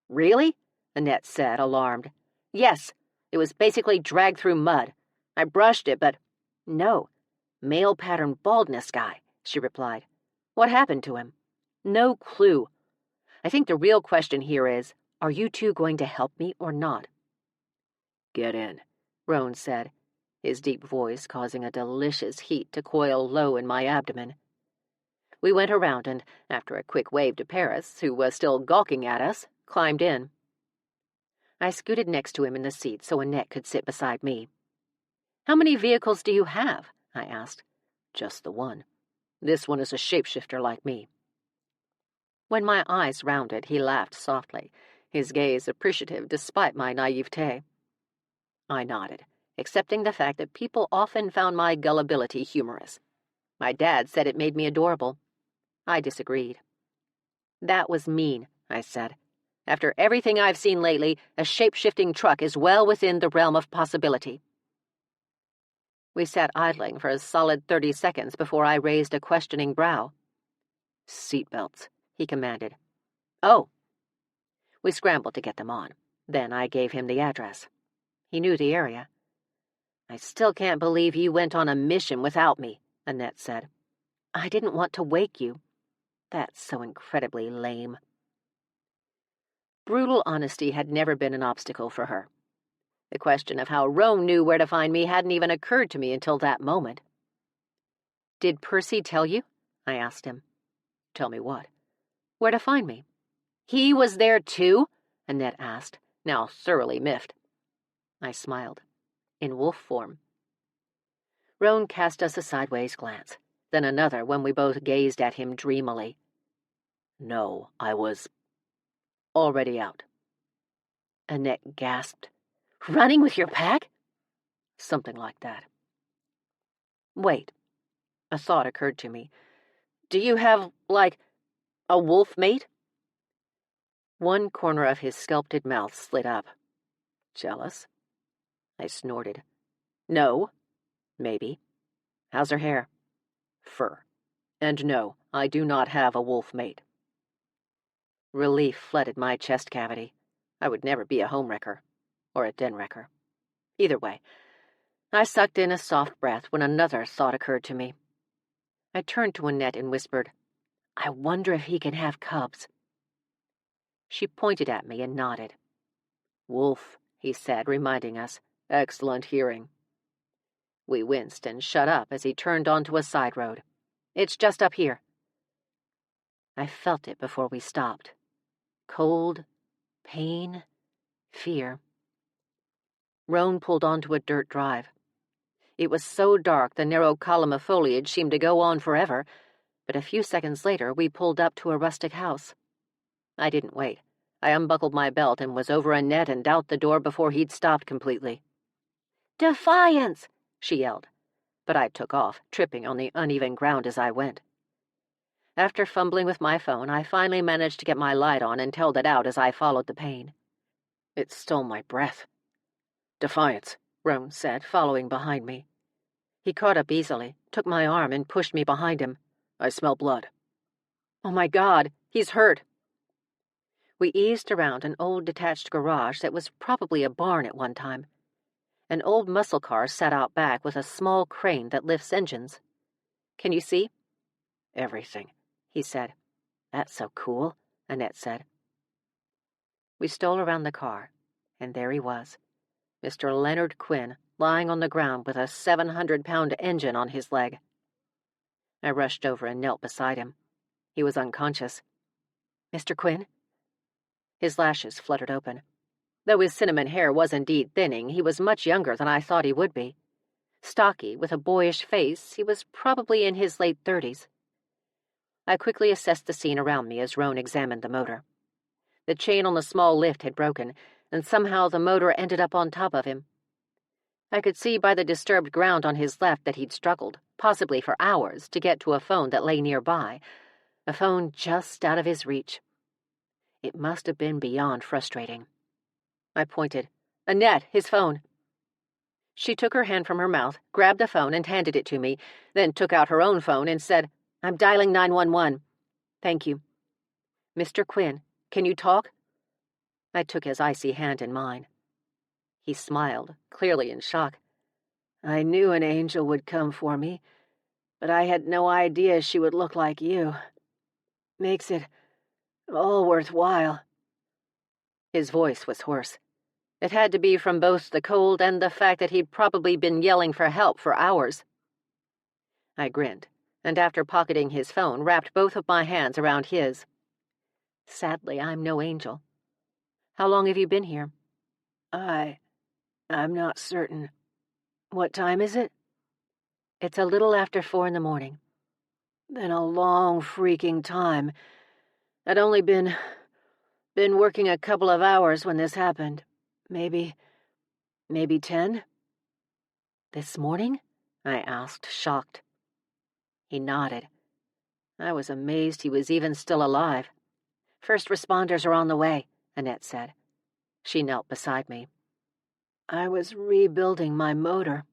B: "Really?" Annette said, alarmed. "Yes, it was basically dragged through mud. I brushed it, but—" "No, male pattern baldness guy," she replied. "What happened to him?" "No clue. I think the real question here is, are you two going to help me or not?" "Get in," Roane said, his deep voice causing a delicious heat to coil low in my abdomen. We went around and, after a quick wave to Paris, who was still gawking at us, climbed in. I scooted next to him in the seat so Annette could sit beside me. "How many vehicles do you have?" I asked. "Just the one. This one is a shapeshifter like me." When my eyes rounded, he laughed softly, his gaze appreciative despite my naivete. I nodded, accepting the fact that people often found my gullibility humorous. My dad said it made me adorable. I disagreed. "That was mean," I said. "After everything I've seen lately, a shape-shifting truck is well within the realm of possibility." We sat idling for a solid 30 seconds before I raised a questioning brow. "Seatbelts," he commanded. "Oh." We scrambled to get them on. Then I gave him the address. He knew the area. "I still can't believe you went on a mission without me," Annette said. "I didn't want to wake you. That's so incredibly lame." Brutal honesty had never been an obstacle for her. The question of how Roane knew where to find me hadn't even occurred to me until that moment.
A: "Did Percy tell you?" I asked him.
B: "Tell me what?"
A: "Where to find me."
B: "He was there too?" Annette asked, now thoroughly miffed.
A: I smiled. In wolf form. Roane cast us a sideways glance, then another when we both gazed at him dreamily.
B: "No, I was already out."
A: Annette gasped. "Running with your pack?"
B: "Something like that."
A: "Wait." A thought occurred to me. "Do you have, like, a wolf mate?" One corner of his sculpted mouth slid up.
B: "Jealous?"
A: I snorted. "No. Maybe. How's her hair?"
B: "Fur. And no, I do not have a wolf mate."
A: Relief flooded my chest cavity. I would never be a homewrecker. Or a den-wrecker. Either way, I sucked in a soft breath when another thought occurred to me. I turned to Annette and whispered, "I wonder if he can have cubs." She pointed at me and nodded.
B: "Wolf," he said, reminding us. "Excellent hearing."
A: We winced and shut up as he turned onto a side road. "It's just up here." I felt it before we stopped. Cold, pain, fear. Roane pulled onto a dirt drive. It was so dark the narrow column of foliage seemed to go on forever, but a few seconds later we pulled up to a rustic house. I didn't wait. I unbuckled my belt and was over Annette and out the door before he'd stopped completely. "Defiance!" she yelled, but I took off, tripping on the uneven ground as I went. After fumbling with my phone, I finally managed to get my light on and held it out as I followed the pain.
B: It stole my breath. "Defiance," Roane said, following behind me.
A: He caught up easily, took my arm, and pushed me behind him.
B: "I smell blood."
A: "Oh my God, he's hurt." We eased around an old detached garage that was probably a barn at one time. An old muscle car sat out back with a small crane that lifts engines. "Can you see?"
B: "Everything,"
A: he said.
B: "That's so cool," Annette said.
A: We stole around the car, and there he was, Mr. Leonard Quinn, lying on the ground with a 700-pound engine on his leg. I rushed over and knelt beside him. He was unconscious. "Mr. Quinn?" His lashes fluttered open. Though his cinnamon hair was indeed thinning, he was much younger than I thought he would be. Stocky, with a boyish face, he was probably in his late 30s. I quickly assessed the scene around me as Roane examined the motor. The chain on the small lift had broken, and somehow the motor ended up on top of him. I could see by the disturbed ground on his left that he'd struggled, possibly for hours, to get to a phone that lay nearby, a phone just out of his reach. It must have been beyond frustrating. I pointed. "Annette, his phone." She took her hand from her mouth, grabbed the phone and handed it to me, then took out her own phone and said, "I'm dialing 911. "Thank you." "Mr. Quinn, can you talk?" I took his icy hand in mine. He smiled, clearly in shock.
B: "I knew an angel would come for me, but I had no idea she would look like you. Makes it all worthwhile."
A: His voice was hoarse. It had to be from both the cold and the fact that he'd probably been yelling for help for hours. I grinned, and after pocketing his phone, wrapped both of my hands around his. "Sadly, I'm no angel. How long have you been here?"
B: I'm not certain. What time is it?"
A: "It's a little after 4 in the morning."
B: "Been a long freaking time. I'd only been working a couple of hours when this happened. Maybe 10?
A: "This morning?" I asked, shocked. He nodded. I was amazed he was even still alive. "First responders are on the way," Annette said. She knelt beside me.
B: "I was rebuilding my motor."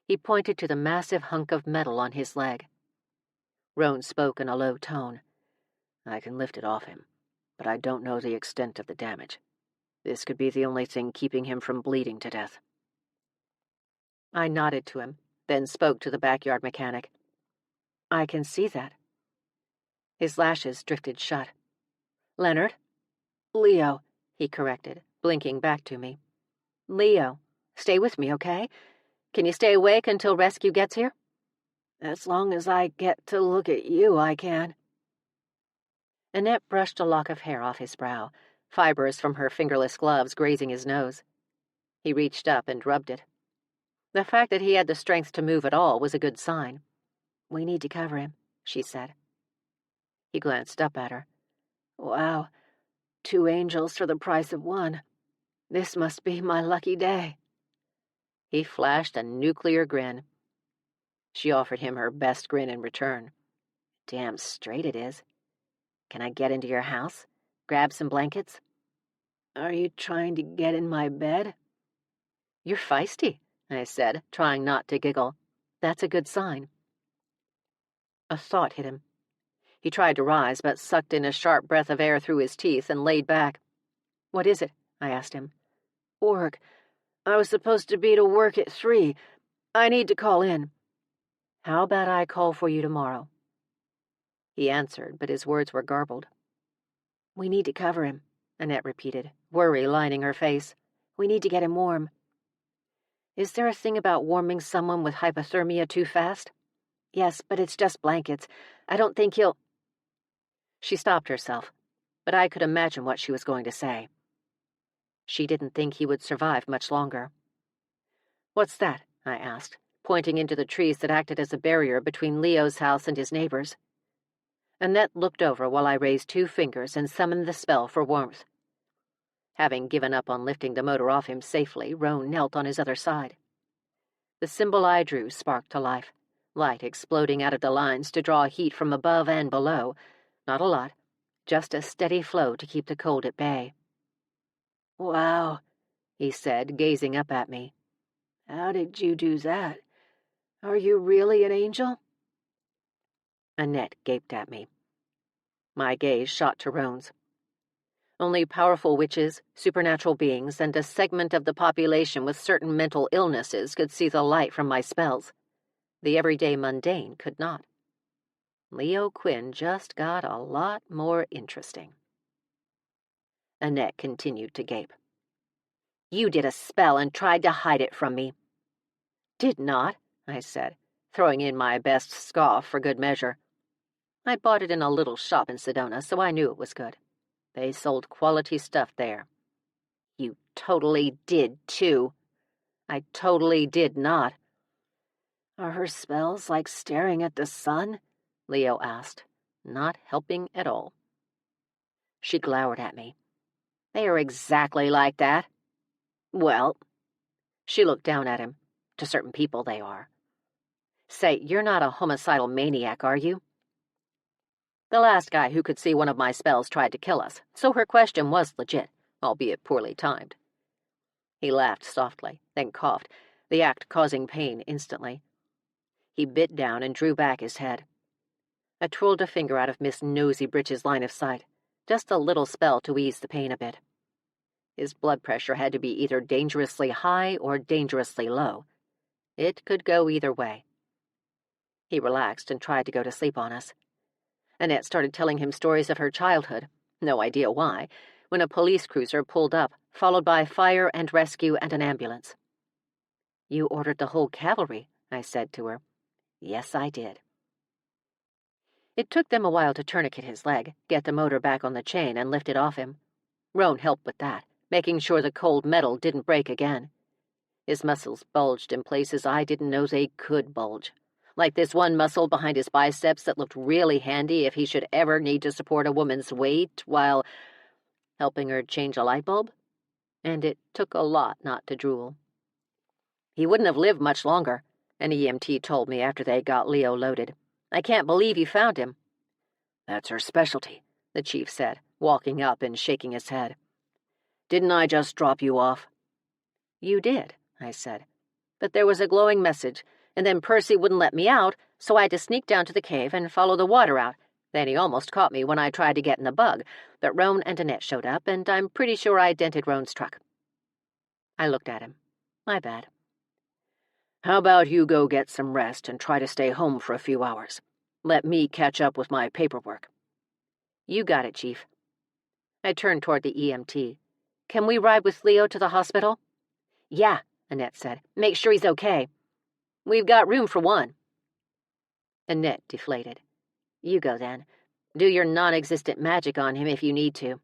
A: He pointed to the massive hunk of metal on his leg.
B: Roane spoke in a low tone. "I can lift it off him, but I don't know the extent of the damage. This could be the only thing keeping him from bleeding to death."
A: I nodded to him, then spoke to the backyard mechanic. "I can see that." His lashes drifted shut. "Leonard?"
B: "Leo,"
A: he corrected, blinking back to me.
B: Leo, stay with me, okay? Can you stay awake until rescue gets here?
C: As long as I get to look at you, I can.
B: Annette brushed a lock of hair off his brow, fibers from her fingerless gloves grazing his nose. He reached up and rubbed it. The fact that he had the strength to move at all was a good sign.
C: We need to cover him, she said.
B: He glanced up at her.
C: Wow, 2 angels for the price of 1. This must be my lucky day.
B: He flashed a nuclear grin. She offered him her best grin in return.
C: Damn straight it is. Can I get into your house? Grab some blankets? Are you trying to get in my bed?
B: You're feisty, I said, trying not to giggle. That's a good sign. A thought hit him. He tried to rise, but sucked in a sharp breath of air through his teeth and laid back. What is it? I asked him.
C: Work. I was supposed to be to work at 3. I need to call in.
B: How about I call for you tomorrow? He answered, but his words were garbled.
C: We need to cover him,
B: Annette repeated, worry lining her face.
C: We need to get him warm.
B: Is there a thing about warming someone with hypothermia too fast?
C: Yes, but it's just blankets. I don't think he'll...
B: She stopped herself, but I could imagine what she was going to say. She didn't think he would survive much longer. What's that? I asked, pointing into the trees that acted as a barrier between Leo's house and his neighbor's. Annette looked over while I raised 2 fingers and summoned the spell for warmth. Having given up on lifting the motor off him safely, Roane knelt on his other side. The symbol I drew sparked to life, light exploding out of the lines to draw heat from above and below. Not a lot, just a steady flow to keep the cold at bay.
C: Wow,
B: he said, gazing up at me.
C: How did you do that? Are you really an angel?
B: Annette gaped at me. My gaze shot to Roane's. Only powerful witches, supernatural beings, and a segment of the population with certain mental illnesses could see the light from my spells. The everyday mundane could not. Leo Quinn just got a lot more interesting. Annette continued to gape. You did a spell and tried to hide it from me. Did not, I said, throwing in my best scoff for good measure. I bought it in a little shop in Sedona, so I knew it was good. They sold quality stuff there. You totally did, too. I totally did not.
C: Are her spells like staring at the sun?
B: Leo asked, not helping at all. She glowered at me. They are exactly like that. Well, she looked down at him. To certain people they are. Say, you're not a homicidal maniac, are you? The last guy who could see one of my spells tried to kill us, so her question was legit, albeit poorly timed. He laughed softly, then coughed, the act causing pain instantly. He bit down and drew back his head. I twirled a finger out of Miss Nosy Britch's line of sight, just a little spell to ease the pain a bit. His blood pressure had to be either dangerously high or dangerously low. It could go either way. He relaxed and tried to go to sleep on us. Annette started telling him stories of her childhood, no idea why, when a police cruiser pulled up, followed by fire and rescue and an ambulance. You ordered the whole cavalry, I said to her. Yes, I did. It took them a while to tourniquet his leg, get the motor back on the chain, and lift it off him. Roane helped with that, making sure the cold metal didn't break again. His muscles bulged in places I didn't know they could bulge. Like this one muscle behind his biceps that looked really handy if he should ever need to support a woman's weight while helping her change a light bulb. And it took a lot not to drool. He wouldn't have lived much longer, an EMT told me after they got Leo loaded. I can't believe you found him. That's her specialty, the chief said, walking up and shaking his head. Didn't I just drop you off? You did, I said. But there was a glowing message, and then Percy wouldn't let me out, so I had to sneak down to the cave and follow the water out. Then he almost caught me when I tried to get in the bug, but Roane and Annette showed up, and I'm pretty sure I dented Roane's truck. I looked at him. My bad. How about you go get some rest and try to stay home for a few hours? Let me catch up with my paperwork. You got it, Chief. I turned toward the EMT. Can we ride with Leo to the hospital? Yeah, Annette said. Make sure he's okay. We've got room for one. Annette deflated. You go then. Do your non-existent magic on him if you need to.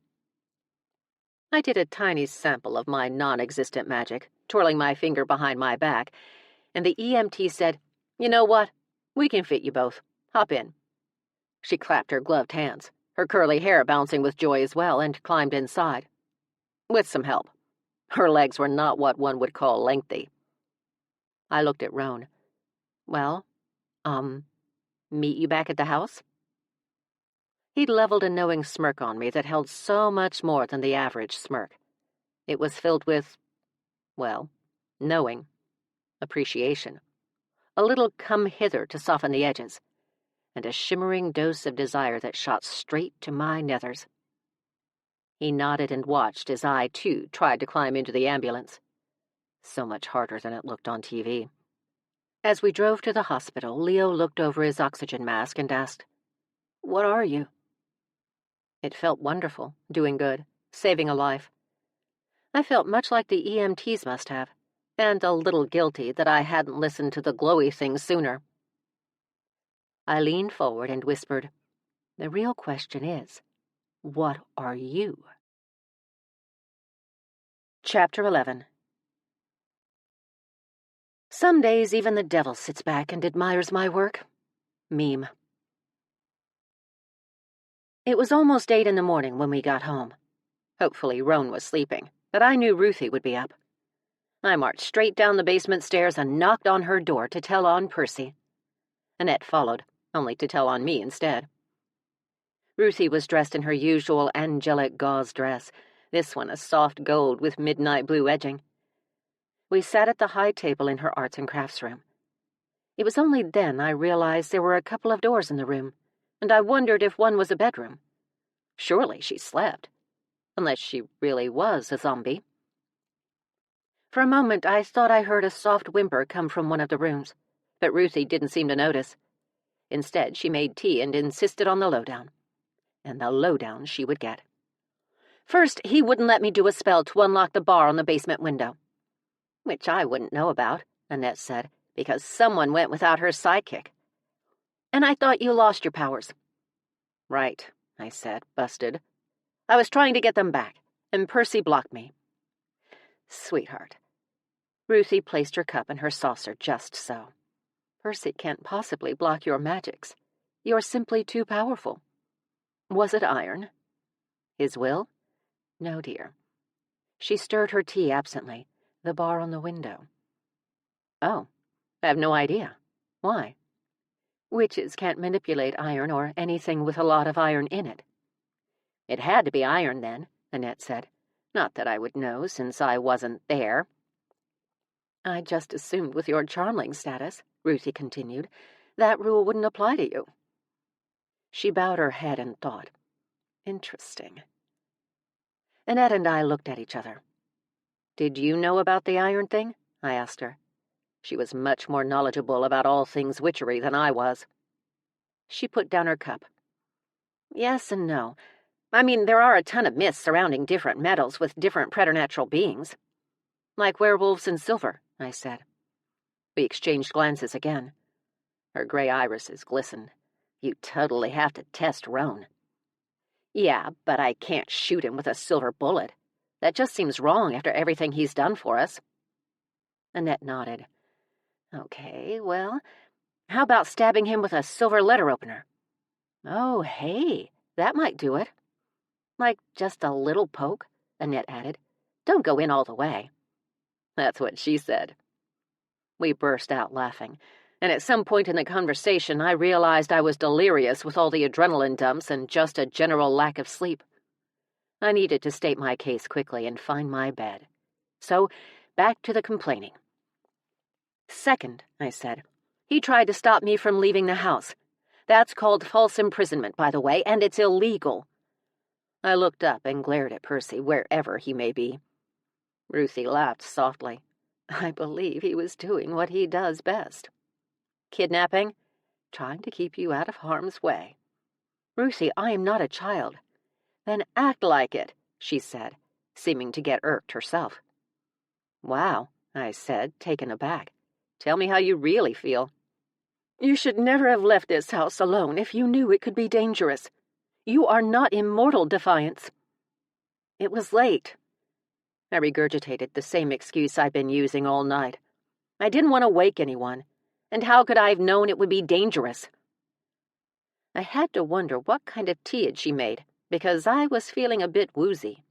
B: I did a tiny sample of my non-existent magic, twirling my finger behind my back, and the EMT said, You know what? We can fit you both. Hop in. She clapped her gloved hands, her curly hair bouncing with joy as well, and climbed inside. With some help. Her legs were not what one would call lengthy. I looked at Roane. Well, meet you back at the house? He'd leveled a knowing smirk on me that held so much more than the average smirk. It was filled with, well, knowing, appreciation, a little come hither to soften the edges, and a shimmering dose of desire that shot straight to my nethers. He nodded and watched as I, too, tried to climb into the ambulance. So much harder than it looked on TV. As we drove to the hospital, Leo looked over his oxygen mask and asked, What are you? It felt wonderful, doing good, saving a life. I felt much like the EMTs must have, and a little guilty that I hadn't listened to the glowy thing sooner. I leaned forward and whispered, The real question is, what are you? Chapter 11. Some days even the devil sits back and admires my work. Meme. It was almost 8 in the morning when we got home. Hopefully Roane was sleeping, but I knew Ruthie would be up. I marched straight down the basement stairs and knocked on her door to tell on Percy. Annette followed, only to tell on me instead. Ruthie was dressed in her usual angelic gauze dress, this one a soft gold with midnight blue edging. We sat at the high table in her arts and crafts room. It was only then I realized there were a couple of doors in the room, and I wondered if one was a bedroom. Surely she slept, unless she really was a zombie. For a moment I thought I heard a soft whimper come from one of the rooms, but Ruthie didn't seem to notice. Instead, she made tea and insisted on the lowdown. And the lowdown she would get. First, he wouldn't let me do a spell to unlock the bar on the basement window. Which I wouldn't know about, Annette said, because someone went without her sidekick. And I thought you lost your powers. Right, I said, busted. I was trying to get them back, and Percy blocked me. Sweetheart. Ruthie placed her cup in her saucer just so. Percy can't possibly block your magics. You're simply too powerful. Was it iron? His will? No, dear. She stirred her tea absently, the bar on the window. Oh, I have no idea. Why? Witches can't manipulate iron or anything with a lot of iron in it. It had to be iron, then, Annette said. Not that I would know, since I wasn't there. I just assumed with your Charmling status, Ruthie continued, that rule wouldn't apply to you. She bowed her head and thought. Interesting. Annette and I looked at each other. Did you know about the iron thing? I asked her. She was much more knowledgeable about all things witchery than I was. She put down her cup. Yes and no. I mean, there are a ton of myths surrounding different metals with different preternatural beings. Like werewolves and silver, I said. We exchanged glances again. Her gray irises glistened. You totally have to test Roane. Yeah, but I can't shoot him with a silver bullet. That just seems wrong after everything he's done for us. Annette nodded. Okay, well, how about stabbing him with a silver letter opener? Oh, hey, that might do it. Like just a little poke, Annette added. Don't go in all the way. That's what she said. We burst out laughing, and at some point in the conversation I realized I was delirious with all the adrenaline dumps and just a general lack of sleep. I needed to state my case quickly and find my bed. So, back to the complaining. Second, I said, he tried to stop me from leaving the house. That's called false imprisonment, by the way, and it's illegal. I looked up and glared at Percy, wherever he may be. Ruthie laughed softly. I believe he was doing what he does best. Kidnapping? Trying to keep you out of harm's way. Ruthie, I am not a child. Then act like it, she said, seeming to get irked herself. Wow, I said, taken aback. "Tell me how you really feel."
C: "You should never have left this house alone if you knew it could be dangerous. You are not immortal, Defiance."
B: "It was late." I regurgitated the same excuse I'd been using all night. I didn't want to wake anyone, and how could I have known it would be dangerous? I had to wonder what kind of tea had she made, because I was feeling a bit woozy.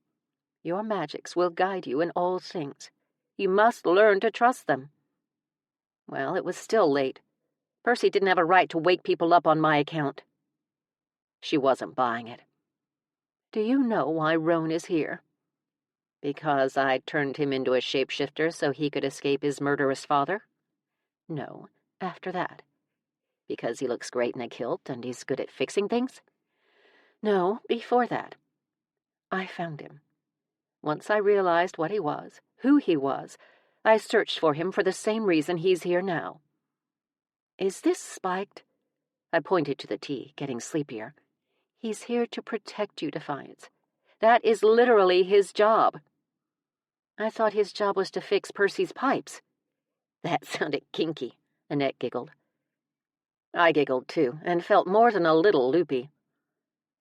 B: Your magics will guide you in all things. You must learn to trust them. Well, it was still late. Percy didn't have a right to wake people up on my account. She wasn't buying it.
C: "Do you know why Roane is here?"
B: "Because I turned him into a shapeshifter so he could escape his murderous father?"
C: "No, after that."
B: "Because he looks great in a kilt and he's good at fixing things?"
C: "No, before that. I found him. Once I realized what he was, who he was, I searched for him for the same reason he's here now."
B: "Is this spiked?" I pointed to the tea, getting sleepier.
C: "He's here to protect you, Defiance. That is literally his job."
B: "I thought his job was to fix Percy's pipes."
C: "That sounded kinky," Annette giggled.
B: I giggled too, and felt more than a little loopy.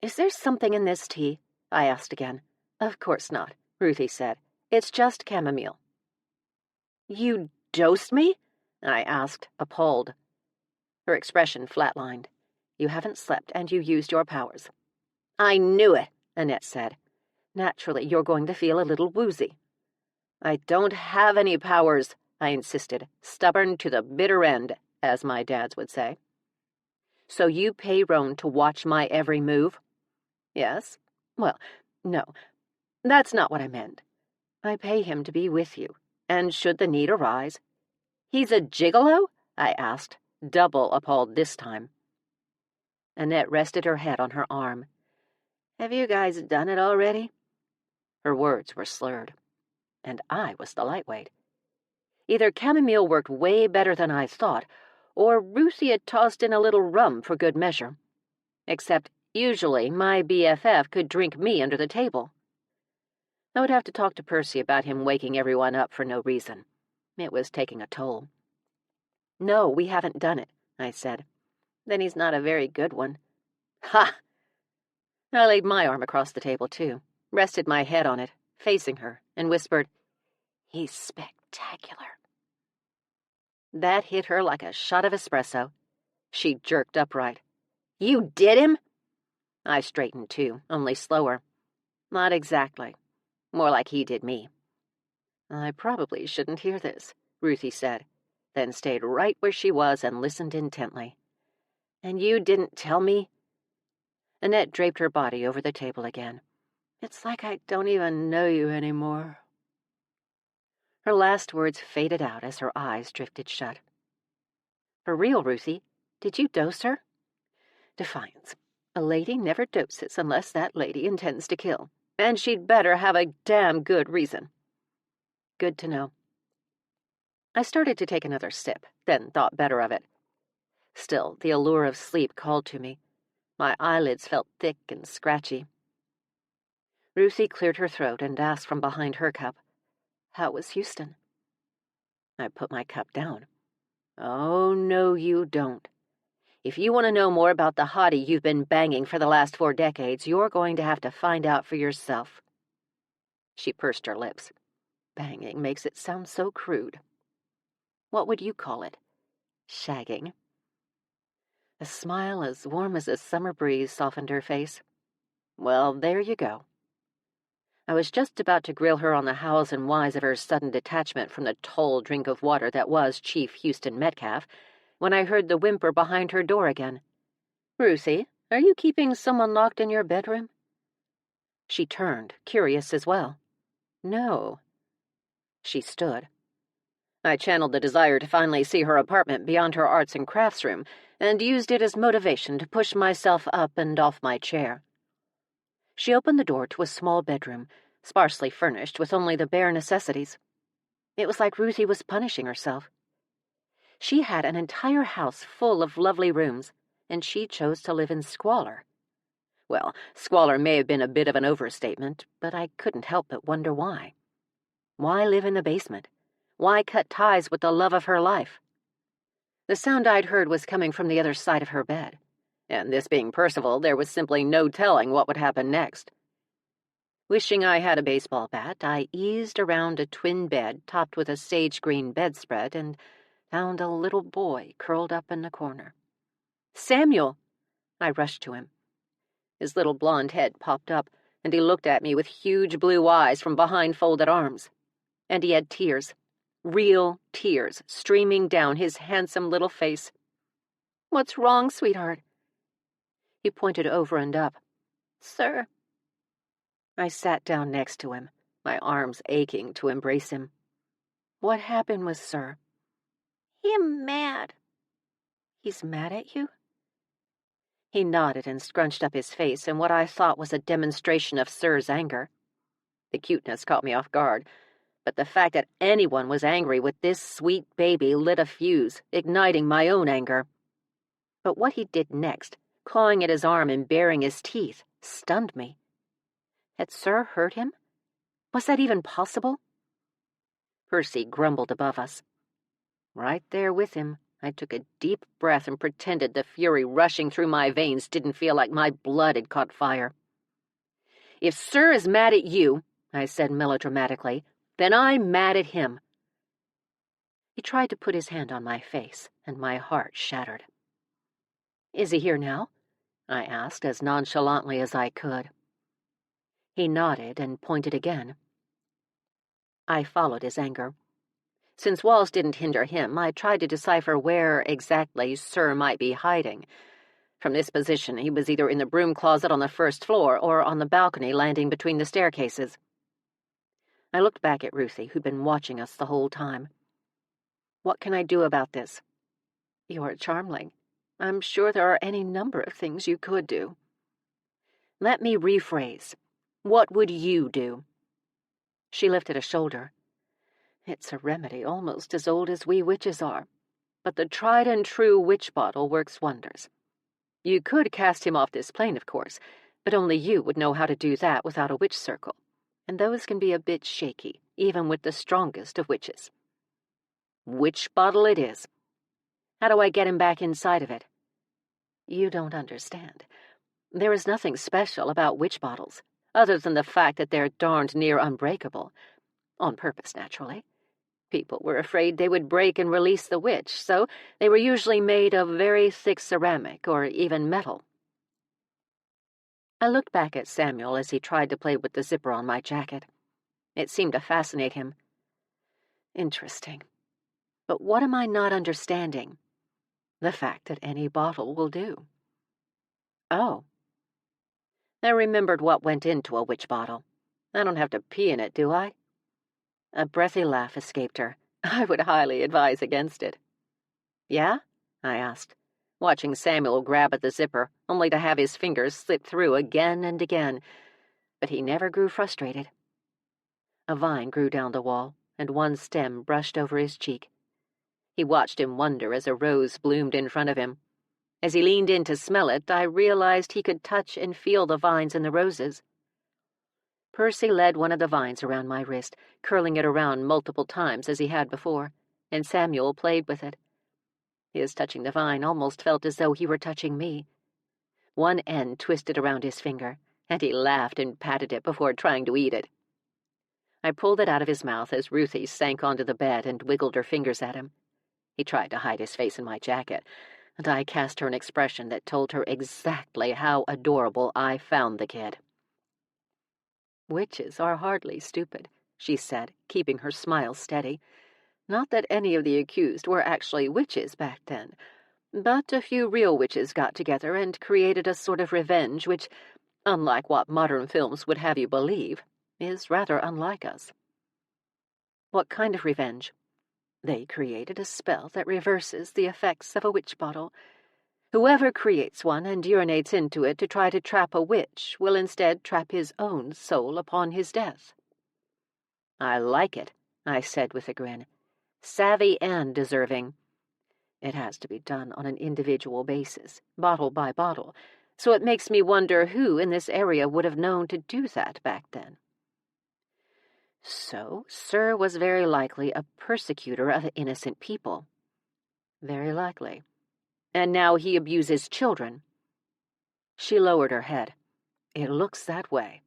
C: "Is there something in this tea?" I asked again.
B: "Of course not," Ruthie said. "It's just chamomile."
C: "You dosed me?"
B: I asked, appalled. Her expression flatlined. "You haven't slept, and you used your powers."
C: "I knew it,"
B: Annette said. "Naturally, you're going to feel a little woozy." "I don't have any powers," I insisted, stubborn to the bitter end, as my dads would say.
C: "So you pay Roane to watch my every move?"
B: "Yes."
C: "Well, no, that's not what I meant. I pay him to be with you, and should the need arise—"
B: "He's a gigolo?" I asked, double appalled this time.
C: Annette rested her head on her arm.
B: "Have you guys done it already?"
C: Her words were slurred, and I was the lightweight.
B: Either chamomile worked way better than I thought, or Ruthie had tossed in a little rum for good measure. Except, usually, my BFF could drink me under the table. I would have to talk to Percy about him waking everyone up for no reason. It was taking a toll.
C: "No, we haven't done it," I said.
B: "Then he's not a very good one." "Ha!" I laid my arm across the table, too, rested my head on it, facing her, and whispered, "He's spectacular." That hit her like a shot of espresso. She jerked upright. "You did him?" I straightened, too, only slower. "Not exactly. More like he did me."
C: "I probably shouldn't hear this," Ruthie said, then stayed right where she was and listened intently.
B: "And you didn't tell me?"
C: Annette draped her body over the table again.
B: "It's like I don't even know you anymore."
C: Her last words faded out as her eyes drifted shut. "For real, Ruthie, did you dose her?"
B: "Defiance. A lady never doses unless that lady intends to kill, and she'd better have a damn good reason."
C: "Good to know."
B: I started to take another sip, then thought better of it. Still, the allure of sleep called to me. My eyelids felt thick and scratchy.
C: Ruthie cleared her throat and asked from behind her cup, "How was Houston?"
B: I put my cup down. "Oh, no, you don't. If you want to know more about the hottie you've been banging for the last 4 decades, you're going to have to find out for yourself." She pursed her lips.
C: "Banging makes it sound so crude. What would you call it?"
B: "Shagging."
C: A smile as warm as a summer breeze softened her face.
B: "Well, there you go." I was just about to grill her on the hows and whys of her sudden detachment from the tall drink of water that was Chief Houston Metcalf, when I heard the whimper behind her door again. "Ruthie, are you keeping someone locked in your bedroom?"
C: She turned, curious as well.
B: "No." She stood. I channeled the desire to finally see her apartment beyond her arts and crafts room, and used it as motivation to push myself up and off my chair.
C: She opened the door to a small bedroom, sparsely furnished with only the bare necessities. It was like Ruthie was punishing herself. She had an entire house full of lovely rooms, and she chose to live in squalor. Well, squalor may have been a bit of an overstatement, but I couldn't help but wonder why. Why live in the basement?
A: Why cut ties with the love of her life? The sound I'd heard was coming from the other side of her bed, and this being Percival, there was simply no telling what would happen next. Wishing I had a baseball bat, I eased around a twin bed topped with a sage-green bedspread and found a little boy curled up in the corner. "Samuel!" I rushed to him. His little blonde head popped up, and he looked at me with huge blue eyes from behind folded arms. And he had tears, real tears, streaming down his handsome little face. "What's wrong, sweetheart?" He pointed over and up. "Sir." I sat down next to him, my arms aching to embrace him. "What happened with Sir?"
C: "Him mad."
A: "He's mad at you?" He nodded and scrunched up his face in what I thought was a demonstration of Sir's anger. The cuteness caught me off guard, but the fact that anyone was angry with this sweet baby lit a fuse, igniting my own anger. But what he did next, clawing at his arm and baring his teeth, stunned me. Had Sir hurt him? Was that even possible? Percy grumbled above us. Right there with him, I took a deep breath and pretended the fury rushing through my veins didn't feel like my blood had caught fire. "If Sir is mad at you," I said melodramatically, "then I'm mad at him." He tried to put his hand on my face, and my heart shattered. "Is he here now?" I asked as nonchalantly as I could. He nodded and pointed again. I followed his anger. Since walls didn't hinder him, I tried to decipher where exactly Sir might be hiding. From this position, he was either in the broom closet on the first floor or on the balcony landing between the staircases. I looked back at Ruthie, who'd been watching us the whole time. "What can I do about this?" "You're Charmling. I'm sure there are any number of things you could do." "Let me rephrase. What would you do?" She lifted a shoulder. "It's a remedy almost as old as we witches are, but the tried-and-true witch bottle works wonders. You could cast him off this plane, of course, but only you would know how to do that without a witch circle, and those can be a bit shaky, even with the strongest of witches." "Witch bottle it is. How do I get him back inside of it?" "You don't understand. There is nothing special about witch bottles, other than the fact that they're darned near unbreakable. On purpose, naturally. People were afraid they would break and release the witch, so they were usually made of very thick ceramic or even metal." I looked back at Samuel as he tried to play with the zipper on my jacket. It seemed to fascinate him. Interesting. But what am I not understanding? The fact that any bottle will do. Oh. I remembered what went into a witch bottle. I don't have to pee in it, do I? A breathy laugh escaped her. "I would highly advise against it." "Yeah?" I asked, watching Samuel grab at the zipper, only to have his fingers slip through again and again. But he never grew frustrated. A vine grew down the wall, and one stem brushed over his cheek. He watched in wonder as a rose bloomed in front of him. As he leaned in to smell it, I realized he could touch and feel the vines in the roses. Percy led one of the vines around my wrist, curling it around multiple times as he had before, and Samuel played with it. His touching the vine almost felt as though he were touching me. One end twisted around his finger, and he laughed and patted it before trying to eat it. I pulled it out of his mouth as Ruthie sank onto the bed and wiggled her fingers at him. He tried to hide his face in my jacket, and I cast her an expression that told her exactly how adorable I found the kid. "Witches are hardly stupid," she said, keeping her smile steady. "Not that any of the accused were actually witches back then, but a few real witches got together and created a sort of revenge which, unlike what modern films would have you believe, is rather unlike us." "What kind of revenge?" "They created a spell that reverses the effects of a witch bottle. Whoever creates one and urinates into it to try to trap a witch will instead trap his own soul upon his death." "I like it," I said with a grin. "Savvy and deserving. It has to be done on an individual basis, bottle by bottle, so it makes me wonder who in this area would have known to do that back then."
B: So, Sir was very likely a persecutor of innocent people. Very likely. And now he abuses children. She lowered her head. It looks that way.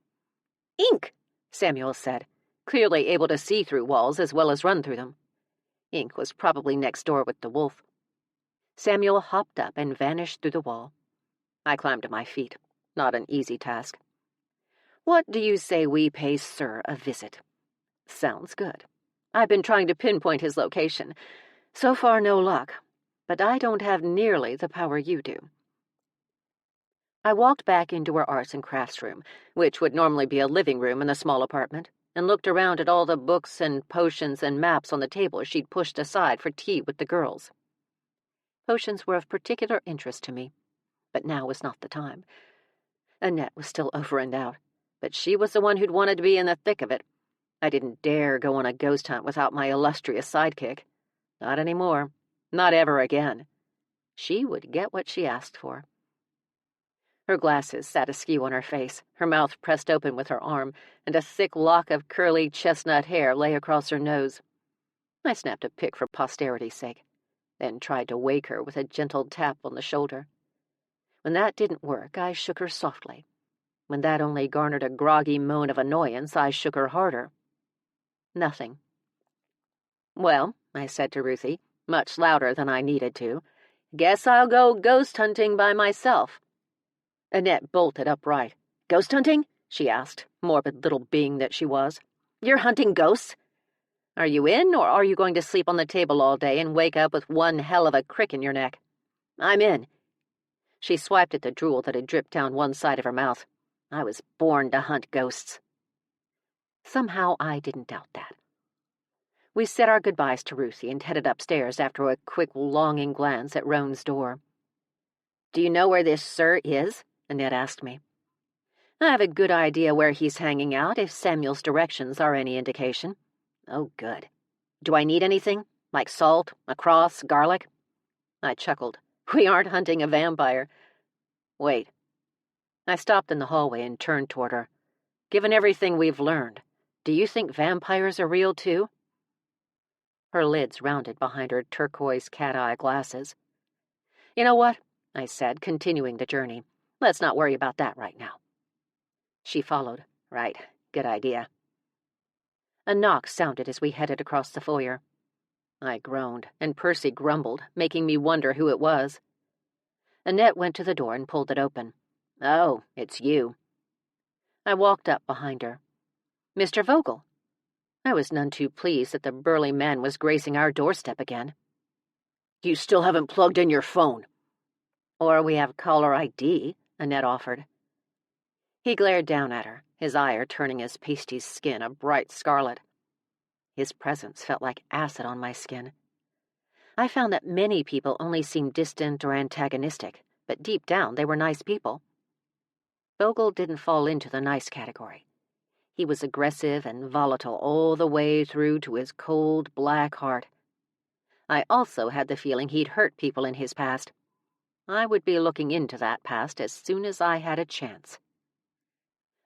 B: Ink, Samuel said, clearly able to see through walls as well as run through them. Ink was probably next door with the wolf. Samuel hopped up and vanished through the wall. I climbed to my feet. Not an easy task. What do you say we pay Sir a visit? Sounds good. I've been trying to pinpoint his location. So far, no luck. But I don't have nearly the power you do. I walked back into her arts and crafts room, which would normally be a living room in the small apartment, and looked around at all the books and potions and maps on the table she'd pushed aside for tea with the girls. Potions were of particular interest to me, but now was not the time. Annette was still over and out, but she was the one who'd wanted to be in the thick of it. I didn't dare go on a ghost hunt without my illustrious sidekick. Not anymore. Not ever again. She would get what she asked for. Her glasses sat askew on her face, her mouth pressed open with her arm, and a thick lock of curly chestnut hair lay across her nose. I snapped a pic for posterity's sake, then tried to wake her with a gentle tap on the shoulder. When that didn't work, I shook her softly. When that only garnered a groggy moan of annoyance, I shook her harder. Nothing. Well, I said to Ruthie, much louder than I needed to, guess I'll go ghost hunting by myself. Annette bolted upright. Ghost hunting? She asked, morbid little being that she was. You're hunting ghosts? Are you in, or are you going to sleep on the table all day and wake up with one hell of a crick in your neck? I'm in. She swiped at the drool that had dripped down one side of her mouth. I was born to hunt ghosts. Somehow I didn't doubt that. We said our goodbyes to Ruthie and headed upstairs after a quick, longing glance at Roane's door. Do you know where this Sir is? Annette asked me. I have a good idea where he's hanging out, if Samuel's directions are any indication. Oh, good. Do I need anything? Like salt, a cross, garlic? I chuckled. We aren't hunting a vampire. Wait. I stopped in the hallway and turned toward her. Given everything we've learned, do you think vampires are real, too? Her lids rounded behind her turquoise cat-eye glasses. You know what? I said, continuing the journey. Let's not worry about that right now. She followed. Right, good idea. A knock sounded as we headed across the foyer. I groaned, and Percy grumbled, making me wonder who it was. Annette went to the door and pulled it open. Oh, it's you. I walked up behind her. Mr. Vogel. I was none too pleased that the burly man was gracing our doorstep again. You still haven't plugged in your phone. Or we have caller ID, Annette offered. He glared down at her, his ire turning his pasty skin a bright scarlet. His presence felt like acid on my skin. I found that many people only seemed distant or antagonistic, but deep down they were nice people. Vogel didn't fall into the nice category. He was aggressive and volatile all the way through to his cold, black heart. I also had the feeling he'd hurt people in his past. I would be looking into that past as soon as I had a chance.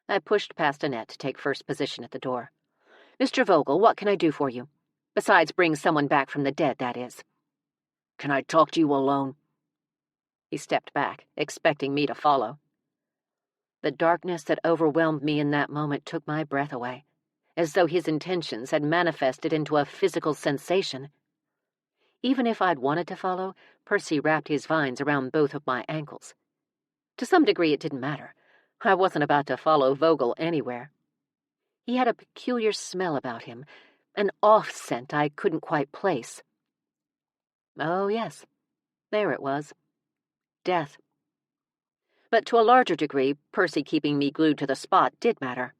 B: I pushed past Annette to take first position at the door. Mr. Vogel, what can I do for you? Besides bring someone back from the dead, that is. Can I talk to you alone? He stepped back, expecting me to follow. The darkness that overwhelmed me in that moment took my breath away, as though his intentions had manifested into a physical sensation. Even if I'd wanted to follow, Percy wrapped his vines around both of my ankles. To some degree it didn't matter. I wasn't about to follow Vogel anywhere. He had a peculiar smell about him, an off scent I couldn't quite place. Oh, yes, there it was. Death. But to a larger degree, Percy keeping me glued to the spot did matter.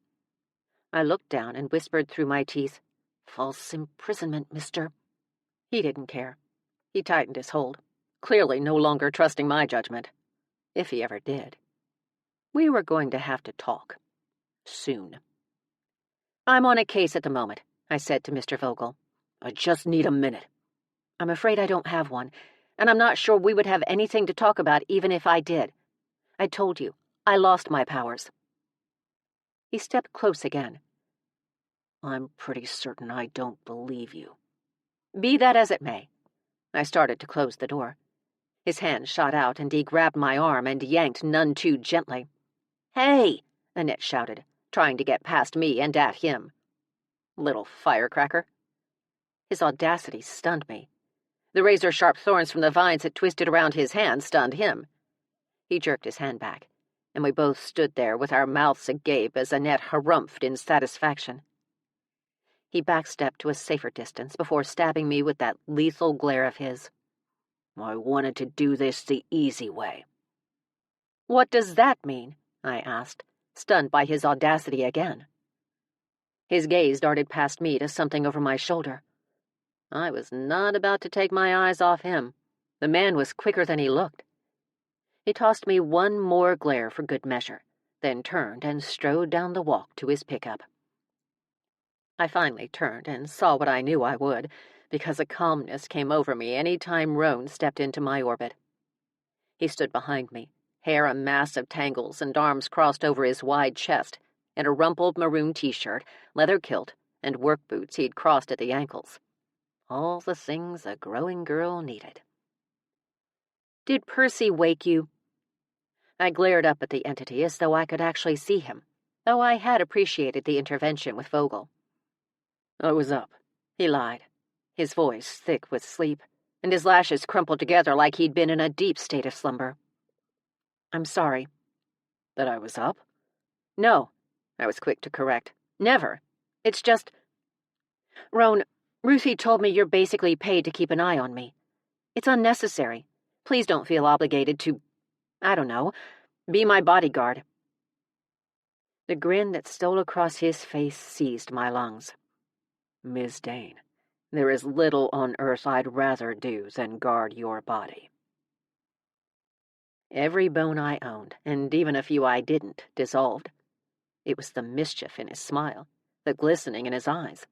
B: I looked down and whispered through my teeth, False imprisonment, mister. He didn't care. He tightened his hold, clearly no longer trusting my judgment. If he ever did. We were going to have to talk. Soon. I'm on a case at the moment, I said to Mr. Vogel. I just need a minute. I'm afraid I don't have one, and I'm not sure we would have anything to talk about even if I did. I told you, I lost my powers. He stepped close again. I'm pretty certain I don't believe you.
A: Be that as it may. I started to close the door. His hand shot out, and he grabbed my arm and yanked none too gently. "Hey!" Annette shouted, trying to get past me and at him. Little firecracker. His audacity stunned me. The razor-sharp thorns from the vines that twisted around his hand stunned him. He jerked his hand back, and we both stood there with our mouths agape as Annette harumphed in satisfaction. He backstepped to a safer distance before stabbing me with that lethal glare of his.
B: I wanted to do this the easy way.
A: What does that mean? I asked, stunned by his audacity again. His gaze darted past me to something over my shoulder. I was not about to take my eyes off him. The man was quicker than he looked. He tossed me one more glare for good measure, then turned and strode down the walk to his pickup. I finally turned and saw what I knew I would, because a calmness came over me any time Roane stepped into my orbit. He stood behind me, hair a mass of tangles and arms crossed over his wide chest, in a rumpled maroon t-shirt, leather kilt, and work boots he'd crossed at the ankles. All the things a growing girl needed. "Did Percy wake you?" I glared up at the entity as though I could actually see him, though I had appreciated the intervention with Vogel.
B: I was up,
A: he lied, his voice thick with sleep, and his lashes crumpled together like he'd been in a deep state of slumber. "I'm sorry."
B: That I was up?
A: "No," I was quick to correct. "Never. It's just... Roane, Ruthie told me you're basically paid to keep an eye on me. It's unnecessary. Please don't feel obligated to, I don't know, be my bodyguard." The grin that stole across his face seized my lungs.
B: Ms. Dayne, there is little on earth I'd rather do than guard your body.
A: Every bone I owned, and even a few I didn't, dissolved. It was the mischief in his smile, the glistening in his eyes,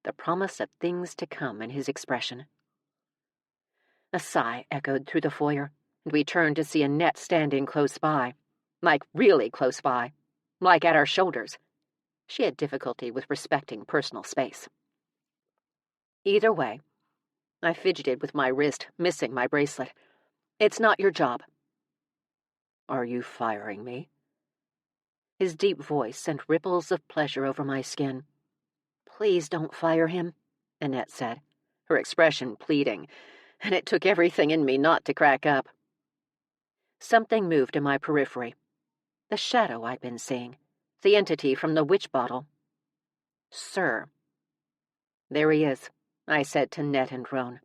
A: the promise of things to come in his expression. A sigh echoed through the foyer, and we turned to see Annette standing close by, like really close by, like at our shoulders. She had difficulty with respecting personal space. Either way, I fidgeted with my wrist, missing my bracelet. "It's not your job."
B: Are you firing me?
A: His deep voice sent ripples of pleasure over my skin. "Please don't fire him," Annette said, her expression pleading, and it took everything in me not to crack up. Something moved in my periphery. The shadow I'd been seeing, the entity from the witch bottle. "Sir." "There he is," I said to Annette and Roane.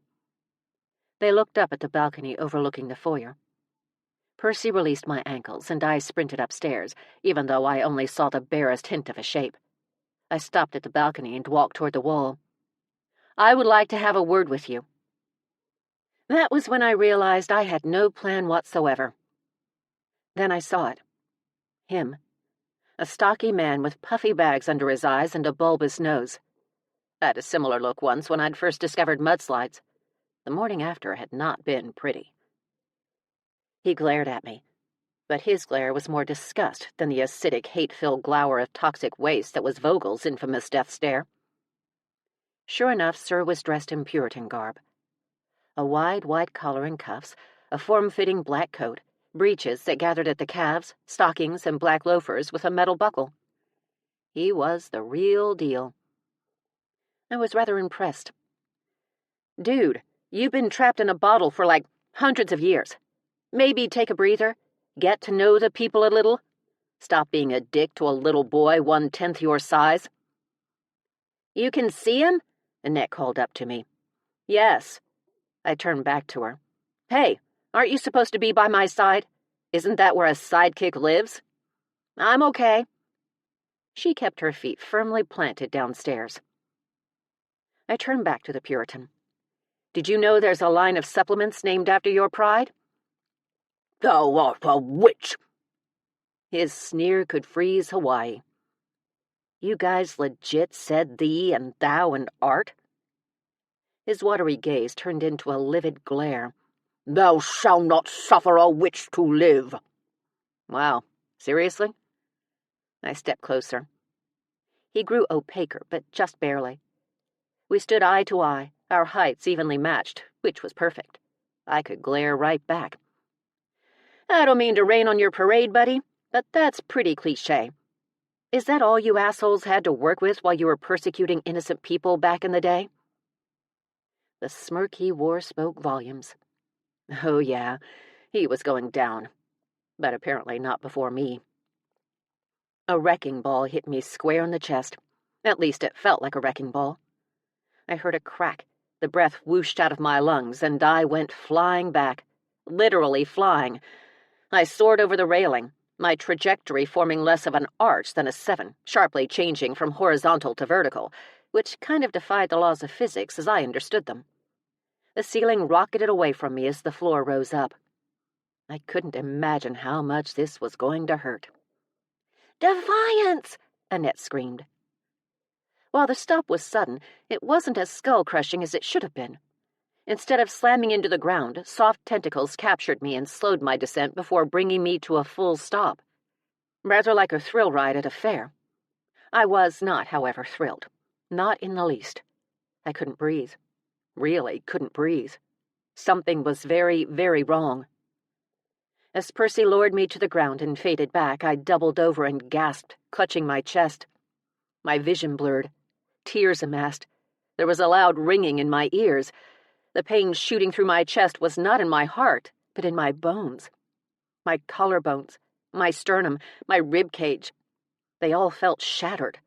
A: They looked up at the balcony overlooking the foyer. Percy released my ankles, and I sprinted upstairs, even though I only saw the barest hint of a shape. I stopped at the balcony and walked toward the wall. "I would like to have a word with you." That was when I realized I had no plan whatsoever. Then I saw it. Him. A stocky man with puffy bags under his eyes and a bulbous nose. I had a similar look once when I'd first discovered mudslides. The morning after had not been pretty. He glared at me, but his glare was more disgust than the acidic, hate-filled glower of toxic waste that was Vogel's infamous death stare. Sure enough, Sir was dressed in Puritan garb. A wide white collar and cuffs, a form-fitting black coat, breeches that gathered at the calves, stockings, and black loafers with a metal buckle. He was the real deal. I was rather impressed. "Dude, you've been trapped in a bottle for like hundreds of years. Maybe take a breather, get to know the people a little. Stop being a dick to a little boy 1/10 your size." "You can see him?" Annette called up to me. "Yes." I turned back to her. "Hey, aren't you supposed to be by my side? Isn't that where a sidekick lives?" "I'm okay." She kept her feet firmly planted downstairs. I turned back to the Puritan. "Did you know there's a line of supplements named after your pride?"
B: "Thou art a witch!"
A: His sneer could freeze Hawaii. "You guys legit said thee and thou and art?" His watery gaze turned into a livid glare.
B: "Thou shalt not suffer a witch to live."
A: Wow, seriously? I stepped closer.
B: He grew opaquer, but just barely. We stood eye to eye, our heights evenly matched, which was perfect. I could glare right back. I don't mean to rain on your parade, buddy, but that's pretty cliché. Is that all you assholes had to work with while you were persecuting innocent people back in the day? The smirk he wore spoke volumes. Oh, yeah, he was going down, but apparently not before me. A wrecking ball hit me square in the chest. At least it felt like a wrecking ball. I heard a crack. The breath whooshed out of my lungs, and I went flying back. Literally flying. I soared over the railing, my trajectory forming less of an arch than a 7, sharply changing from horizontal to vertical, which kind of defied the laws of physics as I understood them. The ceiling rocketed away from me as the floor rose up. I couldn't imagine how much this was going to hurt. "Defiance!" Annette screamed. While the stop was sudden, it wasn't as skull-crushing as it should have been. Instead of slamming into the ground, soft tentacles captured me and slowed my descent before bringing me to a full stop. Rather like a thrill ride at a fair. I was not, however, thrilled. Not in the least. I couldn't breathe. Really couldn't breathe. Something was very, very wrong. As Percy lowered me to the ground and faded back, I doubled over and gasped, clutching my chest. My vision blurred. Tears amassed. There was a loud ringing in my ears. The pain shooting through my chest was not in my heart, but in my bones. My collarbones, my sternum, my rib cage. They all felt shattered.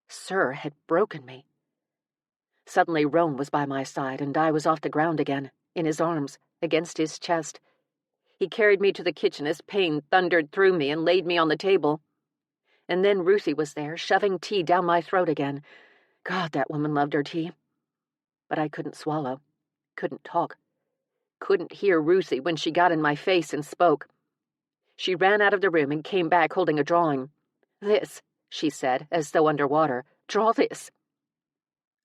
B: Sir had broken me. Suddenly Roane was by my side, and I was off the ground again, in his arms, against his chest. He carried me to the kitchen as pain thundered through me and laid me on the table. And then Ruthie was there, shoving tea down my throat again. God, that woman loved her tea. But I couldn't swallow, couldn't talk, couldn't hear Ruthie when she got in my face and spoke. She ran out of the room and came back holding a drawing. "This," she said, as though underwater. "Draw this."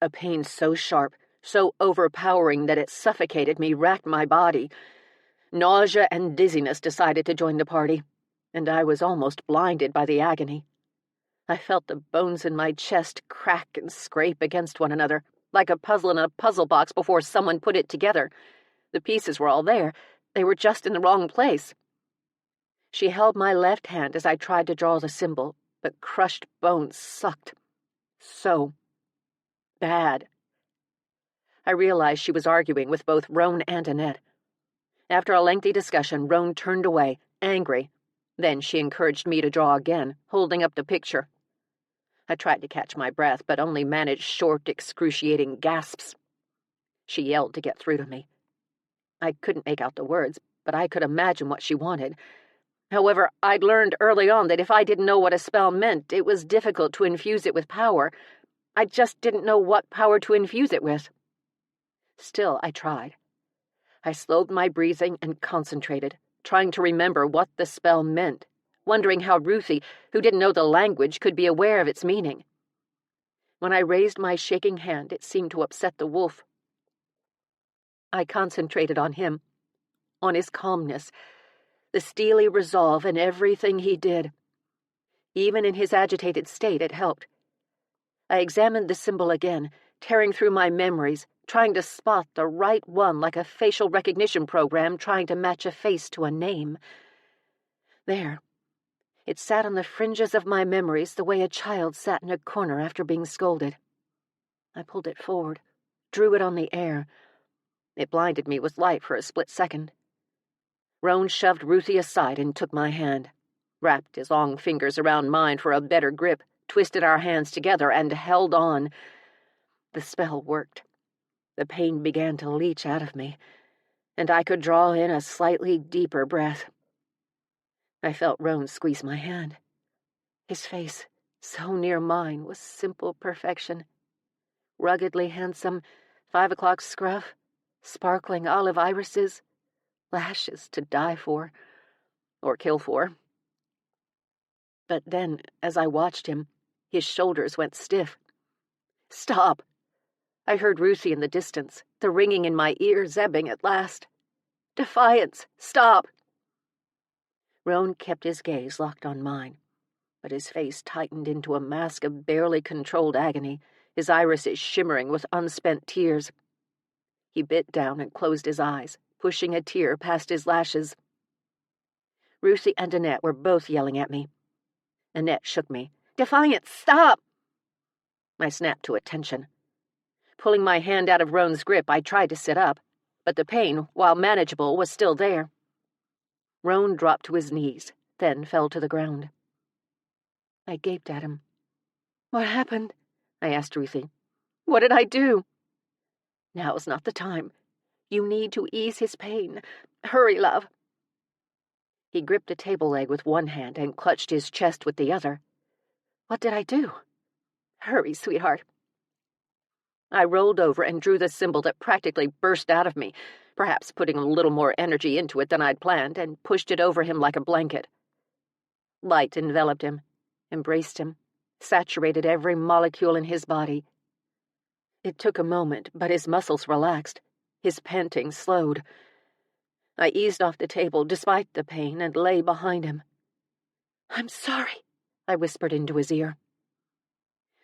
B: A pain so sharp, so overpowering that it suffocated me, racked my body. Nausea and dizziness decided to join the party, and I was almost blinded by the agony. I felt the bones in my chest crack and scrape against one another, like a puzzle in a puzzle box before someone put it together. The pieces were all there. They were just in the wrong place. She held my left hand as I tried to draw the symbol, but crushed bones sucked. So bad. I realized she was arguing with both Roane and Annette. After a lengthy discussion, Roane turned away, angry. Then she encouraged me to draw again, holding up the picture. I tried to catch my breath, but only managed short, excruciating gasps. She yelled to get through to me. I couldn't make out the words, but I could imagine what she wanted. However, I'd learned early on that if I didn't know what a spell meant, it was difficult to infuse it with power. I just didn't know what power to infuse it with. Still, I tried. I slowed my breathing and concentrated, trying to remember what the spell meant, wondering how Ruthie, who didn't know the language, could be aware of its meaning. When I raised my shaking hand, it seemed to upset the wolf. I concentrated on him, on his calmness, the steely resolve in everything he did. Even in his agitated state, it helped. I examined the symbol again, tearing through my memories, trying to spot the right one like a facial recognition program trying to match a face to a name. There. It sat on the fringes of my memories the way a child sat in a corner after being scolded. I pulled it forward, drew it on the air. It blinded me with light for a split second. Roane shoved Ruthie aside and took my hand, wrapped his long fingers around mine for a better grip, twisted our hands together, and held on. The spell worked. The pain began to leach out of me, and I could draw in a slightly deeper breath. I felt Roane squeeze my hand. His face, so near mine, was simple perfection. Ruggedly handsome, 5 o'clock scruff, sparkling olive irises, lashes to die for, or kill for. But then, as I watched him, his shoulders went stiff. "Stop!" I heard Ruthie in the distance, the ringing in my ears ebbing at last. "Defiance, stop!" Roane kept his gaze locked on mine, but his face tightened into a mask of barely controlled agony, his irises shimmering with unspent tears. He bit down and closed his eyes, pushing a tear past his lashes. Ruthie and Annette were both yelling at me. Annette shook me. "Defiance, stop!" I snapped to attention. Pulling my hand out of Roane's grip, I tried to sit up, but the pain, while manageable, was still there. Roane dropped to his knees, then fell to the ground. I gaped at him. "What happened?" I asked Ruthie. "What did I do?" "Now's not the time. You need to ease his pain. Hurry, love." He gripped a table leg with one hand and clutched his chest with the other. "What did I do?" "Hurry, sweetheart." I rolled over and drew the symbol that practically burst out of me, perhaps putting a little more energy into it than I'd planned, and pushed it over him like a blanket. Light enveloped him, embraced him, saturated every molecule in his body. It took a moment, but his muscles relaxed. His panting slowed. I eased off the table despite the pain and lay behind him. "I'm sorry," I whispered into his ear.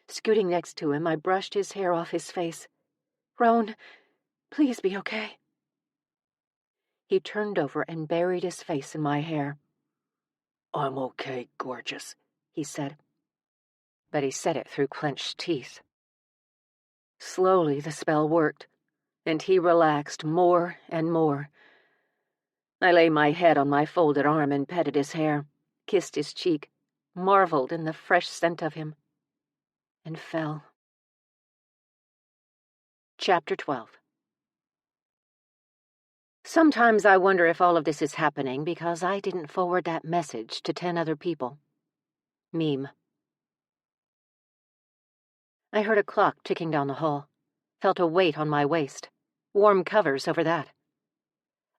B: Scooting next to him, I brushed his hair off his face. "Roane, please be okay." He turned over and buried his face in my hair. "I'm okay, gorgeous," he said. But he said it through clenched teeth. Slowly the spell worked, and he relaxed more and more. I lay my head on my folded arm and petted his hair, kissed his cheek, marveled in the fresh scent of him, and fell. Chapter 12. Sometimes I wonder if all of this is happening because I didn't forward that message to 10 other people. Meme. I heard a clock ticking down the hall, felt a weight on my waist, warm covers over that.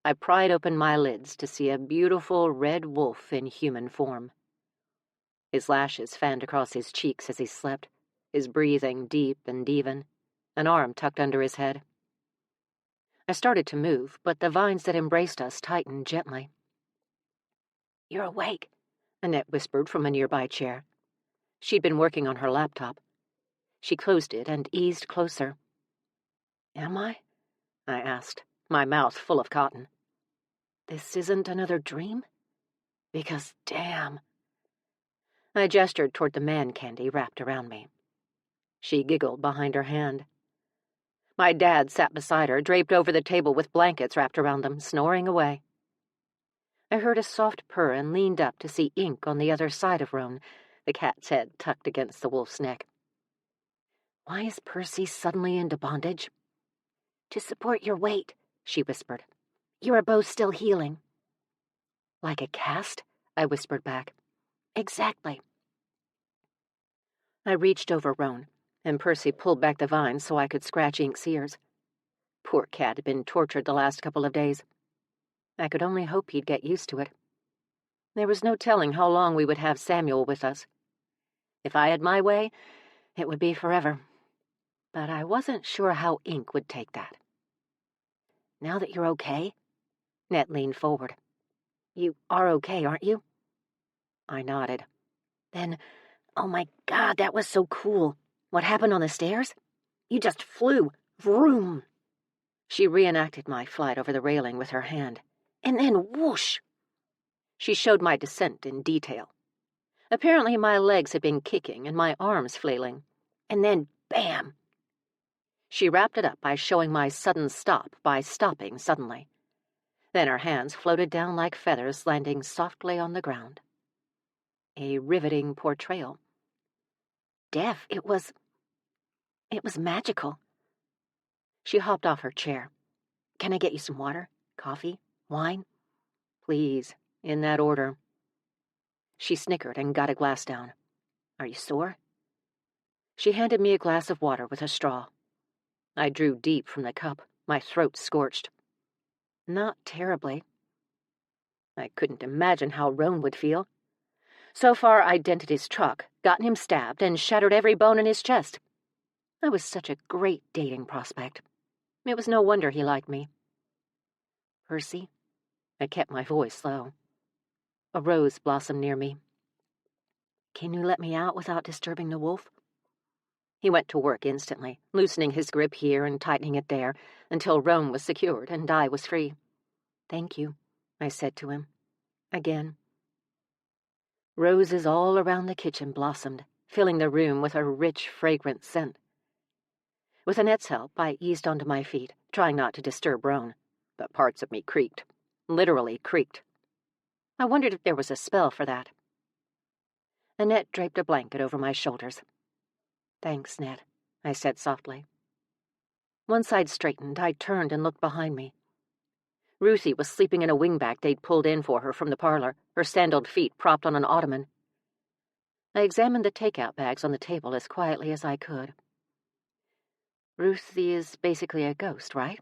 B: I pried open my lids to see a beautiful red wolf in human form. His lashes fanned across his cheeks as he slept, his breathing deep and even, an arm tucked under his head. I started to move, but the vines that embraced us tightened gently. "You're awake," Annette whispered from a nearby chair. She'd been working on her laptop. She closed it and eased closer. "Am I?" I asked, my mouth full of cotton. "This isn't another dream? Because, damn." I gestured toward the man candy wrapped around me. She giggled behind her hand. My dad sat beside her, draped over the table with blankets wrapped around them, snoring away. I heard a soft purr and leaned up to see Ink on the other side of Roane, the cat's head tucked against the wolf's neck. "Why is Percy suddenly into bondage?" "To support your weight," she whispered. "You are both still healing." "Like a cast?" I whispered back. "Exactly." I reached over Roane, and Percy pulled back the vines so I could scratch Ink's ears. Poor cat had been tortured the last couple of days. I could only hope he'd get used to it. There was no telling how long we would have Samuel with us. If I had my way, it would be forever. But I wasn't sure how Ink would take that. "Now that you're okay?" Annette leaned forward. "You are okay, aren't you?" I nodded. "Then, oh my God, that was so cool. What happened on the stairs? You just flew. Vroom." She reenacted my flight over the railing with her hand. "And then whoosh." She showed my descent in detail. Apparently my legs had been kicking and my arms flailing. And then bam. She wrapped it up by showing my sudden stop by stopping suddenly. Then her hands floated down like feathers, landing softly on the ground. A riveting portrayal. Def, it was magical. She hopped off her chair. "Can I get you some water? Coffee? Wine?" "Please, in that order." She snickered and got a glass down. "Are you sore?" She handed me a glass of water with a straw. I drew deep from the cup, my throat scorched. "Not terribly." I couldn't imagine how Roane would feel. So far, I'd dented his truck, gotten him stabbed, and shattered every bone in his chest. I was such a great dating prospect. It was no wonder he liked me. "Percy?" I kept my voice low. A rose blossomed near me. Can you let me out without disturbing the wolf? He went to work instantly, loosening his grip here and tightening it there, until Roane was secured and I was free. Thank you, I said to him. Again. Roses all around the kitchen blossomed, filling the room with a rich, fragrant scent. With Annette's help, I eased onto my feet, trying not to disturb Roane, but parts of me creaked, literally creaked. I wondered if there was a spell for that. Annette draped a blanket over my shoulders. Thanks, Ned, I said softly. Once I'd straightened, I turned and looked behind me. Ruthie was sleeping in a wingback they'd pulled in for her from the parlor, her sandaled feet propped on an ottoman. I examined the takeout bags on the table as quietly as I could. Ruthie is basically a ghost, right?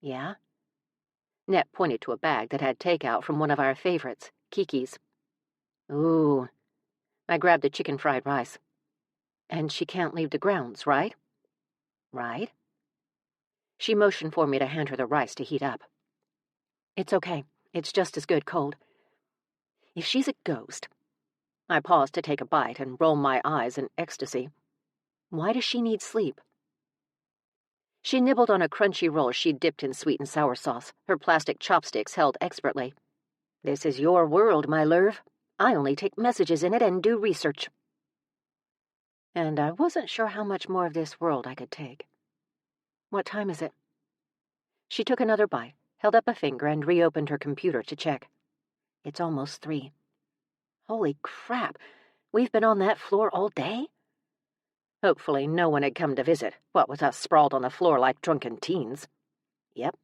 B: Yeah? Ned pointed to a bag that had takeout from one of our favorites, Kiki's. Ooh. I grabbed the chicken fried rice. And she can't leave the grounds, right? Right? She motioned for me to hand her the rice to heat up. It's okay. It's just as good cold. If she's a ghost... I paused to take a bite and roll my eyes in ecstasy. Why does she need sleep? She nibbled on a crunchy roll she'd dipped in sweet and sour sauce, her plastic chopsticks held expertly. This is your world, my love. I only take messages in it and do research. And I wasn't sure how much more of this world I could take. What time is it? She took another bite, held up a finger, and reopened her computer to check. It's almost 3. Holy crap, we've been on that floor all day? Hopefully no one had come to visit, what with us sprawled on the floor like drunken teens. Yep,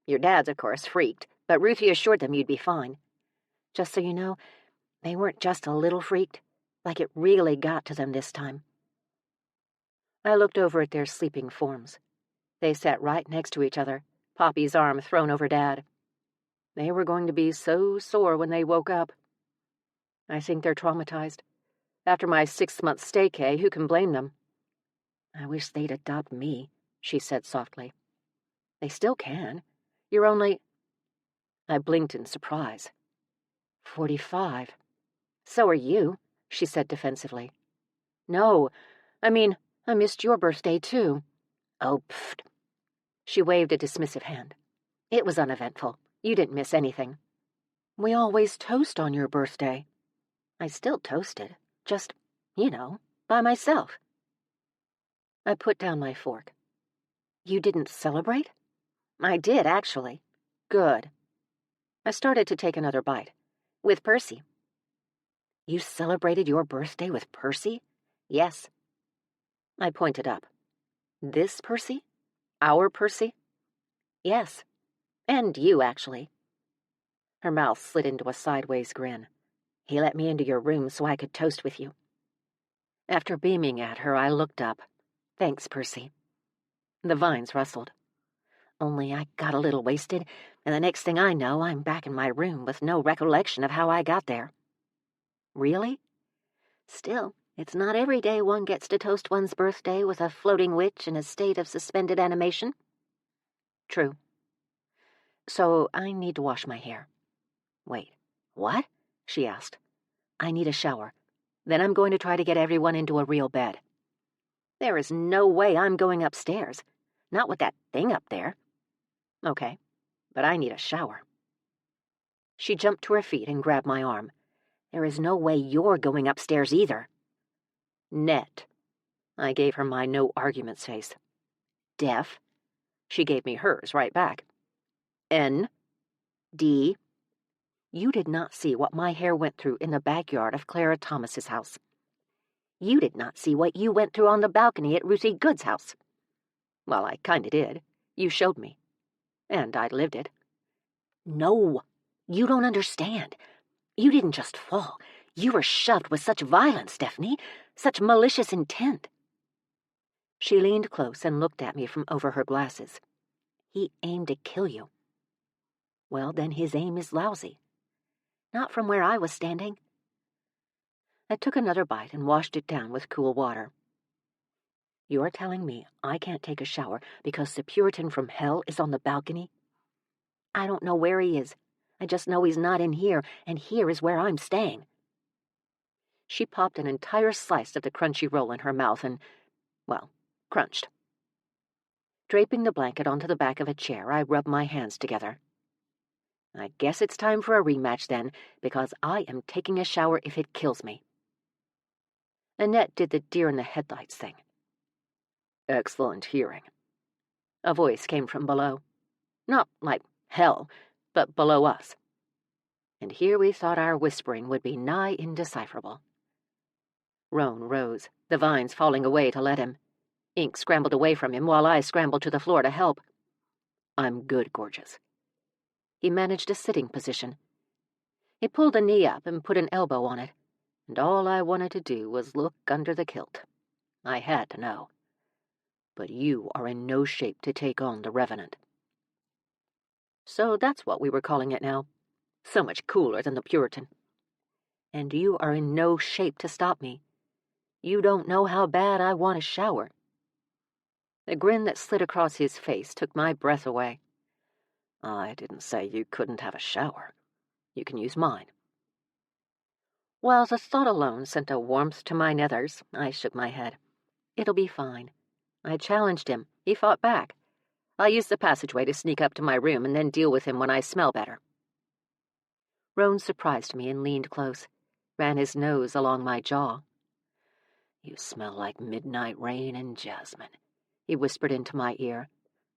B: your dad's, of course, freaked, but Ruthie assured them you'd be fine. Just so you know, they weren't just a little freaked, like it really got to them this time. I looked over at their sleeping forms. They sat right next to each other, Poppy's arm thrown over Dad. They were going to be so sore when they woke up. I think they're traumatized. After my 6-month stay-cay, who can blame them? I wish they'd adopt me, she said softly. They still can. You're only... I blinked in surprise. 45. So are you, she said defensively. No, I mean, I missed your birthday, too. Oh, pfft. She waved a dismissive hand. It was uneventful. You didn't miss anything. We always toast on your birthday. I still toasted, just, by myself. I put down my fork. You didn't celebrate? I did, actually. Good. I started to take another bite. With Percy. You celebrated your birthday with Percy? Yes. I pointed up. This Percy? Our Percy? Yes. And you, actually. Her mouth slid into a sideways grin. He let me into your room so I could toast with you. After beaming at her, I looked up. Thanks, Percy. The vines rustled. Only I got a little wasted, and the next thing I know, I'm back in my room with no recollection of how I got there. Really? Still, it's not every day one gets to toast one's birthday with a floating witch in a state of suspended animation. True. So I need to wash my hair. Wait, what? She asked. I need a shower. Then I'm going to try to get everyone into a real bed. There is no way I'm going upstairs. Not with that thing up there. Okay, but I need a shower. She jumped to her feet and grabbed my arm. There is no way you're going upstairs either. Net. I gave her my no arguments face. Def. She gave me hers right back. N. D. You did not see what my hair went through in the backyard of Clara Thomas's house. You did not see what you went through on the balcony at Ruthie Good's house. Well, I kinda did. You showed me. And I'd lived it. No, you don't understand. You didn't just fall. You were shoved with such violence, Stephanie, such malicious intent. She leaned close and looked at me from over her glasses. He aimed to kill you. Well, then his aim is lousy. Not from where I was standing. I took another bite and washed it down with cool water. You're telling me I can't take a shower because the Puritan from hell is on the balcony? I don't know where he is. I just know he's not in here, and here is where I'm staying. She popped an entire slice of the crunchy roll in her mouth and, well, crunched. Draping the blanket onto the back of a chair, I rubbed my hands together. I guess it's time for a rematch then, because I am taking a shower if it kills me. Annette did the deer-in-the-headlights thing. Excellent hearing. A voice came from below. Not like hell, but below us. And here we thought our whispering would be nigh indecipherable. Roane rose, the vines falling away to let him. Ink scrambled away from him while I scrambled to the floor to help. I'm good, gorgeous. He managed a sitting position. He pulled a knee up and put an elbow on it, and all I wanted to do was look under the kilt. I had to know. But you are in no shape to take on the Revenant. So that's what we were calling it now. So much cooler than the Puritan. And you are in no shape to stop me. You don't know how bad I want a shower. The grin that slid across his face took my breath away. I didn't say you couldn't have a shower. You can use mine. While the thought alone sent a warmth to my nethers, I shook my head. It'll be fine. I challenged him. He fought back. I'll use the passageway to sneak up to my room and then deal with him when I smell better. Roane surprised me and leaned close, ran his nose along my jaw. You smell like midnight rain and jasmine, he whispered into my ear,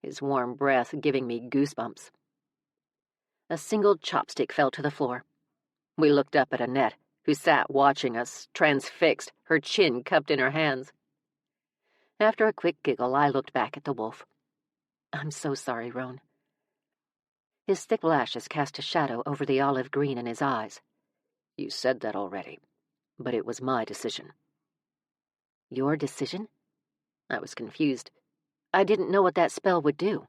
B: his warm breath giving me goosebumps. A single chopstick fell to the floor. We looked up at Annette, who sat watching us, transfixed, her chin cupped in her hands. After a quick giggle, I looked back at the wolf. I'm so sorry, Roane. His thick lashes cast a shadow over the olive green in his eyes. You said that already, but it was my decision. Your decision? I was confused. I didn't know what that spell would do.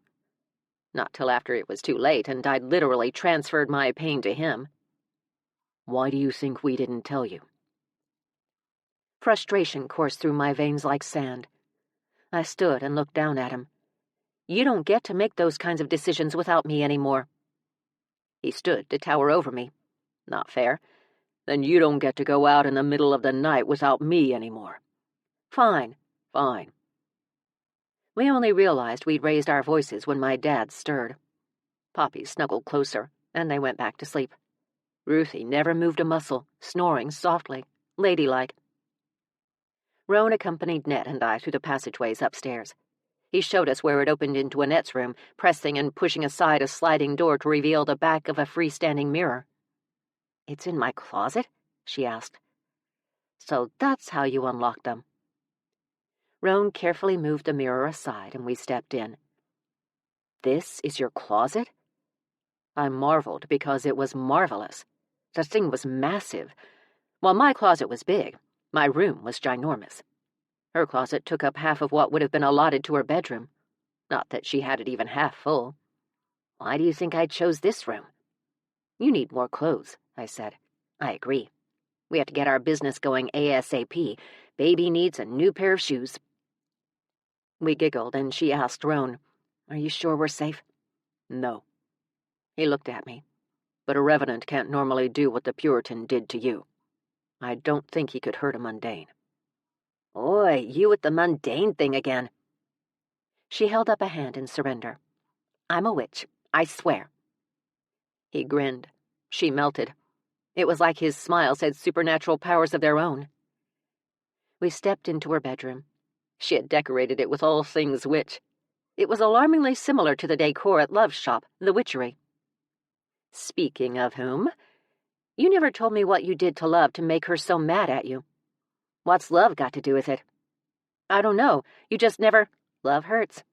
B: Not till after it was too late, and I'd literally transferred my pain to him. Why do you think we didn't tell you? Frustration coursed through my veins like sand. I stood and looked down at him. You don't get to make those kinds of decisions without me anymore. He stood to tower over me. Not fair. Then you don't get to go out in the middle of the night without me anymore. Fine, fine. We only realized we'd raised our voices when my dad stirred. Poppy snuggled closer, and they went back to sleep. Ruthie never moved a muscle, snoring softly, ladylike. Roane accompanied Ned and I through the passageways upstairs. He showed us where it opened into Annette's room, pressing and pushing aside a sliding door to reveal the back of a freestanding mirror. It's in my closet? She asked. So that's how you unlocked them. Roane carefully moved the mirror aside, and we stepped in. This is your closet? I marveled because it was marvelous. The thing was massive. While my closet was big, my room was ginormous. Her closet took up half of what would have been allotted to her bedroom. Not that she had it even half full. Why do you think I chose this room? You need more clothes, I said. I agree. We have to get our business going ASAP. Baby needs a new pair of shoes. We giggled, and she asked Roane, Are you sure we're safe? No. He looked at me. But a revenant can't normally do what the Puritan did to you. I don't think he could hurt a mundane. Oi, you with the mundane thing again. She held up a hand in surrender. I'm a witch, I swear. He grinned. She melted. It was like his smiles had supernatural powers of their own. We stepped into her bedroom. She had decorated it with all things witch. It was alarmingly similar to the decor at Love's shop, the Witchery. Speaking of whom, you never told me what you did to Love to make her so mad at you. What's Love got to do with it? I don't know. You just never... Love hurts.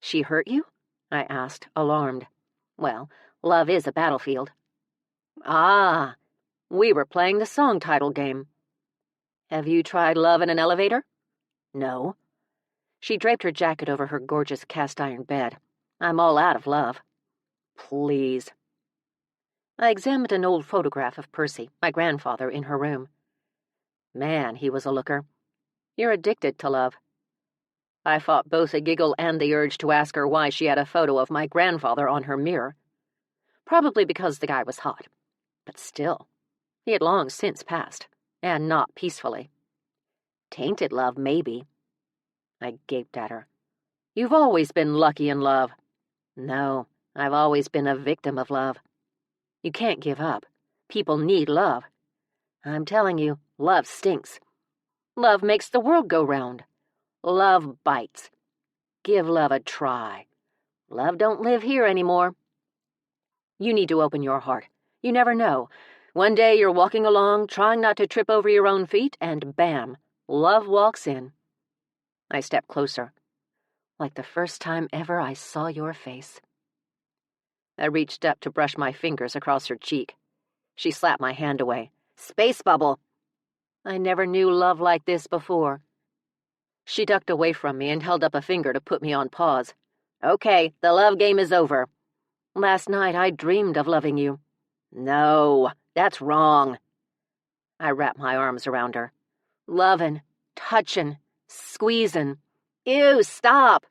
B: She hurt you? I asked, alarmed. Well, Love is a battlefield. Ah, we were playing the song title game. Have you tried Love in an elevator? No. She draped her jacket over her gorgeous cast-iron bed. I'm all out of love. Please. I examined an old photograph of Percy, my grandfather, in her room. Man, he was a looker. You're addicted to love. I fought both a giggle and the urge to ask her why she had a photo of my grandfather on her mirror. Probably because the guy was hot. But still, he had long since passed.
A: and not peacefully. Tainted love, maybe. I gaped at her. You've always been lucky in love. No, I've always been a victim of love. You can't give up. People need love. I'm telling you, love stinks. Love makes the world go round. Love bites. Give love a try. Love don't live here anymore. You need to open your heart. You never know. One day you're walking along, trying not to trip over your own feet, and bam, love walks in. I stepped closer, like the first time ever I saw your face. I reached up to brush my fingers across her cheek. She slapped my hand away. Space bubble! I never knew love like this before. She ducked away from me and held up a finger to put me on pause. Okay, the love game is over. Last night I dreamed of loving you. No, that's wrong. I wrapped my arms around her. Lovin', touchin', squeezin'. Ew, stop!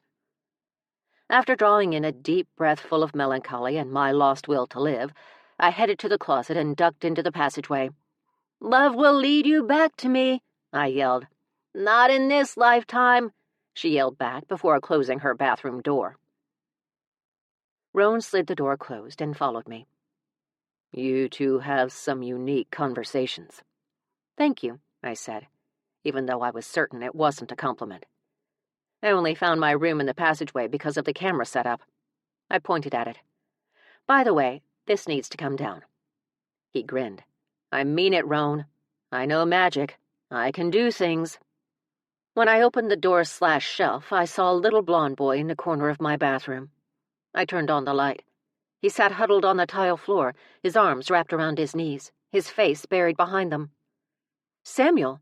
A: After drawing in a deep breath full of melancholy and my lost will to live, I headed to the closet and ducked into the passageway. Love will lead you back to me, I yelled. Not in this lifetime, she yelled back before closing her bathroom door. Roane slid the door closed and followed me. You two have some unique conversations. Thank you, I said, even though I was certain it wasn't a compliment. I only found my room in the passageway because of the camera setup. I pointed at it. By the way, this needs to come down. He grinned. I mean it, Roane. I know magic. I can do things. When I opened the door/shelf, I saw a little blonde boy in the corner of my bathroom. I turned on the light. He sat huddled on the tile floor, his arms wrapped around his knees, his face buried behind them. Samuel!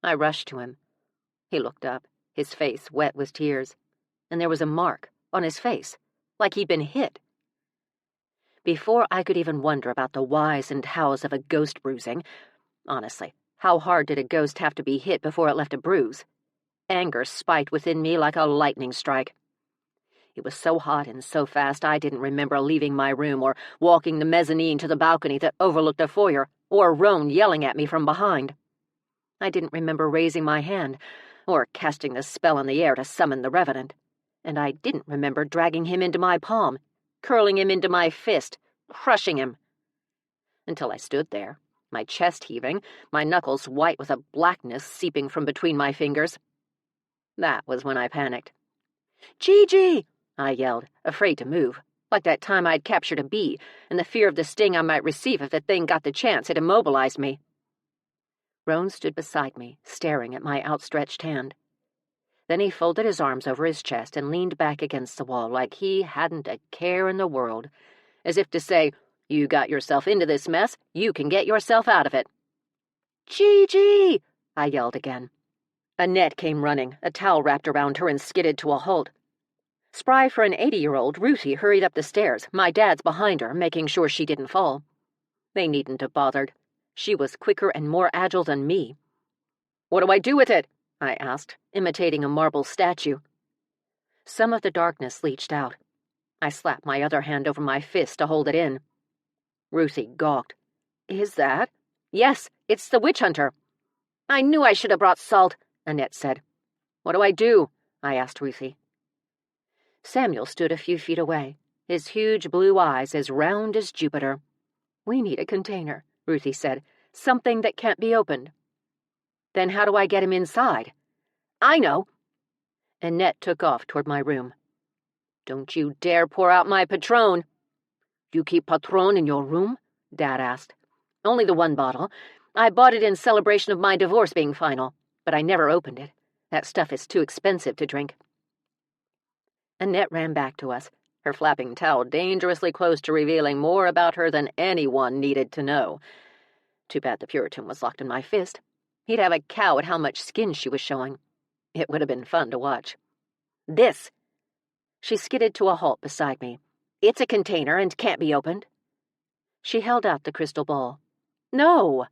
A: I rushed to him. He looked up, his face wet with tears, and there was a mark on his face, like he'd been hit. Before I could even wonder about the whys and hows of a ghost bruising, honestly, how hard did a ghost have to be hit before it left a bruise? Anger spiked within me like a lightning strike. It was so hot and so fast I didn't remember leaving my room or walking the mezzanine to the balcony that overlooked the foyer, or Roane yelling at me from behind. I didn't remember raising my hand or casting the spell in the air to summon the Revenant, and I didn't remember dragging him into my palm, curling him into my fist, crushing him. Until I stood there, my chest heaving, my knuckles white with a blackness seeping from between my fingers. That was when I panicked. Gigi! I yelled, afraid to move, like that time I'd captured a bee, and the fear of the sting I might receive if the thing got the chance had immobilized me. Roane stood beside me, staring at my outstretched hand. Then he folded his arms over his chest and leaned back against the wall like he hadn't a care in the world, as if to say, you got yourself into this mess, you can get yourself out of it. Gigi! I yelled again. Annette came running, a towel wrapped around her, and skidded to a halt. Spry for an 80-year-old, Ruthie hurried up the stairs, my dad's behind her, making sure she didn't fall. They needn't have bothered. She was quicker and more agile than me. What do I do with it? I asked, imitating a marble statue. Some of the darkness leached out. I slapped my other hand over my fist to hold it in. Ruthie gawked. Is that? Yes, it's the witch hunter. I knew I should have brought salt, Annette said. What do I do? I asked Ruthie. Samuel stood a few feet away, his huge blue eyes as round as Jupiter. We need a container, Ruthie said. Something that can't be opened. Then how do I get him inside? I know. Annette took off toward my room. Don't you dare pour out my Patron. You keep Patron in your room? Dad asked. Only the one bottle. I bought it in celebration of my divorce being final, but I never opened it. That stuff is too expensive to drink. Annette ran back to us, her flapping towel dangerously close to revealing more about her than anyone needed to know. Too bad the Puritan was locked in my fist. He'd have a cow at how much skin she was showing. It would have been fun to watch. This! She skidded to a halt beside me. It's a container and can't be opened. She held out the crystal ball. No!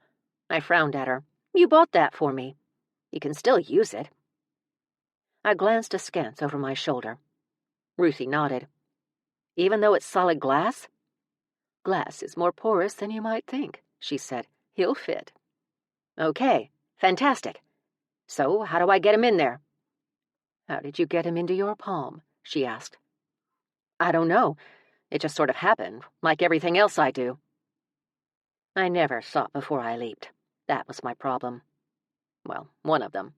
A: I frowned at her. You bought that for me. You can still use it. I glanced askance over my shoulder. Ruthie nodded. Even though it's solid glass? Glass is more porous than you might think, she said. He'll fit.
B: Okay, fantastic. So, how do I get him in there?"
A: "How did you get him into your palm?" she asked.
B: "I don't know. It just sort of happened, like everything else I do." I never thought before I leaped. That was my problem. Well, one of them.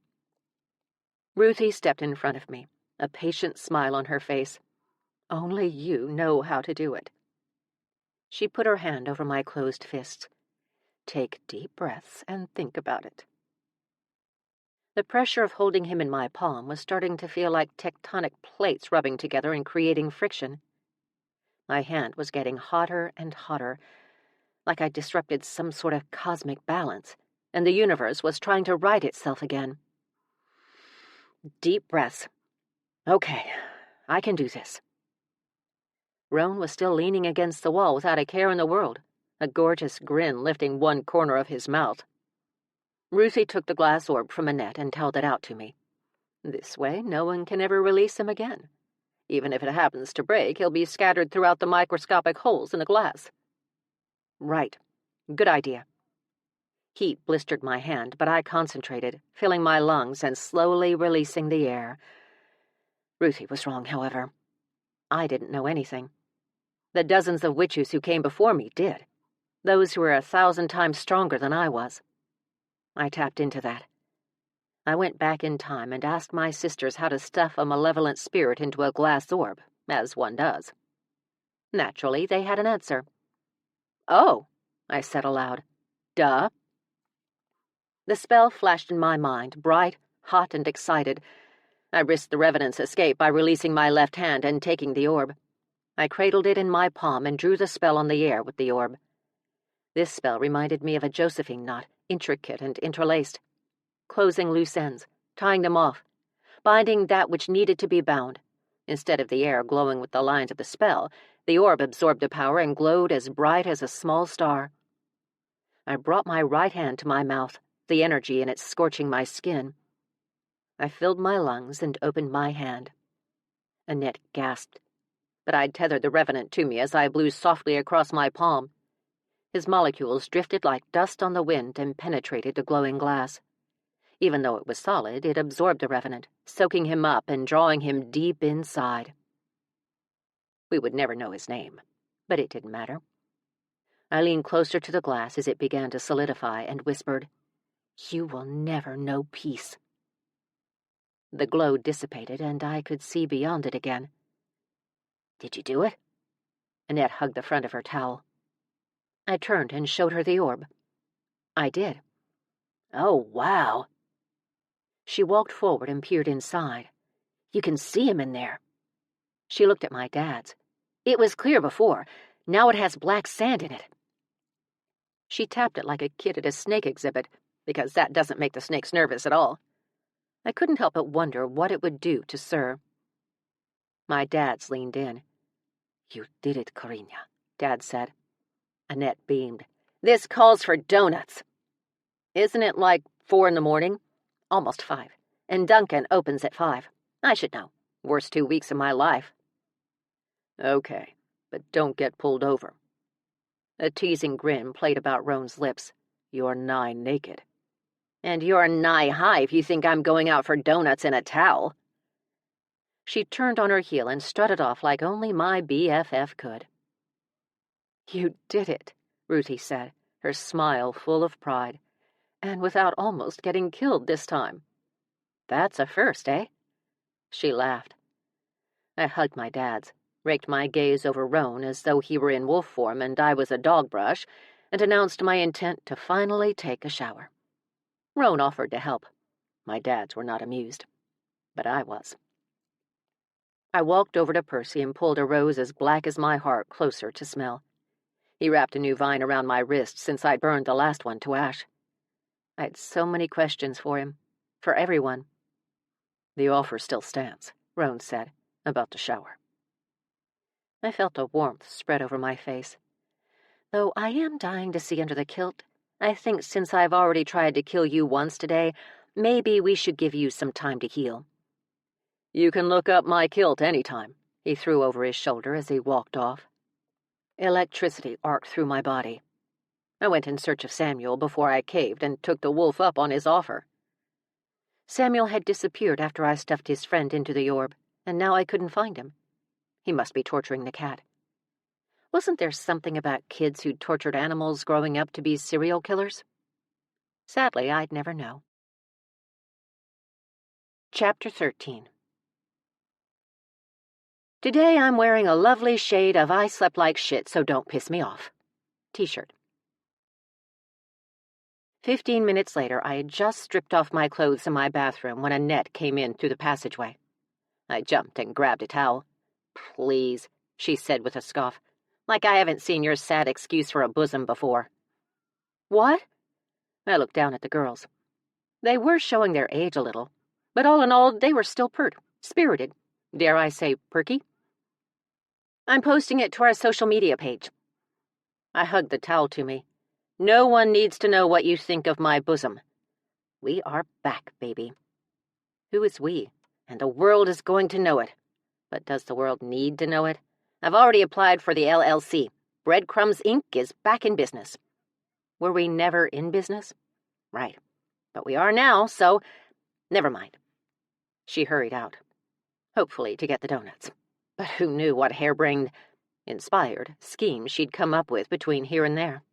A: Ruthie stepped in front of me, a patient smile on her face. "Only you know how to do it." She put her hand over my closed fists. "Take deep breaths and think about it." The pressure of holding him in my palm was starting to feel like tectonic plates rubbing together and creating friction. My hand was getting hotter and hotter, like I disrupted some sort of cosmic balance, and the universe was trying to right itself again. Deep breaths. Okay, I can do this. Roane was still leaning against the wall without a care in the world, a gorgeous grin lifting one corner of his mouth. Ruthie took the glass orb from Annette and held it out to me. "This way, no one can ever release him again. Even if it happens to break, he'll be scattered throughout the microscopic holes in the glass." "Right. Good idea." Heat blistered my hand, but I concentrated, filling my lungs and slowly releasing the air. Ruthie was wrong, however. I didn't know anything. The dozens of witches who came before me did. Those who were 1,000 times stronger than I was. I tapped into that. I went back in time and asked my sisters how to stuff a malevolent spirit into a glass orb, as one does. Naturally, they had an answer. "Oh," I said aloud. "Duh." The spell flashed in my mind, bright, hot, and excited. I risked the Revenant's escape by releasing my left hand and taking the orb. I cradled it in my palm and drew the spell on the air with the orb. This spell reminded me of a Josephine knot, intricate and interlaced. Closing loose ends, tying them off, binding that which needed to be bound. Instead of the air glowing with the lines of the spell, the orb absorbed the power and glowed as bright as a small star. I brought my right hand to my mouth, the energy in it scorching my skin. I filled my lungs and opened my hand. Annette gasped, but I'd tethered the Revenant to me as I blew softly across my palm. His molecules drifted like dust on the wind and penetrated the glowing glass. Even though it was solid, it absorbed the Revenant, soaking him up and drawing him deep inside. We would never know his name, but it didn't matter. I leaned closer to the glass as it began to solidify and whispered, "You will never know peace." The glow dissipated, and I could see beyond it again. "Did you do it?" Annette hugged the front of her towel. I turned and showed her the orb. I did. "Oh, wow." She walked forward and peered inside. "You can see him in there." She looked at my dad's. "It was clear before. Now it has black sand in it." She tapped it like a kid at a snake exhibit, because that doesn't make the snakes nervous at all. I couldn't help but wonder what it would do to Sir. My dad's leaned in. "You did it, Carina," Dad said. Annette beamed. "This calls for donuts." "Isn't it like 4 in the morning? Almost 5. And Duncan opens at 5. I should know. Worst 2 weeks of my life." "Okay, but don't get pulled over." A teasing grin played about Roane's lips. "You're nigh naked." "And you're nigh high if you think I'm going out for donuts in a towel." She turned on her heel and strutted off like only my BFF could. "You did it," Ruthie said, her smile full of pride. "And without almost getting killed this time." "That's a first, eh?" She laughed. I hugged my dad's, raked my gaze over Roane as though he were in wolf form and I was a dog brush, and announced my intent to finally take a shower. Roane offered to help. My dads were not amused, but I was. I walked over to Percy and pulled a rose as black as my heart closer to smell. He wrapped a new vine around my wrist since I'd burned the last one to ash. I had so many questions for him, for everyone. "The offer still stands," Roane said, about to shower. I felt a warmth spread over my face. "Though I am dying to see under the kilt, I think since I've already tried to kill you once today, maybe we should give you some time to heal." "You can look up my kilt any time," he threw over his shoulder as he walked off. Electricity arced through my body.
B: I went in search of Samuel before I caved and took the wolf up on his offer. Samuel had disappeared after I stuffed his friend into the orb, and now I couldn't find him. He must be torturing the cat. Wasn't there something about kids who tortured animals growing up to be serial killers? Sadly, I'd never know. Chapter 13. Today I'm wearing a lovely shade of I slept like shit, so don't piss me off T-shirt. 15 minutes later, I had just stripped off my clothes in my bathroom when Annette came in through the passageway. I jumped and grabbed a towel. "Please," she said with a scoff, "like I haven't seen your sad excuse for a bosom before." "What?" I looked down at the girls. They were showing their age a little, but all in all, they were still spirited, dare I say perky. "I'm posting it to our social media page." I hugged the towel to me. "No one needs to know what you think of my bosom. We are back, baby." Who is we? And the world is going to know it. But does the world need to know it? I've already applied for the LLC. Breadcrumbs Inc. is back in business. Were we never in business? Right. But we are now, so never mind. She hurried out, hopefully to get the donuts. But who knew what harebrained, inspired scheme she'd come up with between here and there?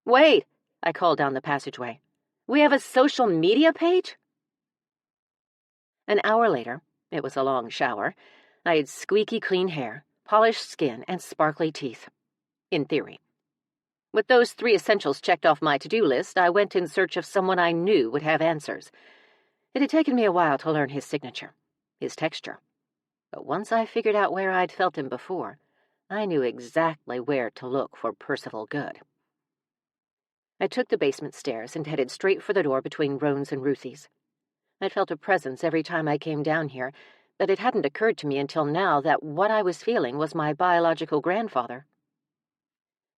B: "Wait," I called down the passageway. "We have a social media page?" An hour later, it was a long shower, I had squeaky clean hair, polished skin, and sparkly teeth. In theory. With those 3 essentials checked off my to-do list, I went in search of someone I knew would have answers. It had taken me a while to learn his signature, his texture. But once I figured out where I'd felt him before, I knew exactly where to look for Percival Good. I took the basement stairs and headed straight for the door between Roane's and Ruthie's. I'd felt a presence every time I came down here, but it hadn't occurred to me until now that what I was feeling was my biological grandfather.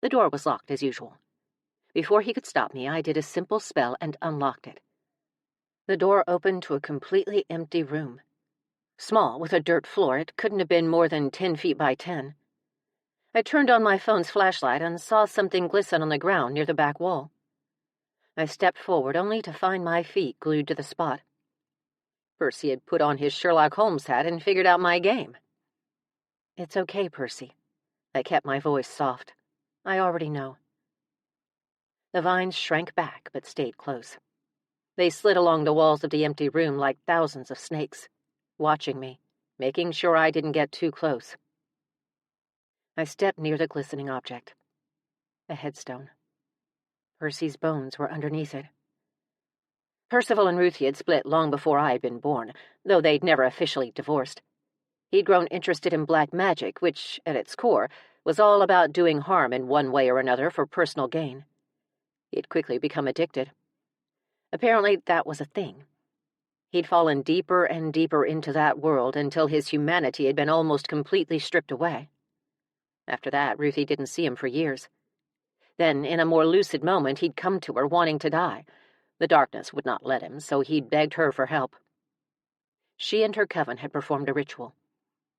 B: The door was locked as usual. Before he could stop me, I did a simple spell and unlocked it. The door opened to a completely empty room. Small, with a dirt floor, it couldn't have been more than 10 feet by 10. I turned on my phone's flashlight and saw something glisten on the ground near the back wall. I stepped forward only to find my feet glued to the spot. Percy had put on his Sherlock Holmes hat and figured out my game. "It's okay, Percy." I kept my voice soft. "I already know." The vines shrank back but stayed close. They slid along the walls of the empty room like thousands of snakes, watching me, making sure I didn't get too close. I stepped near the glistening object. A headstone. Percy's bones were underneath it. Percival and Ruthie had split long before I had been born, though they'd never officially divorced. He'd grown interested in black magic, which, at its core, was all about doing harm in one way or another for personal gain. He'd quickly become addicted. Apparently, that was a thing. He'd fallen deeper and deeper into that world until his humanity had been almost completely stripped away. After that, Ruthie didn't see him for years. Then, in a more lucid moment, he'd come to her wanting to die. The darkness would not let him, so he'd begged her for help. She and her coven had performed a ritual.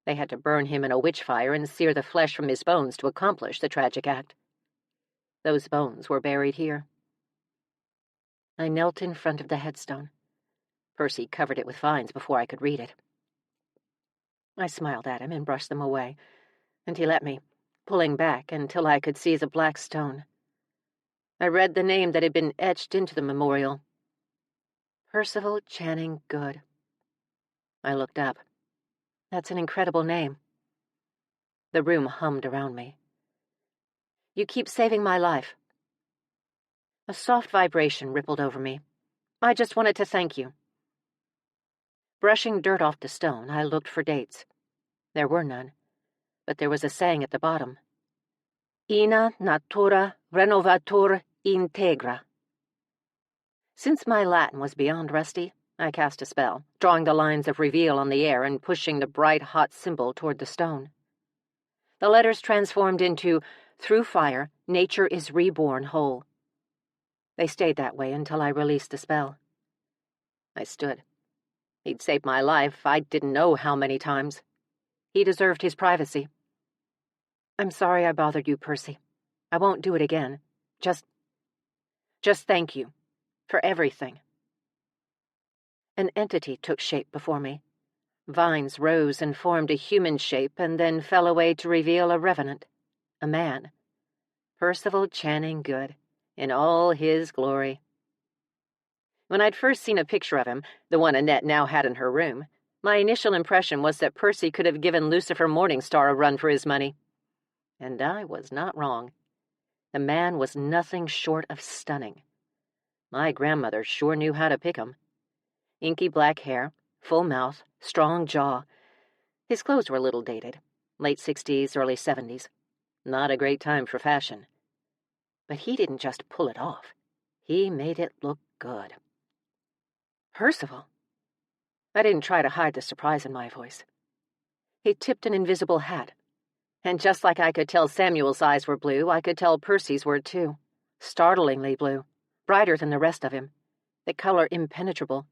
B: They had to burn him in a witch fire and sear the flesh from his bones to accomplish the tragic act. Those bones were buried here. I knelt in front of the headstone. Percy covered it with vines before I could read it. I smiled at him and brushed them away, and he let me, pulling back until I could see the black stone. I read the name that had been etched into the memorial. Percival Channing Good. I looked up. That's an incredible name. The room hummed around me. You keep saving my life. A soft vibration rippled over me. I just wanted to thank you. Brushing dirt off the stone, I looked for dates. There were none, but there was a saying at the bottom. Ina natura renovatur integra. Since my Latin was beyond rusty, I cast a spell, drawing the lines of reveal on the air and pushing the bright, hot symbol toward the stone. The letters transformed into, through fire, nature is reborn whole. They stayed that way until I released the spell. I stood. He'd saved my life I didn't know how many times. He deserved his privacy. I'm sorry I bothered you, Percy. I won't do it again. Just
A: Just thank you. For everything. An entity took shape before me. Vines rose and formed a human shape and then fell away to reveal a revenant. A man. Percival Channing Good, in all his glory. When I'd first seen a picture of him, the one Annette now had in her room, my initial impression was that Percy could have given Lucifer Morningstar a run for his money. And I was not wrong. The man was nothing short of stunning. My grandmother sure knew how to pick him. Inky black hair, full mouth, strong jaw. His clothes were a little dated, late 60s, early 70s. Not a great time for fashion. But he didn't just pull it off. He made it look good. Percival? I didn't try to hide the surprise in my voice. He tipped an invisible hat. And just like I could tell Samuel's eyes were blue, I could tell Percy's were too. Startlingly blue. Brighter than the rest of him. The color impenetrable.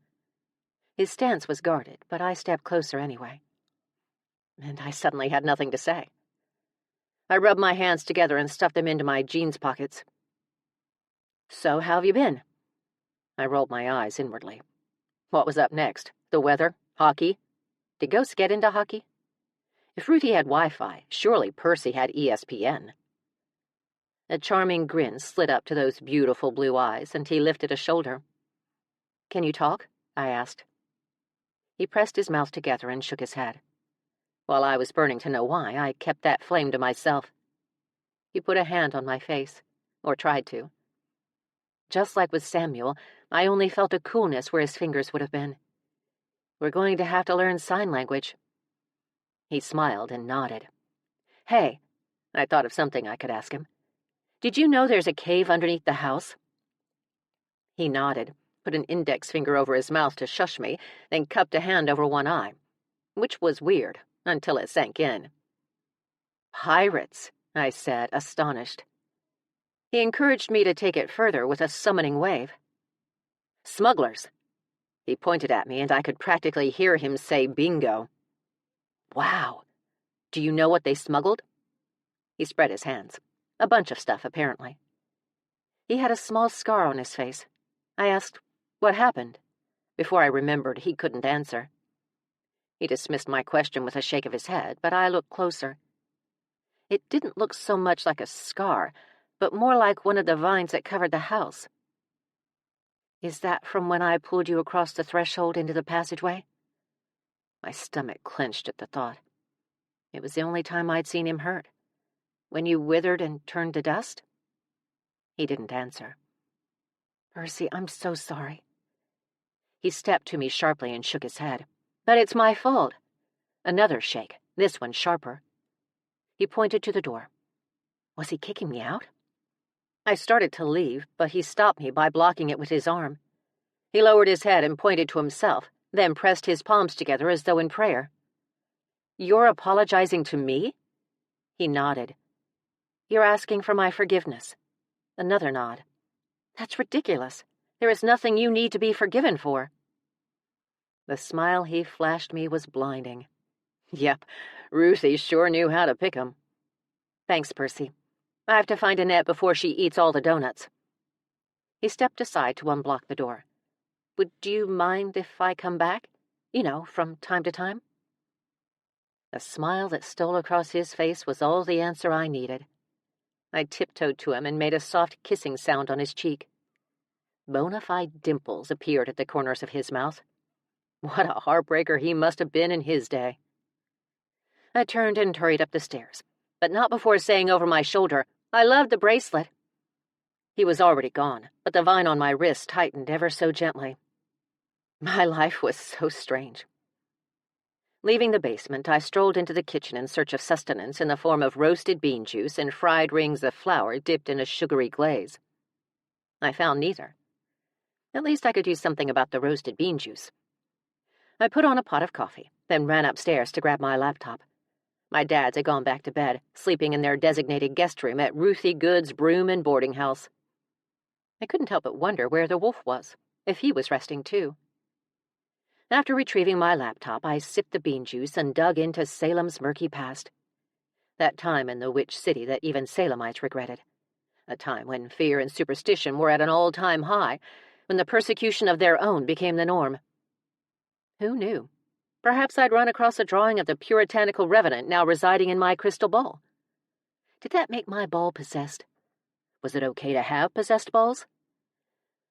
A: His stance was guarded, but I stepped closer anyway. And I suddenly had nothing to say. I rubbed my hands together and stuffed them into my jeans pockets. So, how have you been? I rolled my eyes inwardly. What was up next? The weather? Hockey? Did ghosts get into hockey? If Ruthie had Wi-Fi, surely Percy had ESPN. A charming grin slid up to those beautiful blue eyes, and he lifted a shoulder. Can you talk? I asked. He pressed his mouth together and shook his head. While I was burning to know why, I kept that flame to myself. He put a hand on my face, or tried to. Just like with Samuel, I only felt a coolness where his fingers would have been. We're going to have to learn sign language. He smiled and nodded. Hey, I thought of something I could ask him. Did you know there's a cave underneath the house? He nodded, put an index finger over his mouth to shush me, then cupped a hand over one eye, which was weird until it sank in. Pirates, I said, astonished. He encouraged me to take it further with a summoning wave. Smugglers. He pointed at me, and I could practically hear him say bingo. Wow. Do you know what they smuggled? He spread his hands. A bunch of stuff, apparently. He had a small scar on his face. I asked, what happened? Before I remembered, he couldn't answer. He dismissed my question with a shake of his head, but I looked closer. It didn't look so much like a scar, but more like one of the vines that covered the house. Is that from when I pulled you across the threshold into the passageway? My stomach clenched at the thought. It was the only time I'd seen him hurt. When you withered and turned to dust? He didn't answer. Percy, I'm so sorry. He stepped to me sharply and shook his head. But it's my fault. Another shake, this one sharper. He pointed to the door. Was he kicking me out? I started to leave, but he stopped me by blocking it with his arm. He lowered his head and pointed to himself, then pressed his palms together as though in prayer. You're apologizing to me? He nodded. You're asking for my forgiveness. Another nod. That's ridiculous. There is nothing you need to be forgiven for. The smile he flashed me was blinding. Yep, Ruthie sure knew how to pick 'em. Thanks, Percy. I have to find Annette before she eats all the donuts. He stepped aside to unblock the door. Would you mind if I come back? You know, from time to time? The smile that stole across his face was all the answer I needed. I tiptoed to him and made a soft kissing sound on his cheek. Bona fide dimples appeared at the corners of his mouth. What a heartbreaker he must have been in his day. I turned and hurried up the stairs, but not before saying over my shoulder, I love the bracelet. He was already gone, but the vine on my wrist tightened ever so gently. My life was so strange. Leaving the basement, I strolled into the kitchen in search of sustenance in the form of roasted bean juice and fried rings of flour dipped in a sugary glaze. I found neither. At least I could do something about the roasted bean juice. I put on a pot of coffee, then ran upstairs to grab my laptop. My dads had gone back to bed, sleeping in their designated guest room at Ruthie Good's Broom and Boarding House. I couldn't help but wonder where the wolf was, if he was resting too. After retrieving my laptop, I sipped the bean juice and dug into Salem's murky past. That time in the witch city that even Salemites regretted.
B: a time when fear and superstition were at an all-time high, when the persecution of their own became the norm. Who knew? Perhaps I'd run across a drawing of the puritanical revenant now residing in my crystal ball. Did that make my ball possessed? Was it okay to have possessed balls?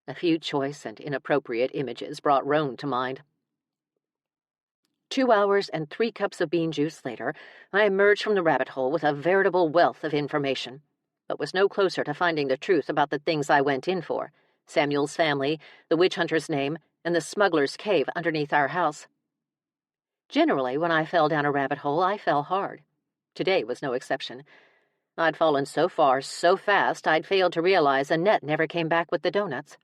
B: A few choice and inappropriate images brought Roane to mind. 2 hours and 3 cups of bean juice later, I emerged from the rabbit hole with a veritable wealth of information, but was no closer to finding the truth about the things I went in for: Samuel's family, the witch hunter's name, and the smuggler's cave underneath our house. Generally, when I fell down a rabbit hole, I fell hard. Today was no exception. I'd fallen so far, so fast, I'd failed to realize Annette never came back with the donuts.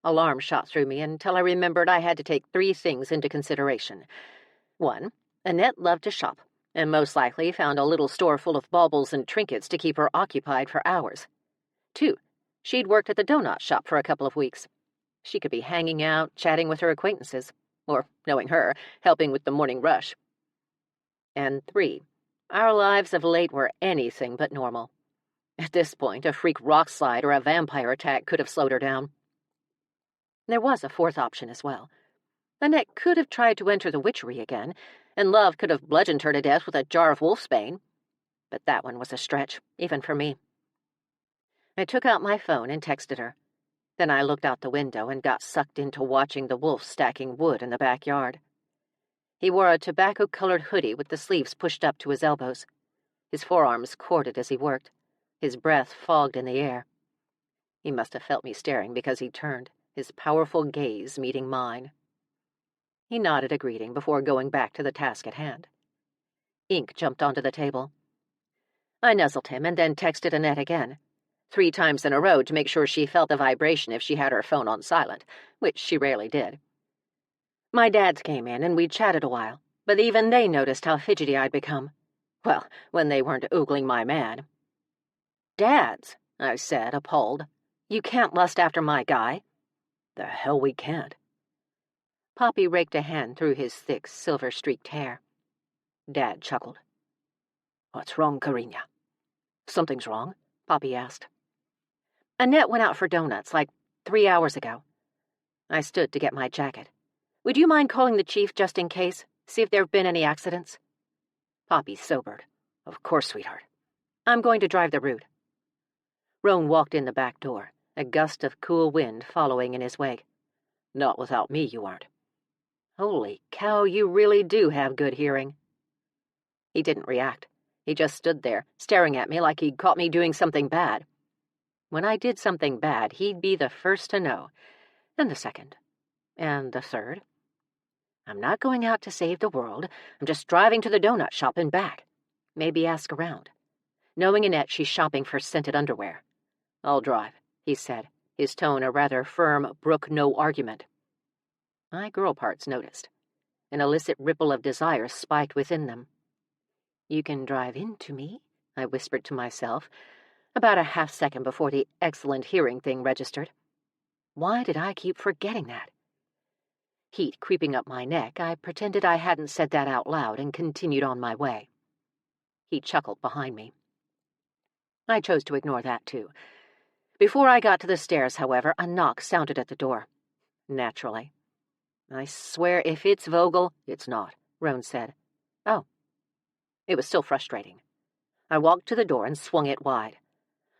B: Alarm shot through me until I remembered I had to take 3 things into consideration. 1, Annette loved to shop, and most likely found a little store full of baubles and trinkets to keep her occupied for hours. 2, she'd worked at the donut shop for a couple of weeks. She could be hanging out, chatting with her acquaintances, or, knowing her, helping with the morning rush. And 3, our lives of late were anything but normal. At this point, a freak rock slide or a vampire attack could have slowed her down. There was a 4th option as well. Annette could have tried to enter the witchery again, and Love could have bludgeoned her to death with a jar of wolfsbane. But that one was a stretch, even for me. I took out my phone and texted her. Then I looked out the window and got sucked into watching the wolf stacking wood in the backyard. He wore a tobacco-colored hoodie with the sleeves pushed up to his elbows. His forearms corded as he worked. His breath fogged in the air. He must have felt me staring because he turned, his powerful gaze meeting mine. He nodded a greeting before going back to the task at hand. Ink jumped onto the table. I nuzzled him and then texted Annette again, 3 times in a row to make sure she felt the vibration if she had her phone on silent, which she rarely did. My dads came in and we chatted a while, but even they noticed how fidgety I'd become. Well, when they weren't ogling my man. "Dads," I said, appalled. "You can't lust after my guy." "The hell we can't." Poppy raked a hand through his thick, silver-streaked hair. Dad chuckled. "What's wrong, Karina?" "Something's wrong," Poppy asked. "Annette went out for donuts like 3 hours ago." I stood to get my jacket. "Would you mind calling the chief just in case? See if there have been any accidents?" Poppy sobered. "Of course, sweetheart." "I'm going to drive the route." Roane walked in the back door, a gust of cool wind following in his wake. "Not without me, you aren't." "Holy cow, you really do have good hearing." He didn't react. He just stood there, staring at me like he'd caught me doing something bad. When I did something bad, he'd be the first to know, and the second, and the third. "I'm not going out to save the world. I'm just driving to the donut shop and back. Maybe ask around. Knowing Annette, she's shopping for scented underwear." "I'll drive," he said, his tone a rather firm, brook no argument. My girl parts noticed. An illicit ripple of desire spiked within them. "You can drive into me," I whispered to myself, about a half-second before the excellent hearing thing registered. Why did I keep forgetting that? Heat creeping up my neck, I pretended I hadn't said that out loud and continued on my way. He chuckled behind me. I chose to ignore that, too. Before I got to the stairs, however, a knock sounded at the door. Naturally. "I swear if it's Vogel, it's not," Roane said. "Oh." It was still frustrating. I walked to the door and swung it wide.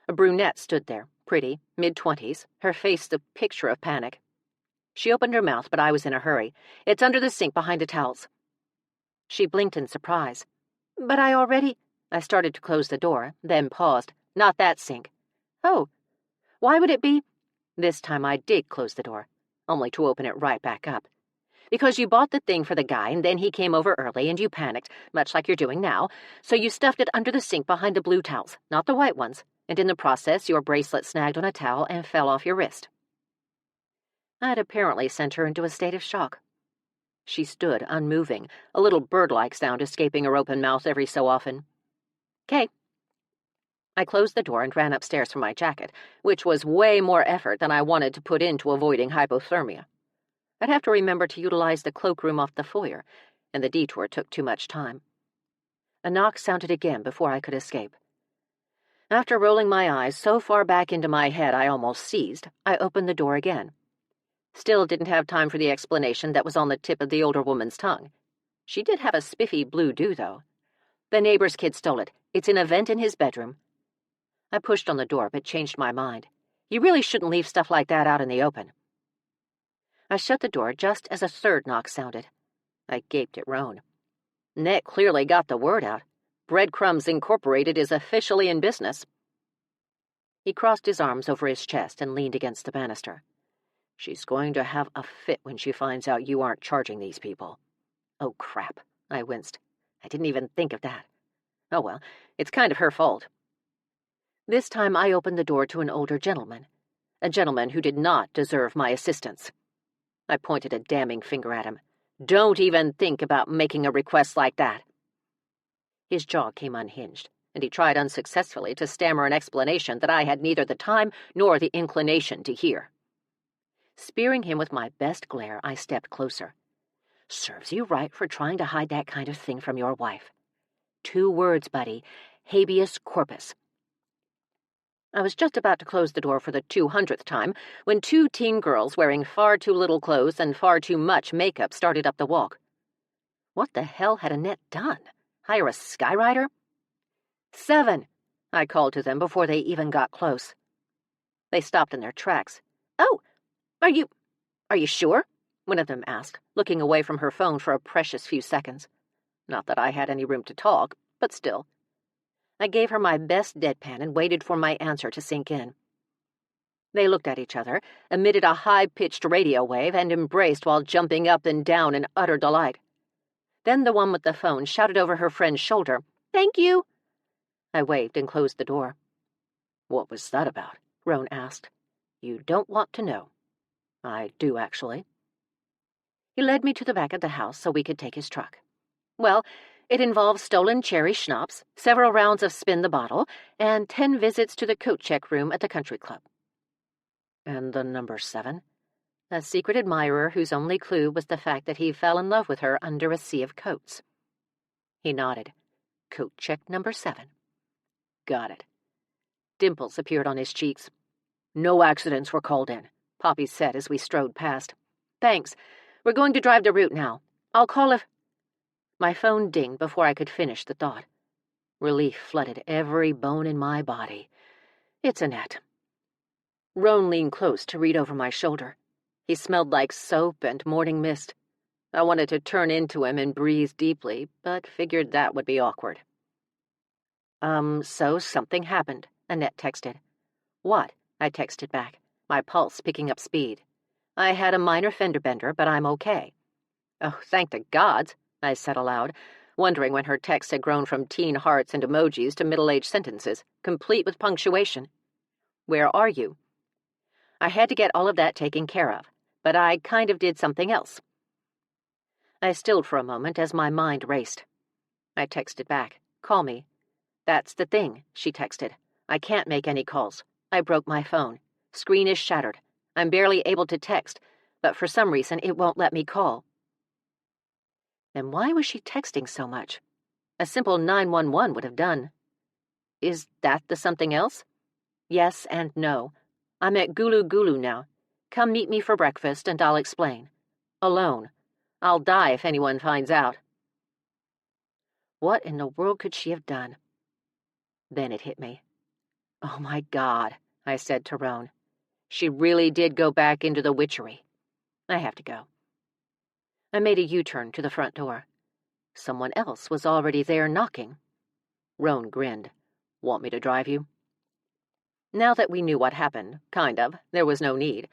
B: A brunette stood there, pretty, mid-20s, her face the picture of panic. She opened her mouth, but I was in a hurry. "It's under the sink behind the towels." She blinked in surprise. "But I already—" I started to close the door, then paused. "Not that sink." "Oh, why would it be—" This time I did close the door, only to open it right back up. "Because you bought the thing for the guy, and then he came over early, and you panicked, much like you're doing now, so you stuffed it under the sink behind the blue towels, not the white ones, and in the process your bracelet snagged on a towel and fell off your wrist." I'd apparently sent her into a state of shock. She stood, unmoving, a little bird-like sound escaping her open mouth every so often. "'Kay." I closed the door and ran upstairs for my jacket, which was way more effort than I wanted to put into avoiding hypothermia. I'd have to remember to utilize the cloakroom off the foyer, and the detour took too much time. A knock sounded again before I could escape. After rolling my eyes so far back into my head I almost seized, I opened the door again. Still didn't have time for the explanation that was on the tip of the older woman's tongue. She did have a spiffy blue do, though. The neighbor's kid stole it. It's in a vent in his bedroom. I pushed on the door, but changed my mind. You really shouldn't leave stuff like that out in the open. I shut the door just as a third knock sounded. I gaped at Roane. Annette clearly got the word out. Breadcrumbs Incorporated is officially in business. He crossed his arms over his chest and leaned against the banister. She's going to have a fit when she finds out you aren't charging these people. Oh, crap, I winced. I didn't even think of that. Oh, well, it's kind of her fault. This time I opened the door to an older gentleman, a gentleman who did not deserve my assistance. I pointed a damning finger at him. Don't even think about making a request like that. His jaw came unhinged, and he tried unsuccessfully to stammer an explanation that I had neither the time nor the inclination to hear. Spearing him with my best glare, I stepped closer. Serves you right for trying to hide that kind of thing from your wife. 2 words, buddy. Habeas corpus. I was just about to close the door for the 200th time when 2 teen girls wearing far too little clothes and far too much makeup started up the walk. What the hell had Annette done? Hire a skyrider? 7, I called to them before they even got close. They stopped in their tracks. Oh, are you sure? One of them asked, looking away from her phone for a precious few seconds. Not that I had any room to talk, but still. I gave her my best deadpan and waited for my answer to sink in. They looked at each other, emitted a high-pitched radio wave, and embraced while jumping up and down in utter delight. Then the one with the phone shouted over her friend's shoulder, "Thank you!" I waved and closed the door. "What was that about?" Roane asked. "You don't want to know." "I do, actually." He led me to the back of the house so we could take his truck. Well, it involves stolen cherry schnapps, several rounds of spin the bottle, and 10 visits to the coat check room at the country club. And the number 7? A secret admirer whose only clue was the fact that he fell in love with her under a sea of coats. He nodded. Coat check number 7. Got it. Dimples appeared on his cheeks. No accidents were called in, Poppy said as we strode past. Thanks. We're going to drive the route now. I'll call if... My phone dinged before I could finish the thought. Relief flooded every bone in my body. It's Annette. Roane leaned close to read over my shoulder. He smelled like soap and morning mist. I wanted to turn into him and breathe deeply, but figured that would be awkward. So something happened, Annette texted. What? I texted back, my pulse picking up speed. I had a minor fender bender, but I'm okay. Oh, thank the gods, I said aloud, wondering when her text had grown from teen hearts and emojis to middle-aged sentences, complete with punctuation. Where are you? I had to get all of that taken care of, but I kind of did something else. I stilled for a moment as my mind raced. I texted back, call me. That's the thing, she texted. I can't make any calls. I broke my phone. Screen is shattered. I'm barely able to text, but for some reason it won't let me call. Then why was she texting so much? A simple 911 would have done. Is that the something else? Yes and no. I'm at Gulu Gulu now. Come meet me for breakfast and I'll explain. Alone. I'll die if anyone finds out. What in the world could she have done? Then it hit me. Oh my God, I said to Roane. She really did go back into the witchery. I have to go. I made a U-turn to the front door. Someone else was already there knocking. Roane grinned. Want me to drive you? Now that we knew what happened, kind of, there was no need.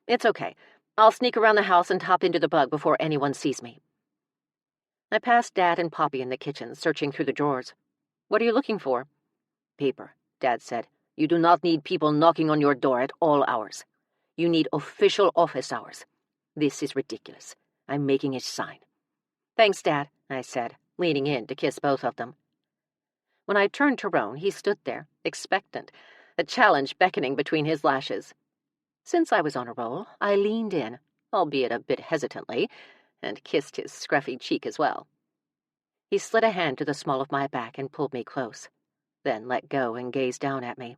B: It's okay. I'll sneak around the house and hop into the bug before anyone sees me. I passed Dad and Poppy in the kitchen, searching through the drawers. What are you looking for? Paper, Dad said. You do not need people knocking on your door at all hours. You need official office hours. This is ridiculous. I'm making a sign. Thanks, Dad, I said, leaning in to kiss both of them. When I turned to Roane, he stood there, expectant, a challenge beckoning between his lashes. Since I was on a roll, I leaned in, albeit a bit hesitantly, and kissed his scruffy cheek as well. He slid a hand to the small of my back and pulled me close. then let go and gazed down at me.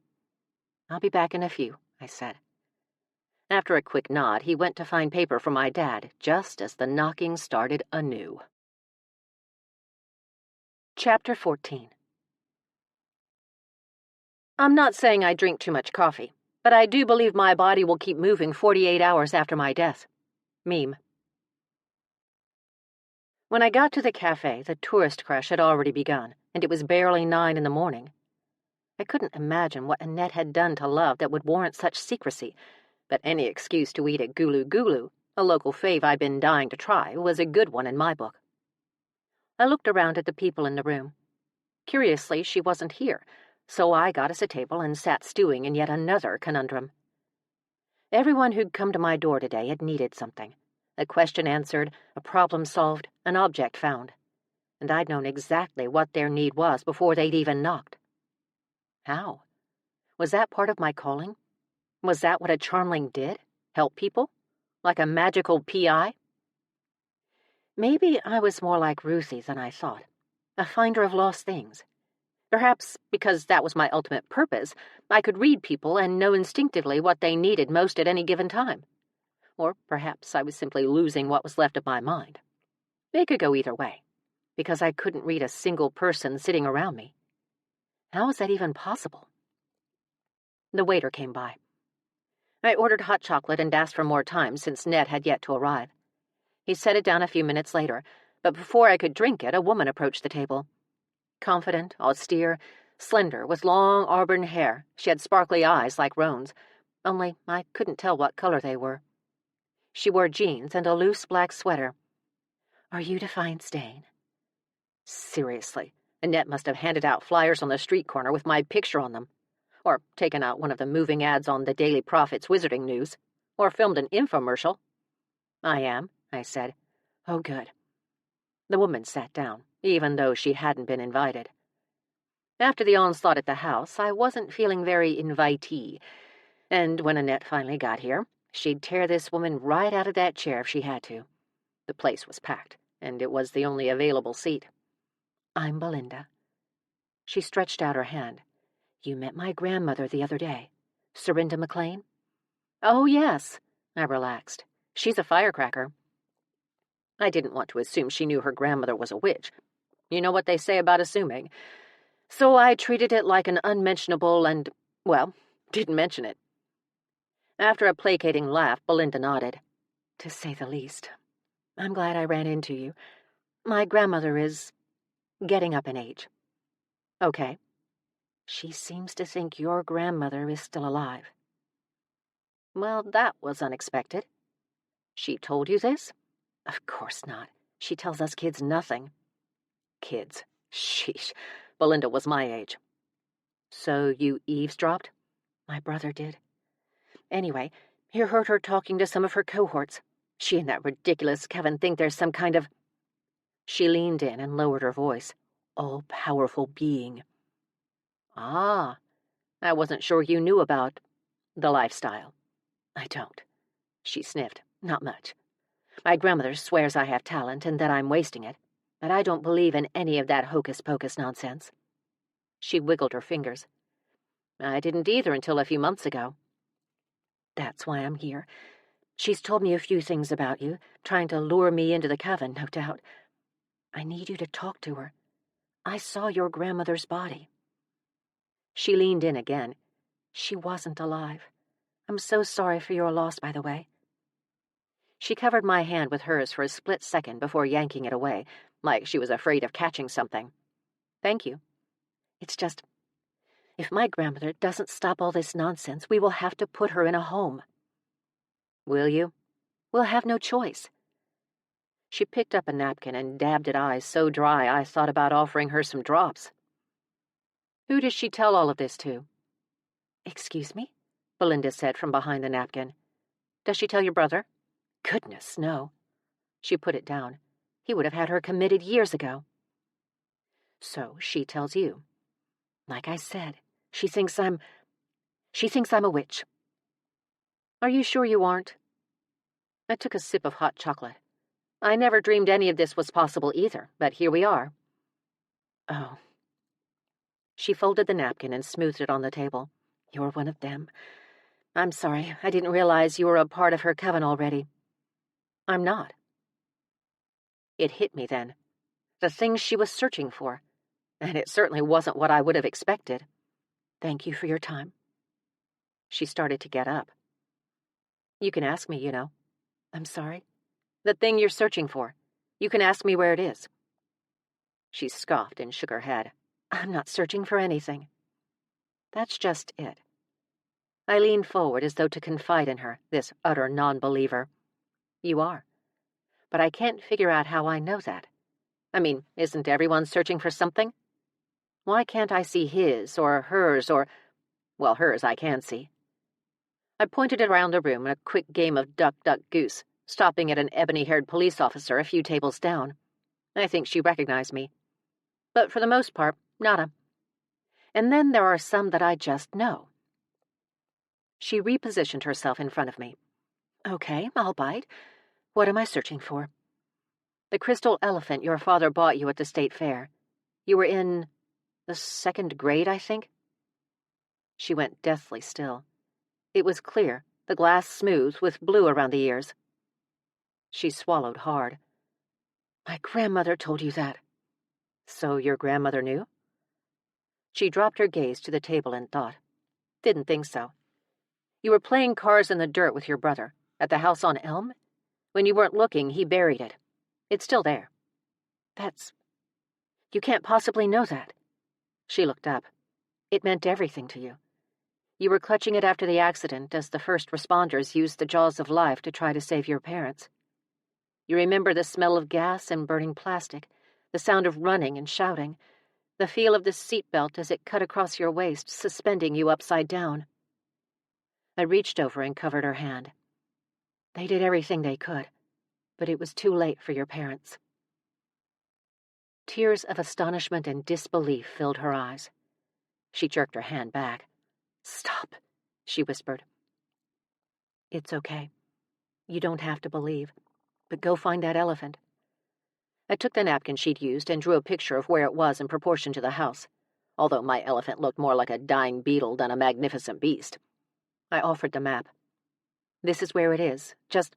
B: "I'll be back in a few," I said. After a quick nod, he went to find paper for my dad, just as the knocking started anew. Chapter 14. I'm not saying I drink too much coffee, but I do believe my body will keep moving 48 hours after my death. Meme. When I got to the cafe, the tourist crush had already begun, and it was barely 9 in the morning. I couldn't imagine what Annette had done to Love that would warrant such secrecy, but any excuse to eat at Gulu Gulu, a local fave I'd been dying to try, was a good one in my book. I looked around at the people in the room. Curiously, she wasn't here, so I got us a table and sat stewing in yet another conundrum. Everyone who'd come to my door today had needed something. A question answered, a problem solved, an object found. And I'd known exactly what their need was before they'd even knocked. How? Was that part of my calling? Was that what a Charmling did? Help people? Like a magical PI? Maybe I was more like Ruthie than I thought, a finder of lost things. Perhaps because that was my ultimate purpose, I could read people and know instinctively what they needed most at any given time. Or perhaps I was simply losing what was left of my mind. It could go either way, because I couldn't read a single person sitting around me. How was that even possible? The waiter came by. I ordered hot chocolate and asked for more time since Ned had yet to arrive. He set it down a few minutes later, but before I could drink it, a woman approached the table. Confident, austere, slender, with long auburn hair, she had sparkly eyes like Roane's, only I couldn't tell what color they were. She wore jeans and a loose black sweater. "Are you Defiance Dayne?" Seriously, Annette must have handed out flyers on the street corner with my picture on them, or taken out one of the moving ads on the Daily Prophet's Wizarding News, or filmed an infomercial. "I am," I said. "Oh, good." The woman sat down, even though she hadn't been invited. After the onslaught at the house, I wasn't feeling very invitee, and when Annette finally got here, she'd tear this woman right out of that chair if she had to. The place was packed, and it was the only available seat. "I'm Belinda." She stretched out her hand. "You met my grandmother the other day. Serinda McLean?" "Oh, yes," I relaxed. "She's a firecracker." I didn't want to assume she knew her grandmother was a witch. You know what they say about assuming. So I treated it like an unmentionable and, well, didn't mention it. After a placating laugh, Belinda nodded. "To say the least. I'm glad I ran into you. My grandmother is getting up in age." "Okay." "She seems to think your grandmother is still alive." "Well, that was unexpected." "She told you this?" "Of course not. She tells us kids nothing." Kids. Sheesh. Belinda was my age. "So you eavesdropped?" "My brother did. Anyway, he heard her talking to some of her cohorts. She and that ridiculous Coven think there's some kind of—" She leaned in and lowered her voice. "All-powerful being." "Ah, I wasn't sure you knew about the lifestyle." "I don't." She sniffed. "Not much. My grandmother swears I have talent and that I'm wasting it, but I don't believe in any of that hocus-pocus nonsense." She wiggled her fingers. "I didn't either until a few months ago." "That's why I'm here. She's told me a few things about you, trying to lure me into the Coven, no doubt. I need you to talk to her. I saw your grandmother's body." She leaned in again. "She wasn't alive. I'm so sorry for your loss, by the way." She covered my hand with hers for a split second before yanking it away, like she was afraid of catching something. "Thank you. It's just, if my grandmother doesn't stop all this nonsense, we will have to put her in a home." "Will you?" "We'll have no choice." She picked up a napkin and dabbed at eyes so dry I thought about offering her some drops. "Who does she tell all of this to?" "Excuse me?" Belinda said from behind the napkin. "Does she tell your brother?" "Goodness, no." She put it down. He would have had her committed years ago. "So she tells you." "Like I said, she thinks I'm a witch." "Are you sure you aren't?" I took a sip of hot chocolate. I never dreamed any of this was possible either, but here we are. "Oh." She folded the napkin and smoothed it on the table. "You're one of them. I'm sorry, I didn't realize you were a part of her coven already." "I'm not." It hit me then. The thing she was searching for. And it certainly wasn't what I would have expected. "Thank you for your time." She started to get up. "You can ask me, you know." "I'm sorry?" "The thing you're searching for. You can ask me where it is." She scoffed and shook her head. "I'm not searching for anything." That's just it. I leaned forward as though to confide in her, this utter non-believer. "You are. But I can't figure out how I know that. I mean, isn't everyone searching for something? Why can't I see his or hers or... Well, hers I can see." I pointed around the room in a quick game of duck, duck, goose, stopping at an ebony-haired police officer a few tables down. I think she recognized me. But for the most part, nada. And then there are some that I just know. She repositioned herself in front of me. "Okay, I'll bite. What am I searching for?" "The crystal elephant your father bought you at the state fair. You were in the 2nd grade, I think." She went deathly still. It was clear, the glass smooth, with blue around the ears. She swallowed hard. "My grandmother told you that." "So your grandmother knew?" She dropped her gaze to the table and thought. "Didn't think so. You were playing cars in the dirt with your brother, at the house on Elm? When you weren't looking, he buried it. It's still there." "That's... You can't possibly know that." She looked up. "It meant everything to you. You were clutching it after the accident as the first responders used the jaws of life to try to save your parents. You remember the smell of gas and burning plastic, the sound of running and shouting, the feel of the seatbelt as it cut across your waist, suspending you upside down." I reached over and covered her hand. "They did everything they could, but it was too late for your parents." Tears of astonishment and disbelief filled her eyes. She jerked her hand back. "Stop," she whispered. "It's okay. You don't have to believe, but go find that elephant." I took the napkin she'd used and drew a picture of where it was in proportion to the house, although my elephant looked more like a dying beetle than a magnificent beast. I offered the map. "This is where it is. Just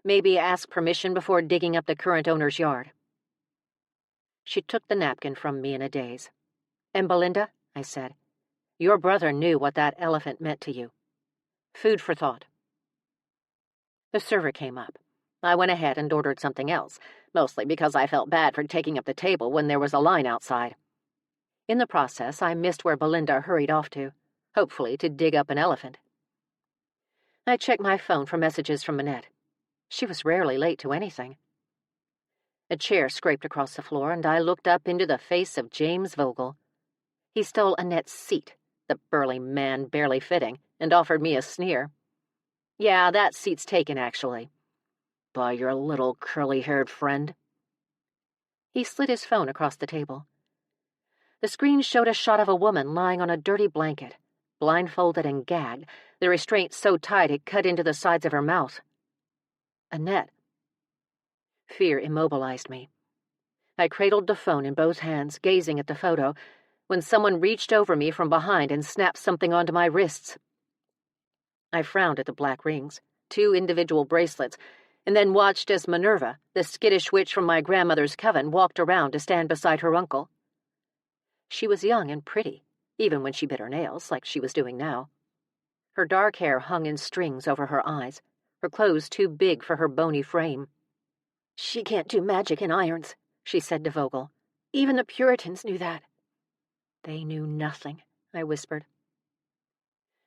B: maybe ask permission before digging up the current owner's yard." She took the napkin from me in a daze. "And Belinda," I said, "your brother knew what that elephant meant to you. Food for thought." The server came up. I went ahead and ordered something else, mostly because I felt bad for taking up the table when there was a line outside. In the process, I missed where Belinda hurried off to, hopefully to dig up an elephant. I checked my phone for messages from Annette. She was rarely late to anything. A chair scraped across the floor, and I looked up into the face of James Vogel. He stole Annette's seat, the burly man barely fitting, and offered me a sneer. "Yeah, that seat's taken, actually." "By your little curly-haired friend." He slid his phone across the table. The screen showed a shot of a woman lying on a dirty blanket, blindfolded and gagged, the restraint so tight it cut into the sides of her mouth. Annette. Fear immobilized me. I cradled the phone in both hands, gazing at the photo, when someone reached over me from behind and snapped something onto my wrists. I frowned at the black rings, 2 individual bracelets, and then watched as Minerva, the skittish witch from my grandmother's coven, walked around to stand beside her uncle. She was young and pretty, even when she bit her nails, like she was doing now. Her dark hair hung in strings over her eyes, her clothes too big for her bony frame. "She can't do magic in irons," she said to Vogel. "Even the Puritans knew that." "They knew nothing," I whispered.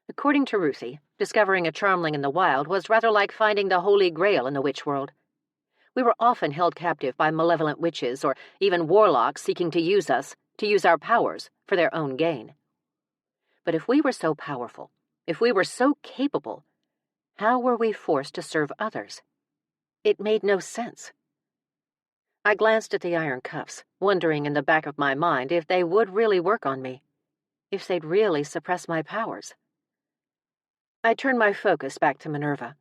B: According to Ruthie, discovering a Charmling in the wild was rather like finding the Holy Grail in the witch world. We were often held captive by malevolent witches or even warlocks seeking to use us, to use our powers, for their own gain. But if we were so powerful, if we were so capable, how were we forced to serve others? It made no sense. I glanced at the iron cuffs, wondering in the back of my mind if they would really work on me, if they'd really suppress my powers. I turned my focus back to Minerva.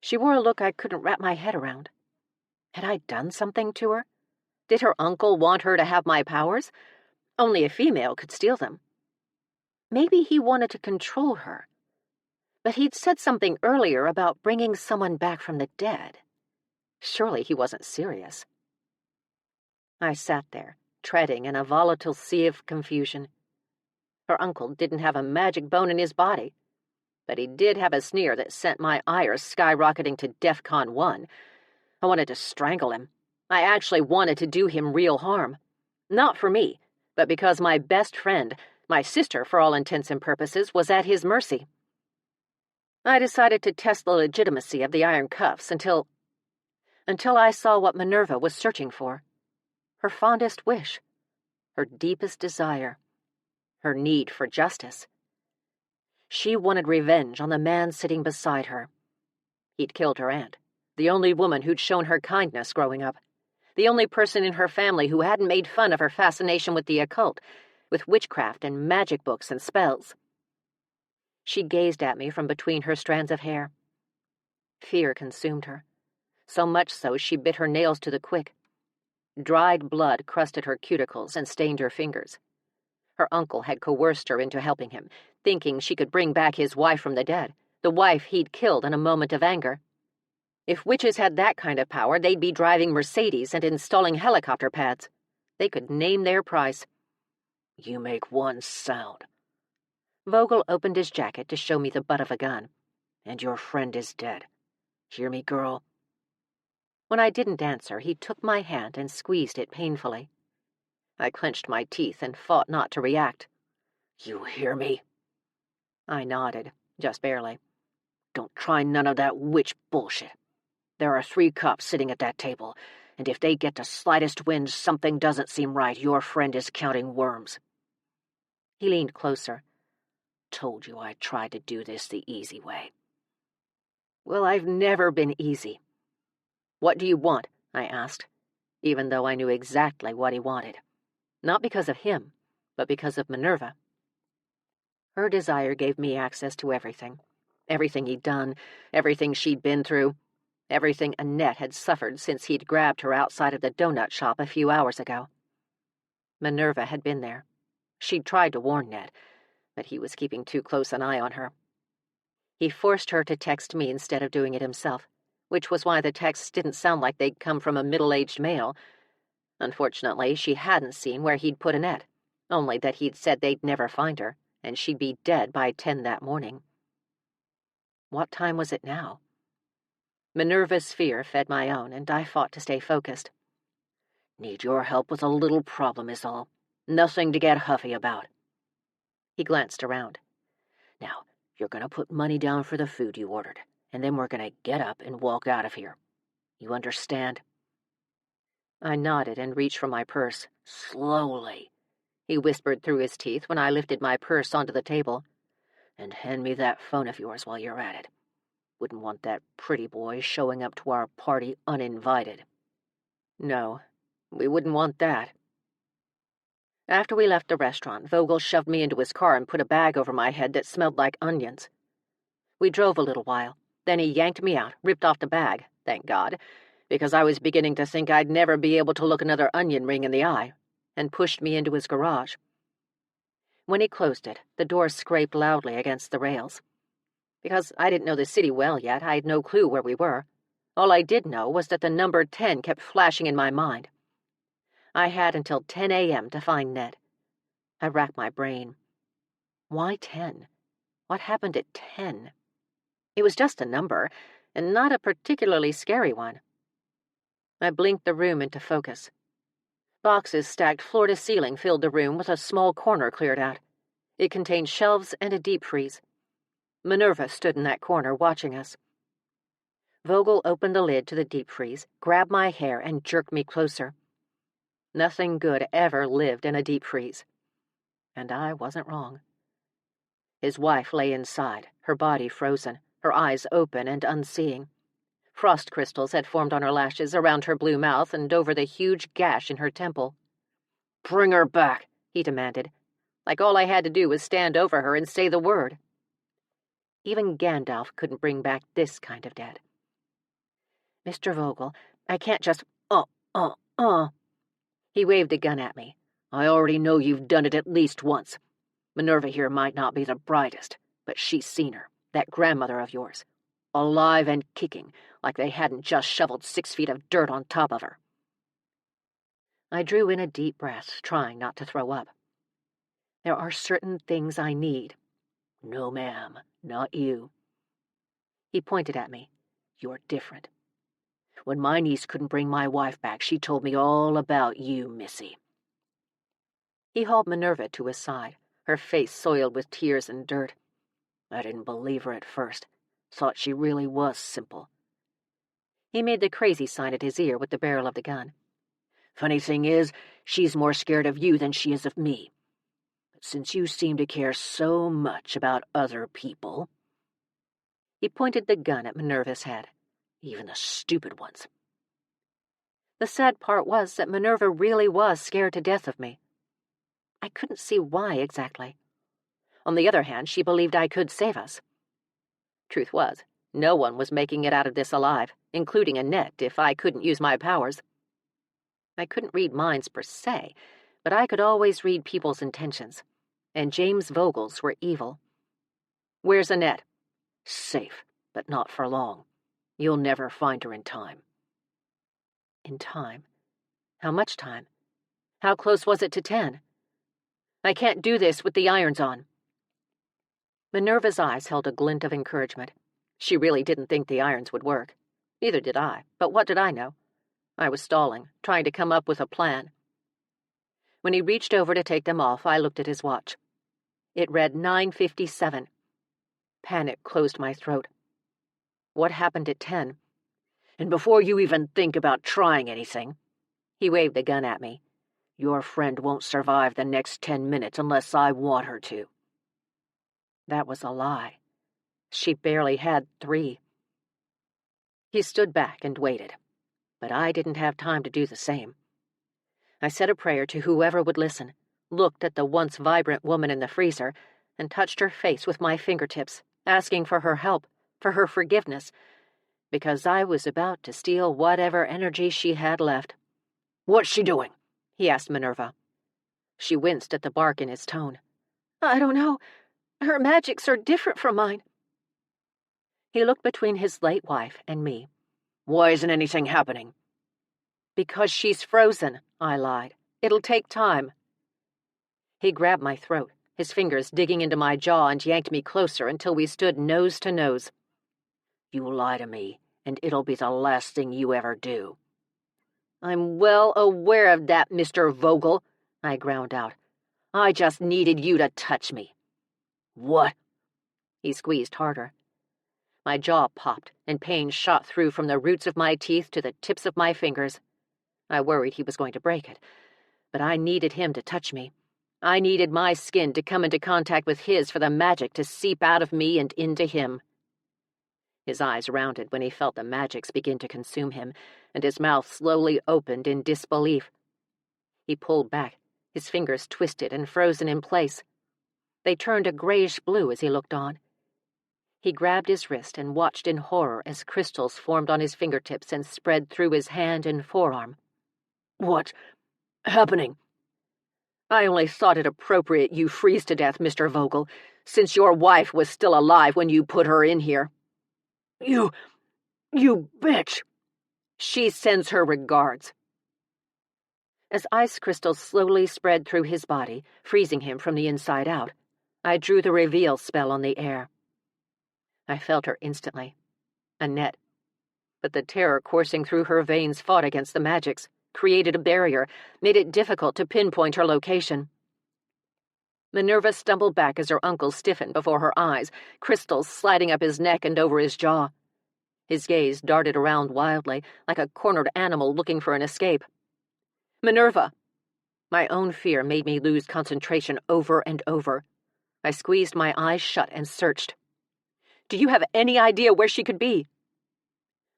B: She wore a look I couldn't wrap my head around. Had I done something to her? Did her uncle want her to have my powers? Only a female could steal them. Maybe he wanted to control her. But he'd said something earlier about bringing someone back from the dead. Surely he wasn't serious. I sat there, treading in a volatile sea of confusion. Her uncle didn't have a magic bone in his body, but he did have a sneer that sent my ire skyrocketing to DEFCON 1. I wanted to strangle him. I actually wanted to do him real harm. Not for me, but because my best friend, my sister for all intents and purposes, was at his mercy. I decided to test the legitimacy of the iron cuffs until I saw what Minerva was searching for. Her fondest wish, her deepest desire, her need for justice. She wanted revenge on the man sitting beside her. He'd killed her aunt, the only woman who'd shown her kindness growing up, the only person in her family who hadn't made fun of her fascination with the occult, with witchcraft and magic books and spells. She gazed at me from between her strands of hair. Fear consumed her, so much so she bit her nails to the quick. Dried blood crusted her cuticles and stained her fingers. Her uncle had coerced her into helping him, thinking she could bring back his wife from the dead, the wife he'd killed in a moment of anger. If witches had that kind of power, they'd be driving Mercedes and installing helicopter pads. They could name their price. "You make one sound." Vogel opened his jacket to show me the butt of a gun. "And your friend is dead. Hear me, girl?" When I didn't answer, he took my hand and squeezed it painfully. I clenched my teeth and fought not to react. "You hear me?" I nodded, just barely. "Don't try none of that witch bullshit. There are 3 cops sitting at that table, and if they get the slightest wind something doesn't seem right, your friend is counting worms." He leaned closer. "Told you I tried to do this the easy way." "Well, I've never been easy." "What do you want?" I asked, even though I knew exactly what he wanted. Not because of him, but because of Minerva. Her desire gave me access to everything. Everything he'd done, everything she'd been through, everything Annette had suffered since he'd grabbed her outside of the donut shop a few hours ago. Minerva had been there. She'd tried to warn Ned, but he was keeping too close an eye on her. He forced her to text me instead of doing it himself, which was why the texts didn't sound like they'd come from a middle-aged male. Unfortunately, she hadn't seen where he'd put Annette, only that he'd said they'd never find her, and she'd be dead by 10 that morning. What time was it now? Minerva's fear fed my own, and I fought to stay focused. "Need your help with a little problem is all. Nothing to get huffy about." He glanced around. "Now, you're going to put money down for the food you ordered, and then we're going to get up and walk out of here. You understand?" I nodded and reached for my purse. "Slowly," he whispered through his teeth when I lifted my purse onto the table. "And hand me that phone of yours while you're at it. Wouldn't want that pretty boy showing up to our party uninvited." No, we wouldn't want that. After we left the restaurant, Vogel shoved me into his car and put a bag over my head that smelled like onions. We drove a little while. Then he yanked me out, ripped off the bag, thank God, because I was beginning to think I'd never be able to look another onion ring in the eye, and pushed me into his garage. When he closed it, the door scraped loudly against the rails. Because I didn't know the city well yet, I had no clue where we were. All I did know was that the number 10 kept flashing in my mind. I had until 10 a.m. to find Ned. I racked my brain. Why 10? What happened at 10? It was just a number, and not a particularly scary one. I blinked the room into focus. Boxes stacked floor to ceiling filled the room with a small corner cleared out. It contained shelves and a deep freeze. Minerva stood in that corner watching us. Vogel opened the lid to the deep freeze, grabbed my hair, and jerked me closer. Nothing good ever lived in a deep freeze. And I wasn't wrong. His wife lay inside, her body frozen, her eyes open and unseeing. Frost crystals had formed on her lashes, around her blue mouth, and over the huge gash in her temple. "Bring her back," he demanded, like all I had to do was stand over her and say the word. Even Gandalf couldn't bring back this kind of dead. "Mr. Vogel, I can't just, He waved a gun at me. I already know you've done it at least once. Minerva here might not be the brightest, but she's seen her, that grandmother of yours, alive and kicking, like they hadn't just shoveled 6 feet of dirt on top of her." I drew in a deep breath, trying not to throw up. There are certain things I need. "No, ma'am, not you." He pointed at me. "You're different. When my niece couldn't bring my wife back, she told me all about you, Missy." He hauled Minerva to his side, her face soiled with tears and dirt. "I didn't believe her at first. Thought she really was simple." He made the crazy sign at his ear with the barrel of the gun. "Funny thing is, she's more scared of you than she is of me. But since you seem to care so much about other people—" He pointed the gun at Minerva's head. "Even the stupid ones." The sad part was that Minerva really was scared to death of me. I couldn't see why exactly. On the other hand, she believed I could save us. Truth was, no one was making it out of this alive, including Annette, if I couldn't use my powers. I couldn't read minds per se, but I could always read people's intentions, and James Vogel's were evil. "Where's Annette?" "Safe, but not for long. You'll never find her in time." In time? How much time? How close was it to 10? "I can't do this with the irons on." Minerva's eyes held a glint of encouragement. She really didn't think the irons would work. Neither did I, but what did I know? I was stalling, trying to come up with a plan. When he reached over to take them off, I looked at his watch. It read 9:57. Panic closed my throat. What happened at 10? "And before you even think about trying anything," he waved the gun at me, "your friend won't survive the next 10 minutes unless I want her to." That was a lie. She barely had 3. He stood back and waited, but I didn't have time to do the same. I said a prayer to whoever would listen, looked at the once vibrant woman in the freezer, and touched her face with my fingertips, asking for her help, for her forgiveness, because I was about to steal whatever energy she had left. "What's she doing?" he asked Minerva. She winced at the bark in his tone.
C: "I don't know. Her magics are different from mine."
B: He looked between his late wife and me.
D: "Why isn't anything happening?"
B: "Because she's frozen," I lied. "It'll take time." He grabbed my throat, his fingers digging into my jaw, and yanked me closer until we stood nose to nose.
D: "You lie to me, and it'll be the last thing you ever do."
B: "I'm well aware of that, Mr. Vogel," I ground out. "I just needed you to touch me."
D: "What?"
B: He squeezed harder. My jaw popped, and pain shot through from the roots of my teeth to the tips of my fingers. I worried he was going to break it, but I needed him to touch me. I needed my skin to come into contact with his for the magic to seep out of me and into him. His eyes rounded when he felt the magics begin to consume him, and his mouth slowly opened in disbelief. He pulled back, his fingers twisted and frozen in place. They turned a grayish blue as he looked on. He grabbed his wrist and watched in horror as crystals formed on his fingertips and spread through his hand and forearm.
D: "What's happening?"
B: "I only thought it appropriate you freeze to death, Mr. Vogel, since your wife was still alive when you put her in here."
D: You bitch!"
B: "She sends her regards." As ice crystals slowly spread through his body, freezing him from the inside out, I drew the reveal spell on the air. I felt her instantly. Annette. But the terror coursing through her veins fought against the magics, created a barrier, made it difficult to pinpoint her location. Minerva stumbled back as her uncle stiffened before her eyes, crystals sliding up his neck and over his jaw. His gaze darted around wildly, like a cornered animal looking for an escape. "Minerva!" My own fear made me lose concentration over and over. I squeezed my eyes shut and searched. "Do you have any idea where she could be?"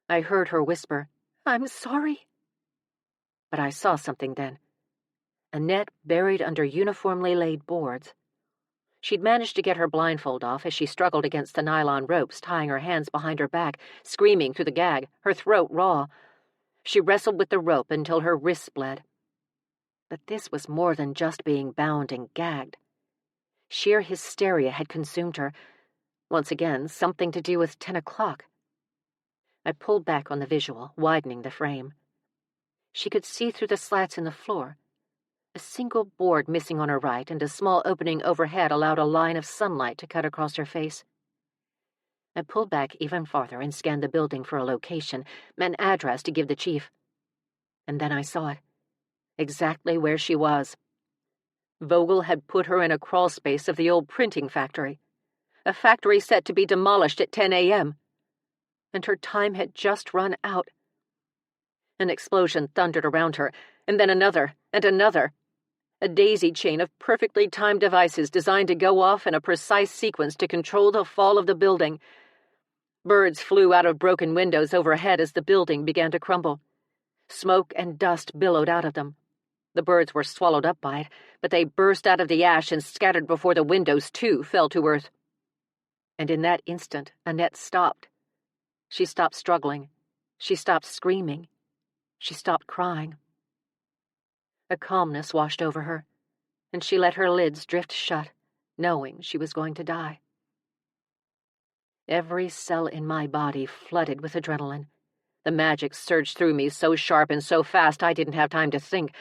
B: I heard her whisper, "I'm sorry." But I saw something then. Annette buried under uniformly laid boards. She'd managed to get her blindfold off as she struggled against the nylon ropes, tying her hands behind her back, screaming through the gag, her throat raw. She wrestled with the rope until her wrists bled. But this was more than just being bound and gagged. Sheer hysteria had consumed her. Once again, something to do with 10 o'clock. I pulled back on the visual, widening the frame. She could see through the slats in the floor. A single board missing on her right and a small opening overhead allowed a line of sunlight to cut across her face. I pulled back even farther and scanned the building for a location, an address to give the chief. And then I saw it. Exactly where she was. Vogel had put her in a crawlspace of the old printing factory. A factory set to be demolished at 10 a.m. And her time had just run out. An explosion thundered around her, and then another, and another. A daisy chain of perfectly timed devices designed to go off in a precise sequence to control the fall of the building. Birds flew out of broken windows overhead as the building began to crumble. Smoke and dust billowed out of them. The birds were swallowed up by it, but they burst out of the ash and scattered before the windows, too, fell to earth. And in that instant, Annette stopped. She stopped struggling. She stopped screaming. She stopped crying. A calmness washed over her, and she let her lids drift shut, knowing she was going to die. Every cell in my body flooded with adrenaline. The magic surged through me so sharp and so fast I didn't have time to think.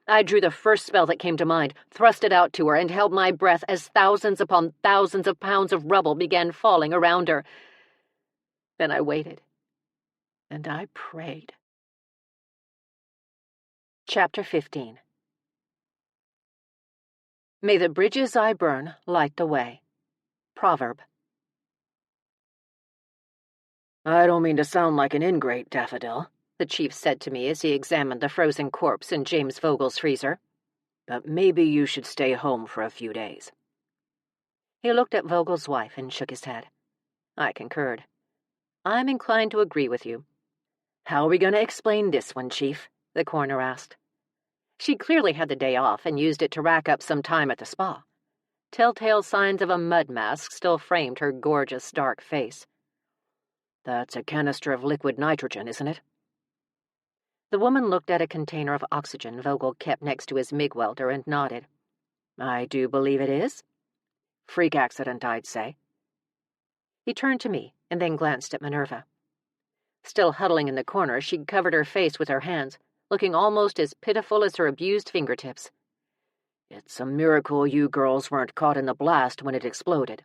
B: I drew the first spell that came to mind, thrust it out to her, and held my breath as thousands upon thousands of pounds of rubble began falling around her. Then I waited, and I prayed. Chapter 15. May the bridges I burn light the way. Proverb.
D: I don't mean to sound like an ingrate, Daffodil,
B: the chief said to me as he examined the frozen corpse in James Vogel's freezer,
D: but maybe you should stay home for a few days.
B: He looked at Vogel's wife and shook his head. I concurred. I'm inclined to agree with you.
D: How are we going to explain this one, Chief?
B: The coroner asked. She clearly had the day off and used it to rack up some time at the spa. Telltale signs of a mud mask still framed her gorgeous, dark face.
D: That's a canister of liquid nitrogen, isn't it?
B: The woman looked at a container of oxygen Vogel kept next to his MIG welder and nodded.
D: I do believe it is. Freak accident, I'd say.
B: He turned to me and then glanced at Minerva. Still huddling in the corner, she'd covered her face with her hands, looking almost as pitiful as her abused fingertips.
D: It's a miracle you girls weren't caught in the blast when it exploded.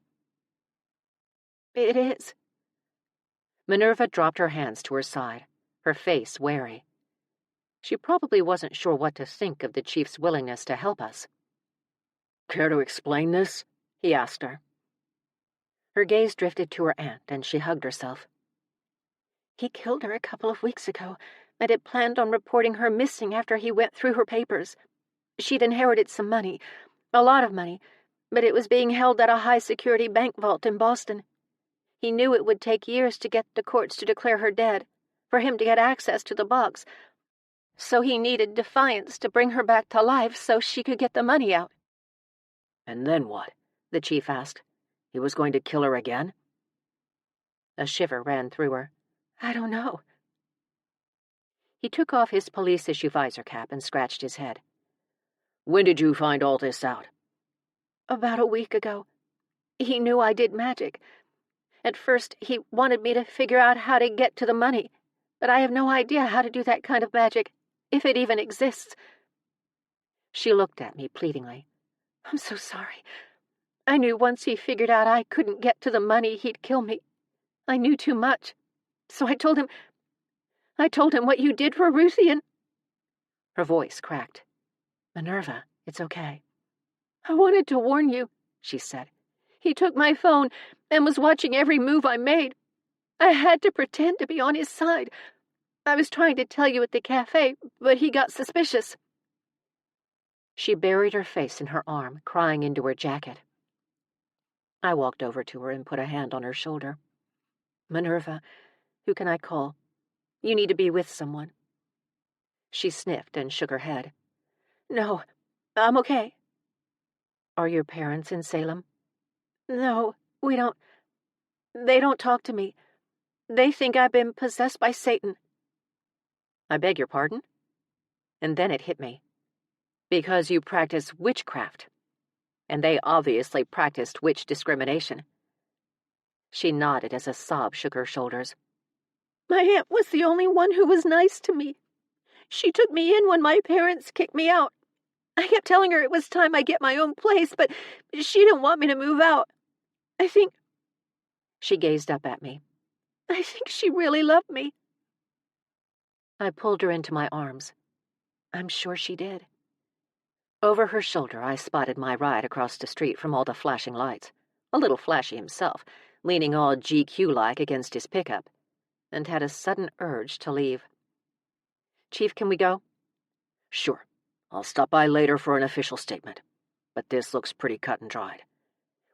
C: It is.
B: Minerva dropped her hands to her side, her face wary. She probably wasn't sure what to think of the chief's willingness to help us.
D: Care to explain this? He asked her.
B: Her gaze drifted to her aunt, and she hugged herself.
C: He killed her a couple of weeks ago, and had planned on reporting her missing after he went through her papers. She'd inherited some money, a lot of money, but it was being held at a high-security bank vault in Boston. He knew it would take years to get the courts to declare her dead, for him to get access to the box, so he needed Defiance to bring her back to life so she could get the money out.
D: And then what? The chief asked. He was going to kill her again?
B: A shiver ran through her.
C: I don't know.
B: He took off his police-issue visor cap and scratched his head.
D: When did you find all this out?
C: About a week ago. He knew I did magic. At first, he wanted me to figure out how to get to the money, but I have no idea how to do that kind of magic, if it even exists.
B: She looked at me pleadingly.
C: I'm so sorry. I knew once he figured out I couldn't get to the money, he'd kill me. I knew too much. So I told him what you did for Ruthie and...
B: Her voice cracked. Minerva, it's okay.
C: I wanted to warn you, she said. He took my phone and was watching every move I made. I had to pretend to be on his side. I was trying to tell you at the cafe, but he got suspicious.
B: She buried her face in her arm, crying into her jacket. I walked over to her and put a hand on her shoulder. Minerva, who can I call? You need to be with someone. She sniffed and shook her head.
C: No, I'm okay.
B: Are your parents in Salem?
C: No, we don't. They don't talk to me. They think I've been possessed by Satan.
B: I beg your pardon? And then it hit me.
A: Because you practice witchcraft. And they obviously practiced witch discrimination. She nodded as a sob shook her shoulders.
C: My aunt was the only one who was nice to me. She took me in when my parents kicked me out. I kept telling her it was time I get my own place, but she didn't want me to move out. I think...
A: She gazed up at me.
C: I think she really loved me.
A: I pulled her into my arms. I'm sure she did. Over her shoulder, I spotted my ride across the street from all the flashing lights, a little flashy himself, leaning all GQ-like against his pickup, and had a sudden urge to leave. Chief, can we go?
D: Sure. I'll stop by later for an official statement. But this looks pretty cut and dried.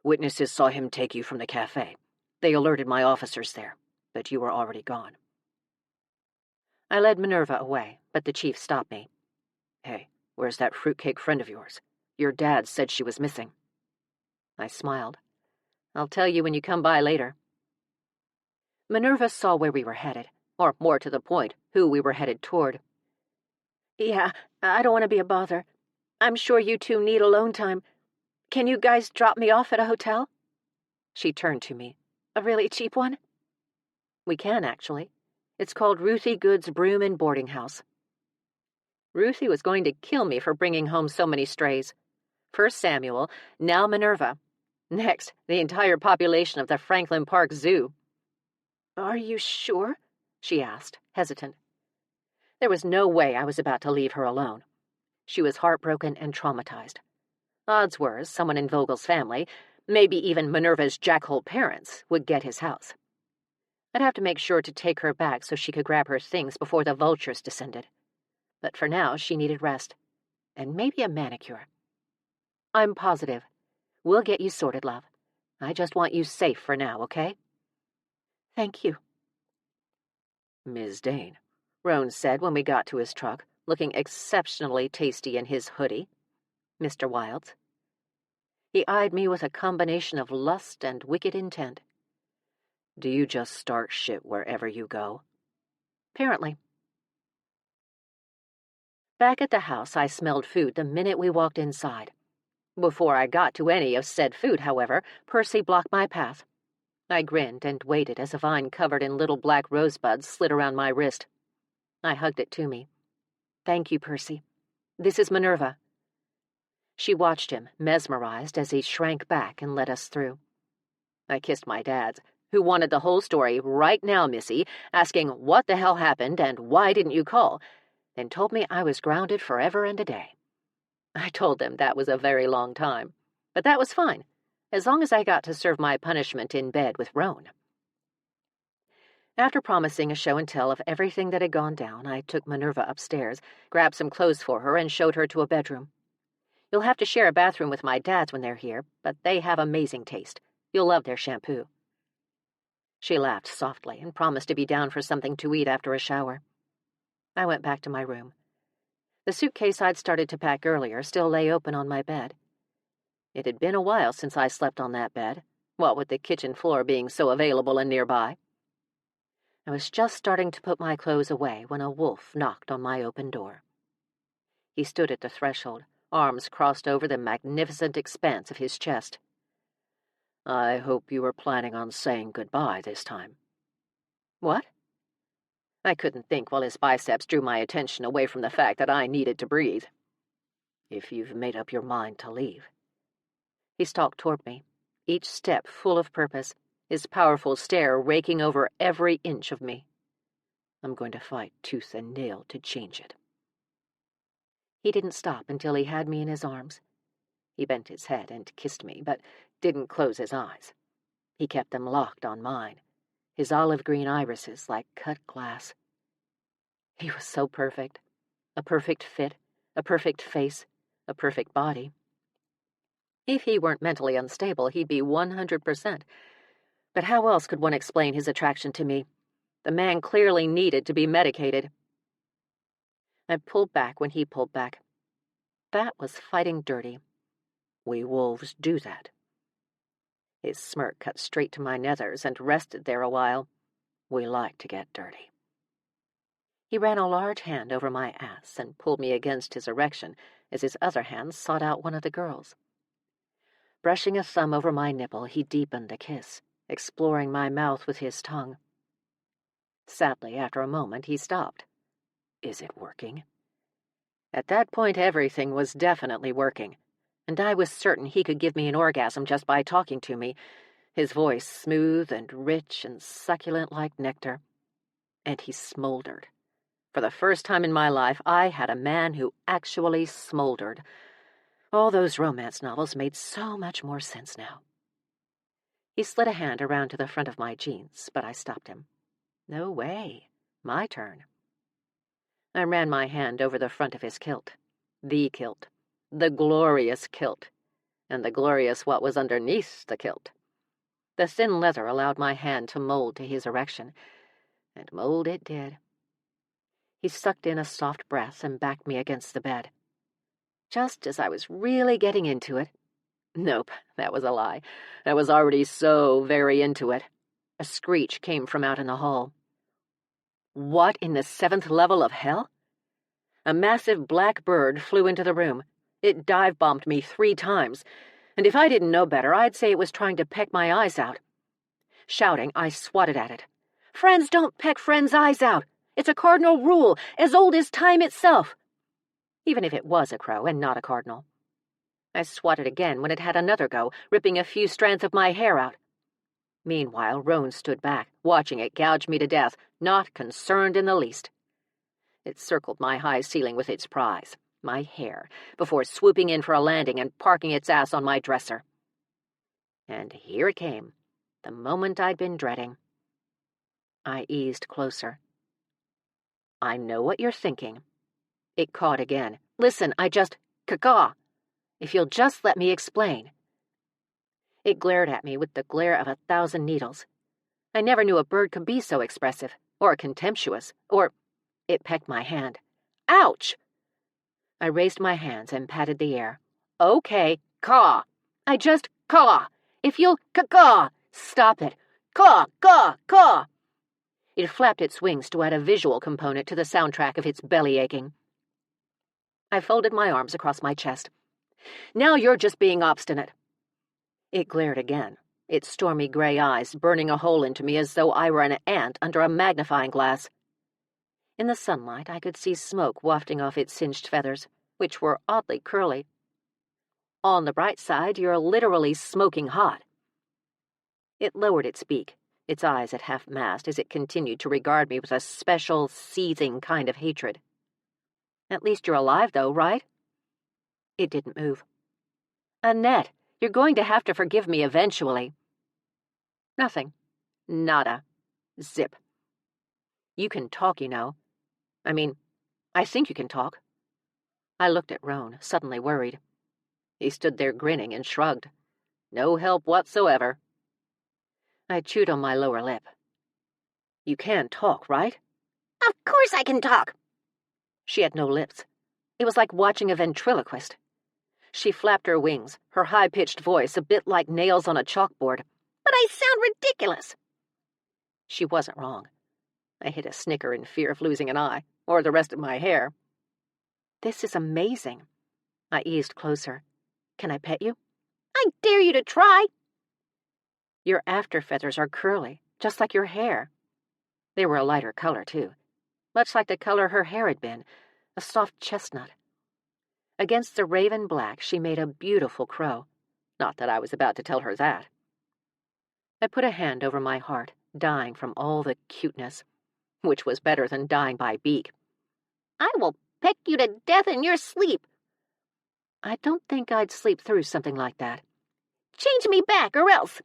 D: Witnesses saw him take you from the cafe. They alerted my officers there, but you were already gone.
A: I led Minerva away, but the chief stopped me.
D: Hey, where's that fruitcake friend of yours? Your dad said she was missing.
A: I smiled. I'll tell you when you come by later. Minerva saw where we were headed, or more to the point, who we were headed toward.
C: Yeah, I don't want to be a bother. I'm sure you two need alone time. Can you guys drop me off at a hotel?
A: She turned to me.
C: A really cheap one?
A: We can, actually. It's called Ruthie Good's Broom and Boarding House. Ruthie was going to kill me for bringing home so many strays. First Samuel, now Minerva. Next, the entire population of the Franklin Park Zoo.
C: Are you sure?
A: She asked, hesitant. There was no way I was about to leave her alone. She was heartbroken and traumatized. Odds were someone in Vogel's family, maybe even Minerva's jackhole parents, would get his house. I'd have to make sure to take her back so she could grab her things before the vultures descended. But for now, she needed rest. And maybe a manicure. I'm positive. We'll get you sorted, love. I just want you safe for now, okay?
C: Thank you.
D: Ms. Dayne,
A: Roane said when we got to his truck, looking exceptionally tasty in his hoodie. Mr. Wildes. He eyed me with a combination of lust and wicked intent.
D: Do you just start shit wherever you go?
A: Apparently. Back at the house, I smelled food the minute we walked inside. Before I got to any of said food, however, Percy blocked my path. I grinned and waited as a vine covered in little black rosebuds slid around my wrist. I hugged it to me. Thank you, Percy. This is Minerva. She watched him, mesmerized, as he shrank back and let us through. I kissed my dad's, who wanted the whole story right now, Missy, asking what the hell happened and why didn't you call, and told me I was grounded forever and a day. I told them that was a very long time, but that was fine, as long as I got to serve my punishment in bed with Roane. After promising a show and tell of everything that had gone down, I took Minerva upstairs, grabbed some clothes for her, and showed her to a bedroom. You'll have to share a bathroom with my dads when they're here, but they have amazing taste. You'll love their shampoo. She laughed softly and promised to be down for something to eat after a shower. I went back to my room. The suitcase I'd started to pack earlier still lay open on my bed. It had been a while since I slept on that bed, what with the kitchen floor being so available and nearby. I was just starting to put my clothes away when a wolf knocked on my open door. He stood at the threshold, arms crossed over the magnificent expanse of his chest.
D: I hope you were planning on saying goodbye this time.
A: What? I couldn't think while his biceps drew my attention away from the fact that I needed to breathe.
D: If you've made up your mind to leave.
A: He stalked toward me, each step full of purpose, his powerful stare raking over every inch of me.
D: I'm going to fight tooth and nail to change it.
A: He didn't stop until he had me in his arms. He bent his head and kissed me, but didn't close his eyes. He kept them locked on mine, his olive-green irises like cut glass. He was so perfect. A perfect fit, a perfect face, a perfect body. If he weren't mentally unstable, he'd be 100%. But how else could one explain his attraction to me? The man clearly needed to be medicated. I pulled back when he pulled back. That was fighting dirty.
D: We wolves do that.
A: His smirk cut straight to my nethers and rested there a while.
D: We like to get dirty.
A: He ran a large hand over my ass and pulled me against his erection
B: as his other hand sought out one of the girls. Brushing a thumb over my nipple, he deepened the kiss, exploring my mouth with his tongue. Sadly, after a moment, he stopped. Is it working? At that point, everything was definitely working, and I was certain he could give me an orgasm just by talking to me, his voice smooth and rich and succulent like nectar. And he smoldered. For the first time in my life, I had a man who actually smoldered. All those romance novels made so much more sense now. He slid a hand around to the front of my jeans, but I stopped him. No way. My turn. I ran my hand over the front of his kilt. The kilt. The glorious kilt. And the glorious what was underneath the kilt. The thin leather allowed my hand to mold to his erection, and mold it did. He sucked in a soft breath and backed me against the bed. Just as I was really getting into it— Nope, that was a lie. I was already so very into it. A screech came from out in the hall. What in the 7th level of hell? A massive black bird flew into the room. It dive-bombed me 3 times, and if I didn't know better, I'd say it was trying to peck my eyes out. Shouting, I swatted at it. Friends don't peck friends' eyes out. It's a cardinal rule, as old as time itself. Even if it was a crow and not a cardinal. I swatted again when it had another go, ripping a few strands of my hair out. Meanwhile, Roane stood back, watching it gouge me to death, not concerned in the least. It circled my high ceiling with its prize, my hair, before swooping in for a landing and parking its ass on my dresser. And here it came, the moment I'd been dreading. I eased closer. I know what you're thinking. It cawed again. Listen, caw. If you'll just let me explain. It glared at me with the glare of 1,000 needles. I never knew a bird could be so expressive, or contemptuous, or— It pecked my hand. Ouch! I raised my hands and patted the air. Okay, caw. Caw. If you'll caw. Stop it. Caw, caw, caw. It flapped its wings to add a visual component to the soundtrack of its belly aching. I folded my arms across my chest. Now you're just being obstinate. It glared again, its stormy gray eyes burning a hole into me as though I were an ant under a magnifying glass. In the sunlight, I could see smoke wafting off its singed feathers, which were oddly curly. On the bright side, you're literally smoking hot. It lowered its beak, its eyes at half-mast as it continued to regard me with a special, seething kind of hatred. At least you're alive, though, right? It didn't move. Annette, you're going to have to forgive me eventually. Nothing. Nada. Zip. You can talk, you know. I think you can talk. I looked at Roane, suddenly worried. He stood there grinning and shrugged. No help whatsoever. I chewed on my lower lip. You can talk, right? Of course I can talk. She had no lips. It was like watching a ventriloquist. She flapped her wings, her high-pitched voice a bit like nails on a chalkboard. But I sound ridiculous. She wasn't wrong. I hid a snicker in fear of losing an eye, or the rest of my hair. This is amazing. I eased closer. Can I pet you? I dare you to try. Your after feathers are curly, just like your hair. They were a lighter color, too, much like the color her hair had been, a soft chestnut. Against the raven black, she made a beautiful crow. Not that I was about to tell her that. I put a hand over my heart, dying from all the cuteness, which was better than dying by beak. I will peck you to death in your sleep. I don't think I'd sleep through something like that. Change me back, or else.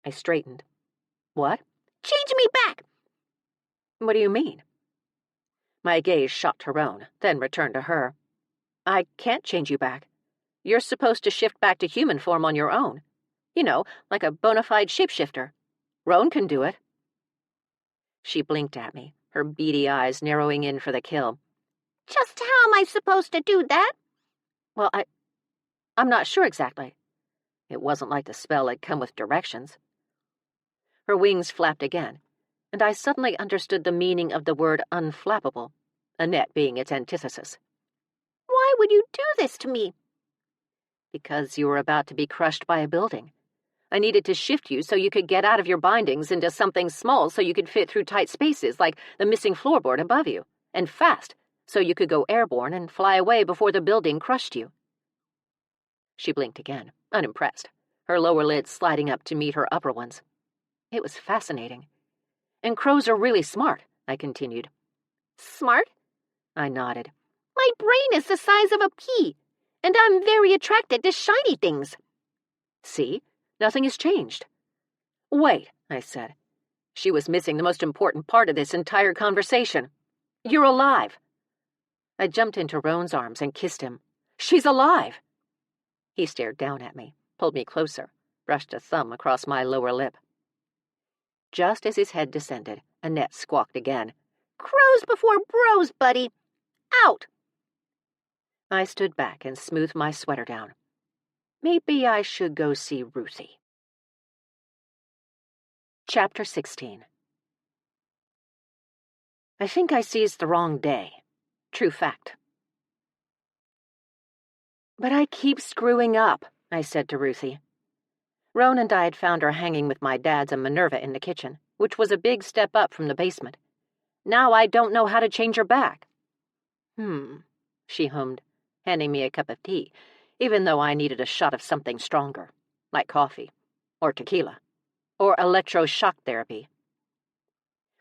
B: I straightened. What? Change me back. What do you mean? My gaze shot to Roane, then returned to her. I can't change you back. You're supposed to shift back to human form on your own. You know, like a bona fide shapeshifter. Roane can do it. She blinked at me, her beady eyes narrowing in for the kill. Just how am I supposed to do that? Well, I'm not sure exactly. It wasn't like the spell had come with directions. Her wings flapped again, and I suddenly understood the meaning of the word unflappable, Annette being its antithesis. Why
C: Why would you do this to me?
B: Because you were about to be crushed by a building. I needed to shift you so you could get out of your bindings into something small so you could fit through tight spaces like the missing floorboard above you, and fast so you could go airborne and fly away before the building crushed you. She blinked again, unimpressed, her lower lids sliding up to meet her upper ones. It was fascinating. And crows are really smart, I continued.
C: Smart?
B: I nodded.
C: My brain is the size of a pea, and I'm very attracted to shiny things.
B: See? Nothing has changed. Wait, I said. She was missing the most important part of this entire conversation. You're alive. I jumped into Roane's arms and kissed him. She's alive. He stared down at me, pulled me closer, brushed a thumb across my lower lip. Just as his head descended, Annette squawked again.
C: Crows before bros, buddy. Out!
B: I stood back and smoothed my sweater down. Maybe I should go see Ruthie. Chapter 16. I think I seized the wrong day. True fact. But I keep screwing up, I said to Ruthie. Roane and I had found her hanging with my dad's and Minerva in the kitchen, which was a big step up from the basement. Now I don't know how to change her back. She hummed, handing me a cup of tea, even though I needed a shot of something stronger, like coffee, or tequila, or electroshock therapy.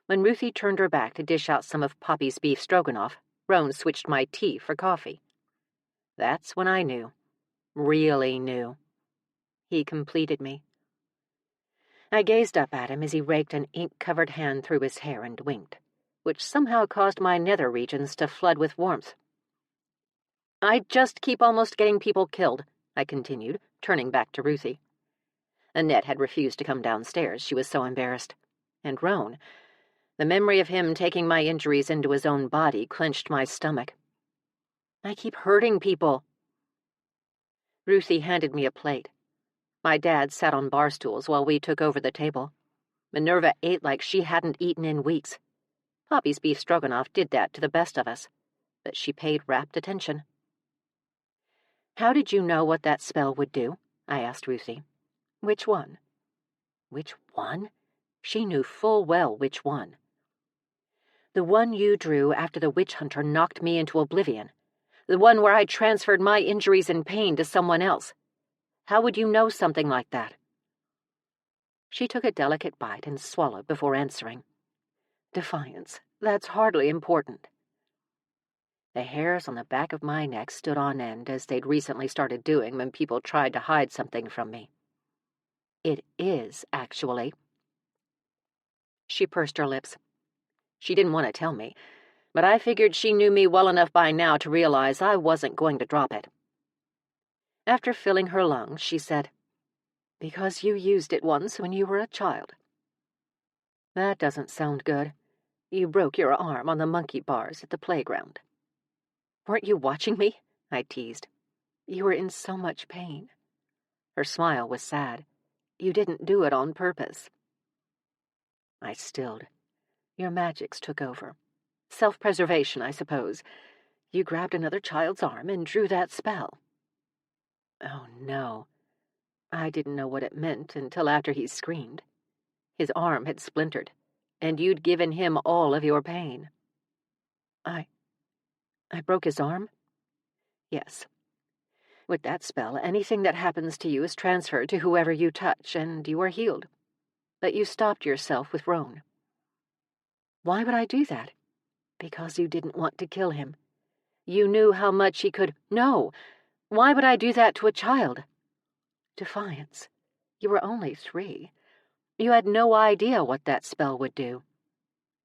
B: When Ruthie turned her back to dish out some of Poppy's beef stroganoff, Roane switched my tea for coffee. That's when I knew. Really knew. He completed me. I gazed up at him as he raked an ink-covered hand through his hair and winked, which somehow caused my nether regions to flood with warmth. I just keep almost getting people killed, I continued, turning back to Ruthie. Annette had refused to come downstairs, she was so embarrassed. And Roane, the memory of him taking my injuries into his own body clenched my stomach. I keep hurting people. Ruthie handed me a plate. My dad sat on bar stools while we took over the table. Minerva ate like she hadn't eaten in weeks. Poppy's beef stroganoff did that to the best of us, but she paid rapt attention. How did you know what that spell would do? I asked Ruthie. Which one? Which one? She knew full well which one. The one you drew after the witch hunter knocked me into oblivion. The one where I transferred my injuries and pain to someone else. How would you know something like that? She took a delicate bite and swallowed before answering. Defiance, that's hardly important. The hairs on the back of my neck stood on end as they'd recently started doing when people tried to hide something from me. It is, actually. She pursed her lips. She didn't want to tell me, but I figured she knew me well enough by now to realize I wasn't going to drop it. After filling her lungs, she said, Because you used it once when you were a child. That doesn't sound good. You broke your arm on the monkey bars at the playground. Weren't you watching me? I teased. You were in so much pain. Her smile was sad. You didn't do it on purpose. I stilled. Your magics took over. Self-preservation, I suppose. You grabbed another child's arm and drew that spell. Oh, no. I didn't know what it meant until after he screamed. His arm had splintered, and you'd given him all of your pain. I broke his arm? Yes. With that spell, anything that happens to you is transferred to whoever you touch, and you are healed. But you stopped yourself with Roane. Why would I do that? Because you didn't want to kill him. You knew how much he could... No! Why would I do that to a child? Defiance. You were only 3. You had no idea what that spell would do.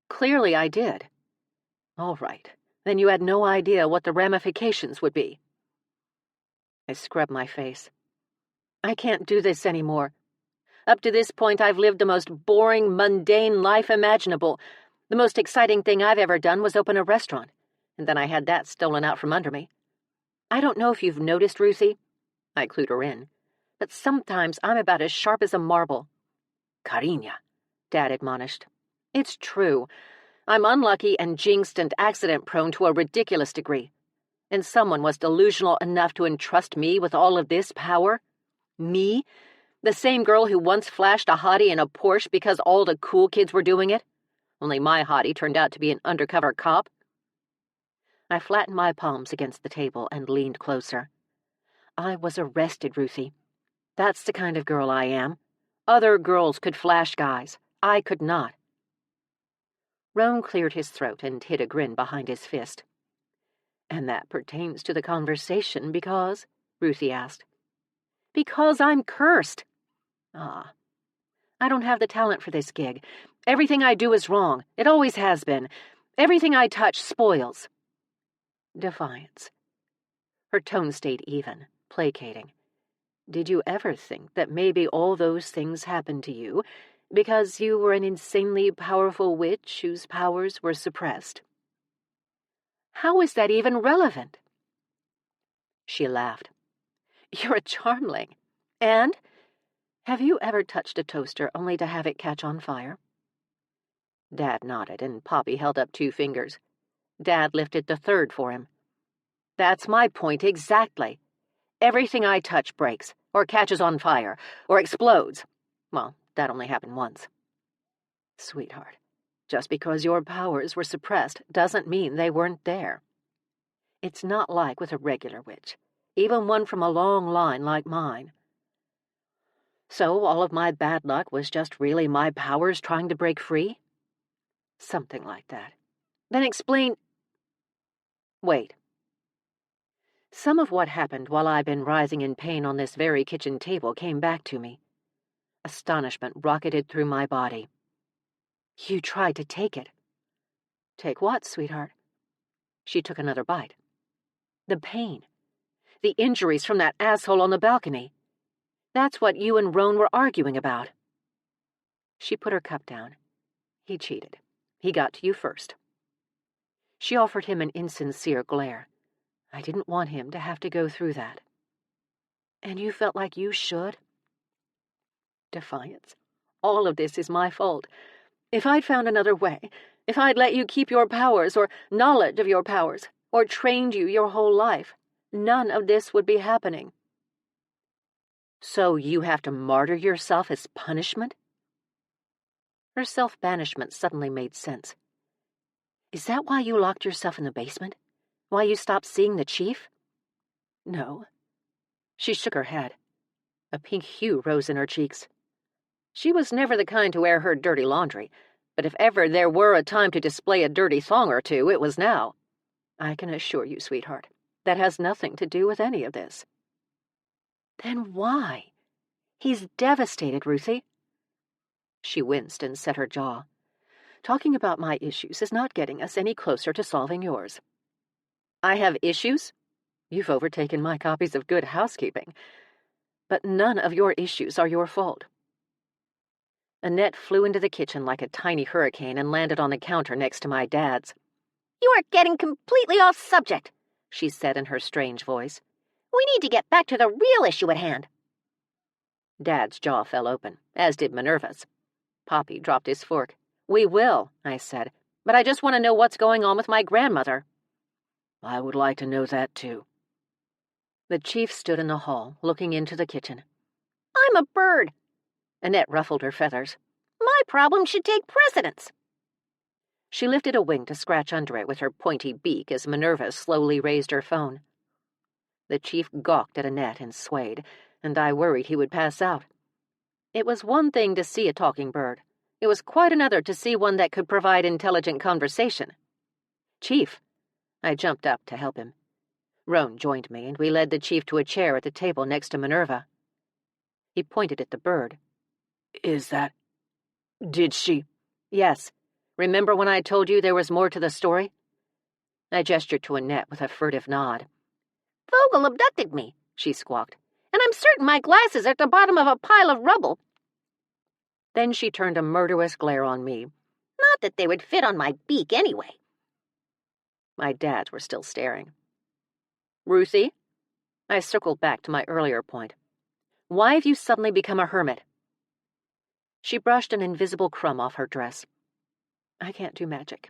B: Clearly I did. All right. Then you had no idea what the ramifications would be. I scrubbed my face. I can't do this anymore. Up to this point, I've lived the most boring, mundane life imaginable. The most exciting thing I've ever done was open a restaurant, and then I had that stolen out from under me. I don't know if you've noticed, Ruthie. I clued her in. But sometimes I'm about as sharp as a marble. Cariña, Dad admonished. It's true. I'm unlucky and jinxed and accident-prone to a ridiculous degree.
A: And someone was delusional enough to entrust me with all of this power? Me? The same girl who once flashed a hottie in a Porsche because all the cool kids were doing it? Only my hottie turned out to be an undercover cop. I flattened my palms against the table and leaned closer. I was arrested, Ruthie. That's the kind of girl I am. Other girls could flash guys. I could not. Roane cleared his throat and hid a grin behind his fist. And that pertains to the conversation because, Ruthie asked. Because I'm cursed. Ah. I don't have the talent for this gig. Everything I do is wrong. It always has been. Everything I touch spoils. Defiance. Her tone stayed even, placating. Did you ever think that maybe all those things happened to you because you were an insanely powerful witch whose powers were suppressed? How is that even relevant? She laughed. You're a Charmling. And? Have you ever touched a toaster only to have it catch on fire? Dad nodded, and Poppy held up 2 fingers. Dad lifted the third for him. That's my point exactly. Everything I touch breaks, or catches on fire, or explodes. Well, that only happened once. Sweetheart, just because your powers were suppressed doesn't mean they weren't there. It's not like with a regular witch, even one from a long line like mine. So all of my bad luck was just really my powers trying to break free? Something like that. Then explain... Wait. Some of what happened while I'd been writhing in pain on this very kitchen table came back to me. Astonishment rocketed through my body. You tried to take it. Take what, sweetheart? She took another bite. The pain. The injuries from that asshole on the balcony. That's what you and Roane were arguing about. She put her cup down. He cheated. He got to you first. She offered him an insincere glare. I didn't want him to have to go through that. And you felt like you should? Defiance. All of this is my fault. If I'd found another way, if I'd let you keep your powers or knowledge of your powers, or trained you your whole life, none of this would be happening. So you have to martyr yourself as punishment? Her self-banishment suddenly made sense. Is that why you locked yourself in the basement? Why you stopped seeing the chief? No. She shook her head. A pink hue rose in her cheeks. She was never the kind to air her dirty laundry, but if ever there were a time to display a dirty thong or two, it was now. I can assure you, sweetheart, that has nothing to do with any of this. Then why? He's devastated, Ruthie. She winced and set her jaw. Talking about my issues is not getting us any closer to solving yours. I have issues? You've overtaken my copies of Good Housekeeping. But none of your issues are your fault. Annette flew into the kitchen like a tiny hurricane and landed on the counter next to my dad's. You are getting completely off subject, she said in her strange voice. We need to get back to the real issue at hand. Dad's jaw fell open, as did Minerva's. Poppy dropped his fork. We will, I said, but I just want to know what's going on with my grandmother. I would like to know that, too. The chief stood in the hall, looking into the kitchen. I'm a bird. Annette ruffled her feathers. My problem should take precedence. She lifted a wing to scratch under it with her pointy beak as Minerva slowly raised her phone. The chief gawked at Annette and swayed, and I worried he would pass out. It was one thing to see a talking bird. It was quite another to see one that could provide intelligent conversation. Chief. I jumped up to help him. Roane joined me, and we led the chief to a chair at the table next to Minerva. He pointed at the bird. Is that... Did she... Yes. Remember when I told you there was more to the story? I gestured to Annette with a furtive nod. Vogel abducted me, she squawked, and I'm certain my glasses are at the bottom of a pile of rubble. Then she turned a murderous glare on me. Not that they would fit on my beak anyway. My dads were still staring. Ruthie? I circled back to my earlier point. Why have you suddenly become a hermit? She brushed an invisible crumb off her dress. I can't do magic.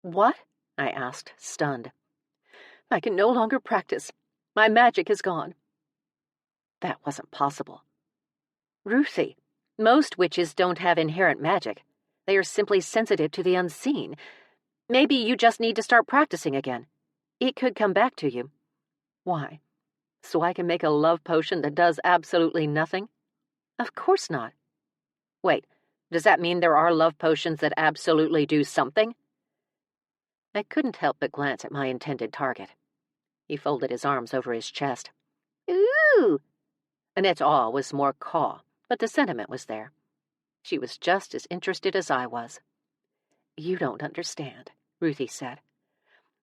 A: What? I asked, stunned. I can no longer practice. My magic is gone."
B: That wasn't possible. "Ruthie, most witches don't have inherent magic. They are simply sensitive to the unseen. Maybe you just need to start practicing again. It could come back to you."
A: "Why? So I can make a love potion that does absolutely nothing?"
B: "Of course not." "Wait, does that mean there are love potions that absolutely do something?" I couldn't help but glance at my intended target. He folded his arms over his chest. "Ooh!" Annette's awe was more caw, but the sentiment was there. She was just as interested as I was. "You don't understand," Ruthie said.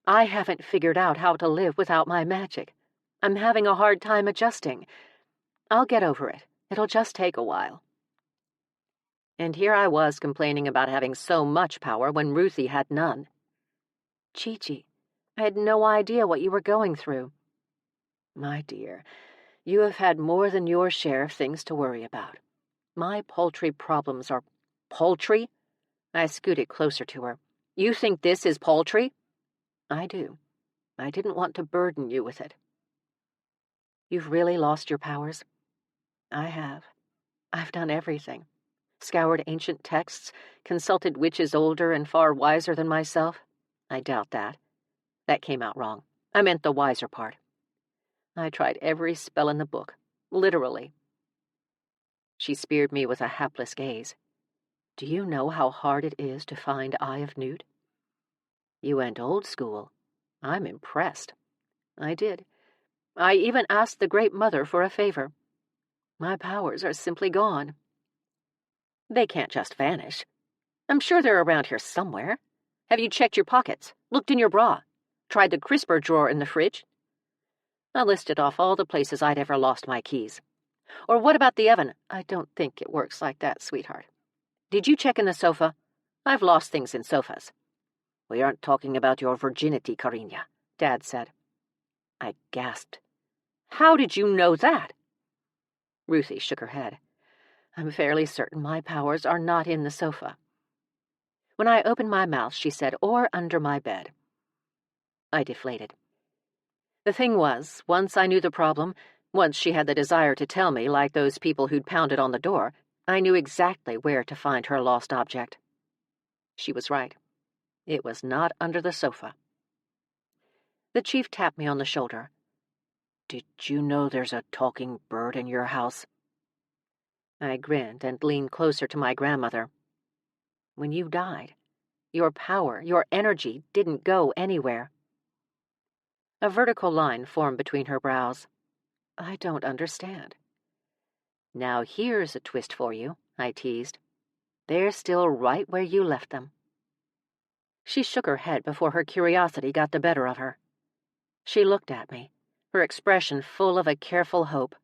B: "I haven't figured out how to live without my magic. I'm having a hard time adjusting. I'll get over it. It'll just take a while." And here I was complaining about having so much power when Ruthie had none. "Chi-Chi, I had no idea what you were going through." "My dear, you have had more than your share of things to worry about. My paltry problems are—" "Paltry?" I scooted closer to her. "You think this is paltry?" "I do. I didn't want to burden you with it." "You've really lost your powers?" "I have. I've done everything. Scoured ancient texts, consulted witches older and far wiser than myself." "I doubt that. That came out wrong. I meant the wiser part. I tried every spell in the book, literally." She speared me with a hapless gaze. "Do you know how hard it is to find Eye of Newt?" "You went old school. I'm impressed." "I did. I even asked the Great Mother for a favor. My powers are simply gone." "They can't just vanish. I'm sure they're around here somewhere. Have you checked your pockets? Looked in your bra? Tried the crisper drawer in the fridge?" I listed off all the places I'd ever lost my keys. "Or what about the oven?" "I don't think it works like that, sweetheart." "Did you check in the sofa?" "I've lost things in sofas." "We aren't talking about your virginity, Carina," Dad said. I gasped. "How did you know that?" Ruthie shook her head. "I'm fairly certain my powers are not in the sofa." When I opened my mouth, she said, "Or under my bed." I deflated. The thing was, once I knew the problem, once she had the desire to tell me, like those people who'd pounded on the door, I knew exactly where to find her lost object. She was right. It was not under the sofa. The chief tapped me on the shoulder. "Did you know there's a talking bird in your house?" I grinned and leaned closer to my grandmother. "When you died, your power, your energy didn't go anywhere." A vertical line formed between her brows. "I don't understand." "Now here's a twist for you," I teased. "They're still right where you left them." She shook her head before her curiosity got the better of her. She looked at me, her expression full of a careful hope.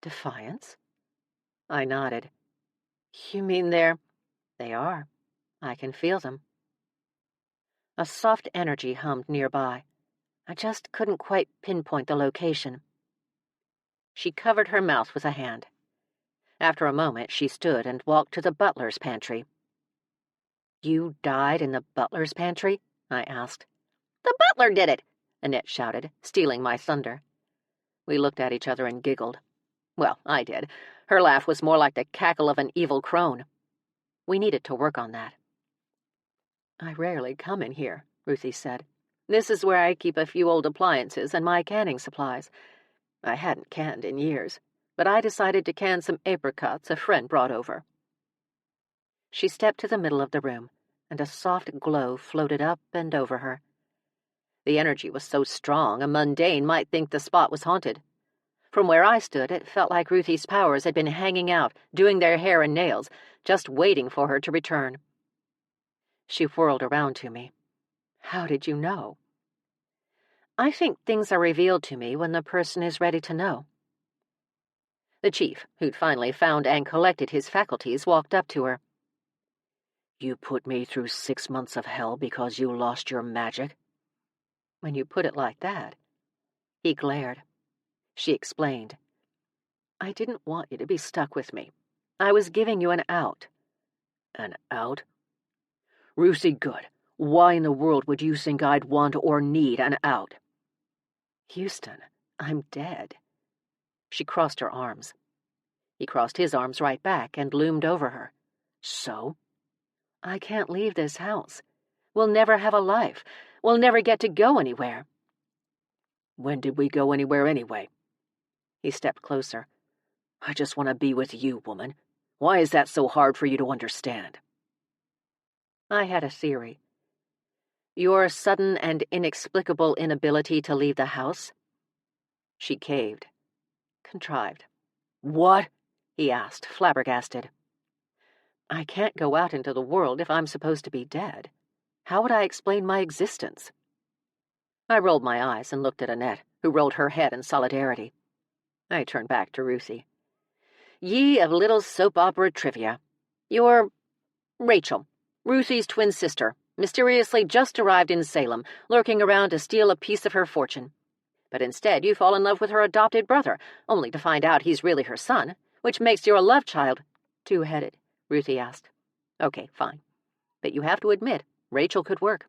B: "Defiance?" I nodded. "You mean they're—" "They are. I can feel them." A soft energy hummed nearby. I just couldn't quite pinpoint the location. She covered her mouth with a hand. After a moment, she stood and walked to the butler's pantry. "You died in the butler's pantry?" I asked. "The butler did it!" Annette shouted, stealing my thunder. We looked at each other and giggled. Well, I did. Her laugh was more like the cackle of an evil crone. We needed to work on that. "I rarely come in here," Ruthie said. "This is where I keep a few old appliances and my canning supplies. I hadn't canned in years, but I decided to can some apricots a friend brought over." She stepped to the middle of the room, and a soft glow floated up and over her. The energy was so strong a mundane might think the spot was haunted. From where I stood, it felt like Ruthie's powers had been hanging out, doing their hair and nails, just waiting for her to return. She whirled around to me. "How did you know?" "I think things are revealed to me when the person is ready to know." The chief, who'd finally found and collected his faculties, walked up to her. "You put me through 6 months of hell because you lost your magic?" "When you put it like that." He glared. She explained. "I didn't want you to be stuck with me. I was giving you an out." "An out?" "Ruthie Good, why in the world would you think I'd want or need an out?" Houston, I'm dead. She crossed her arms. He crossed his arms right back and loomed over her. So? I can't leave this house. We'll never have a life. We'll never get to go anywhere. When did we go anywhere anyway? He stepped closer. I just want to be with you, woman. Why is that so hard for you to understand? I had a theory. Your sudden and inexplicable inability to leave the house? She caved. Contrived. What? He asked, flabbergasted. I can't go out into the world if I'm supposed to be dead. How would I explain my existence? I rolled my eyes and looked at Annette, who rolled her head in solidarity. I turned back to Ruthie. Ye of little soap opera trivia. You're Rachel, Ruthie's twin sister, mysteriously just arrived in Salem, lurking around to steal a piece of her fortune. But instead you fall in love with her adopted brother, only to find out he's really her son, which makes your love child two-headed, Ruthie asked. Okay, fine. But you have to admit, Rachel could work.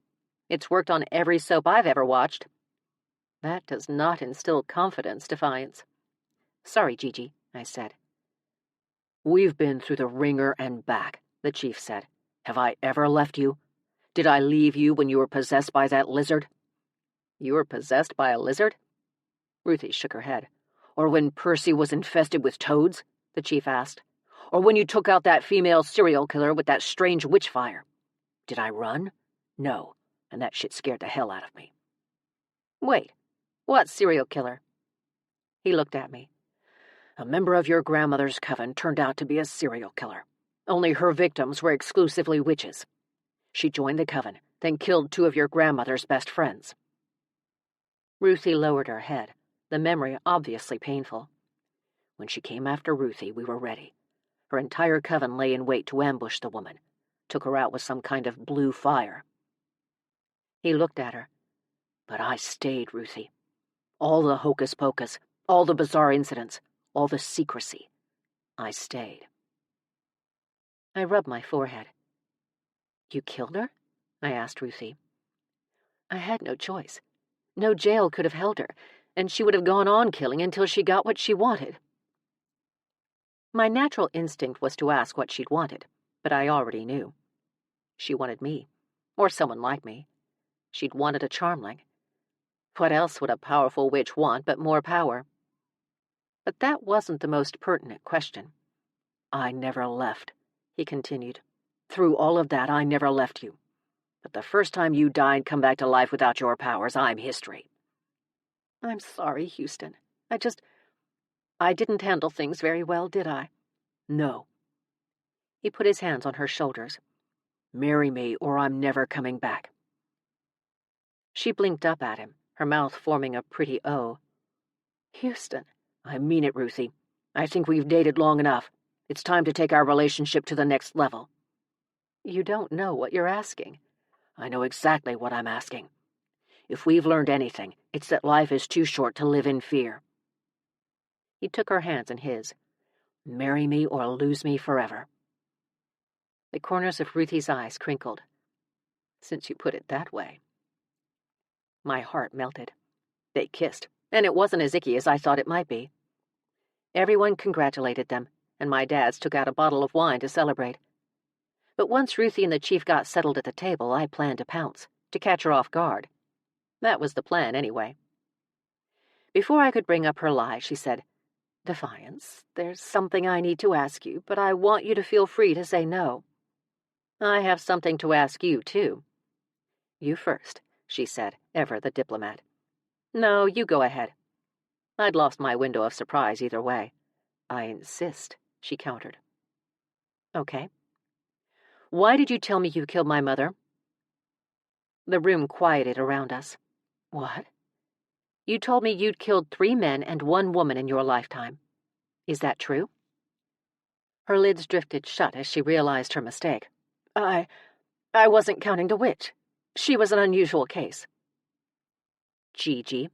B: It's worked on every soap I've ever watched. That does not instill confidence, Defiance. Sorry, Gigi, I said. We've been through the ringer and back, the chief said. Have I ever left you? Did I leave you when you were possessed by that lizard? You were possessed by a lizard? Ruthie shook her head. Or when Percy was infested with toads? The chief asked. Or when you took out that female serial killer with that strange witch fire? Did I run? No, and that shit scared the hell out of me. Wait, what serial killer? He looked at me. A member of your grandmother's coven turned out to be a serial killer. Only her victims were exclusively witches. She joined the coven, then killed 2 of your grandmother's best friends. Ruthie lowered her head, the memory obviously painful. When she came after Ruthie, we were ready. Her entire coven lay in wait to ambush the woman, took her out with some kind of blue fire. He looked at her. But I stayed, Ruthie. All the hocus-pocus, all the bizarre incidents, all the secrecy. I stayed. I rubbed my forehead. You killed her? I asked Ruthie. I had no choice. No jail could have held her, and she would have gone on killing until she got what she wanted. My natural instinct was to ask what she'd wanted, but I already knew. She wanted me, or someone like me. She'd wanted a Charmling. What else would a powerful witch want but more power? But that wasn't the most pertinent question. I never left, he continued. Through all of that, I never left you. But the first time you died, come back to life without your powers, I'm history. I'm sorry, Houston. I didn't handle things very well, did I? No. He put his hands on her shoulders. Marry me, or I'm never coming back. She blinked up at him, her mouth forming a pretty O. Houston. I mean it, Ruthie. I think we've dated long enough. It's time to take our relationship to the next level. You don't know what you're asking. I know exactly what I'm asking. If we've learned anything, it's that life is too short to live in fear. He took her hands in his. Marry me or lose me forever. The corners of Ruthie's eyes crinkled. Since you put it that way. My heart melted. They kissed, and it wasn't as icky as I thought it might be. Everyone congratulated them, and my dads took out a bottle of wine to celebrate. But once Ruthie and the chief got settled at the table, I planned to pounce, to catch her off guard. That was the plan, anyway. Before I could bring up her lie, she said, Defiance, there's something I need to ask you, but I want you to feel free to say no. I have something to ask you, too. You first, she said, ever the diplomat. No, you go ahead. I'd lost my window of surprise either way. I insist, she countered. Okay. Why did you tell me you killed my mother? The room quieted around us. What? You told me you'd killed 3 men and 1 woman in your lifetime. Is that true? Her lids drifted shut as she realized her mistake. I wasn't counting the witch. She was an unusual case. Gigi.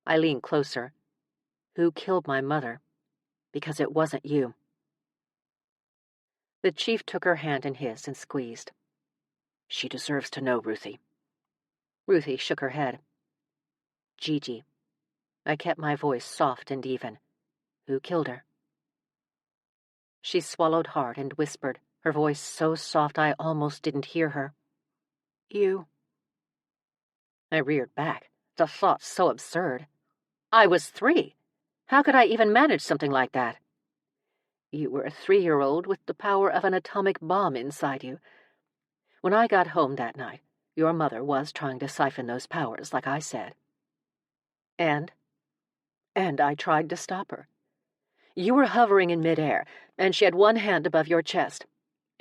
B: I leaned closer. Who killed my mother? Because it wasn't you. The chief took her hand in his and squeezed. She deserves to know, Ruthie. Ruthie shook her head. Gigi, I kept my voice soft and even. Who killed her? She swallowed hard and whispered, her voice so soft I almost didn't hear her. You. I reared back, the thought so absurd. I was 3. How could I even manage something like that? You were a 3-year-old with the power of an atomic bomb inside you. When I got home that night, your mother was trying to siphon those powers, like I said. And I tried to stop her. You were hovering in midair, and she had one hand above your chest.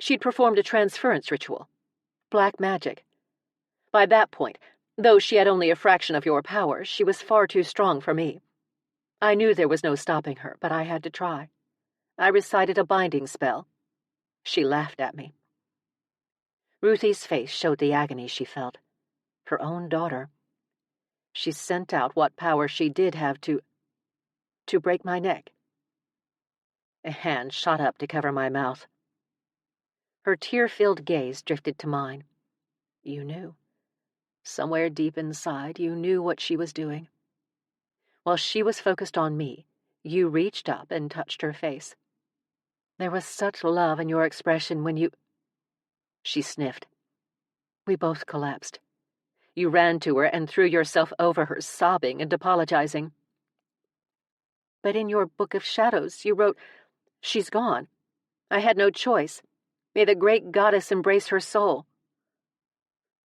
B: She'd performed a transference ritual. Black magic. By that point, though she had only a fraction of your powers, she was far too strong for me. I knew there was no stopping her, but I had to try. I recited a binding spell. She laughed at me. Ruthie's face showed the agony she felt. Her own daughter. She sent out what power she did have to break my neck. A hand shot up to cover my mouth. Her tear-filled gaze drifted to mine. You knew. Somewhere deep inside, you knew what she was doing. While she was focused on me, you reached up and touched her face. There was such love in your expression when you... She sniffed. We both collapsed. You ran to her and threw yourself over her, sobbing and apologizing. But in your book of shadows, you wrote, "She's gone. I had no choice. May the great goddess embrace her soul."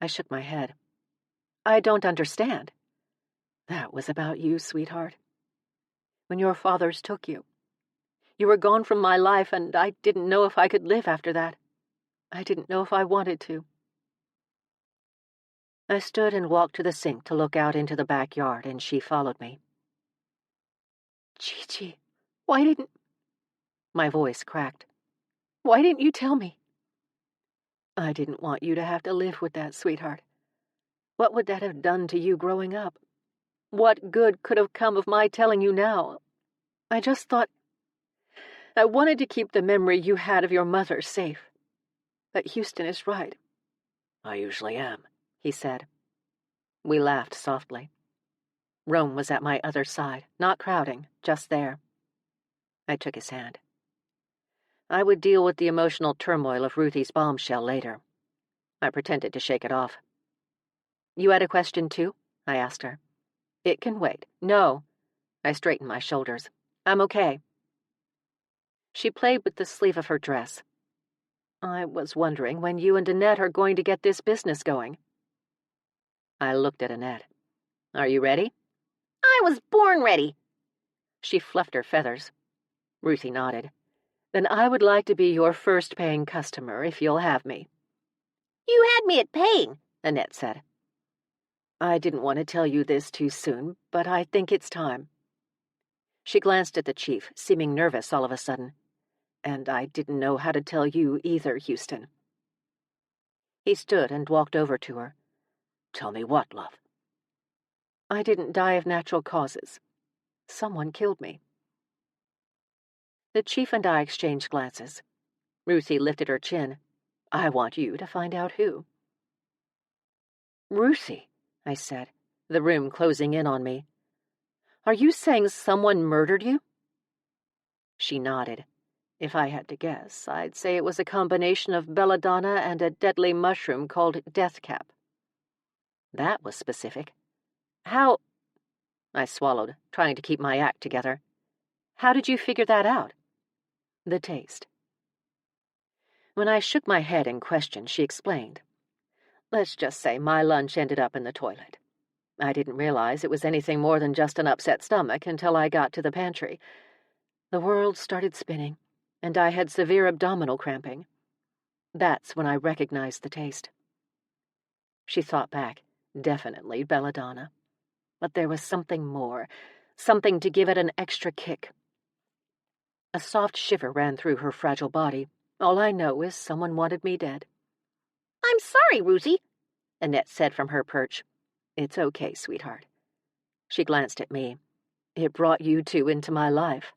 B: I shook my head. I don't understand. That was about you, sweetheart. When your fathers took you. You were gone from my life, and I didn't know if I could live after that. I didn't know if I wanted to. I stood and walked to the sink to look out into the backyard, and she followed me. Gigi, why didn't... My voice cracked. Why didn't you tell me? I didn't want you to have to live with that, sweetheart. What would that have done to you growing up? What good could have come of my telling you now? I just thought... I wanted to keep the memory you had of your mother safe. But Houston is right. I usually am, he said. We laughed softly. Roane was at my other side, not crowding, just there. I took his hand. I would deal with the emotional turmoil of Ruthie's bombshell later. I pretended to shake it off. You had a question too? I asked her. It can wait. No. I straightened my shoulders. I'm okay. She played with the sleeve of her dress. I was wondering when you and Annette are going to get this business going. I looked at Annette. Are you ready?
C: I was born ready.
B: She fluffed her feathers. Ruthie nodded. Then I would like to be your first paying customer, if you'll have me.
C: You had me at paying,
B: Annette said. I didn't want to tell you this too soon, but I think it's time. She glanced at the chief, seeming nervous all of a sudden. And I didn't know how to tell you either, Houston. He stood and walked over to her. Tell me what, love? I didn't die of natural causes. Someone killed me. The chief and I exchanged glances. Ruthie lifted her chin. I want you to find out who. Ruthie, I said, the room closing in on me. Are you saying someone murdered you? She nodded. If I had to guess, I'd say it was a combination of belladonna and a deadly mushroom called deathcap. That was specific. How... I swallowed, trying to keep my act together. How did you figure that out? The taste. When I shook my head in question, she explained. Let's just say my lunch ended up in the toilet. I didn't realize it was anything more than just an upset stomach until I got to the pantry. The world started spinning, and I had severe abdominal cramping. That's when I recognized the taste. She thought back. Definitely belladonna. But there was something more, something to give it an extra kick. A soft shiver ran through her fragile body. All I know is someone wanted me dead.
C: I'm sorry, Ruthie,
B: Annette said from her perch. It's okay, sweetheart. She glanced at me. It brought you two into my life.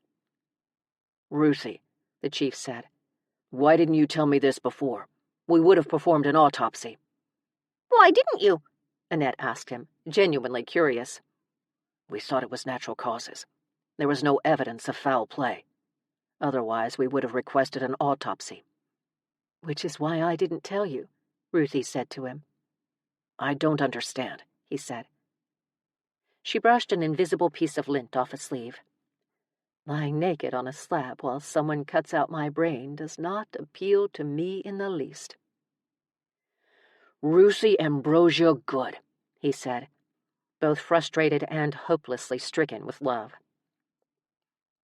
B: Ruthie, the chief said, why didn't you tell me this before? We would have performed an autopsy.
C: Why didn't you?
B: Annette asked him, genuinely curious.
D: We thought it was natural causes. There was no evidence of foul play. Otherwise, we would have requested an autopsy.
B: Which is why I didn't tell you, Ruthie said to him.
D: I don't understand, he said.
B: She brushed an invisible piece of lint off a sleeve. Lying naked on a slab while someone cuts out my brain does not appeal to me in the least.
D: Ruthie Ambrosia Good, he said,
B: both frustrated and hopelessly stricken with love.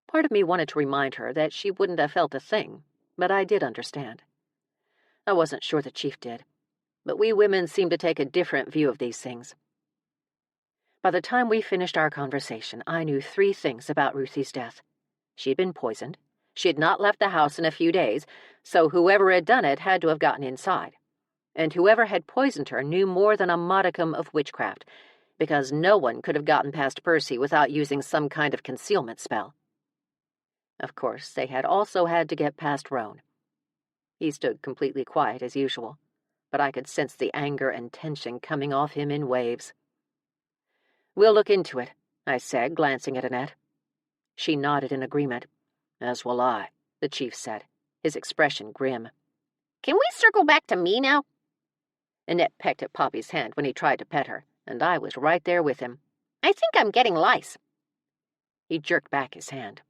B: Part of me wanted to remind her that she wouldn't have felt a thing, but I did understand. I wasn't sure the chief did, but we women seem to take a different view of these things. By the time we finished our conversation, I knew 3 things about Ruthie's death. She had been poisoned. She had not left the house in a few days, so whoever had done it had to have gotten inside. And whoever had poisoned her knew more than a modicum of witchcraft, because no one could have gotten past Percy without using some kind of concealment spell. Of course, they had also had to get past Roane. He stood completely quiet as usual, but I could sense the anger and tension coming off him in waves. "We'll look into it," I said, glancing at Annette. She nodded in agreement.
D: "As will I," the chief said, his expression grim.
A: "Can we circle back to me now?"
B: Annette pecked at Poppy's hand when he tried to pet her, and I was right there with him.
A: "I think I'm getting lice."
B: He jerked back his hand.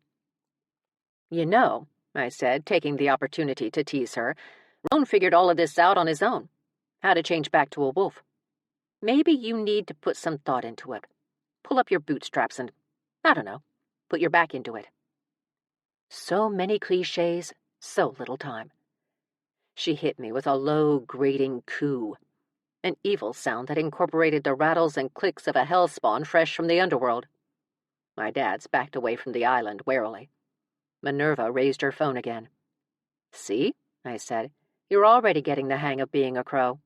B: "You know," I said, taking the opportunity to tease her, "Roane figured all of this out on his own. How to change back to a wolf. Maybe you need to put some thought into it. Pull up your bootstraps and, I don't know, put your back into it." So many cliches, so little time. She hit me with a low, grating coo, an evil sound that incorporated the rattles and clicks of a hellspawn fresh from the underworld. My dad's backed away from the island warily. Minerva raised her phone again. "See," I said, "you're already getting the hang of being a crow."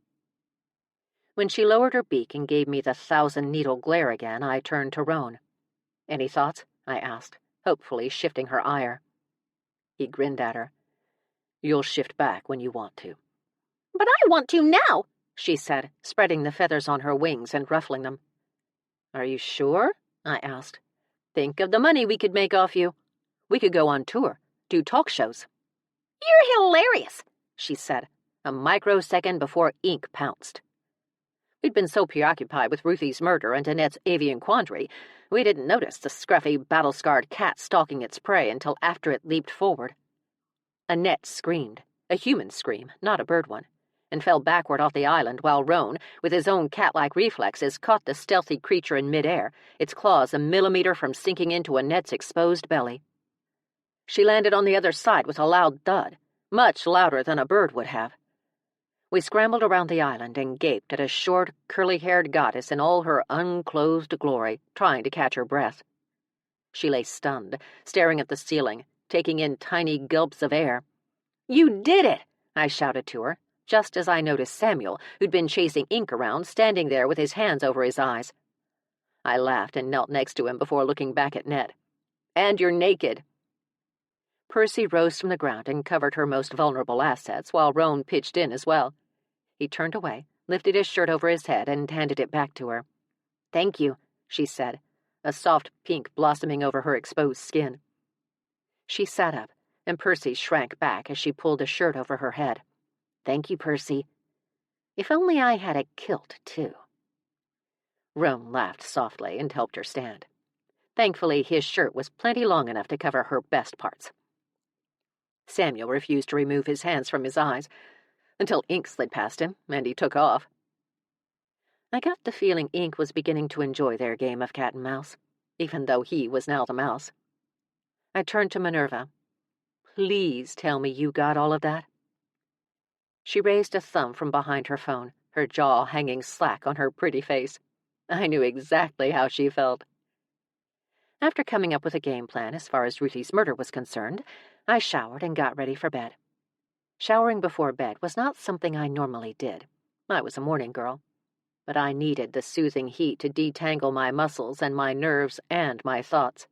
B: When she lowered her beak and gave me the 1,000-needle glare again, I turned to Roane. "Any thoughts?" I asked, hopefully shifting her ire. He grinned at her. "You'll shift back when you want to."
A: "But I want to now,"
B: she said, spreading the feathers on her wings and ruffling them. "Are you sure?" I asked. "Think of the money we could make off you. We could go on tour, do talk shows."
A: "You're hilarious," she said,
B: a microsecond before ink pounced. We'd been so preoccupied with Ruthie's murder and Annette's avian quandary, we didn't notice the scruffy, battle-scarred cat stalking its prey until after it leaped forward. Annette screamed, a human scream, not a bird one, and fell backward off the island while Roane, with his own cat-like reflexes, caught the stealthy creature in midair, its claws a millimeter from sinking into Annette's exposed belly. She landed on the other side with a loud thud, much louder than a bird would have. We scrambled around the island and gaped at a short, curly-haired goddess in all her unclothed glory, trying to catch her breath. She lay stunned, staring at the ceiling, taking in tiny gulps of air. "You did it!" I shouted to her, just as I noticed Samuel, who'd been chasing ink around, standing there with his hands over his eyes. I laughed and knelt next to him before looking back at Ned. "And you're naked." Percy rose from the ground and covered her most vulnerable assets, while Roane pitched in as well. He turned away, lifted his shirt over his head, and handed it back to her. "Thank you," she said, a soft pink blossoming over her exposed skin. She sat up, and Percy shrank back as she pulled a shirt over her head. "Thank you, Percy. If only I had a kilt, too." Roane laughed softly and helped her stand. Thankfully, his shirt was plenty long enough to cover her best parts. Samuel refused to remove his hands from his eyes, until ink slid past him, and he took off. I got the feeling Ink was beginning to enjoy their game of cat and mouse, even though he was now the mouse. I turned to Minerva. "Please tell me you got all of that." She raised a thumb from behind her phone, her jaw hanging slack on her pretty face. I knew exactly how she felt. After coming up with a game plan as far as Ruthie's murder was concerned, I showered and got ready for bed. Showering before bed was not something I normally did. I was a morning girl. But I needed the soothing heat to detangle my muscles and my nerves and my thoughts.